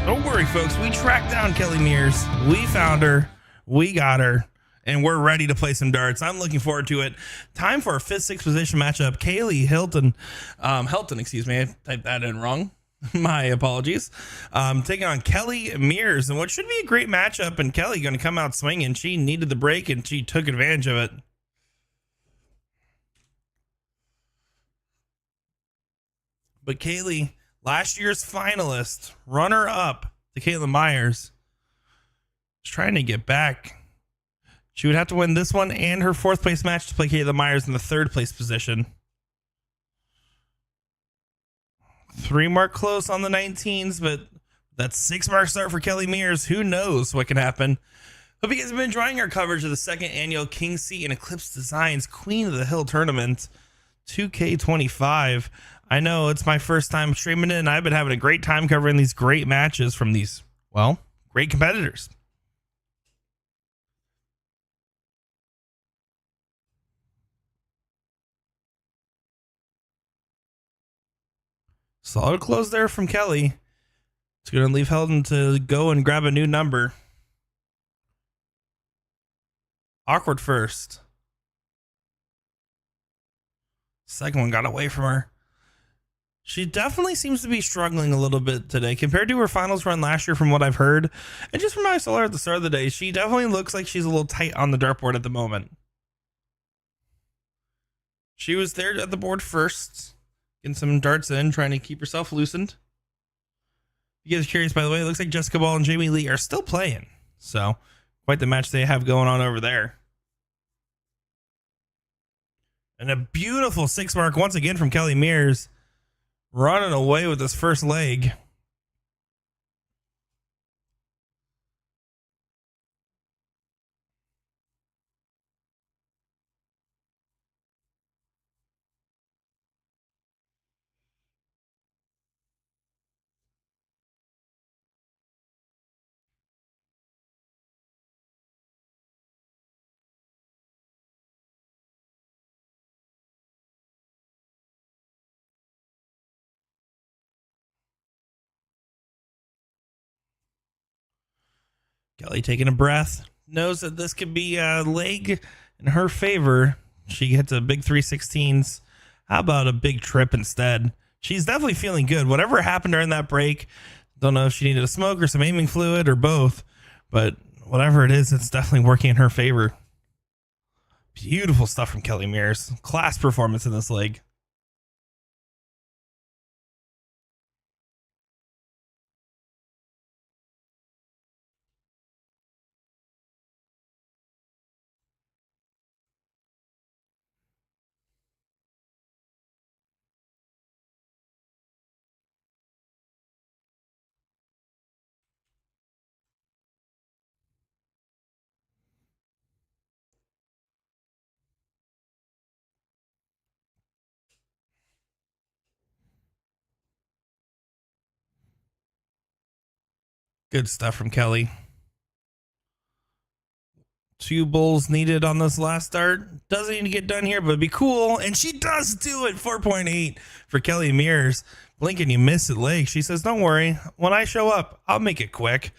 Don't worry, folks. We tracked down Kelly Mears. We found her. We got her. And we're ready to play some darts. I'm looking forward to it. Time for our 5th, 6th position matchup. Kaylee Hilton, excuse me. I typed that in wrong. My apologies. Taking on Kelly Mears, and what should be a great matchup. And Kelly going to come out swinging. She needed the break, and she took advantage of it. But Kaylee, last year's finalist, runner-up to Caitlin Myers, is trying to get back. She would have to win this one and her 4th place match to play Caitlin Myers in the 3rd place position. 3 mark close on the 19s, but that 6 mark start for Kelly Mears. Who knows what can happen? Hope you guys have been enjoying our coverage of the 2nd annual King Seat and Eclipse Designs Queen of the Hill tournament 2K25. I know it's my first time streaming it, and I've been having a great time covering these great matches from these, well, great competitors. Solid close there from Kelly. It's going to leave Hilton to go and grab a new number. Awkward first. Second one got away from her. She definitely seems to be struggling a little bit today compared to her finals run last year from what I've heard. And just from what I saw her at the start of the day, she definitely looks like she's a little tight on the dartboard at the moment. She was there at the board first, getting some darts in, trying to keep herself loosened. If you guys are curious, by the way, it looks like Jessica Ball and Jamie Lee are still playing. So, quite the match they have going on over there. And a beautiful 6 mark once again from Kelly Mears. Running away with this first leg. Kelly taking a breath. Knows that this could be a leg in her favor. She hits a big 316s. How about a big trip instead? She's definitely feeling good. Whatever happened during that break, don't know if she needed a smoke or some aiming fluid or both, but whatever it is, it's definitely working in her favor. Beautiful stuff from Kelly Mears. Class performance in this leg. Good stuff from Kelly. 2 bulls needed on this last start. Doesn't need to get done here, but it'd be cool. And she does do it. 4.8 for Kelly Mears. Blink and you miss it leg. She says, don't worry. When I show up, I'll make it quick.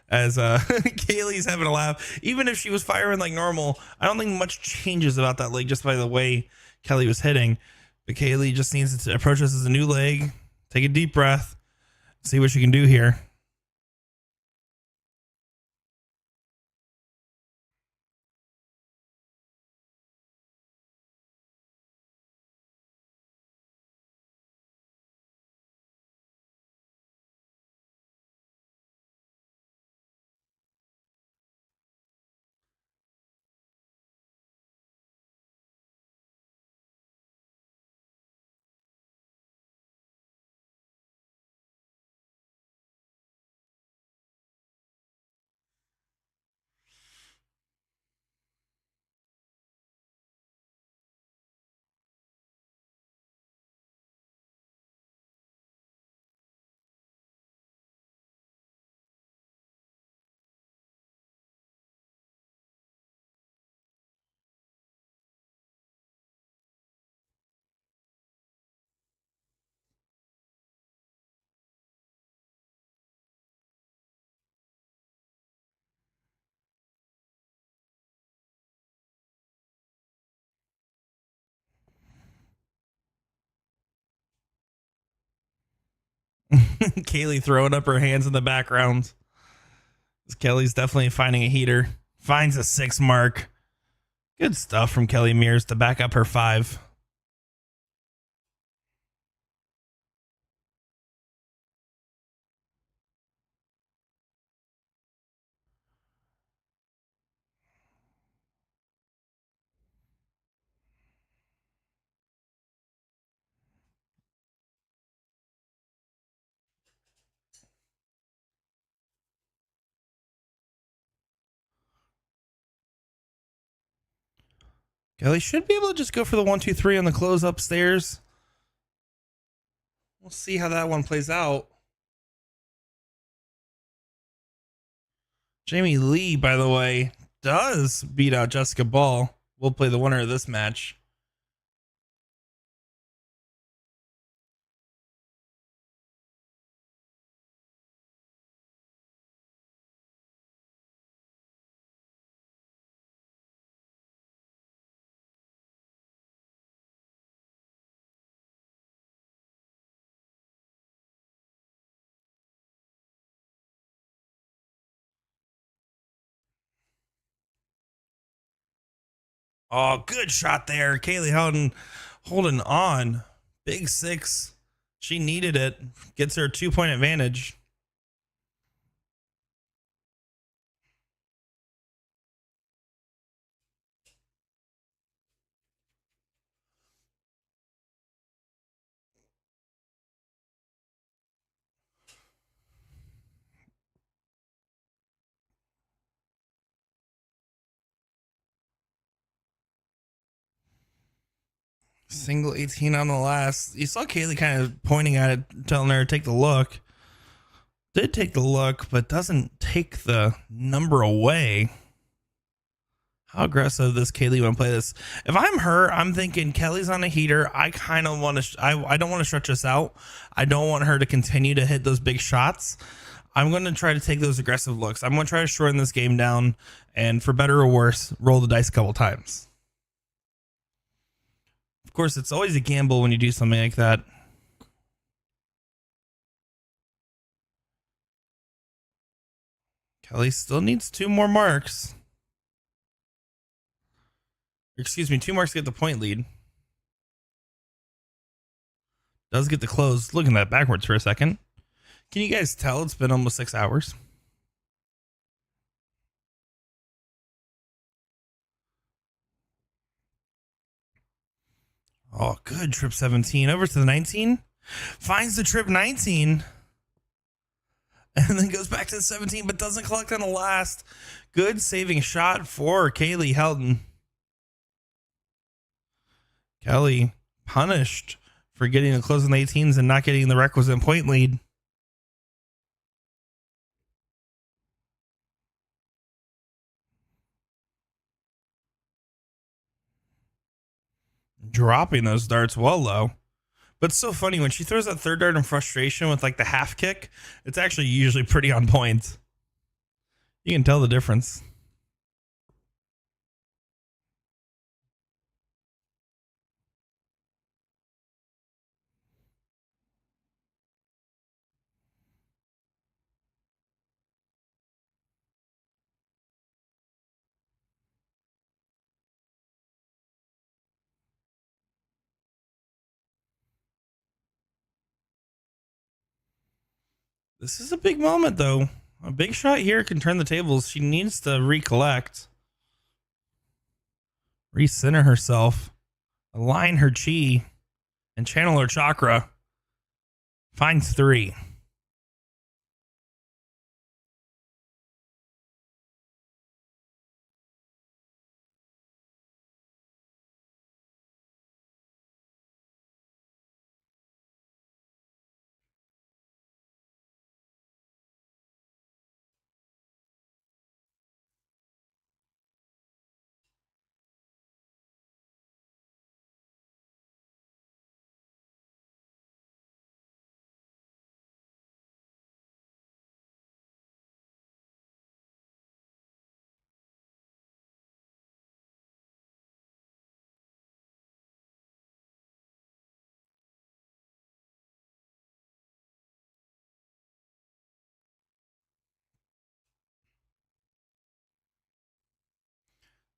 As Kaylee's having a laugh. Even if she was firing like normal, I don't think much changes about that leg just by the way Kelly was hitting. But Kaylee just needs to approach this as a new leg. Take a deep breath. See what she can do here. Kaylee throwing up her hands in the background. Kelly's definitely finding a heater. Finds a 6 mark. Good stuff from Kelly Mears to back up her 5. Kelly should be able to just go for the 1, 2, 3 on the close upstairs. We'll see how that one plays out. Jamie Lee, by the way, does beat out Jessica Ball. We'll play the winner of this match. Oh, good shot there. Kaylee Houghton holding on. Big 6. She needed it. Gets her a 2-point advantage. Single 18 on the last. You saw Kaylee kind of pointing at it, telling her to take the look. Did take the look, but doesn't take the number away. How aggressive this Kaylee want to play this? If I'm her, I'm thinking Kelly's on a heater. I kind of want to. I don't want to stretch this out. I don't want her to continue to hit those big shots. I'm going to try to take those aggressive looks. I'm going to try to shorten this game down, and for better or worse, roll the dice a couple times. Of course, it's always a gamble when you do something like that. Kelly still needs 2 more marks. Excuse me, 2 marks to get the point lead. Does get the close. Looking at that backwards for a second. Can you guys tell it's been almost 6 hours? Oh, good. Trip 17. Over to the 19. Finds the trip 19. And then goes back to the 17, but doesn't collect on the last. Good saving shot for Kaylee Houghton. Kelly punished for getting the close on the 18s and not getting the requisite point lead. Dropping those darts well low. But it's so funny when she throws that third dart in frustration with like the half kick, it's actually usually pretty on point. You can tell the difference. This is a big moment, though. A big shot here can turn the tables. She needs to recollect, recenter herself, align her chi, and channel her chakra. Finds 3.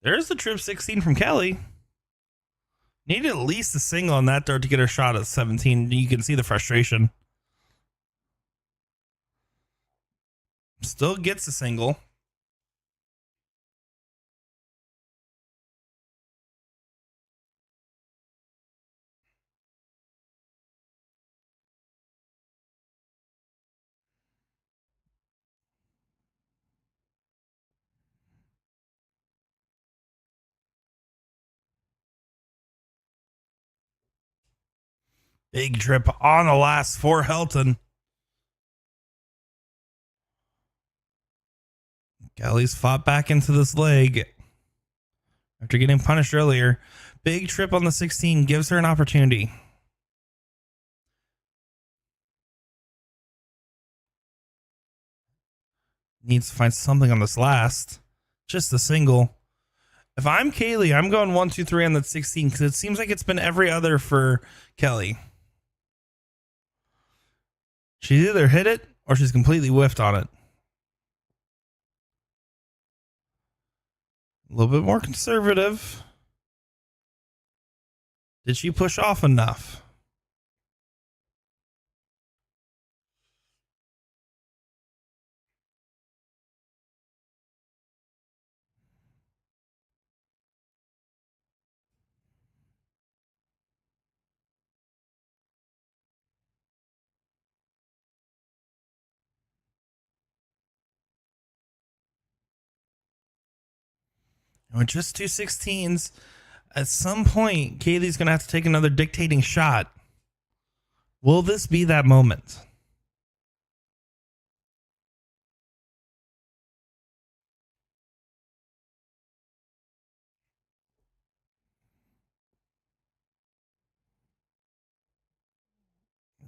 There's the trip 16 from Kelly. Needed at least a single on that dart to get her shot at 17. You can see the frustration. Still gets a single. Big trip on the last for Helton. Kelly's fought back into this leg after getting punished earlier. Big trip on the 16 gives her an opportunity. Needs to find something on this last. Just a single. If I'm Kaylee, I'm going 1, 2, 3 on that 16 because it seems like it's been every other for Kelly. She's either hit it or she's completely whiffed on it. A little bit more conservative. Did she push off enough? With just 2 16s, at some point, Kaylee's going to have to take another dictating shot. Will this be that moment?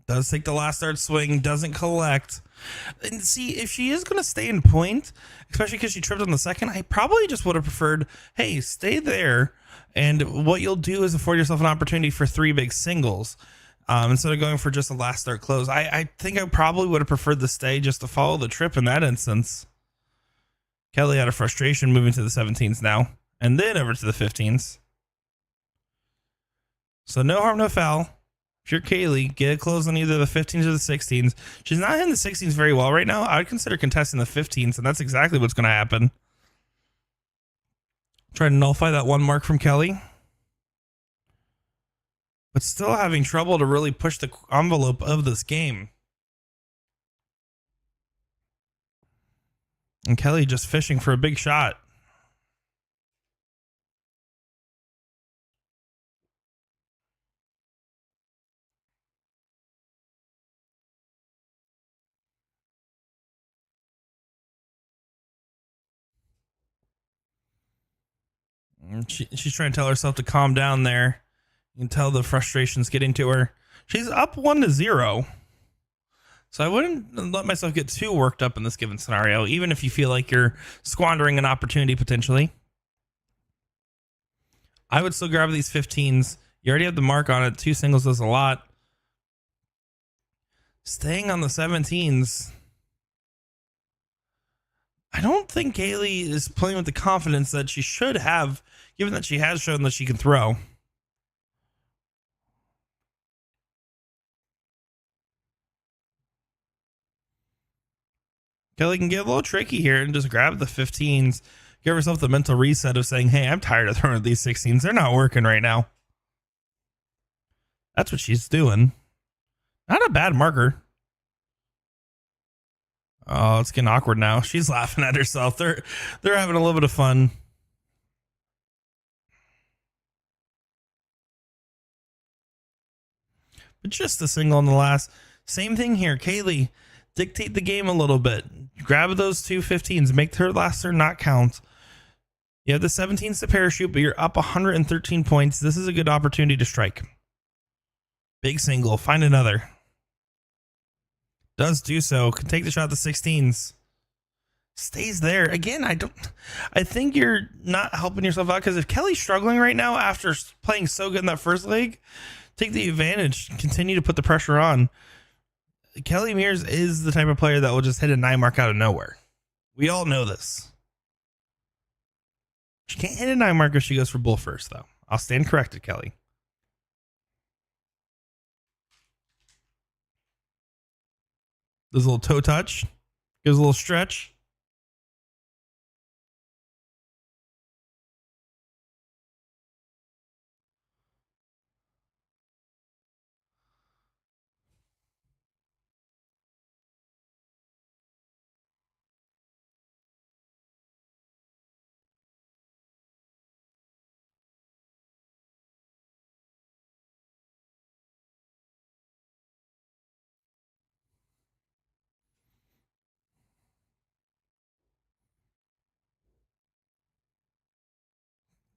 Does take the last dart swing, doesn't collect. And see, if she is going to stay in point, especially because she tripped on the second, I probably just would have preferred, hey, stay there. And what you'll do is afford yourself an opportunity for 3 big singles. Instead of going for just a last dart close. I think I probably would have preferred to stay just to follow the trip in that instance. Kelly out of frustration moving to the 17s now. And then over to the 15s. So no harm, no foul. If you're Kaylee, get a close on either the 15s or the 16s. She's not hitting the 16s very well right now. I would consider contesting the 15s, and that's exactly what's going to happen. Try to nullify that 1 mark from Kelly. But still having trouble to really push the envelope of this game. And Kelly just fishing for a big shot. She's trying to tell herself to calm down there. You can tell the frustration's getting to her. She's up 1-0. So I wouldn't let myself get too worked up in this given scenario, even if you feel like you're squandering an opportunity potentially. I would still grab these 15s. You already have the mark on it. 2 singles does a lot. Staying on the 17s. I don't think Kaylee is playing with the confidence that she should have, given that she has shown that she can throw. Kelly can get a little tricky here and just grab the 15s. Give herself the mental reset of saying, hey, I'm tired of throwing these 16s. They're not working right now. That's what she's doing. Not a bad marker. Oh, it's getting awkward now. She's laughing at herself. They're having a little bit of fun. But just a single in the last. Same thing here. Kaylee, dictate the game a little bit. Grab those 2 15s. Make her last turn not count. You have the 17s to parachute, but you're up 113 points. This is a good opportunity to strike. Big single. Find another. Does do so. Can take the shot at the 16s. Stays there. Again, I think you're not helping yourself out, because if Kelly's struggling right now after playing so good in that first leg, take the advantage. Continue to put the pressure on. Kelly Mears is the type of player that will just hit a 9 mark out of nowhere. We all know this. She can't hit a 9 mark if she goes for bull first, though. I'll stand corrected, Kelly. Does a little toe touch. Gives a little stretch.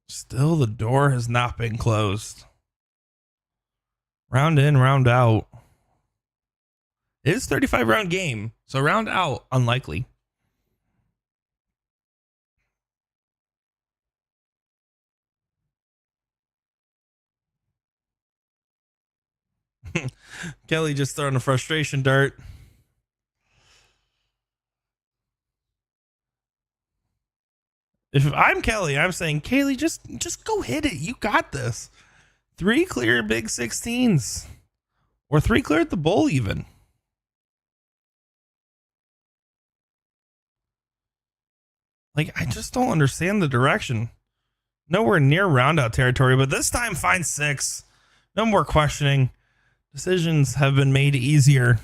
Still, the door has not been closed. Round in, round out. It is a 35 round game, so round out, unlikely. Kelly just throwing a frustration dart. If I'm Kelly, I'm saying, Kaylee, just go hit it. You got this. 3 clear big 16s. Or 3 clear at the bowl even. Like, I just don't understand the direction. Nowhere near round out territory, but this time find 6. No more questioning. Decisions have been made easier.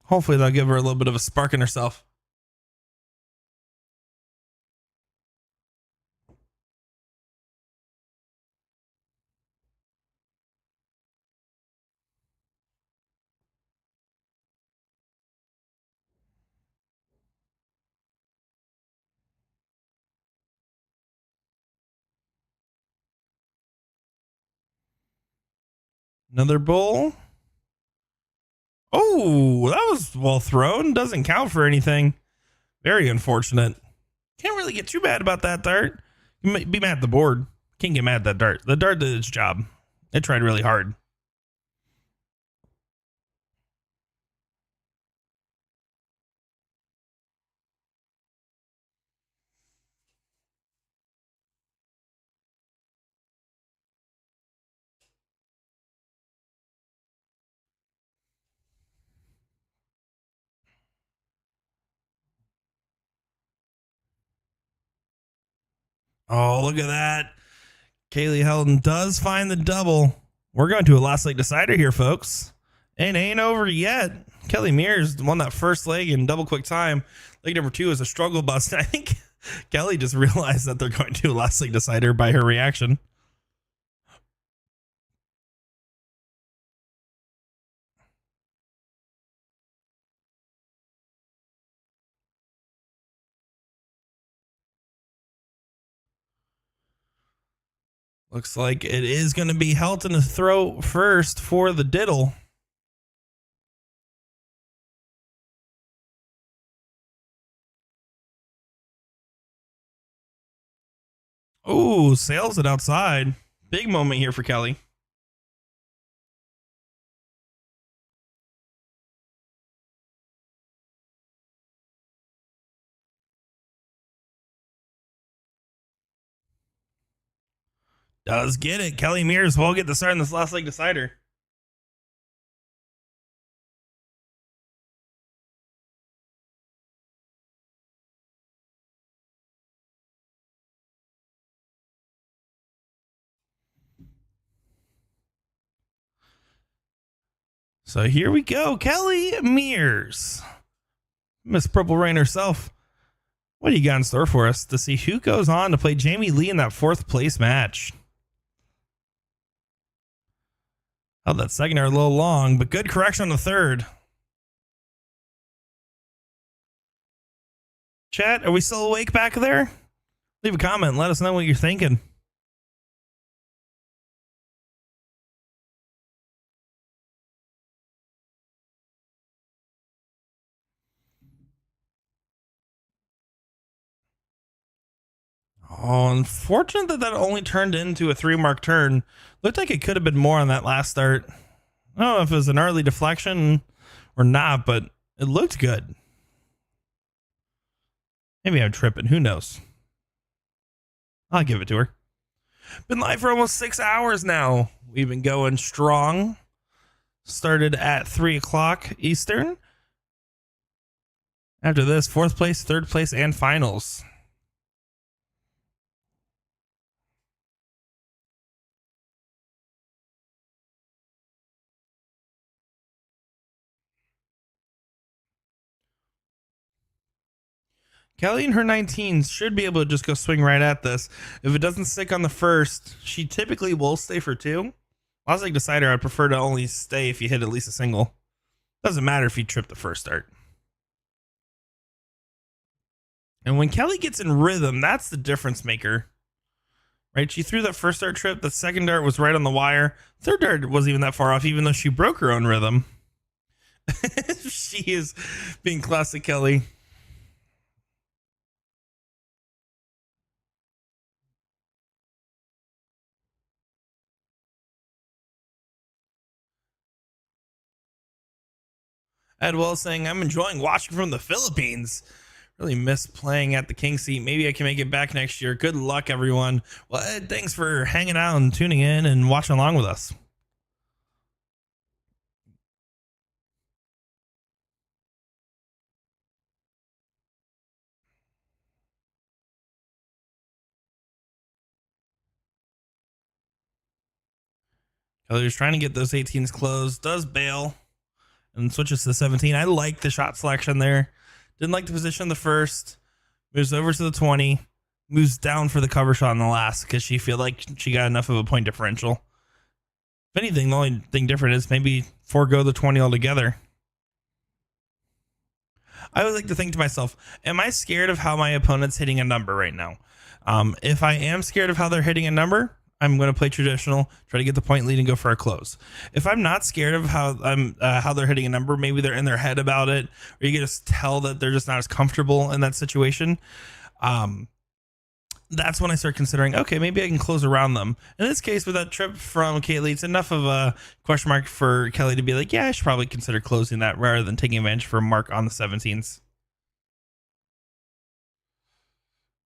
Hopefully they'll give her a little bit of a spark in herself. Another bull. Oh, that was well thrown. Doesn't count for anything. Very unfortunate. Can't really get too mad about that dart. You might be mad at the board. Can't get mad at that dart. The dart did its job. It tried really hard. Oh, look at that. Kaylee Helton does find the double. We're going to a last leg decider here, folks. And ain't over yet. Kelly Mears won that first leg in double quick time. Leg number 2 is a struggle bust. I think Kelly just realized that they're going to a last leg decider by her reaction. Looks like it is going to be Helton to throw first for the diddle. Oh, sails it outside. Big moment here for Kelly. Does get it. Kelly Mears will get the start in this last leg decider. So here we go. Kelly Mears. Miss Purple Rain herself. What do you got in store for us to see who goes on to play Jamie Lee in that 4th place match? Oh, that second are a little long, but good correction on the 3rd. Chat, are we still awake back there? Leave a comment and let us know what you're thinking. Oh, unfortunate that only turned into a 3-mark turn. Looked like it could have been more on that last start. I don't know if it was an early deflection or not, but it looked good. Maybe I'm tripping. Who knows? I'll give it to her. Been live for almost 6 hours now. We've been going strong. Started at 3 o'clock Eastern. After this, 4th place, 3rd place, and finals. Kelly in her 19s should be able to just go swing right at this. If it doesn't stick on the first, she typically will stay for 2. I was like decider, I'd prefer to only stay if you hit at least a single. Doesn't matter if you trip the first start. And when Kelly gets in rhythm, that's the difference maker. Right? She threw that first dart trip. The second dart was right on the wire. Third dart wasn't even that far off, even though she broke her own rhythm. She is being classic Kelly. Ed Wells saying, I'm enjoying watching from the Philippines. Really miss playing at the King Seat. Maybe I can make it back next year. Good luck, everyone. Well, Ed, thanks for hanging out and tuning in and watching along with us. Kelly's trying to get those 18s closed. Does bail and switches to 17. I like the shot selection there. Didn't like the position of the first. Moves over to the 20. Moves down for the cover shot in the last because she feel like she got enough of a point differential. If anything, the only thing different is maybe forego the 20 altogether. I always like to think to myself, am I scared of how my opponent's hitting a number right now? If I am scared of how they're hitting a number, I'm going to play traditional, try to get the point lead and go for a close. If I'm not scared of how they're hitting a number, maybe they're in their head about it, or you can just tell that they're just not as comfortable in that situation. That's when I start considering, okay, maybe I can close around them. In this case, with that trip from Kaylee, it's enough of a question mark for Kelly to be like, yeah, I should probably consider closing that rather than taking advantage for a mark on the 17s.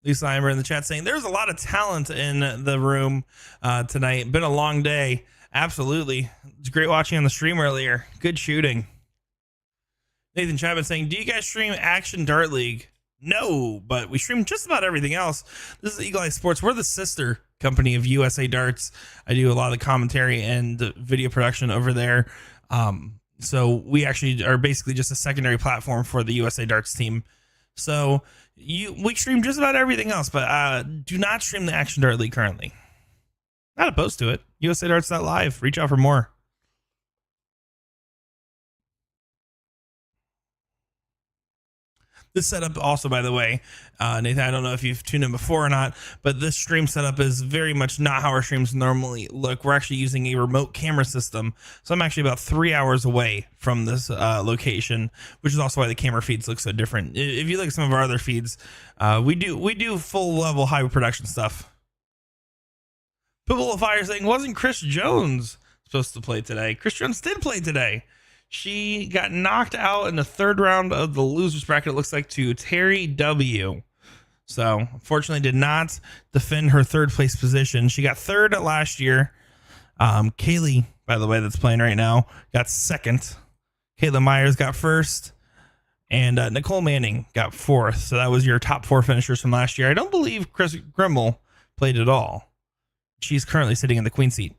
Lisa Eimer in the chat saying there's a lot of talent in the room tonight. Been a long day. Absolutely. It's great watching on the stream earlier. Good shooting. Nathan Chapman saying, do you guys stream Action Dart League? No, but we stream just about everything else. This is Eagle Eye Sports. We're the sister company of USA Darts. I do a lot of the commentary and the video production over there. So we actually are basically just a secondary platform for the USA Darts team. So we stream just about everything else, but do not stream the Action Dart League currently. Not opposed to it. USAdarts.live. Reach out for more. This setup also, by the way, Nathan, I don't know if you've tuned in before or not, but this stream setup is very much not how our streams normally look. We're actually using a remote camera system. So I'm actually about 3 hours away from this location, which is also why the camera feeds look so different. If you look at some of our other feeds, we do full level high production stuff. People of Fire saying, wasn't Chris Jones supposed to play today? Chris Jones did play today. She got knocked out in the 3rd round of the losers bracket, it looks like, to Terry W. So, unfortunately, did not defend her 3rd place position. She got 3rd at last year. Kaylee, by the way, that's playing right now, got 2nd. Kayla Myers got 1st. And Nicole Manning got 4th. So that was your top 4 finishers from last year. I don't believe Chris Grimmel played at all. She's currently sitting in the queen seat.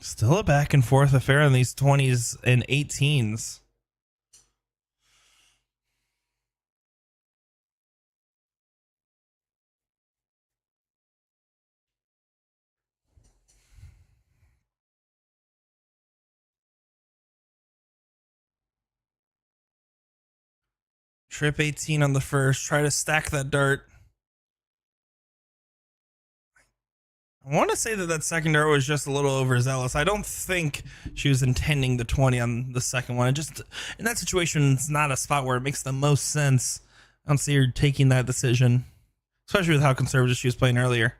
Still a back and forth affair in these 20s and 18s. Trip 18 on the first. Try to stack that dart. I want to say that second dart was just a little overzealous. I don't think she was intending the 20 on the second one. It just, in that situation, it's not a spot where it makes the most sense. I don't see her taking that decision, especially with how conservative she was playing earlier.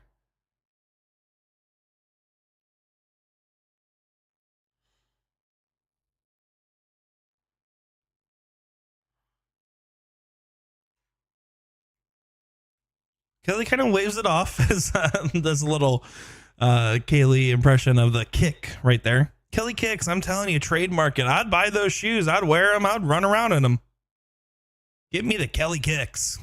Kelly kind of waves it off as does a little Kaylee impression of the kick right there. Kelly kicks. I'm telling you, trademark it. I'd buy those shoes. I'd wear them. I'd run around in them. Give me the Kelly kicks.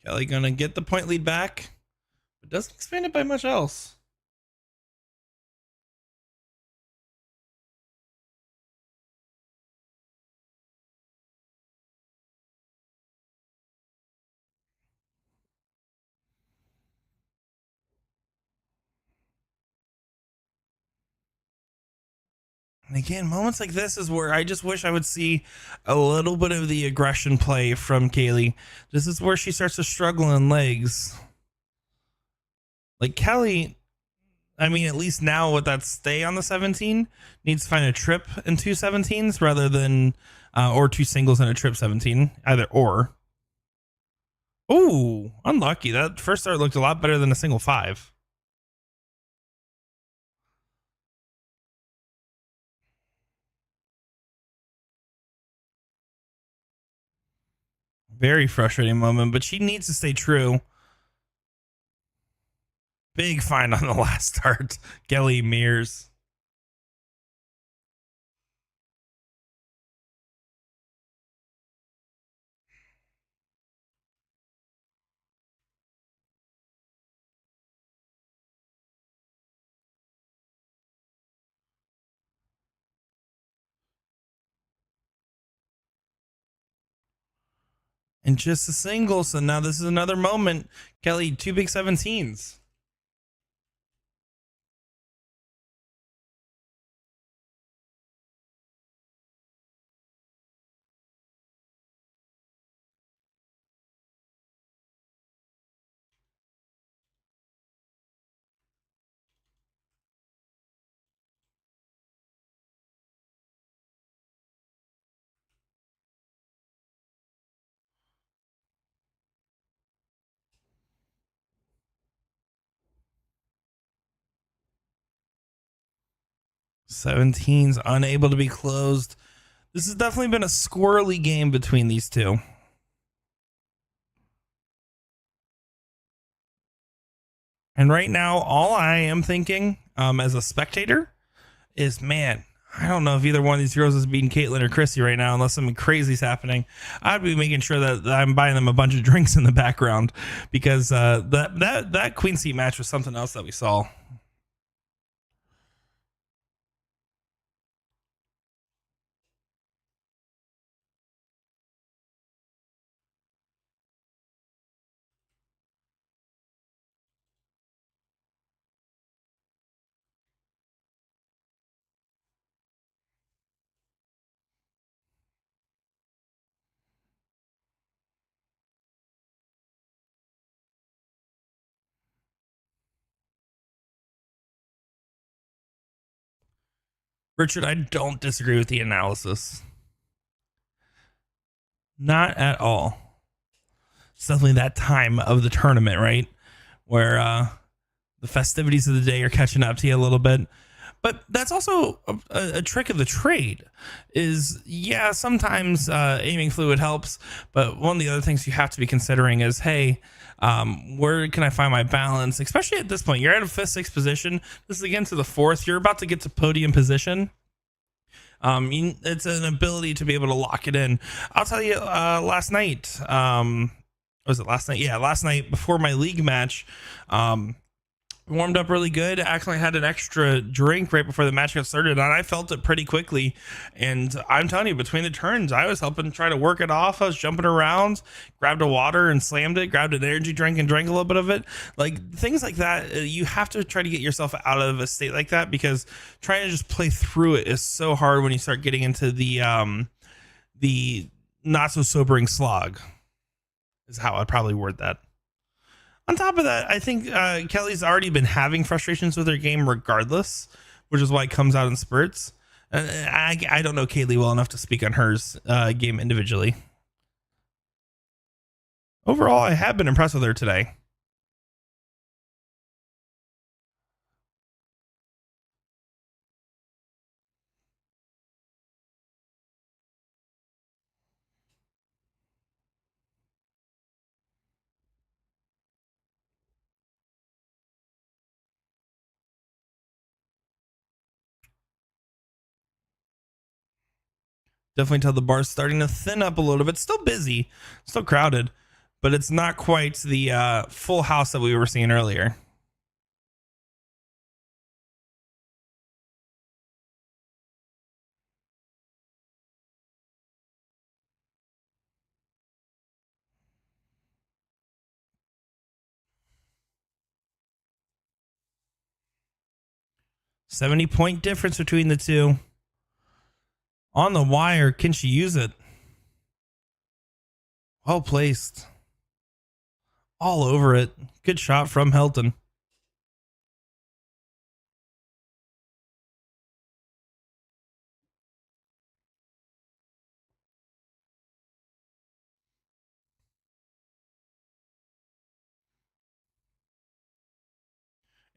Kelly gonna get the point lead back, but doesn't expand it by much else. And again, moments like this is where I just wish I would see a little bit of the aggression play from Kaylee. This is where she starts to struggle in legs. Like Kelly, I mean, at least now with that stay on the 17, needs to find a trip in 2 17s rather than, or 2 singles and a trip 17, either or. Oh, unlucky. That first start looked a lot better than a single 5. Very frustrating moment, but she needs to stay true. Big find on the last start. Kelly Mears. And just a single. So now this is another moment. Kelly, 2 big 17s. Seventeen's unable to be closed. This has definitely been a squirrely game between these two. And right now, all I am thinking as a spectator is, man, I don't know if either one of these girls is beating Caitlyn or Chrissy right now, unless something crazy is happening. I'd be making sure that I'm buying them a bunch of drinks in the background because that Queen Seat match was something else that we saw. Richard, I don't disagree with the analysis. Not at all. It's definitely that time of the tournament, right? Where the festivities of the day are catching up to you a little bit. But that's also a trick of the trade is, yeah, sometimes aiming fluid helps. But one of the other things you have to be considering is, hey, where can I find my balance? Especially at this point, you're at a 5th, 6th position. This is again to the 4th. You're about to get to podium position. It's an ability to be able to lock it in. I'll tell you, last night, was it last night? Yeah, last night before my league match, Warmed up really good. Actually had an extra drink right before the match got started, and I felt it pretty quickly. And I'm telling you, between the turns, I was helping try to work it off. I was jumping around, grabbed a water and slammed it, grabbed an energy drink and drank a little bit of it. Like things like that, you have to try to get yourself out of a state like that, because trying to just play through it is so hard when you start getting into the not so sobering slog, is how I'd probably word that. On top of that, I think Kelly's already been having frustrations with her game regardless, which is why it comes out in spurts. I don't know Kaylee well enough to speak on hers game individually. Overall, I have been impressed with her today. Definitely tell the bar's starting to thin up a little bit. Still busy, still crowded, but it's not quite the full house that we were seeing earlier. $70-point difference between the two. On the wire, can she use it? Well placed. All over it. Good shot from Helton.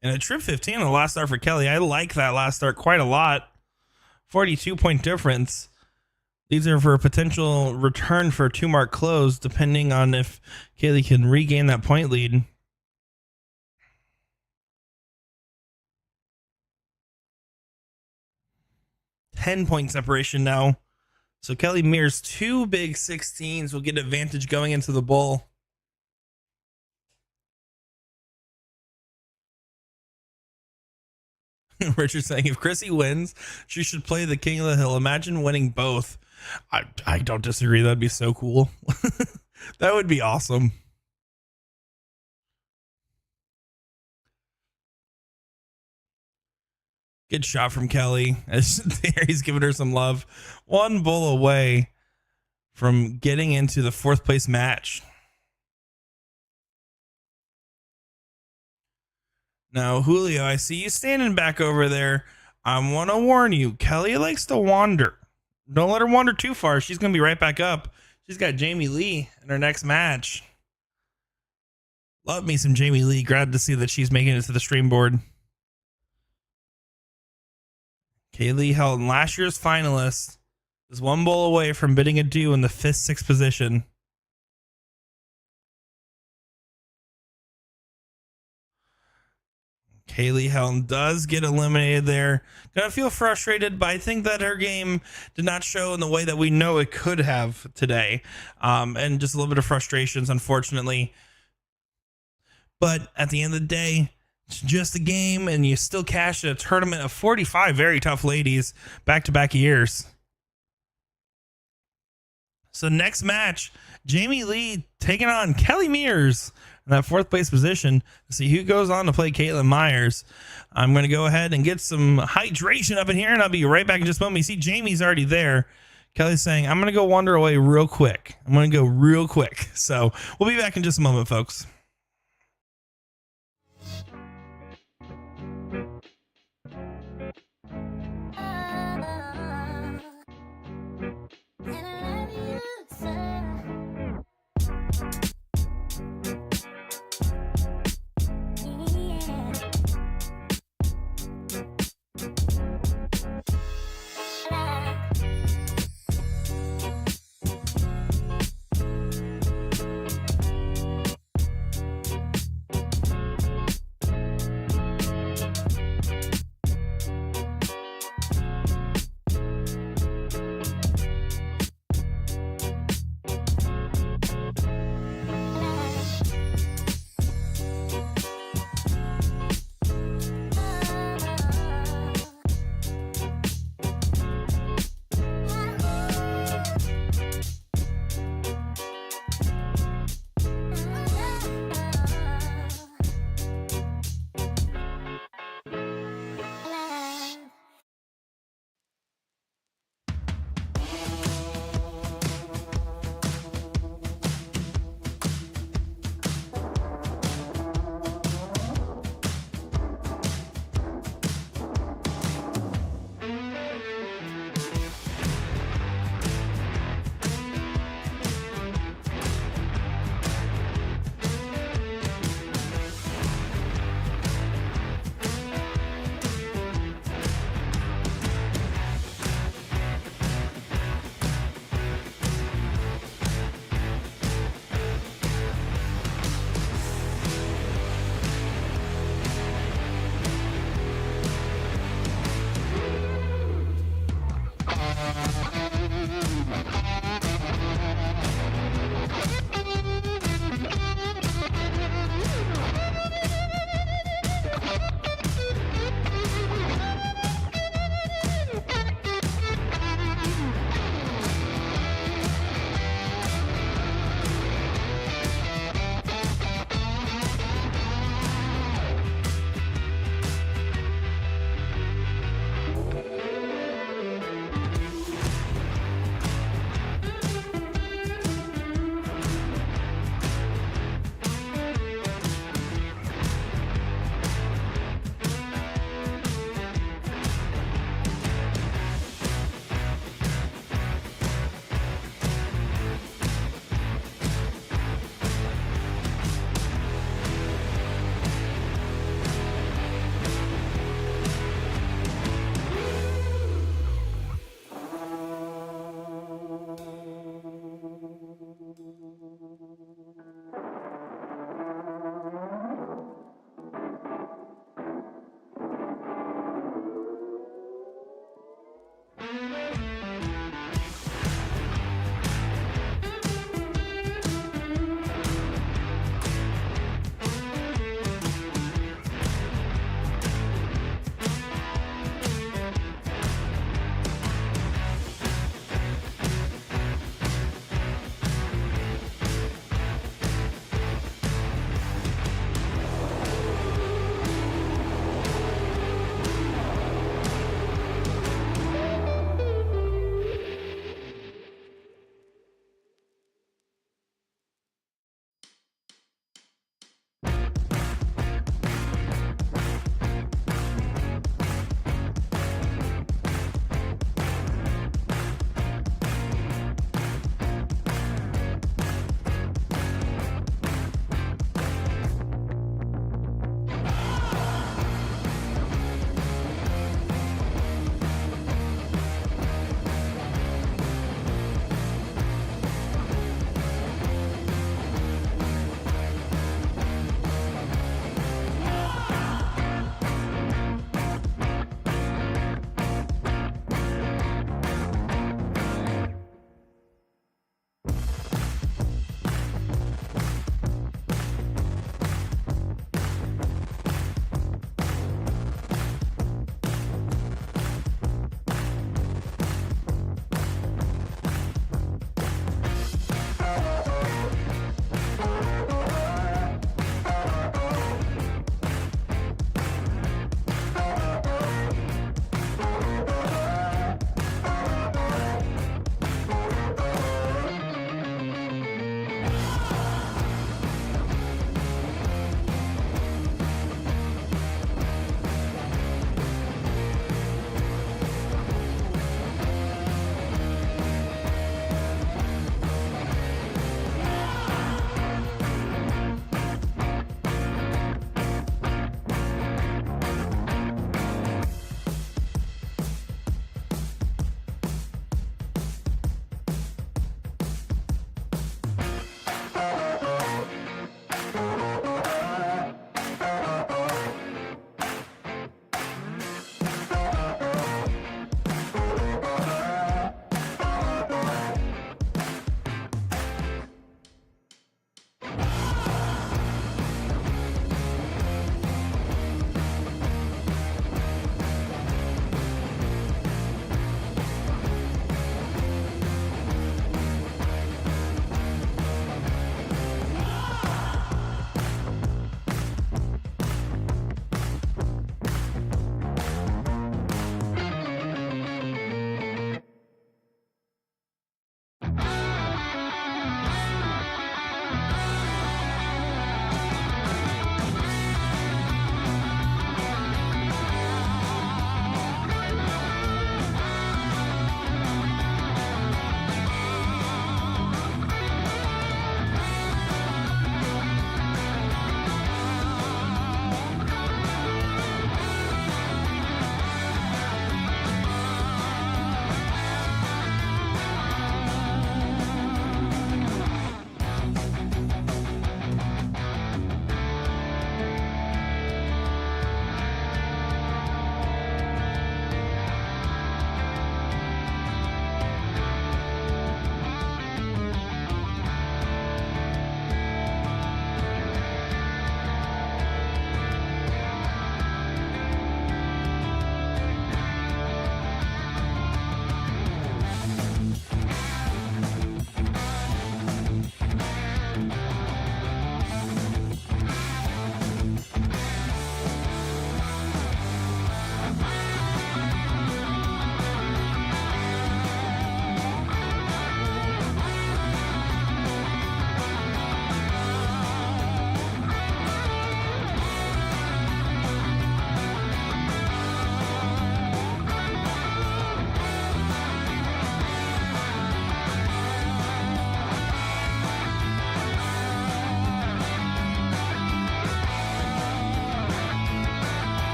And a trip 15 on the last start for Kelly. I like that last start quite a lot. 42-point difference. These are for a potential return for a 2-mark close, depending on if Kaylee can regain that point lead. .10 separation now. So Kelly mirrors 2 big 16s. Will get advantage going into the bowl. Richard saying if Chrissy wins, she should play the King of the Hill. Imagine winning both. I don't disagree. That'd be so cool. That would be awesome. Good shot from Kelly. He's giving her some love. One bowl away from getting into the 4th place match. Now, Julio, I see you standing back over there. I want to warn you, Kelly likes to wander. Don't let her wander too far. She's going to be right back up. She's got Jamie Lee in her next match. Love me some Jamie Lee. Glad to see that she's making it to the stream board. Kaylee Helton, last year's finalist, is 1 bowl away from bidding adieu in the 5th, 6th position. Kaylee Helton does get eliminated there. Gonna feel frustrated, but I think that her game did not show in the way that we know it could have today. And just a little bit of frustrations, unfortunately. But at the end of the day, it's just a game, and you still cash a tournament of 45 very tough ladies back-to-back years. So next match, Jamie Lee taking on Kelly Mears in that 4th place position. Let's see who goes on to play Caitlin Myers. I'm going to go ahead and get some hydration up in here, and I'll be right back in just a moment. You see Jamie's already there. Kelly's saying, I'm going to go wander away real quick. I'm going to go real quick. So we'll be back in just a moment, folks.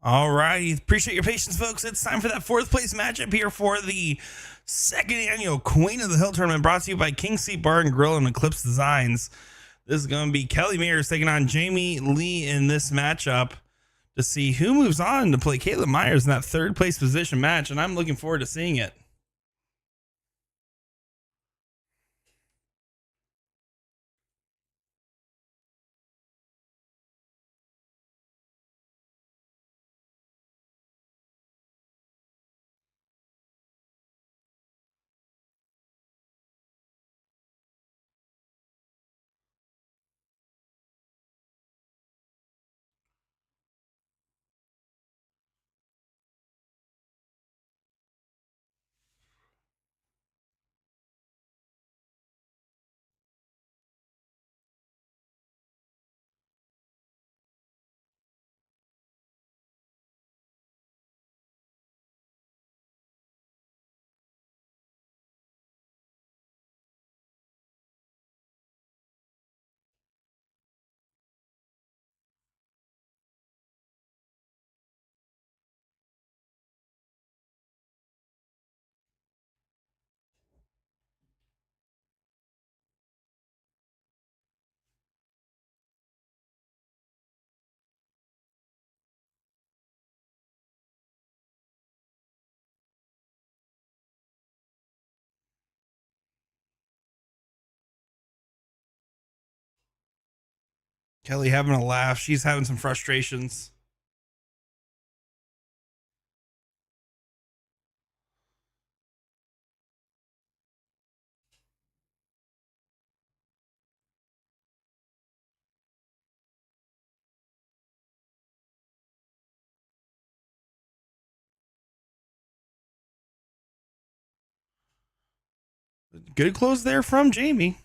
All right. Appreciate your patience, folks. It's time for that fourth place matchup here for the second annual Queen of the Hill tournament brought to you by King Seat Bar and Grill and Eclipse Designs. This is going to be Kelly Mears taking on Jamie Lee in this matchup to see who moves on to play Caitlin Myers in that third place position match. And I'm looking forward to seeing it. Kelly having a laugh. She's having some frustrations. Good close there from Jamie.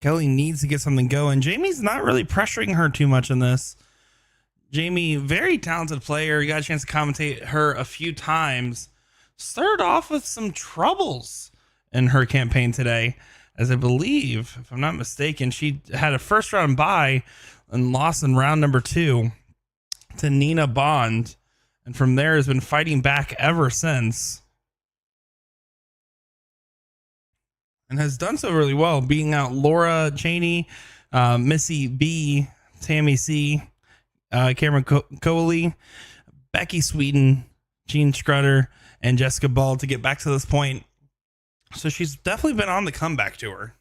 Kelly needs to get something going. Jamie's not really pressuring her too much in this. Jamie, very talented player. You got a chance to commentate her a few times. Started off with some troubles in her campaign today, as I believe, if I'm not mistaken, she had a first round bye and lost in round number 2 to Nina Bond. And from there has been fighting back ever since. And has done so really well, beating out Laura Cheney, Missy B, Tammy C, Cameron Coley, Becky Sweeten, Jean Scrutter, and Jessica Ball to get back to this point. So she's definitely been on the comeback tour.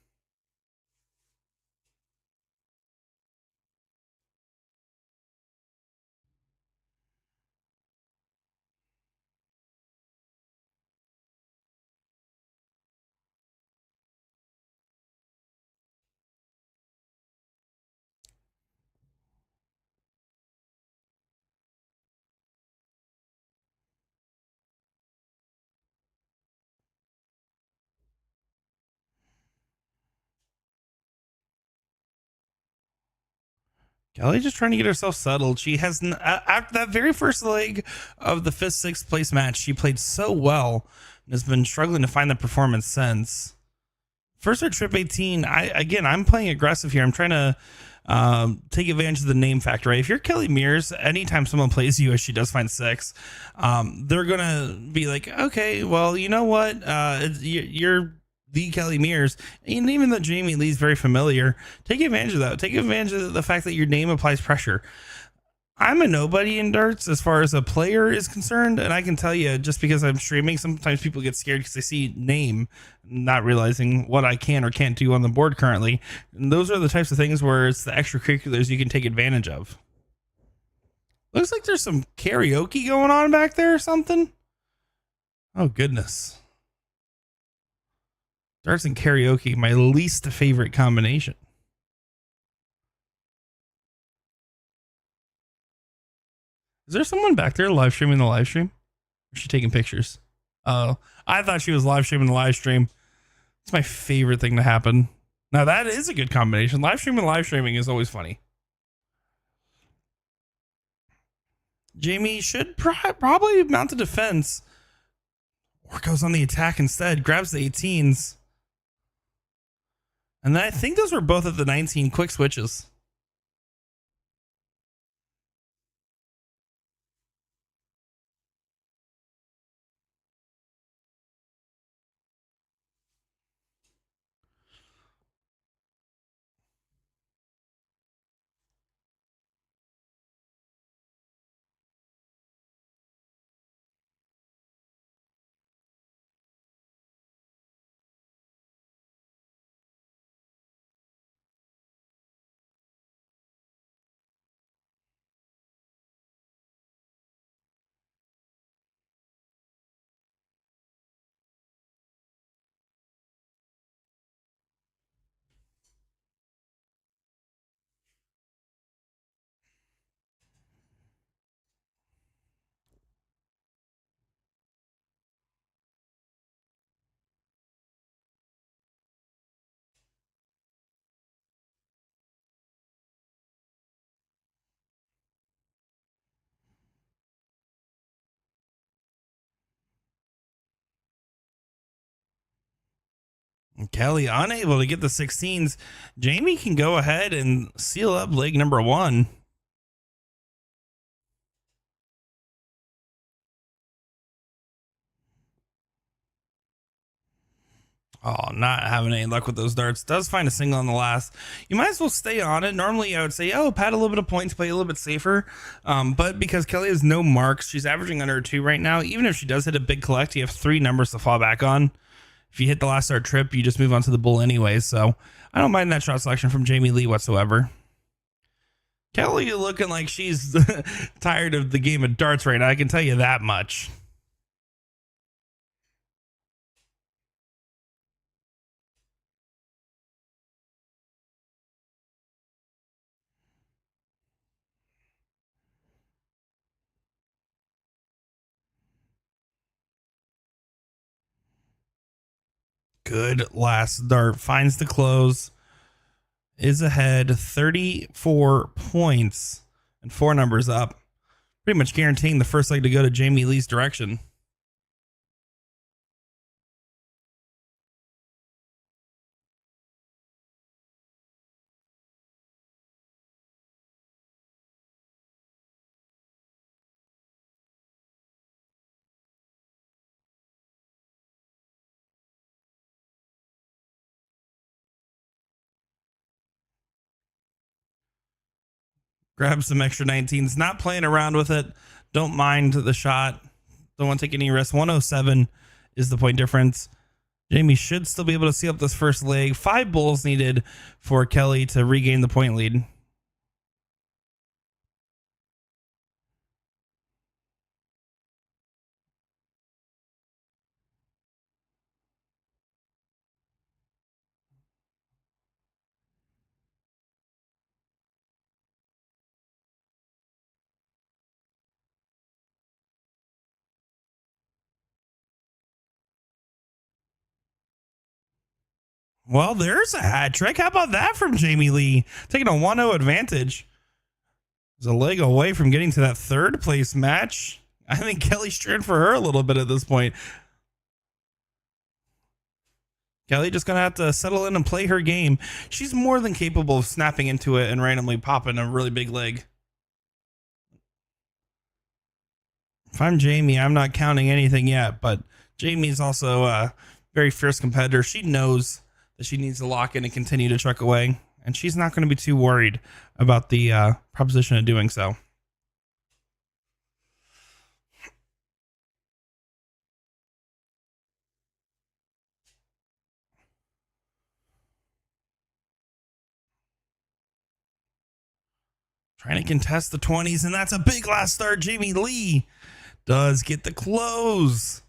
Kelly just trying to get herself settled. She has after that very first leg of the fifth, sixth place match, she played so well and has been struggling to find the performance since. First her trip 18. I'm playing aggressive here. I'm trying to take advantage of the name factor. Right? If you're Kelly Mears, anytime someone plays you as she does find six, they're gonna be like, okay, well, you know what, you're the Kelly Mears, and even though Jamie Lee's very familiar, take advantage of that. Take advantage of the fact that your name applies pressure. I'm a nobody in darts as far as a player is concerned, and I can tell you, just because I'm streaming, sometimes people get scared because they see name, not realizing what I can or can't do on the board currently. And those are the types of things where it's the extracurriculars you can take advantage of. Looks like there's some karaoke going on back there or something. Oh, goodness. Darts and karaoke, my least favorite combination. Is there someone back there live streaming the live stream? Or is she taking pictures? Oh, I thought she was live streaming the live stream. It's my favorite thing to happen. Now that is a good combination. Live streaming is always funny. Jamie should probably mount a defense. Or goes on the attack instead. Grabs the 18s. And then I think those were both at the 19 quick switches. Kelly unable to get the 16s. Jamie can go ahead and seal up leg number one. Oh, not having any luck with those darts. Does find a single on the last. You might as well stay on it. Normally, I would say, oh, pad a little bit of points, play a little bit safer. But because Kelly has no marks, she's averaging under 2 right now. Even if she does hit a big collect, you have 3 numbers to fall back on. If you hit the last dart trip, you just move on to the bull anyways. So I don't mind that shot selection from Jamie Lee whatsoever. Kelly looking like she's tired of the game of darts right now. I can tell you that much. Good last dart. Finds the close. Is ahead 34 points and 4 numbers up. Pretty much guaranteeing the first leg to go to Jamie Lee's direction. Grab some extra 19s. Not playing around with it. Don't mind the shot. Don't want to take any risks. 107 is the point difference. Jamie should still be able to seal up this first leg. 5 bulls needed for Kelly to regain the point lead. Well, there's a hat trick. How about that from Jamie Lee? Taking a 1-0 advantage. is a leg away from getting to that third place match. I think Kelly's cheering for her a little bit at this point. Kelly just going to have to settle in and play her game. She's more than capable of snapping into it and randomly popping a really big leg. If I'm Jamie, I'm not counting anything yet, but Jamie's also a very fierce competitor. She knows that she needs to lock in and continue to truck away, and she's not going to be too worried about the proposition of doing so. Trying to contest the 20s, and that's a big last start. Jamie Lee does get the close.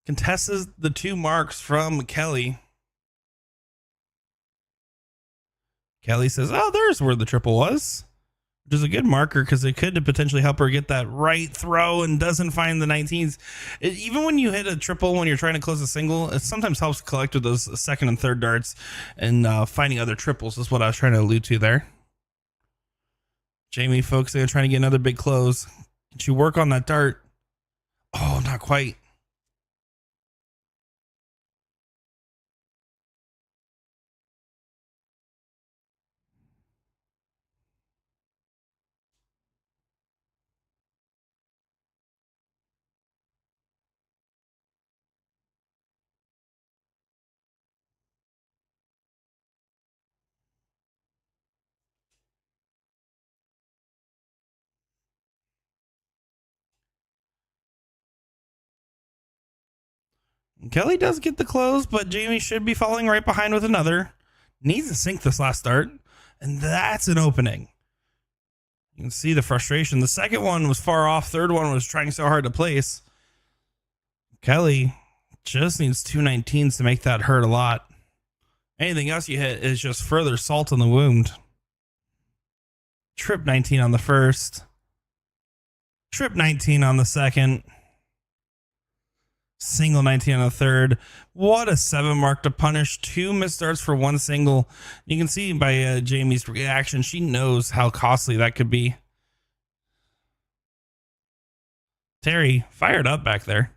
Contests the 2 marks from Kelly. Kelly says, oh, there's where the triple was, which is a good marker because it could potentially help her get that right throw and doesn't find the 19s. Even when you hit a triple when you're trying to close a single, it sometimes helps collect with those second and third darts and finding other triples is what I was trying to allude to there. Jamie focusing on trying to get another big close. Can she work on that dart? Oh, not quite. Kelly does get the close, but Jamie should be falling right behind with another. Needs to sink this last dart, and that's an opening. You can see the frustration. The second one was far off. Third one was trying so hard to place. Kelly just needs 2 19s to make that hurt a lot. Anything else you hit is just further salt in the wound. Trip 19 on the first. Trip 19 on the second. Single 19 on the third. What a 7 mark to punish 2 missed starts for 1 single. You can see by Jamie's reaction, she knows how costly that could be. Terry fired up back there.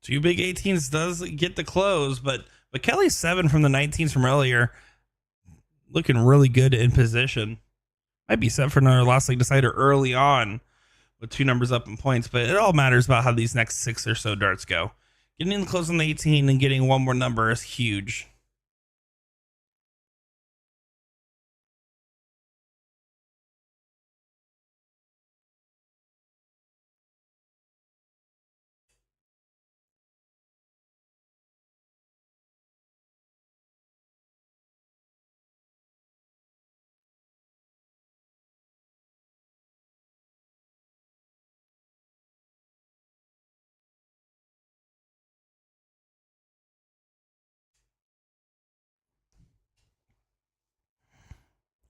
Two big 18s does get the close, but Kelly's 7 from the 19s from earlier, looking really good in position. Might be set for another last leg decider early on with 2 numbers up in points, but it all matters about how these next 6 or so darts go. Getting the close on the 18 and getting 1 more number is huge.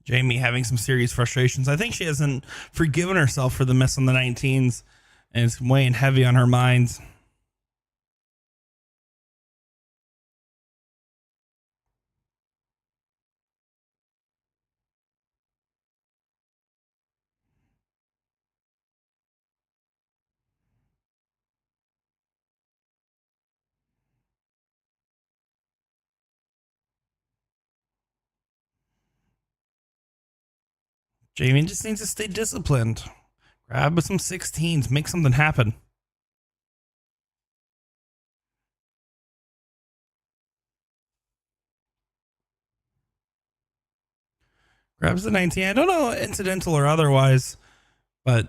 Jamie having some serious frustrations. I think she hasn't forgiven herself for the miss on the 19s, and it's weighing heavy on her mind. Jamie just needs to stay disciplined. Grab some 16s, make something happen. Grabs the 19. I don't know, incidental or otherwise, but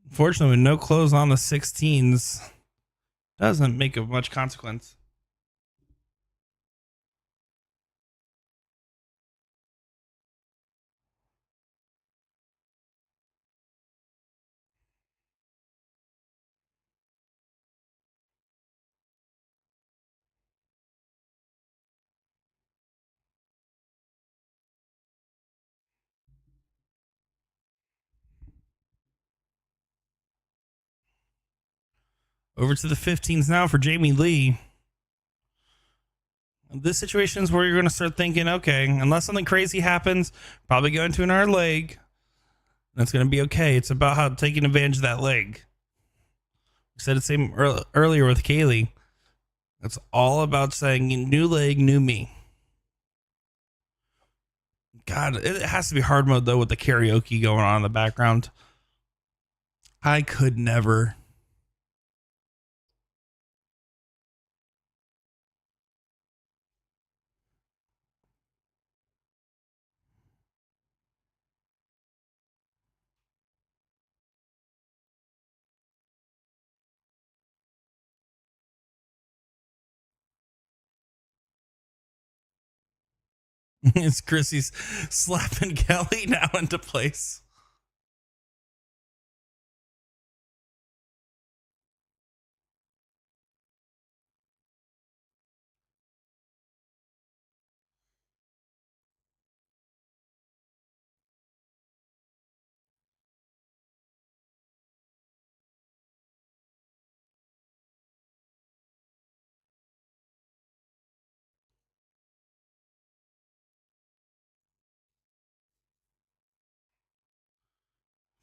unfortunately, with no close on the 16s, doesn't make of much consequence. Over to the 15s now for Jamie Lee. This situation is where you're going to start thinking, okay, unless something crazy happens, probably go into another leg. That's going to be okay. It's about how taking advantage of that leg. We said the same earlier with Kaylee. It's all about saying new leg, new me. God, it has to be hard mode though with the karaoke going on in the background. I could never. It's Chrissy's slapping Kelly now into place.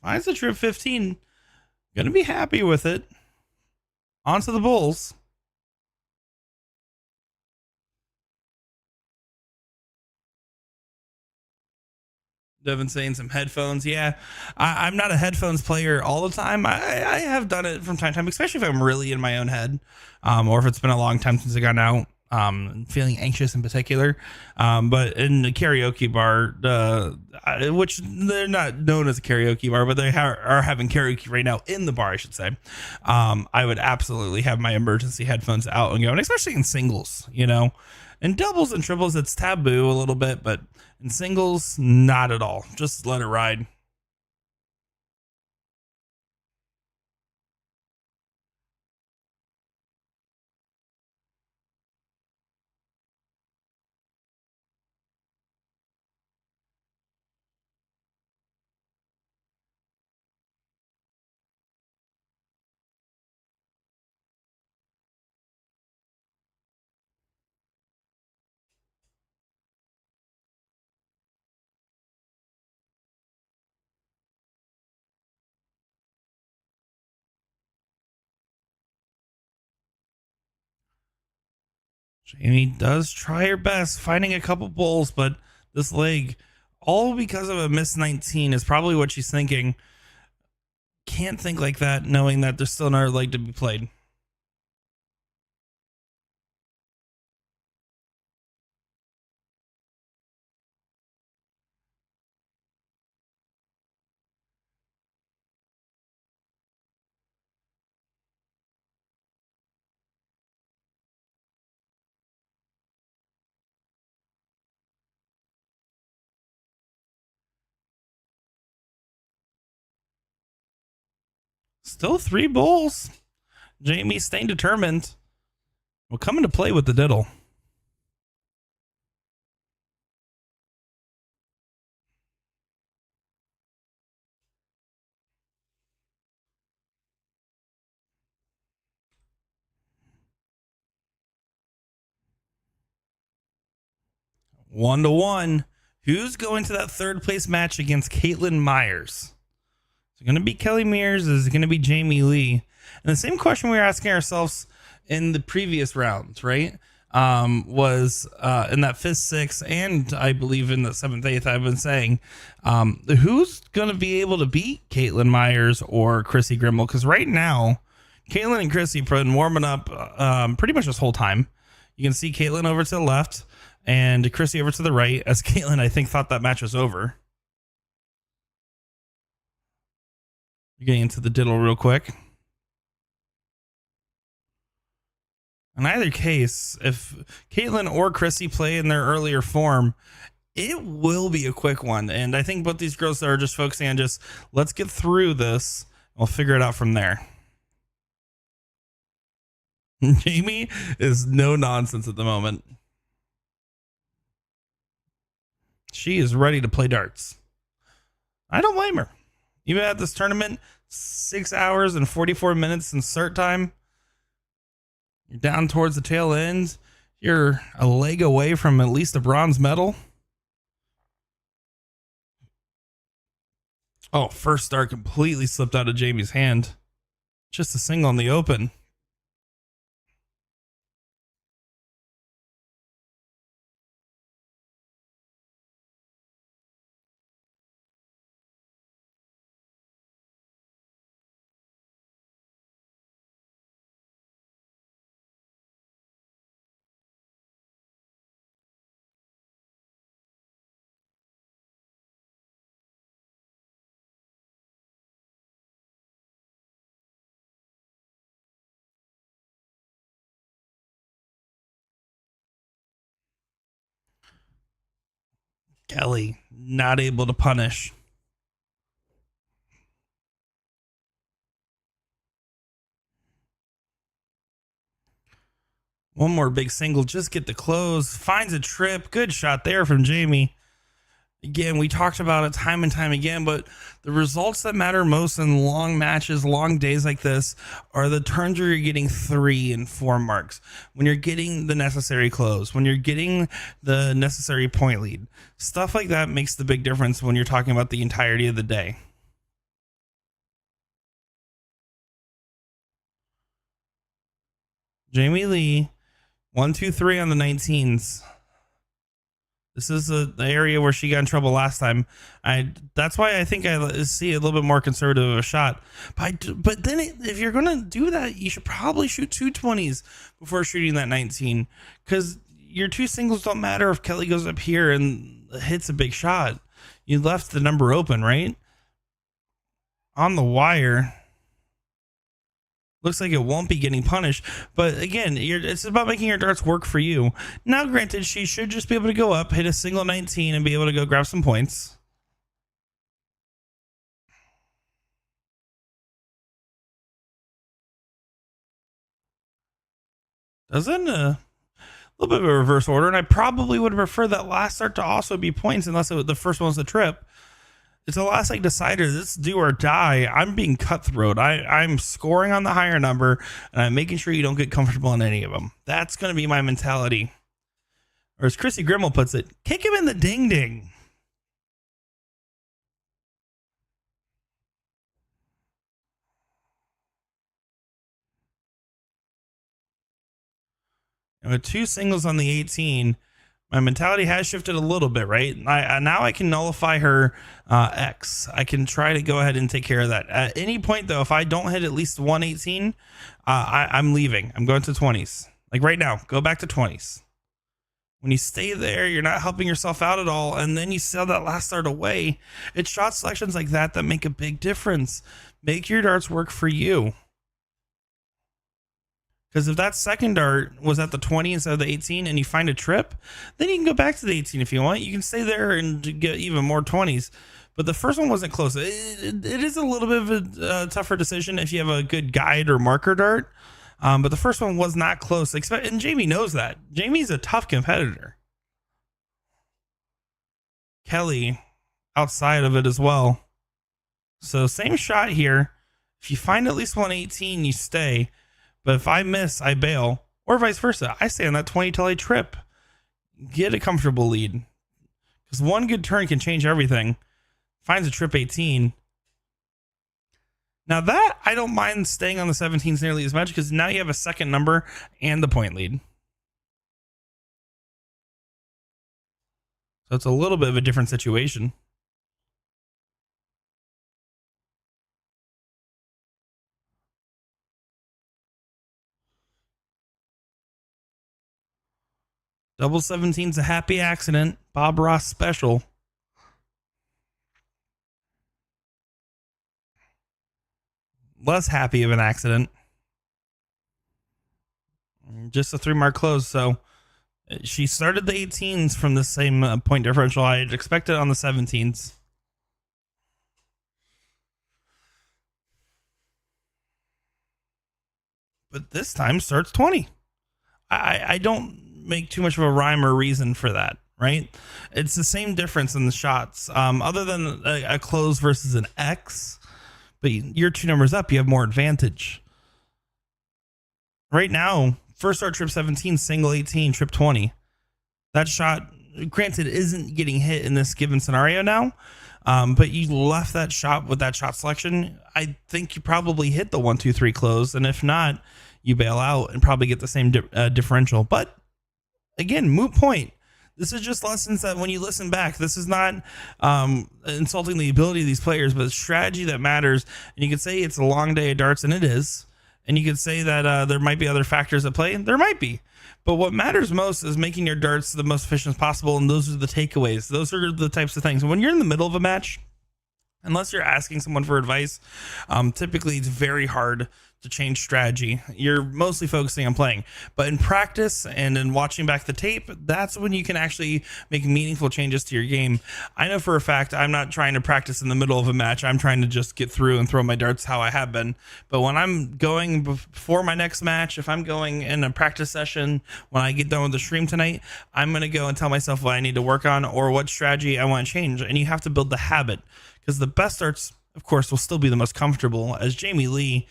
Finds the trip 15. Gonna be happy with it. On to the Bulls. Devin saying some headphones. Yeah, I'm not a headphones player all the time. I have done it from time to time, especially if I'm really in my own head, or if it's been a long time since I got out. Feeling anxious in particular. But in the karaoke bar, which they're not known as a karaoke bar, but they are having karaoke right now in the bar, I should say. I would absolutely have my emergency headphones out and going, especially in singles, you know. In doubles and triples, it's taboo a little bit, but in singles, not at all. Just let it ride. Jamie does try her best, finding a couple bowls, but this leg, all because of a miss 19, is probably what she's thinking. Can't think like that, knowing that there's still another leg to be played. Still 3 bowls. Jamie staying determined. Will come into play with the diddle. One to one. Who's going to that third place match against Caitlin Myers? Is it going to be Kelly Mears? Is it going to be Jamie Lee? And the same question we were asking ourselves in the previous rounds, right? Was in that 5th, 6th, and I believe in the 7th, 8th, I've been saying, who's going to be able to beat Caitlin Myers or Chrissy Grimmel? Because right now, Caitlin and Chrissy have been warming up pretty much this whole time. You can see Caitlin over to the left and Chrissy over to the right, as Caitlin, I think, thought that match was over. Getting into the diddle real quick. In either case, if Caitlin or Chrissy play in their earlier form, it will be a quick one. And I think both these girls are just focusing on just, let's get through this. We'll figure it out from there. Jamie is no nonsense at the moment. She is ready to play darts. I don't blame her. Even at this tournament, 6 hours and 44 minutes in start time. You're down towards the tail end. You're a leg away from at least a bronze medal. Oh, first start completely slipped out of Jamie's hand. Just a single in the open. Kelly not able to punish. One more big single, just get the close. Finds a trip. Good shot there from Jamie. Again, we talked about it time and time again, but the results that matter most in long matches, long days like this, are the turns where you're getting 3 and 4 marks, when you're getting the necessary close, when you're getting the necessary point lead. Stuff like that makes the big difference when you're talking about the entirety of the day. Jamie Lee, 1, 2, 3 on the 19s. This is the area where she got in trouble last time. That's why I think I see a little bit more conservative of a shot. But then if you're going to do that, you should probably shoot 2 20s before shooting that 19, because your 2 singles don't matter if Kelly goes up here and hits a big shot. You left the number open, right? On the wire. Looks like it won't be getting punished, but again, it's about making your darts work for you. Now, granted, she should just be able to go up, hit a single 19, and be able to go grab some points. Doesn't a little bit of a reverse order, and I probably would have preferred that last start to also be points, unless the first one was the trip. It's a last like decider. This do or die. I'm being cutthroat. I'm scoring on the higher number, and I'm making sure you don't get comfortable in any of them. That's going to be my mentality. Or as Chrissy Grimmel puts it, kick him in the ding ding. And with 2 singles on the 18, my mentality has shifted a little bit, right? Now I can nullify her X. I can try to go ahead and take care of that. At any point, though, if I don't hit at least 118, I'm leaving. I'm going to 20s. Like right now, go back to 20s. When you stay there, you're not helping yourself out at all, and then you sell that last start away. It's shot selections like that make a big difference. Make your darts work for you. Because if that second dart was at the 20 instead of the 18 and you find a trip, then you can go back to the 18 if you want. You can stay there and get even more 20s. But the first one wasn't close. It is a little bit of a tougher decision if you have a good guide or marker dart. But the first one was not close. And Jamie knows that. Jamie's a tough competitor. Kelly outside of it as well. So same shot here. If you find at least 118, you stay. But if I miss, I bail. Or vice versa. I stay on that 20 till I trip. Get a comfortable lead. Because one good turn can change everything. Finds a trip 18. Now that, I don't mind staying on the 17s nearly as much, because now you have a second number and the point lead. So it's a little bit of a different situation. Double 17's a happy accident. Bob Ross special. Less happy of an accident. Just a 3-mark close. So she started the 18s from the same point differential I had expected on the 17s. But this time starts 20. I don't make too much of a rhyme or reason for that, right? It's the same difference in the shots, other than a close versus an X. But you're 2 numbers up, you have more advantage. Right now, first start trip 17, single 18, trip 20. That shot, granted, isn't getting hit in this given scenario now, but you left that shot with that shot selection. I think you probably hit the 1, 2, 3 close, and if not, you bail out and probably get the same differential. But again, moot point. This is just lessons that when you listen back, this is not insulting the ability of these players, but it's strategy that matters. And you could say it's a long day of darts, and it is. And you could say that there might be other factors at play. There might be. But what matters most is making your darts the most efficient as possible, and those are the takeaways. Those are the types of things. When you're in the middle of a match, unless you're asking someone for advice, typically it's very hard to change strategy. You're mostly focusing on playing, but in practice and in watching back the tape, that's when you can actually make meaningful changes to your game. I know for a fact I'm not trying to practice in the middle of a match. I'm trying to just get through and throw my darts how I have been. But when I'm going before my next match, if I'm going in a practice session, when I get done with the stream tonight, I'm going to go and tell myself what I need to work on or what strategy I want to change. And you have to build the habit, because the best darts, of course, will still be the most comfortable. As Jamie Lee,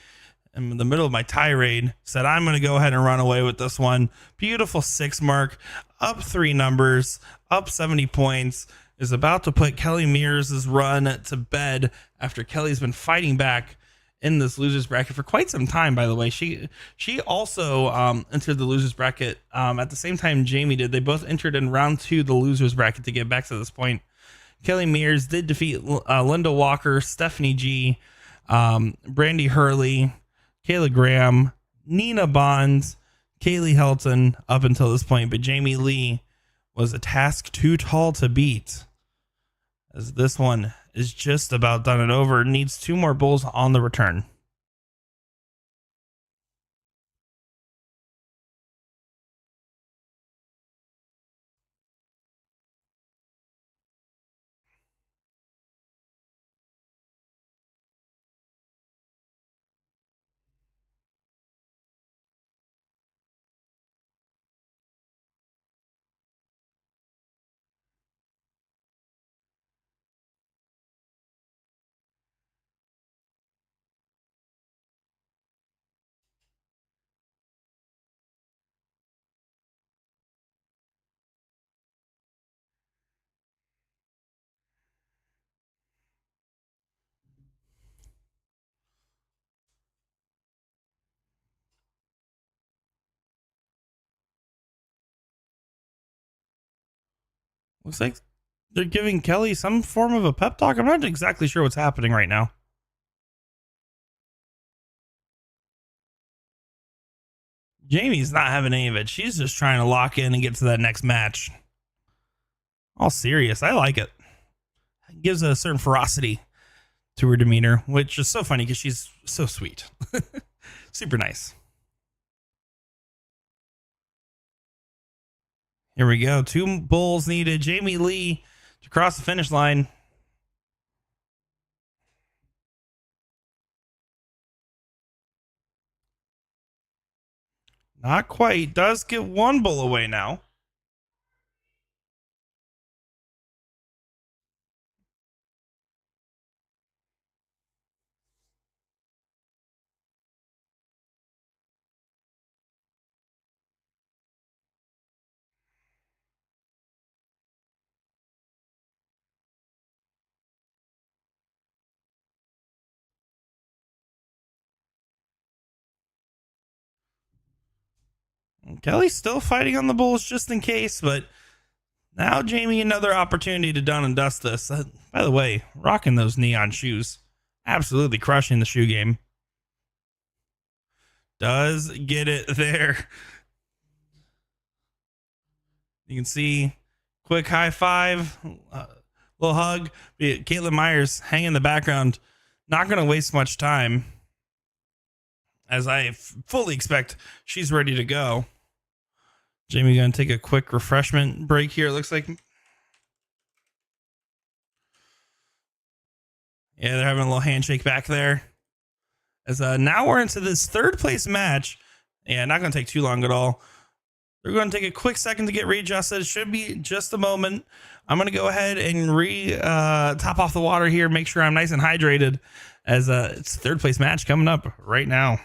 in the middle of my tirade, said, I'm going to go ahead and run away with this one. Beautiful 6 mark, up 3 numbers, up 70 points, is about to put Kelly Mears' run to bed after Kelly's been fighting back in this losers bracket for quite some time, by the way. She also entered the losers bracket at the same time Jamie did. They both entered in round 2 the losers bracket to get back to this point. Kelly Mears did defeat Linda Walker, Stephanie G, Brandy Hurley, Kayla Graham, Nina Bonds, Kaylee Helton up until this point, but Jamie Lee was a task too tall to beat, as this one is just about done and over. Needs 2 more bulls on the return. Looks like they're giving Kelly some form of a pep talk. I'm not exactly sure what's happening right now. Jamie's not having any of it. She's just trying to lock in and get to that next match. All serious. I like it. It gives a certain ferocity to her demeanor, which is so funny because she's so sweet. Super nice. Here we go. 2 bulls needed. Jamie Lee to cross the finish line. Not quite. Does get 1 bull away now. Kelly's still fighting on the bulls just in case, but now Jamie another opportunity to done and dust this. By the way, rocking those neon shoes. Absolutely crushing the shoe game. Does get it there. You can see quick high five, little hug. Caitlin Myers hanging in the background, not going to waste much time, as I fully expect she's ready to go. Jamie going to take a quick refreshment break here, it looks like. Yeah, they're having a little handshake back there. As now we're into this third place match. Yeah, not going to take too long at all. They're going to take a quick second to get readjusted. It should be just a moment. I'm going to go ahead and top off the water here, make sure I'm nice and hydrated, as it's third place match coming up right now.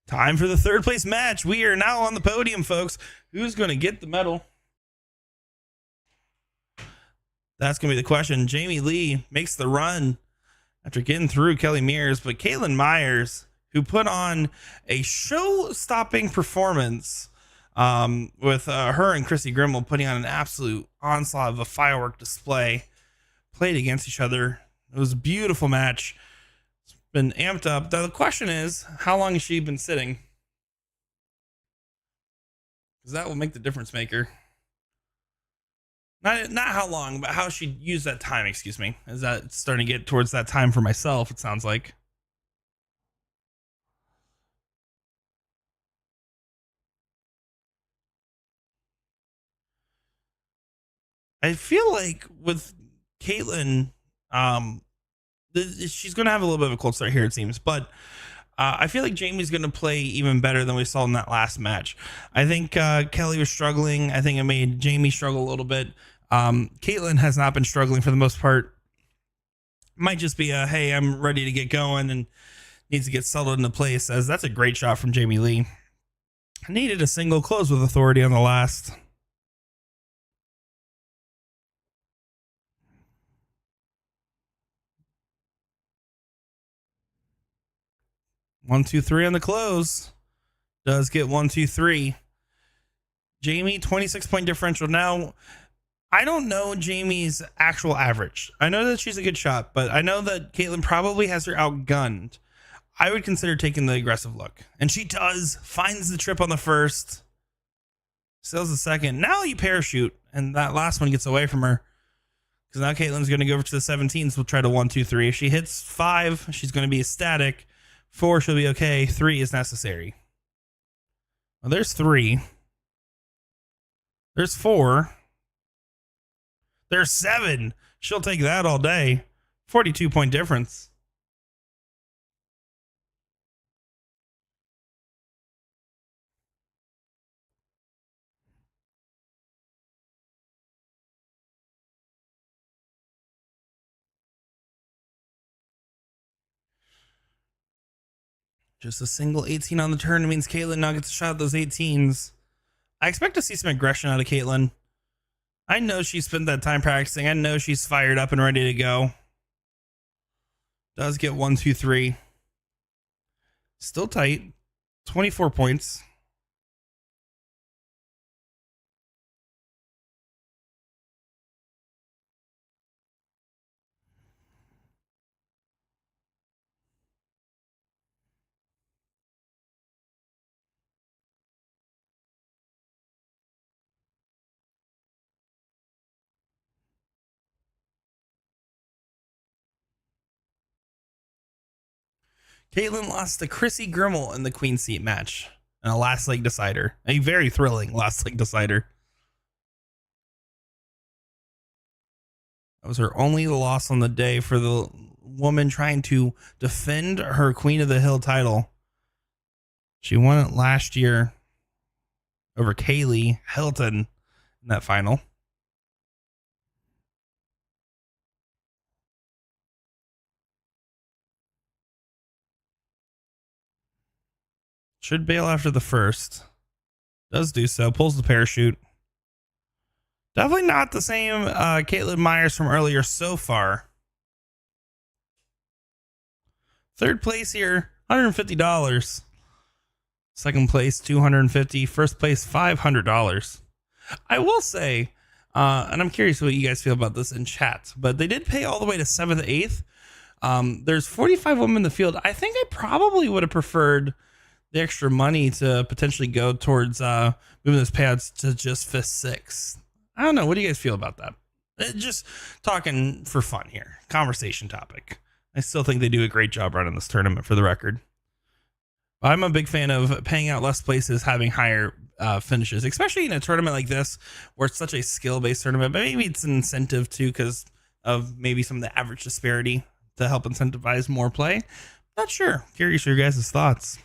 Time for the third place match. We are now on the podium, folks. Who's going to get the medal? That's going to be the question. Jamie Lee makes the run after getting through Kelly Mears, but Caitlin Myers, who put on a show-stopping performance with her and Chrissy Grimmel putting on an absolute onslaught of a firework display, played against each other. It was a beautiful match. Been amped up. The question is, how long has she been sitting? Because that will make the difference maker. Not how long, but how she used that time. Excuse me. Is that starting to get towards that time for myself? It sounds like. I feel like with Caitlin, she's going to have a little bit of a cold start here, it seems, but I feel like Jamie's going to play even better than we saw in that last match. I think Kelly was struggling. I think it made Jamie struggle a little bit. Caitlin has not been struggling for the most part. Might just be a, hey, I'm ready to get going and needs to get settled into place, as that's a great shot from Jamie Lee. Needed a single close with authority on the last. One, two, three on the close. Does get 1, 2, 3. Jamie, 26-point differential. Now, I don't know Jamie's actual average. I know that she's a good shot, but I know that Caitlin probably has her outgunned. I would consider taking the aggressive look. And she does. Finds the trip on the first. Steals the second. Now you parachute, and that last one gets away from her. Because now Caitlin's going to go over to the 17s. We'll try to 1, 2, 3. If she hits 5, she's going to be ecstatic. 4, she'll be okay. 3 is necessary. Well, there's 3. There's 4. There's 7. She'll take that all day. 42-point difference. Just a single 18 on the turn means Caitlin now gets a shot at those 18s. I expect to see some aggression out of Caitlin. I know she spent that time practicing. I know she's fired up and ready to go. Does get 1, 2, 3. Still tight. 24 points. Caitlin lost to Chrissy Grimmel in the Queen Seat match. And a last leg decider. A very thrilling last leg decider. That was her only loss on the day for the woman trying to defend her Queen of the Hill title. She won it last year over Kaylee Hilton in that final. Should bail after the first. Does do so. Pulls the parachute. Definitely not the same Caitlin Myers from earlier so far. Third place here, $150. Second place, $250. First place, $500. I will say, and I'm curious what you guys feel about this in chat, but they did pay all the way to 7th, 8th. There's 45 women in the field. I think I probably would have preferred the extra money to potentially go towards moving those payouts to just 5th, 6th. I don't know. What do you guys feel about that? Just talking for fun here. Conversation topic. I still think they do a great job running this tournament, for the record. I'm a big fan of paying out less places, having higher finishes, especially in a tournament like this where it's such a skill-based tournament. But maybe it's an incentive too because of maybe some of the average disparity to help incentivize more play. Not sure. Curious your guys' thoughts.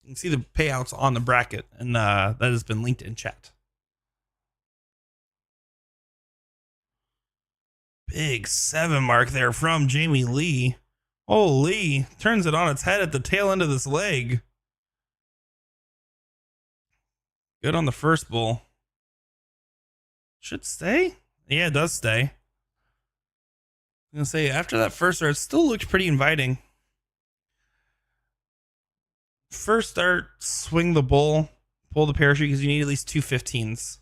You can see the payouts on the bracket, and that has been linked in chat. Big 7 mark there from Jamie Lee. Holy, turns it on its head at the tail end of this leg. Good on the first bull. Should stay? Yeah, it does stay. I'm going to say, after that first start, it still looked pretty inviting. First start, swing the bull, pull the parachute because you need at least 2 15s.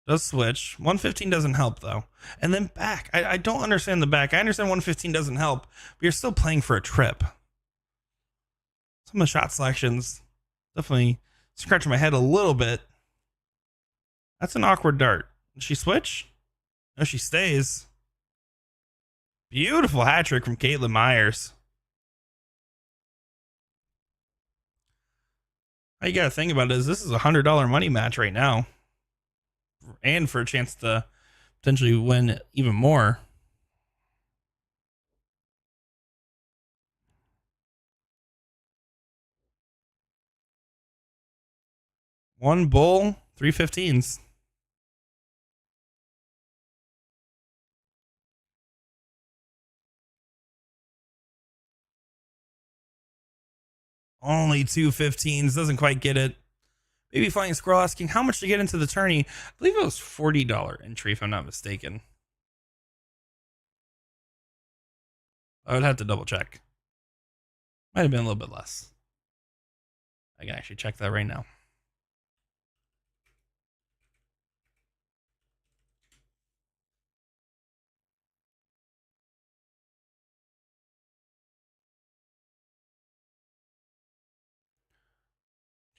Does switch. 115 doesn't help though. And then back. I don't understand the back. I understand 115 doesn't help, but you're still playing for a trip. Some of the shot selections definitely scratching my head a little bit. That's an awkward dart. Did she switch? No, she stays. Beautiful hat trick from Caitlin Myers. All you got to think about it is this is a $100 money match right now. And for a chance to potentially win even more. One bull, 3 15s. Only 2 15s. Doesn't quite get it. Maybe Flying Squirrel asking how much to get into the tourney. I believe it was $40 entry, if I'm not mistaken. I would have to double check. Might have been a little bit less. I can actually check that right now.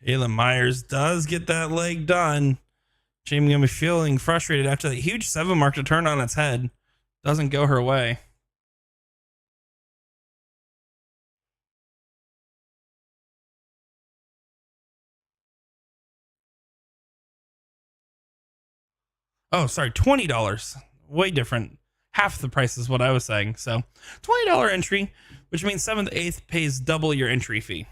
Kayla Myers does get that leg done. Jamie gonna be feeling frustrated after that huge 7 mark to turn on its head. Doesn't go her way. Oh, sorry, $20. Way different. Half the price is what I was saying. So $20 entry, which means 7th, 8th pays double your entry fee.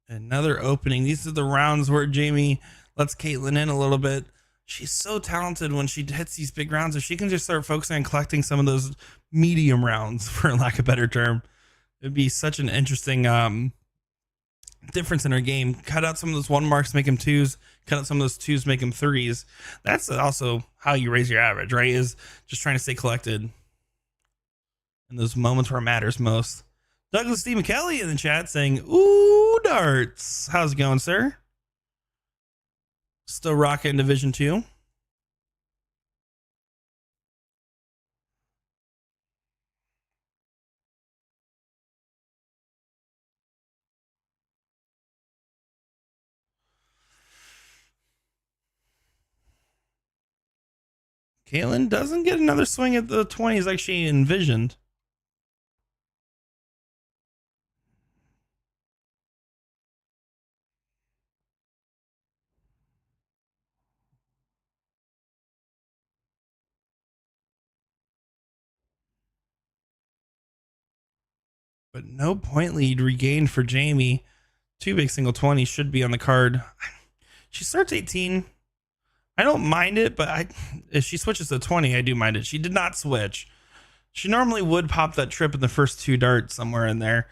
Another opening. These are the rounds where Jamie lets Caitlin in a little bit. She's so talented when she hits these big rounds. If she can just start focusing on collecting some of those medium rounds, for lack of a better term, it'd be such an interesting difference in her game. Cut out some of those 1 marks, make them 2s. Cut out some of those 2s, make them 3s. That's also how you raise your average, right? Is just trying to stay collected in those moments where it matters most. Douglas D. McKelly in the chat saying, "Ooh, darts. How's it going, sir? Still rocking Division 2. Caitlin doesn't get another swing at the 20s like she envisioned. But no point lead regained for Jamie. 2 big single 20s should be on the card. She starts 18. I don't mind it, but if she switches to 20, I do mind it. She did not switch. She normally would pop that trip in the first 2 darts somewhere in there.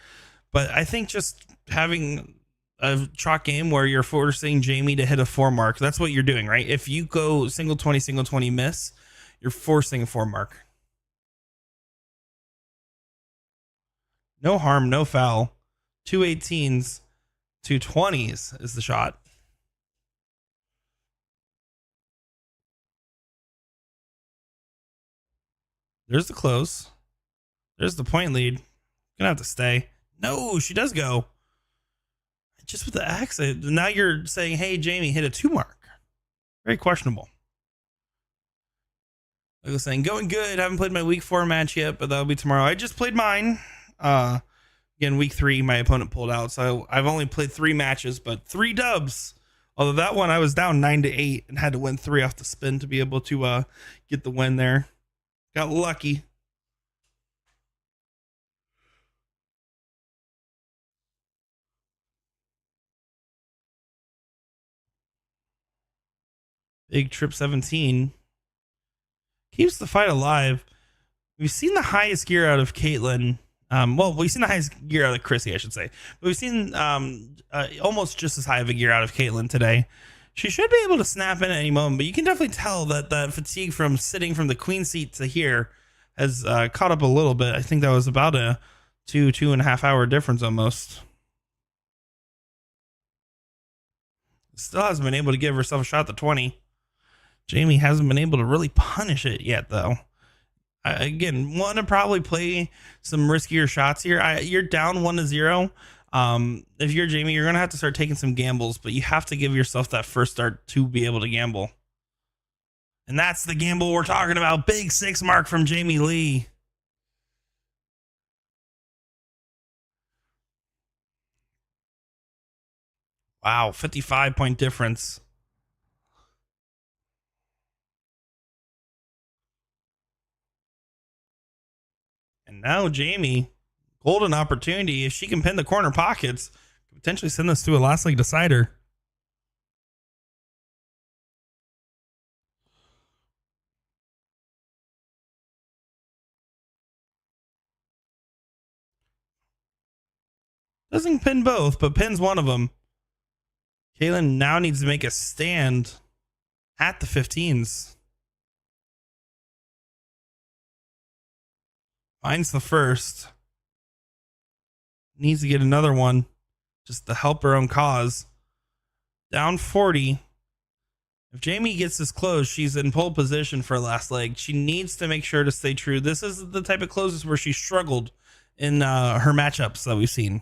But I think just having a chalk game where you're forcing Jamie to hit a 4 mark, that's what you're doing, right? If you go single 20, miss, you're forcing a 4 mark. No harm, no foul. 2 18s, 2 20s is the shot. There's the close. There's the point lead. Gonna have to stay. No, she does go. Just with the accent. Now you're saying, hey, Jamie, hit a 2 mark. Very questionable. I was saying, going good. Haven't played my week 4 match yet, but that'll be tomorrow. I just played mine. Again, week 3, my opponent pulled out. So I've only played 3 matches, but 3 dubs. Although that one I was down 9-8 and had to win 3 off the spin to be able to get the win there. Got lucky. Big Trip 17 keeps the fight alive. We've seen the highest gear out of Caitlin. Well, we've seen the highest gear out of Chrissy, I should say. But we've seen almost just as high of a gear out of Caitlin today. She should be able to snap in at any moment, but you can definitely tell that that fatigue from sitting from the queen seat to here has caught up a little bit. I think that was about a 2.5 hour difference almost. Still hasn't been able to give herself a shot at the 20. Jamie hasn't been able to really punish it yet, though. Again, want to probably play some riskier shots here. You're down 1-0. If you're Jamie, you're gonna have to start taking some gambles, but you have to give yourself that first start to be able to gamble. And that's the gamble we're talking about. Big 6 mark from Jamie Lee. Wow, 55-point difference. And now Jamie Golden opportunity. If she can pin the corner pockets, potentially send this to a last leg decider. Doesn't pin both, but pins one of them. Kaitlyn now needs to make a stand at the 15s. Finds the first. Needs to get another one just to help her own cause. Down 40. If Jamie gets this close, she's in pole position for last leg. She needs to make sure to stay true. This is the type of closes where she struggled in her matchups that we've seen.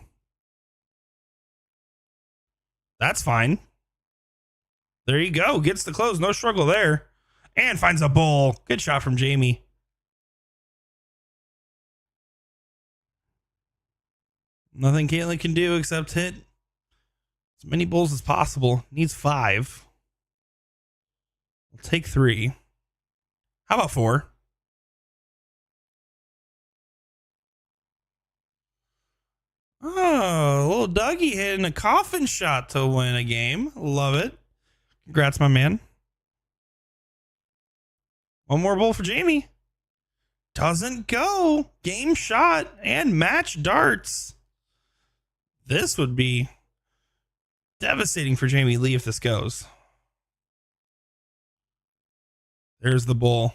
That's fine. There you go. Gets the close. No struggle there. And finds a bowl. Good shot from Jamie. Nothing Kaitlyn can do except hit as many bowls as possible. Needs 5. We'll take 3. How about 4? Oh, a little Dougie hitting a coffin shot to win a game. Love it. Congrats, my man. One more bowl for Jamie. Doesn't go. Game shot and match darts. This would be devastating for Jamie Lee if this goes. There's the bowl.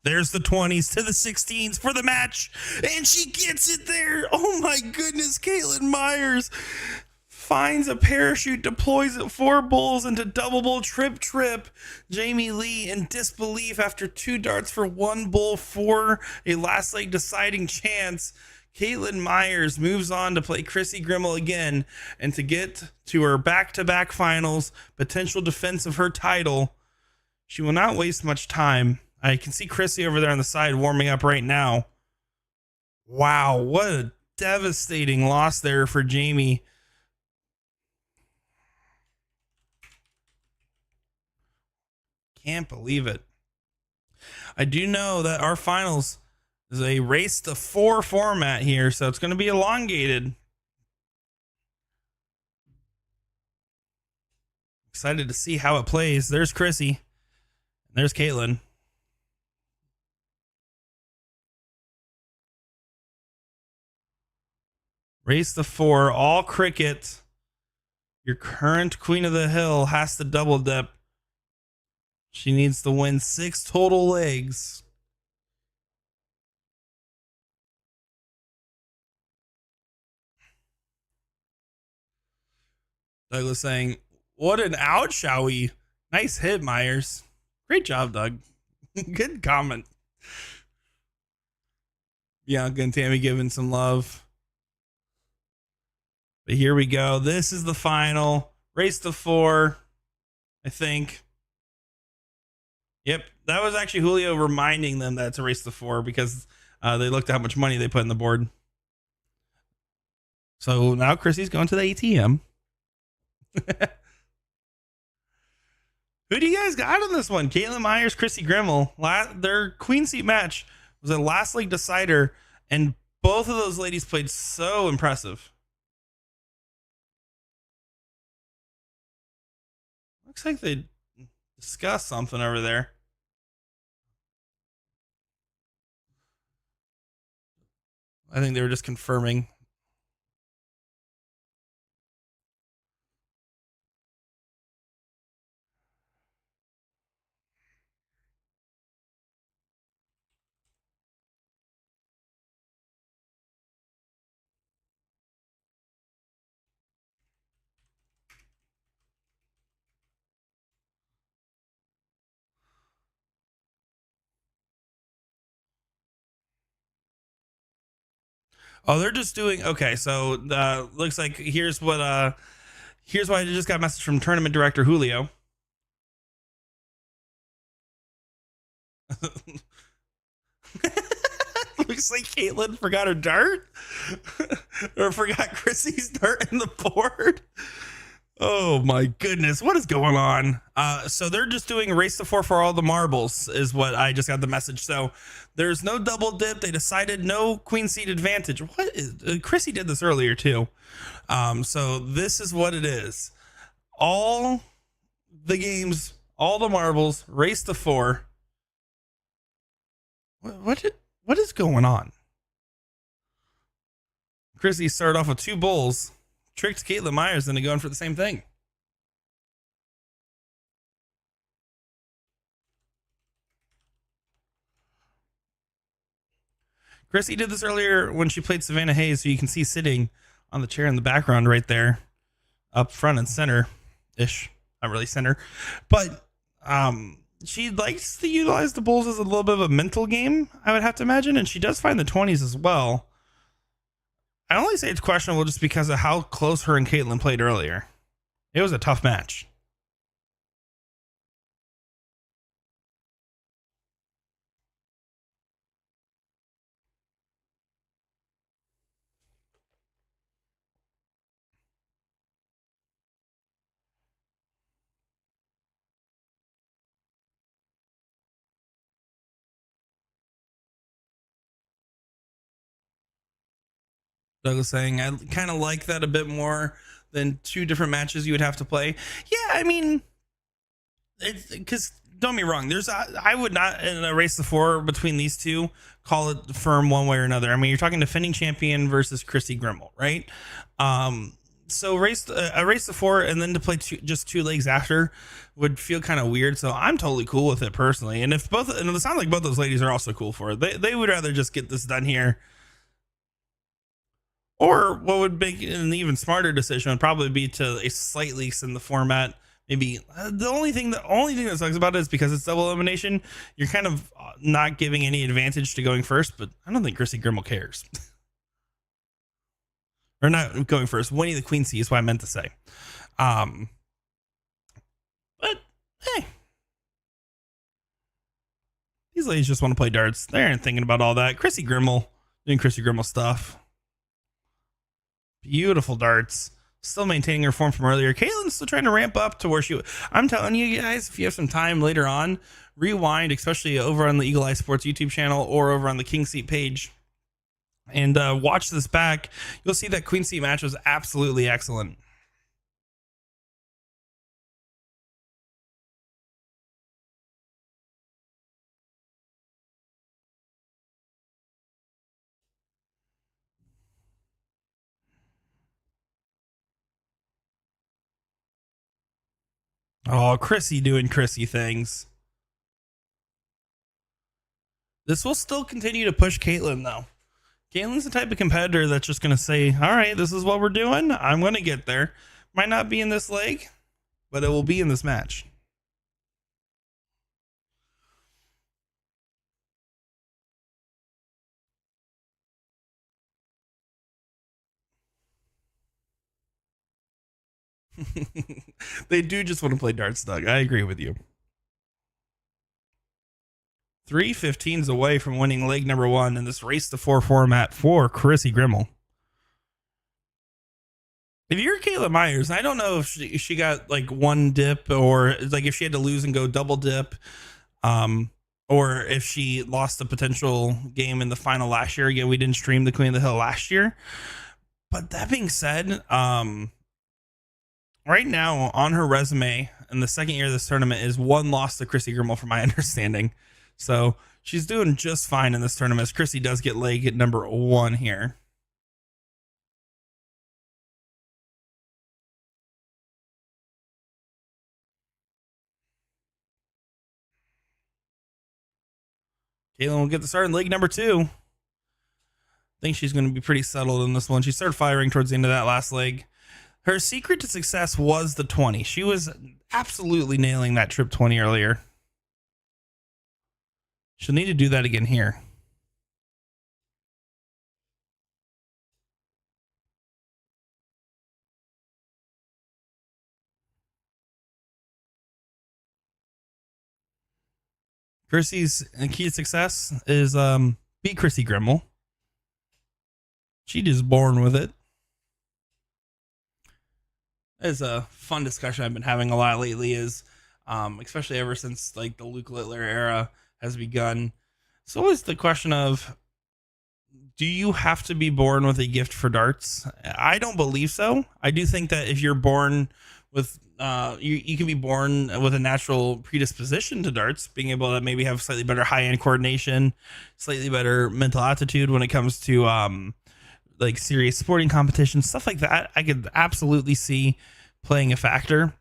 There's the 20s to the 16s for the match. And she gets it there. Oh my goodness. Kaitlyn Myers finds a parachute, deploys it 4 bowls into double bowl trip. Jamie Lee in disbelief after 2 darts for 1 bowl for a last leg deciding chance. Kaitlyn Myers moves on to play Chrissy Grimmel again and to get to her back-to-back finals, potential defense of her title. She will not waste much time. I can see Chrissy over there on the side warming up right now. Wow, what a devastating loss there for Jamie. Can't believe it. I do know that our finals is a race to 4 format here, so it's going to be elongated. Excited to see how it plays. There's Chrissy. There's Kaitlyn. Race to 4, all cricket. Your current Queen of the Hill has to double dip. She needs to win 6 total legs. Douglas saying, what an out, shall we? Nice hit, Myers. Great job, Doug. Good comment. Bianca and Tammy giving some love. But here we go. This is the final. Race to 4, I think. Yep, that was actually Julio reminding them that it's a race to 4 because they looked at how much money they put in the board. So now Chrissy's going to the ATM. Who do you guys got on this one? Kaitlyn Myers, Chrissy Grimmel. Their queen seat match was a last leg decider, and both of those ladies played so impressive. Looks like they discussed something over there. I think they were just confirming. Oh, they're just doing okay. So looks like here's why I just got a message from tournament director Julio. Looks like Kaitlyn forgot her dart or forgot Chrissy's dart in the board. Oh my goodness, what is going on? So they're just doing race to four for all the marbles, is what I just got the message. So there's no double dip. They decided no queen seat advantage. What is Chrissy did this earlier too? So this is what it is. All the games, all the marbles, race to four. What is going on? Chrissy started off with two bulls, tricked Caitlin Myers into going for the same thing. Chrissy did this earlier when she played Savannah Hayes, who you can see sitting on the chair in the background right there, up front and center ish. Not really center, but she likes to utilize the bulls as a little bit of a mental game, I would have to imagine, and she does find the 20s as well. I only say it's questionable just because of how close her and Caitlin played earlier. It was a tough match. Doug was saying I kind of like that a bit more than two different matches you would have to play. Yeah, I mean, because don't be wrong. I would not in a race to four between these two call it firm one way or another. I mean, you're talking defending champion versus Chrissy Grimmel, right? So a race to four and then to play just two legs after would feel kind of weird. So I'm totally cool with it personally. And if both, and it sounds like both those ladies are also cool for it. They would rather just get this done here. Or what would make an even smarter decision would probably be to a slight leaks in the format. Maybe the only thing that sucks about it is because it's double elimination, you're kind of not giving any advantage to going first. But I don't think Chrissy Grimmel cares. Or not going first, winning the queen seat is what I meant to say. But hey, these ladies just want to play darts. They aren't thinking about all that. Chrissy Grimmel doing Chrissy Grimmel stuff. Beautiful darts. Still maintaining her form from earlier. Caitlin's still trying to ramp up to where she. I'm telling you guys, if you have some time later on, rewind, especially over on the Eagle Eye Sports YouTube channel or over on the King Seat page, and watch this back. You'll see that queen seat match was absolutely excellent. Oh, Chrissy doing Chrissy things. This will still continue to push Caitlin, though. Caitlin's the type of competitor that's just going to say, all right, this is what we're doing. I'm going to get there. Might not be in this leg, but it will be in this match. They do just want to play darts, Doug. I agree with you. 3:15s away from winning leg number one in this race to four format for Chrissy Grimmel. If you're Caitlin Myers, I don't know if she got like one dip or like if she had to lose and go double dip, or if she lost a potential game in the final last year. Again, we didn't stream the Queen of the Hill last year. But that being said, right now on her resume in the second year of this tournament is one loss to Chrissy Grimmel, from my understanding. So she's doing just fine in this tournament. Chrissy does get leg at number one here. Caitlin will get the start in leg number two. I think she's going to be pretty settled in this one. She started firing towards the end of that last leg. Her secret to success was the 20. She was absolutely nailing that trip 20 earlier. She'll need to do that again here. Chrissy's key to success is beat Chrissy Grimmel. She just born with it. Is a fun discussion I've been having a lot lately. Is especially ever since like the Luke Littler era has begun. It's always the question of, do you have to be born with a gift for darts? I don't believe so. I do think that if you're born with you can be born with a natural predisposition to darts, being able to maybe have slightly better high end coordination, slightly better mental attitude when it comes to like serious sporting competitions, stuff like that. I could absolutely see playing a factor.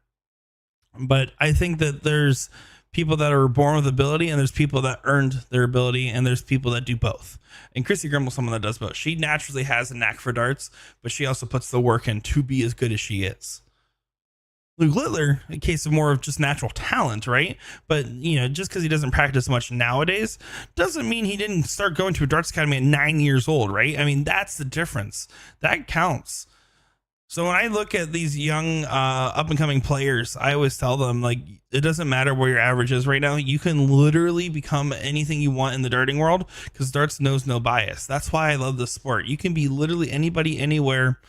But I think that there's people that are born with ability, and there's people that earned their ability, and there's people that do both. And Chrissy Grimmel, someone that does both. She naturally has a knack for darts, but she also puts the work in to be as good as she is. Luke Littler, a case of more of just natural talent, right? But, just because he doesn't practice much nowadays doesn't mean he didn't start going to a darts academy at 9 years old, right? I mean, that's the difference. That counts. So when I look at these young up and coming players, I always tell them, like, it doesn't matter where your average is right now. You can literally become anything you want in the darting world, because darts knows no bias. That's why I love the sport. You can be literally anybody, anywhere,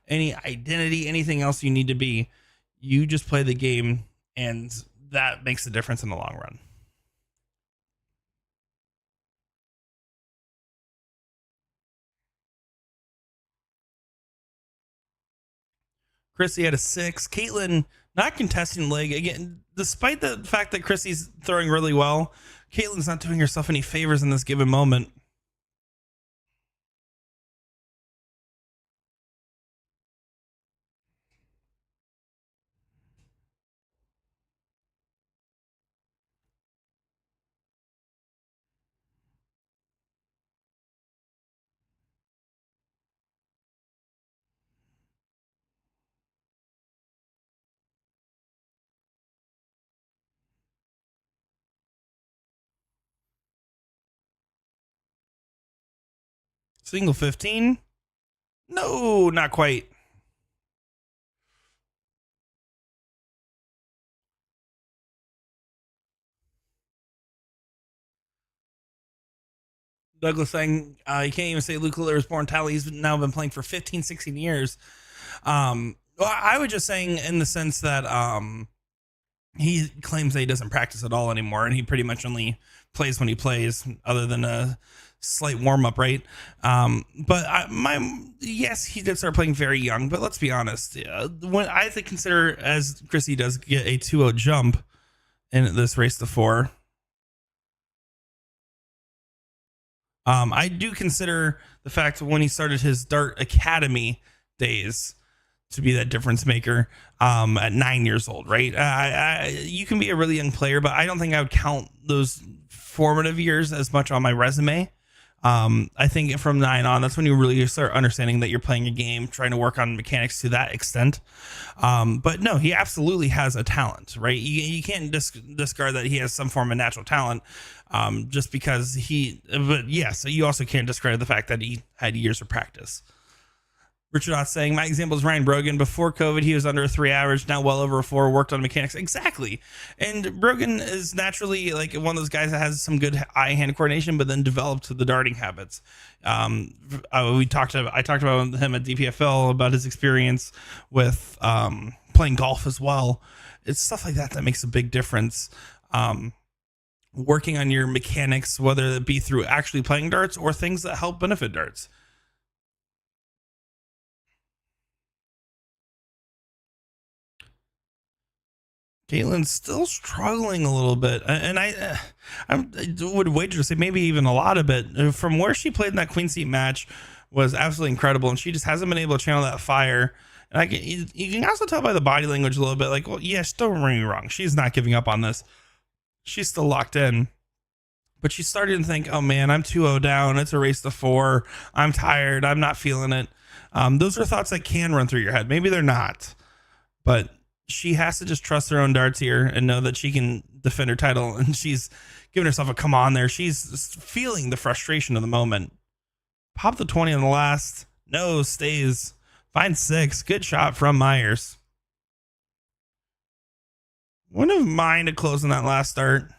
any identity, anything else you need to be. You just play the game, and that makes a difference in the long run. Chrissy had a 6. Caitlin not contesting leg again, despite the fact that Chrissy's throwing really well. Caitlin's not doing herself any favors in this given moment. Single 15. No, not quite. Douglas saying you can't even say Luke Littler was born talent. He's now been playing for 15, 16 years. Well, I was just saying in the sense that he claims that he doesn't practice at all anymore, and he pretty much only plays when he plays, other than a slight warm up, right? Yes, he did start playing very young, but let's be honest. When I consider, as Chrissy does, get a 2-0 jump in this race to 4. I do consider the fact when he started his Dart Academy days to be that difference maker at 9 years old, right? You can be a really young player, but I don't think I would count those formative years as much on my resume. I think from 9 on, that's when you really start understanding that you're playing a game, trying to work on mechanics to that extent. But no, he absolutely has a talent, right? You can't discard that he has some form of natural talent just because but yes, you also can't discredit the fact that he had years of practice. Richard Ott saying, my example is Ryan Brogan. Before COVID, he was under a 3 average, now well over a 4, worked on mechanics. Exactly. And Brogan is naturally like one of those guys that has some good eye-hand coordination, but then developed the darting habits. I talked about him at DPFL, about his experience with playing golf as well. It's stuff like that that makes a big difference. Working on your mechanics, whether it be through actually playing darts or things that help benefit darts. Caitlin's still struggling a little bit, and I would wager to say maybe even a lot of it. From where she played in that Queen Seat match was absolutely incredible, and she just hasn't been able to channel that fire. And you can also tell by the body language a little bit, like, well, yes, don't get me wrong, she's not giving up on this. She's still locked in, but she's starting to think, oh man, I'm 2-0 down. It's a race to 4. I'm tired. I'm not feeling it. Those are thoughts that can run through your head. Maybe they're not, but she has to just trust her own darts here and know that she can defend her title. And she's giving herself a come on there. She's feeling the frustration of the moment. Pop the 20 on the last. No, stays. Find 6. Good shot from Myers. Wouldn't have minded closing that last start.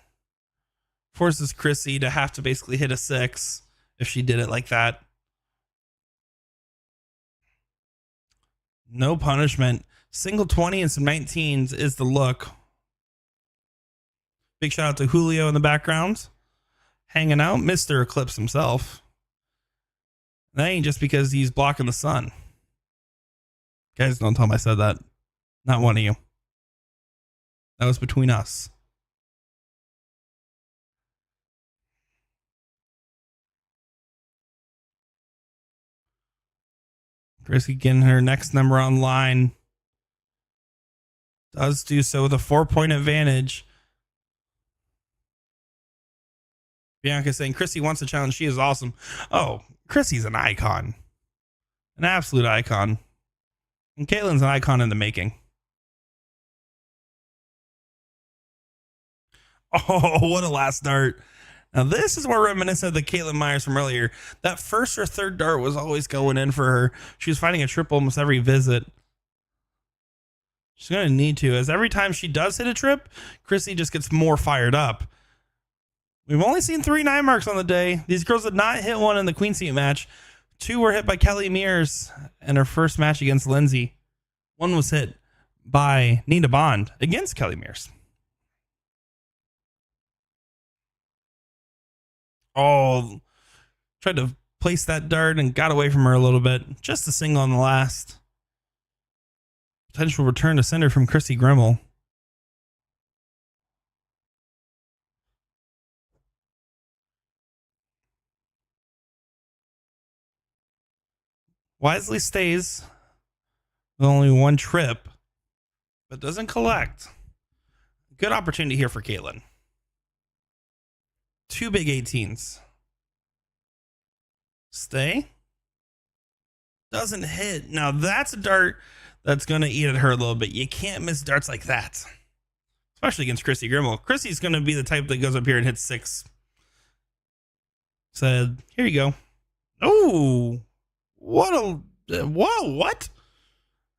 Forces Chrissy to have to basically hit a 6 if she did it like that. No punishment. Single 20 and some 19s is the look. Big shout out to Julio in the background, hanging out, Mr. Eclipse himself. That ain't just because he's blocking the sun. Guys, don't tell him I said that. Not one of you. That was between us. Chrissy getting her next number online. Does do so with a 4-point advantage. Bianca saying Chrissy wants a challenge. She is awesome. Oh, Chrissy's an icon. An absolute icon. And Caitlin's an icon in the making. Oh, what a last dart. Now, this is more reminiscent of the Caitlin Myers from earlier. That first or third dart was always going in for her. She was finding a triple almost every visit. She's going to need to, as every time she does hit a trip, Chrissy just gets more fired up. We've only seen 3 9 marks on the day. These girls did not hit one in the Queen Seat match. 2 were hit by Kelly Mears in her first match against Lindsay. 1 was hit by Nina Bond against Kelly Mears. Oh, tried to place that dart and got away from her a little bit. Just a single on the last. Potential return to sender from Chrissy Grimmel. Wisely stays with only 1 trip, but doesn't collect. Good opportunity here for Caitlin. 2 big 18s. Stay. Doesn't hit. Now that's a dart that's going to eat at her a little bit. You can't miss darts like that, especially against Chrissy Grimmel. Chrissy's going to be the type that goes up here and hits 6. Said, here you go. Oh, whoa, what?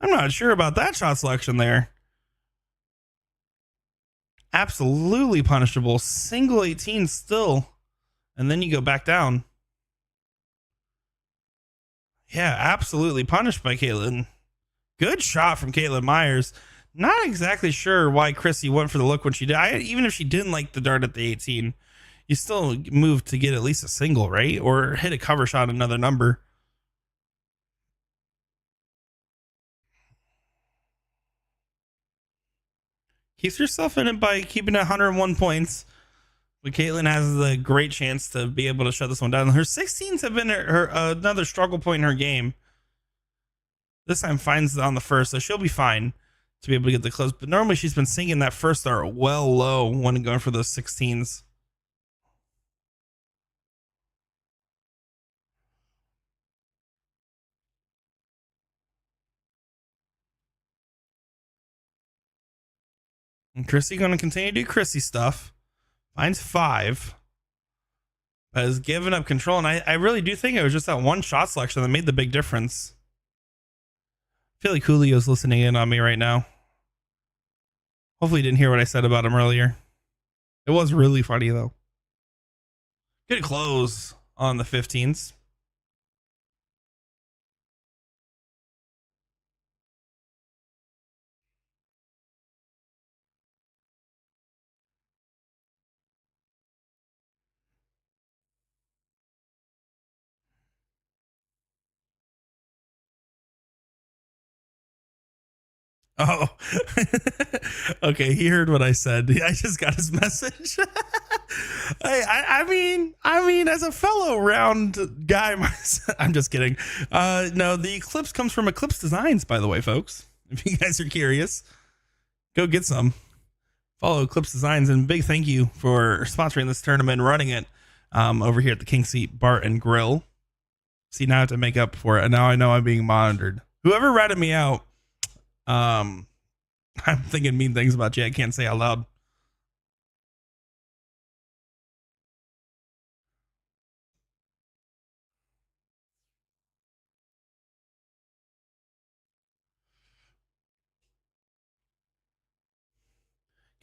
I'm not sure about that shot selection there. Absolutely punishable. Single 18 still. And then you go back down. Yeah, absolutely punished by Caitlin. Good shot from Caitlin Myers. Not exactly sure why Chrissy went for the look when she did. Even if she didn't like the dart at the 18, you still move to get at least a single, right? Or hit a cover shot another number. Keeps yourself in it by keeping it 101 points. But Caitlin has the great chance to be able to shut this one down. Her 16s have been her another struggle point in her game. This time finds it on the first, so she'll be fine to be able to get the close. But normally she's been sinking that first dart well low when going for those 16s. And Chrissy going to continue to do Chrissy stuff. Finds 5. But has given up control. And I really do think it was just that one shot selection that made the big difference. I feel like Julio's listening in on me right now. Hopefully he didn't hear what I said about him earlier. It was really funny, though. Good close on the 15s. Oh, okay. He heard what I said. I just got his message. I mean, as a fellow round guy, I'm just kidding. No, the Eclipse comes from Eclipse Designs, by the way, folks. If you guys are curious, go get some. Follow Eclipse Designs, and big thank you for sponsoring this tournament, and running it over here at the King Seat Bar and Grill. See, now I have to make up for it, and now I know I'm being monitored. Whoever ratted me out. I'm thinking mean things about you. I can't say out loud.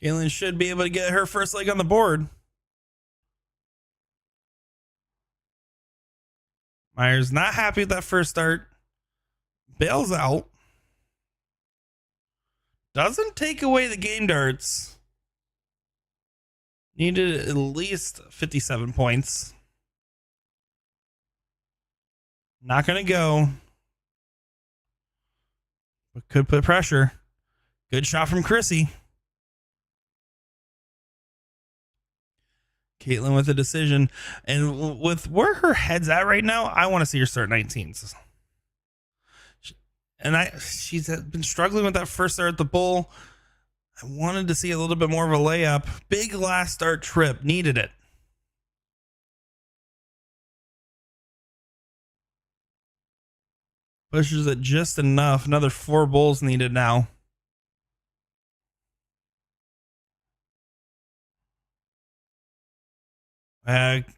Caitlin should be able to get her first leg on the board. Myers not happy with that first start. Bails out. Doesn't take away the game darts. Needed at least 57 points. Not going to go. But could put pressure. Good shot from Chrissy. Caitlin with a decision. And with where her head's at right now, I want to see her start 19s. And she's been struggling with that first start at the bowl. I wanted to see a little bit more of a layup. Big last start trip. Needed it. Pushes it just enough. Another 4 bowls needed now.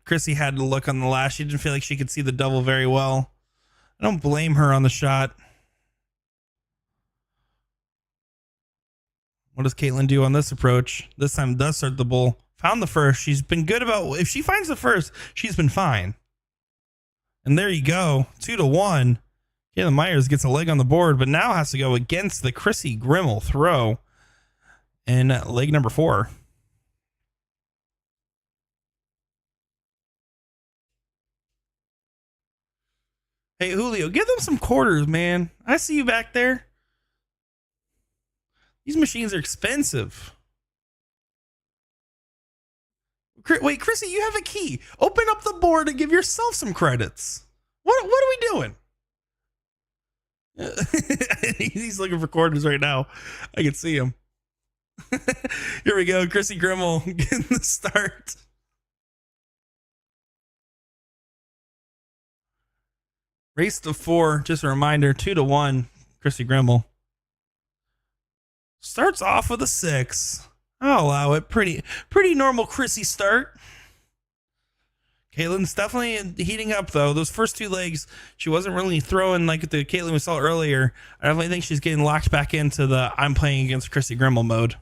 Chrissy had to look on the last. She didn't feel like she could see the double very well. I don't blame her on the shot. What does Caitlin do on this approach? This time does start the bowl. Found the first. She's been good about, if she finds the first, she's been fine. And there you go. 2-1. Caitlin Myers gets a leg on the board, but now has to go against the Chrissy Grimmel throw in leg number 4. Hey, Julio, give them some quarters, man. I see you back there. These machines are expensive. Wait, Chrissy, you have a key. Open up the board and give yourself some credits. What are we doing? He's looking for quarters right now. I can see him. Here we go. Chrissy Grimmel getting the start. Race to 4. Just a reminder, 2-1. Chrissy Grimmel starts off with a 6. I'll allow it. Pretty normal Chrissy start. Caitlin's definitely heating up though. Those first 2 legs, she wasn't really throwing like the Caitlin we saw earlier. I definitely think she's getting locked back into the I'm playing against Chrissy Grimmel mode.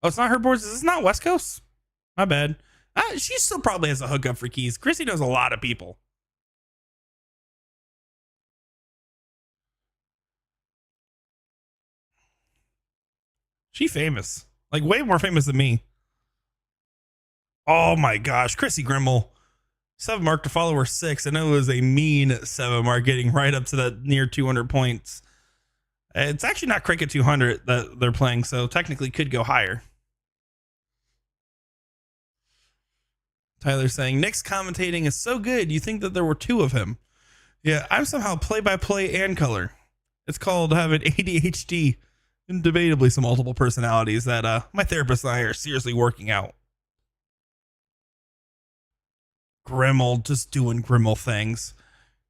Oh, it's not her boards. Is this not West Coast? My bad. She still probably has a hookup for keys. Chrissy knows a lot of people. She famous. Like way more famous than me. Oh my gosh. Chrissy Grimmel. 7 mark to follow her 6. I know it was a mean 7 mark, getting right up to that near 200 points. It's actually not Cricket 200 that they're playing, so technically could go higher. Tyler saying, Nick's commentating is so good, you think that there were 2 of him. Yeah, I'm somehow play-by-play and color. It's called having ADHD. And debatably some multiple personalities that my therapist and I are seriously working out. Grimmel just doing Grimmel things.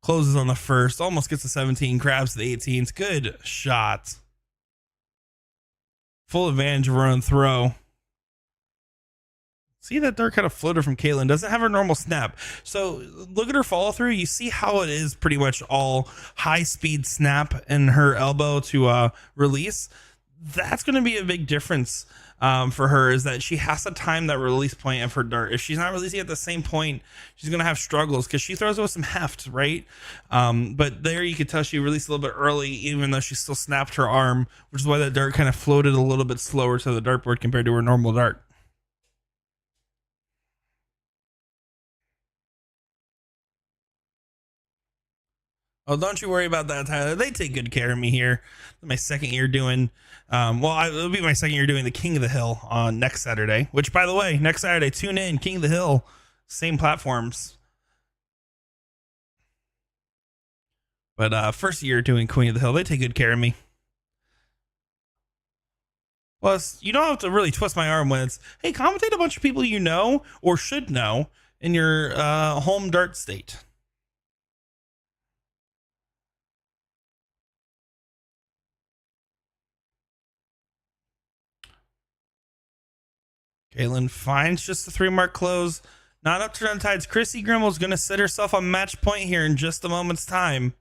Closes on the first, almost gets the 17, grabs the 18s. Good shot. Full advantage of her own throw. See that dart kind of floated from Caitlin. Doesn't have her normal snap. So look at her follow through. You see how it is pretty much all high speed snap in her elbow to release. That's going to be a big difference for her, is that she has to time that release point of her dart. If she's not releasing at the same point, she's going to have struggles because she throws with some heft, right? But there you could tell she released a little bit early, even though she still snapped her arm, which is why that dart kind of floated a little bit slower to the dartboard compared to her normal dart. Oh, don't you worry about that, Tyler. They take good care of me here. My second year doing, it'll be my second year doing the King of the Hill on next Saturday, which, by the way, next Saturday, tune in, King of the Hill, same platforms. But first year doing Queen of the Hill, they take good care of me. Plus, you don't have to really twist my arm when it's, hey, commentate a bunch of people you know or should know in your home dart state. Caitlin finds just the 3 mark close. Not up to the tides. Chrissy Grimmel's going to set herself on match point here in just a moment's time.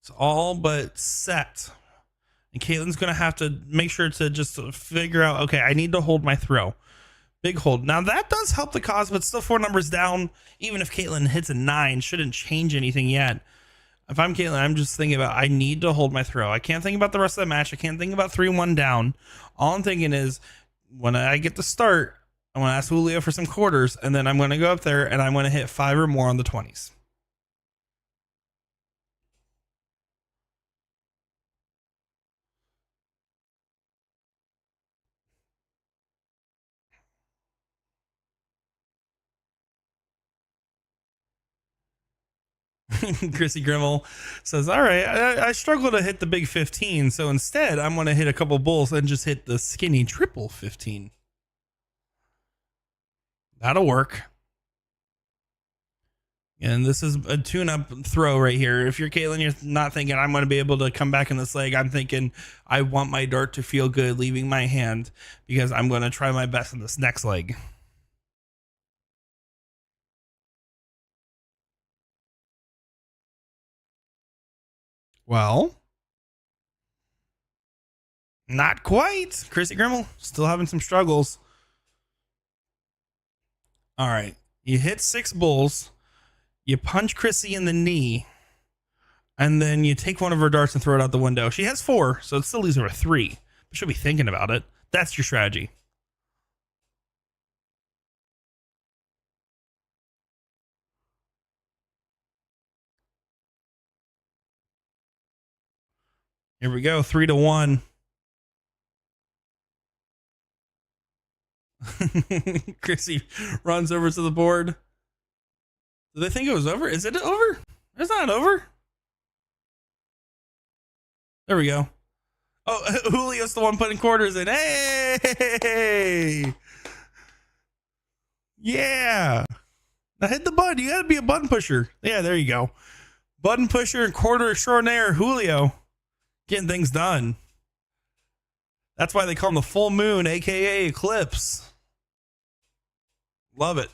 It's all but set. And Caitlin's going to have to make sure to just figure out, okay, I need to hold my throw. Big hold. Now that does help the cause, but still 4 numbers down. Even if Caitlin hits a 9, shouldn't change anything yet. If I'm Caitlyn, I'm just thinking about I need to hold my throw. I can't think about the rest of the match. I can't think about 3-1 down. All I'm thinking is when I get to start, I want to ask Julio for some quarters, and then I'm going to go up there and I'm going to hit 5 or more on the 20s. Chrissy Grimmel says, all right, I struggle to hit the big 15, so instead I'm going to hit a couple bulls and just hit the skinny triple 15. That'll work. And this is a tune-up throw right here. If you're Caitlyn, you're not thinking I'm going to be able to come back in this leg. I'm thinking I want my dart to feel good leaving my hand because I'm going to try my best in this next leg. Well, not quite. Chrissy Grimmel still having some struggles. All right. You hit 6 bulls. You punch Chrissy in the knee. And then you take one of her darts and throw it out the window. She has 4, so it still leaves her with 3. But she'll be thinking about it. That's your strategy. Here we go. 3-1. Chrissy runs over to the board. Do they think it was over? Is it over? It's not over. There we go. Oh, Julio's the one putting quarters in. Hey! Yeah. Now hit the button. You got to be a button pusher. Yeah, there you go. Button pusher and quarter extraordinaire Julio. Getting things done. That's why they call him the full moon, a.k.a. Eclipse. Love it.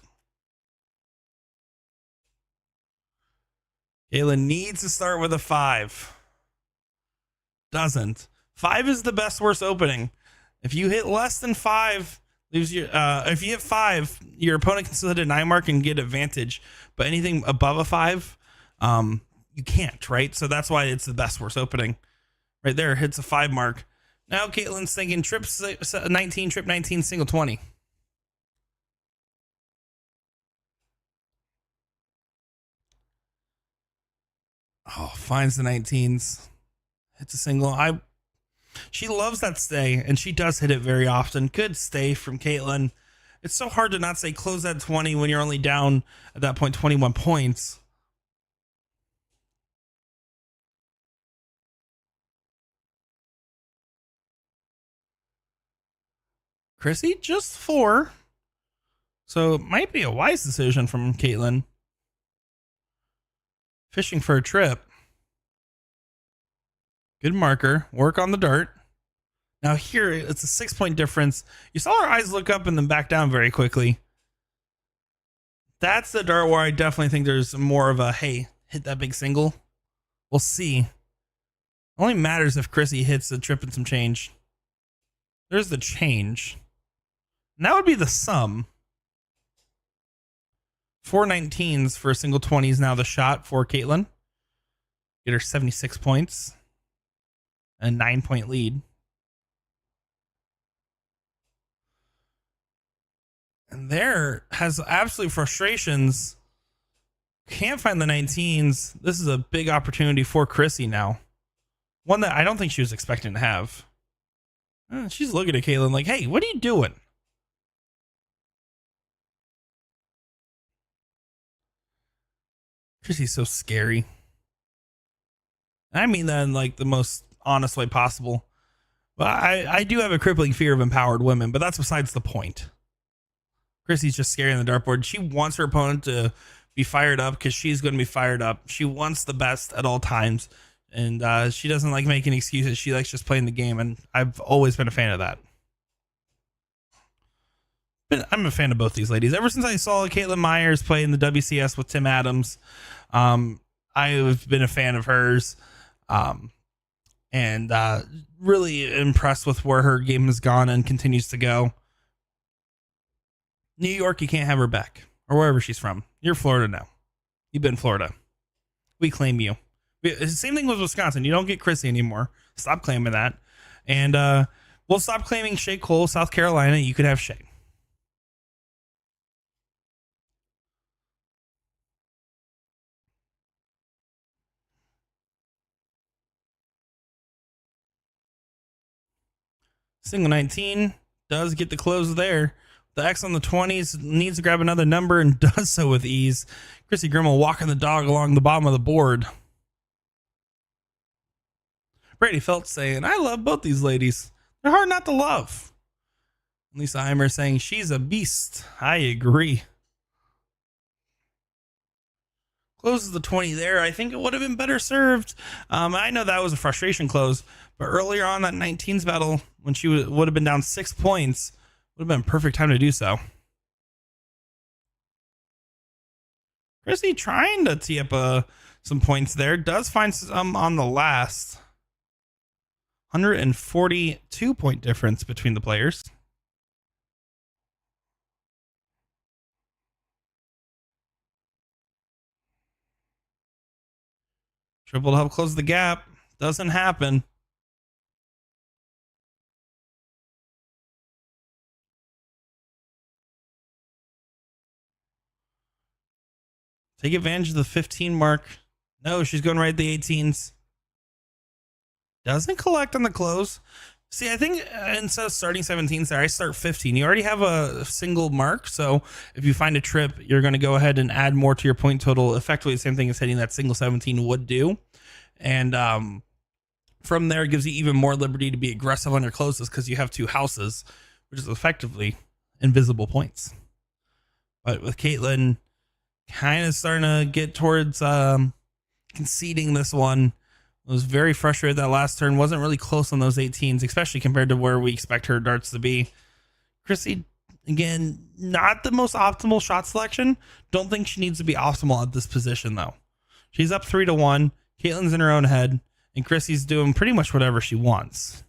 Caitlyn needs to start with a 5. Doesn't. 5 is the best worst opening. If you hit less than 5, leaves you. If you hit 5, your opponent can still hit a 9 mark and get advantage. But anything above a 5, you can't, right? So that's why it's the best worst opening. Right there, hits a 5 mark. Now Caitlyn's thinking trip 19, trip 19, single 20. Oh, finds the 19s. Hits a single. She loves that stay, and she does hit it very often. Good stay from Caitlyn. It's so hard to not say close that 20 when you're only down at that point 21 points. Chrissy, just 4. So it might be a wise decision from Caitlyn. Fishing for a trip. Good marker. Work on the dart. Now here, it's a 6-point difference. You saw her eyes look up and then back down very quickly. That's the dart where I definitely think there's more of a, hey, hit that big single. We'll see. Only matters if Chrissy hits a trip and some change. There's the change. And that would be the sum. 4 19s for a single 20 is now the shot for Caitlyn. Get her 76 points. A 9-point lead. And there has absolute frustrations. Can't find the 19s. This is a big opportunity for Chrissy now. One that I don't think she was expecting to have. She's looking at Caitlyn like, hey, what are you doing? Chrissy's so scary. I mean that in like the most honest way possible. Well, I do have a crippling fear of empowered women, but that's besides the point. Chrissy's just scary on the dartboard. She wants her opponent to be fired up because she's going to be fired up. She wants the best at all times. And she doesn't like making excuses. She likes just playing the game. And I've always been a fan of that. But I'm a fan of both these ladies. Ever since I saw Caitlin Myers play in the WCS with Tim Adams, I've been a fan of hers. And really impressed with where her game has gone and continues to go. New York, you can't have her back. Or wherever she's from. You're Florida now. You've been Florida. We claim you. Same thing with Wisconsin. You don't get Chrissy anymore. Stop claiming that. And we'll stop claiming Shea Cole, South Carolina. You could have Shea. Single 19 does get the close there. The X on the 20s needs to grab another number and does so with ease. Chrissy Grimmel walking the dog along the bottom of the board. Brady Phelps saying, I love both these ladies. They're hard not to love. Lisa Heimer saying, she's a beast. I agree. Closes the 20 there. I think it would have been better served. I know that was a frustration close, but earlier on that 19s battle, when she would have been down 6 points, would have been a perfect time to do so. Chrissy trying to tee up some points there. Does find some on the last. 142 point difference between the players. Triple to help close the gap. Doesn't happen. Take advantage of the 15 mark. No, she's going right at the 18s. Doesn't collect on the close. See, I think instead of starting 17s there, I start 15. You already have a single mark, so if you find a trip, you're going to go ahead and add more to your point total. Effectively the same thing as hitting that single 17 would do. And from there, it gives you even more liberty to be aggressive on your closes because you have 2 houses, which is effectively invisible points. But with Caitlin kind of starting to get towards conceding this one, was very frustrated that last turn. Wasn't really close on those 18s, especially compared to where we expect her darts to be. Chrissy, again, not the most optimal shot selection. Don't think she needs to be optimal at this position, though. She's up 3-1. Caitlin's in her own head, and Chrissy's doing pretty much whatever she wants.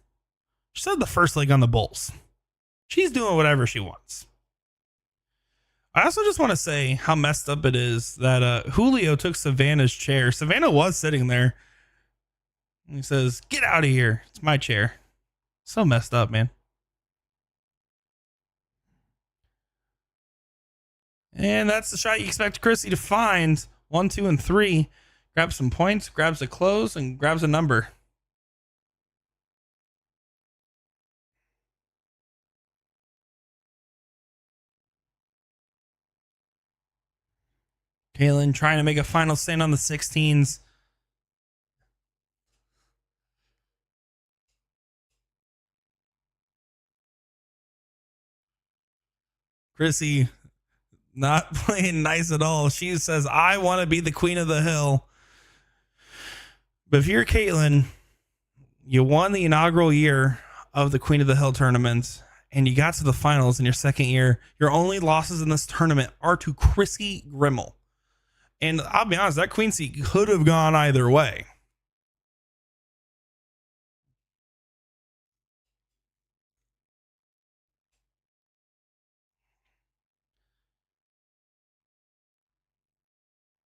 She said the first leg on the Bulls. She's doing whatever she wants. I also just want to say how messed up it is that Julio took Savannah's chair. Savannah was sitting there. And he says, get out of here. It's my chair. So messed up, man. And that's the shot you expect Chrissy to find. 1, 2, and 3. Grabs some points, grabs a close, and grabs a number. Caitlin trying to make a final stand on the 16s. Chrissy not playing nice at all. She says, I want to be the queen of the hill. But if you're Caitlin, you won the inaugural year of the Queen of the Hill tournament, and you got to the finals in your second year. Your only losses in this tournament are to Chrissy Grimmel. And I'll be honest, that queen seat could have gone either way.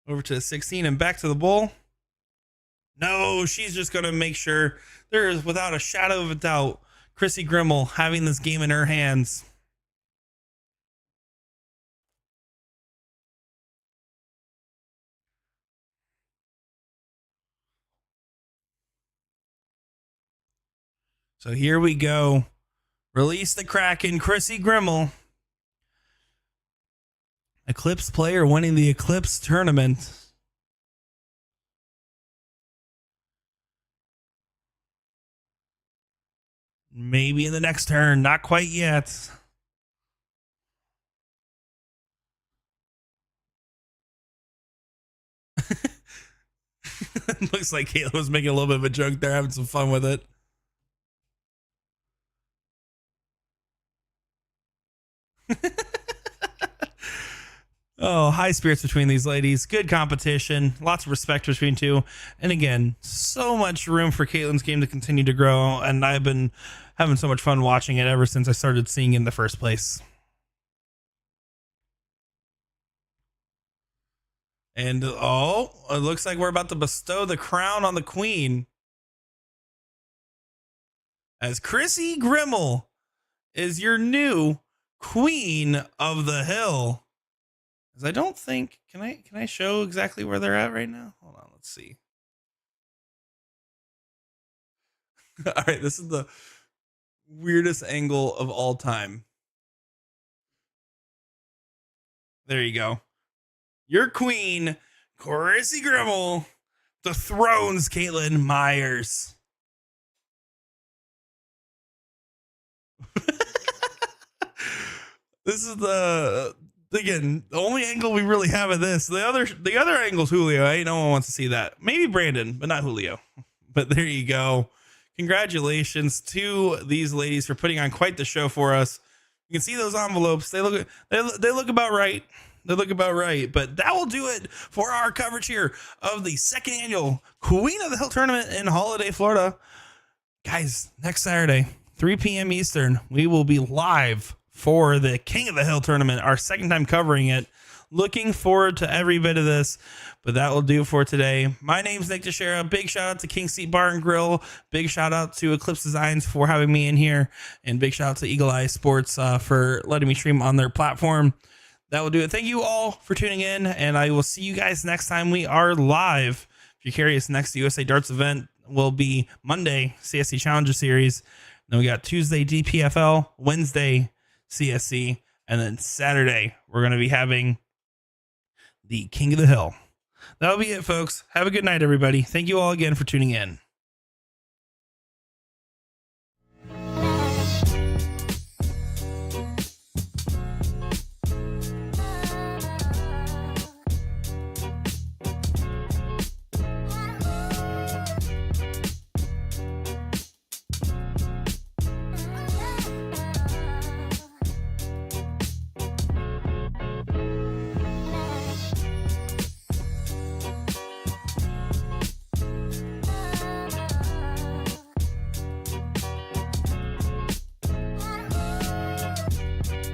Over to 16 and back to the bull. No, she's just going to make sure there is, without a shadow of a doubt, Chrissy Grimmel having this game in her hands. So here we go. Release the Kraken, Chrissy Grimmel. Eclipse player winning the Eclipse tournament. Maybe in the next turn, not quite yet. Looks like Caitlin was making a little bit of a joke there, having some fun with it. Oh, high spirits between these ladies. Good competition. Lots of respect between two. And again, so much room for Caitlin's game to continue to grow. And I've been having so much fun watching it ever since I started seeing it in the first place. And oh, it looks like we're about to bestow the crown on the queen, as Chrissy Grimmel is your new queen of the hill. As I don't think, can I show exactly where they're at right now? Hold on, let's see. All right, this is the weirdest angle of all time. There you go. Your queen, Chrissy Grimmel, the throne's Caitlin Myers. This is the only angle we really have of this. The other angle's Julio. Ain't no one wants to see that. Maybe Brandon, but not Julio. But there you go. Congratulations to these ladies for putting on quite the show for us. You can see those envelopes. They look about right. They look about right. But that will do it for our coverage here of the second annual Queen of the Hill tournament in Holiday, Florida. Guys, next Saturday, 3 p.m. Eastern, we will be live for the King of the Hill tournament, our second time covering it. Looking forward to every bit of this, but that will do for today. My name's Nick DiChiria. Big shout out to King Seat Bar and Grill. Big shout out to Eclipse Designs for having me in here, and big shout out to Eagle Eye Sports for letting me stream on their platform. That will do it. Thank you all for tuning in, and I will see you guys next time we are live. If you're curious, next USA Darts event will be Monday, CSC Challenger Series. Then we got Tuesday DPFL, Wednesday CSC, and then Saturday we're going to be having the King of the Hill. That'll be it, folks. Have a good night, everybody. Thank you all again for tuning in.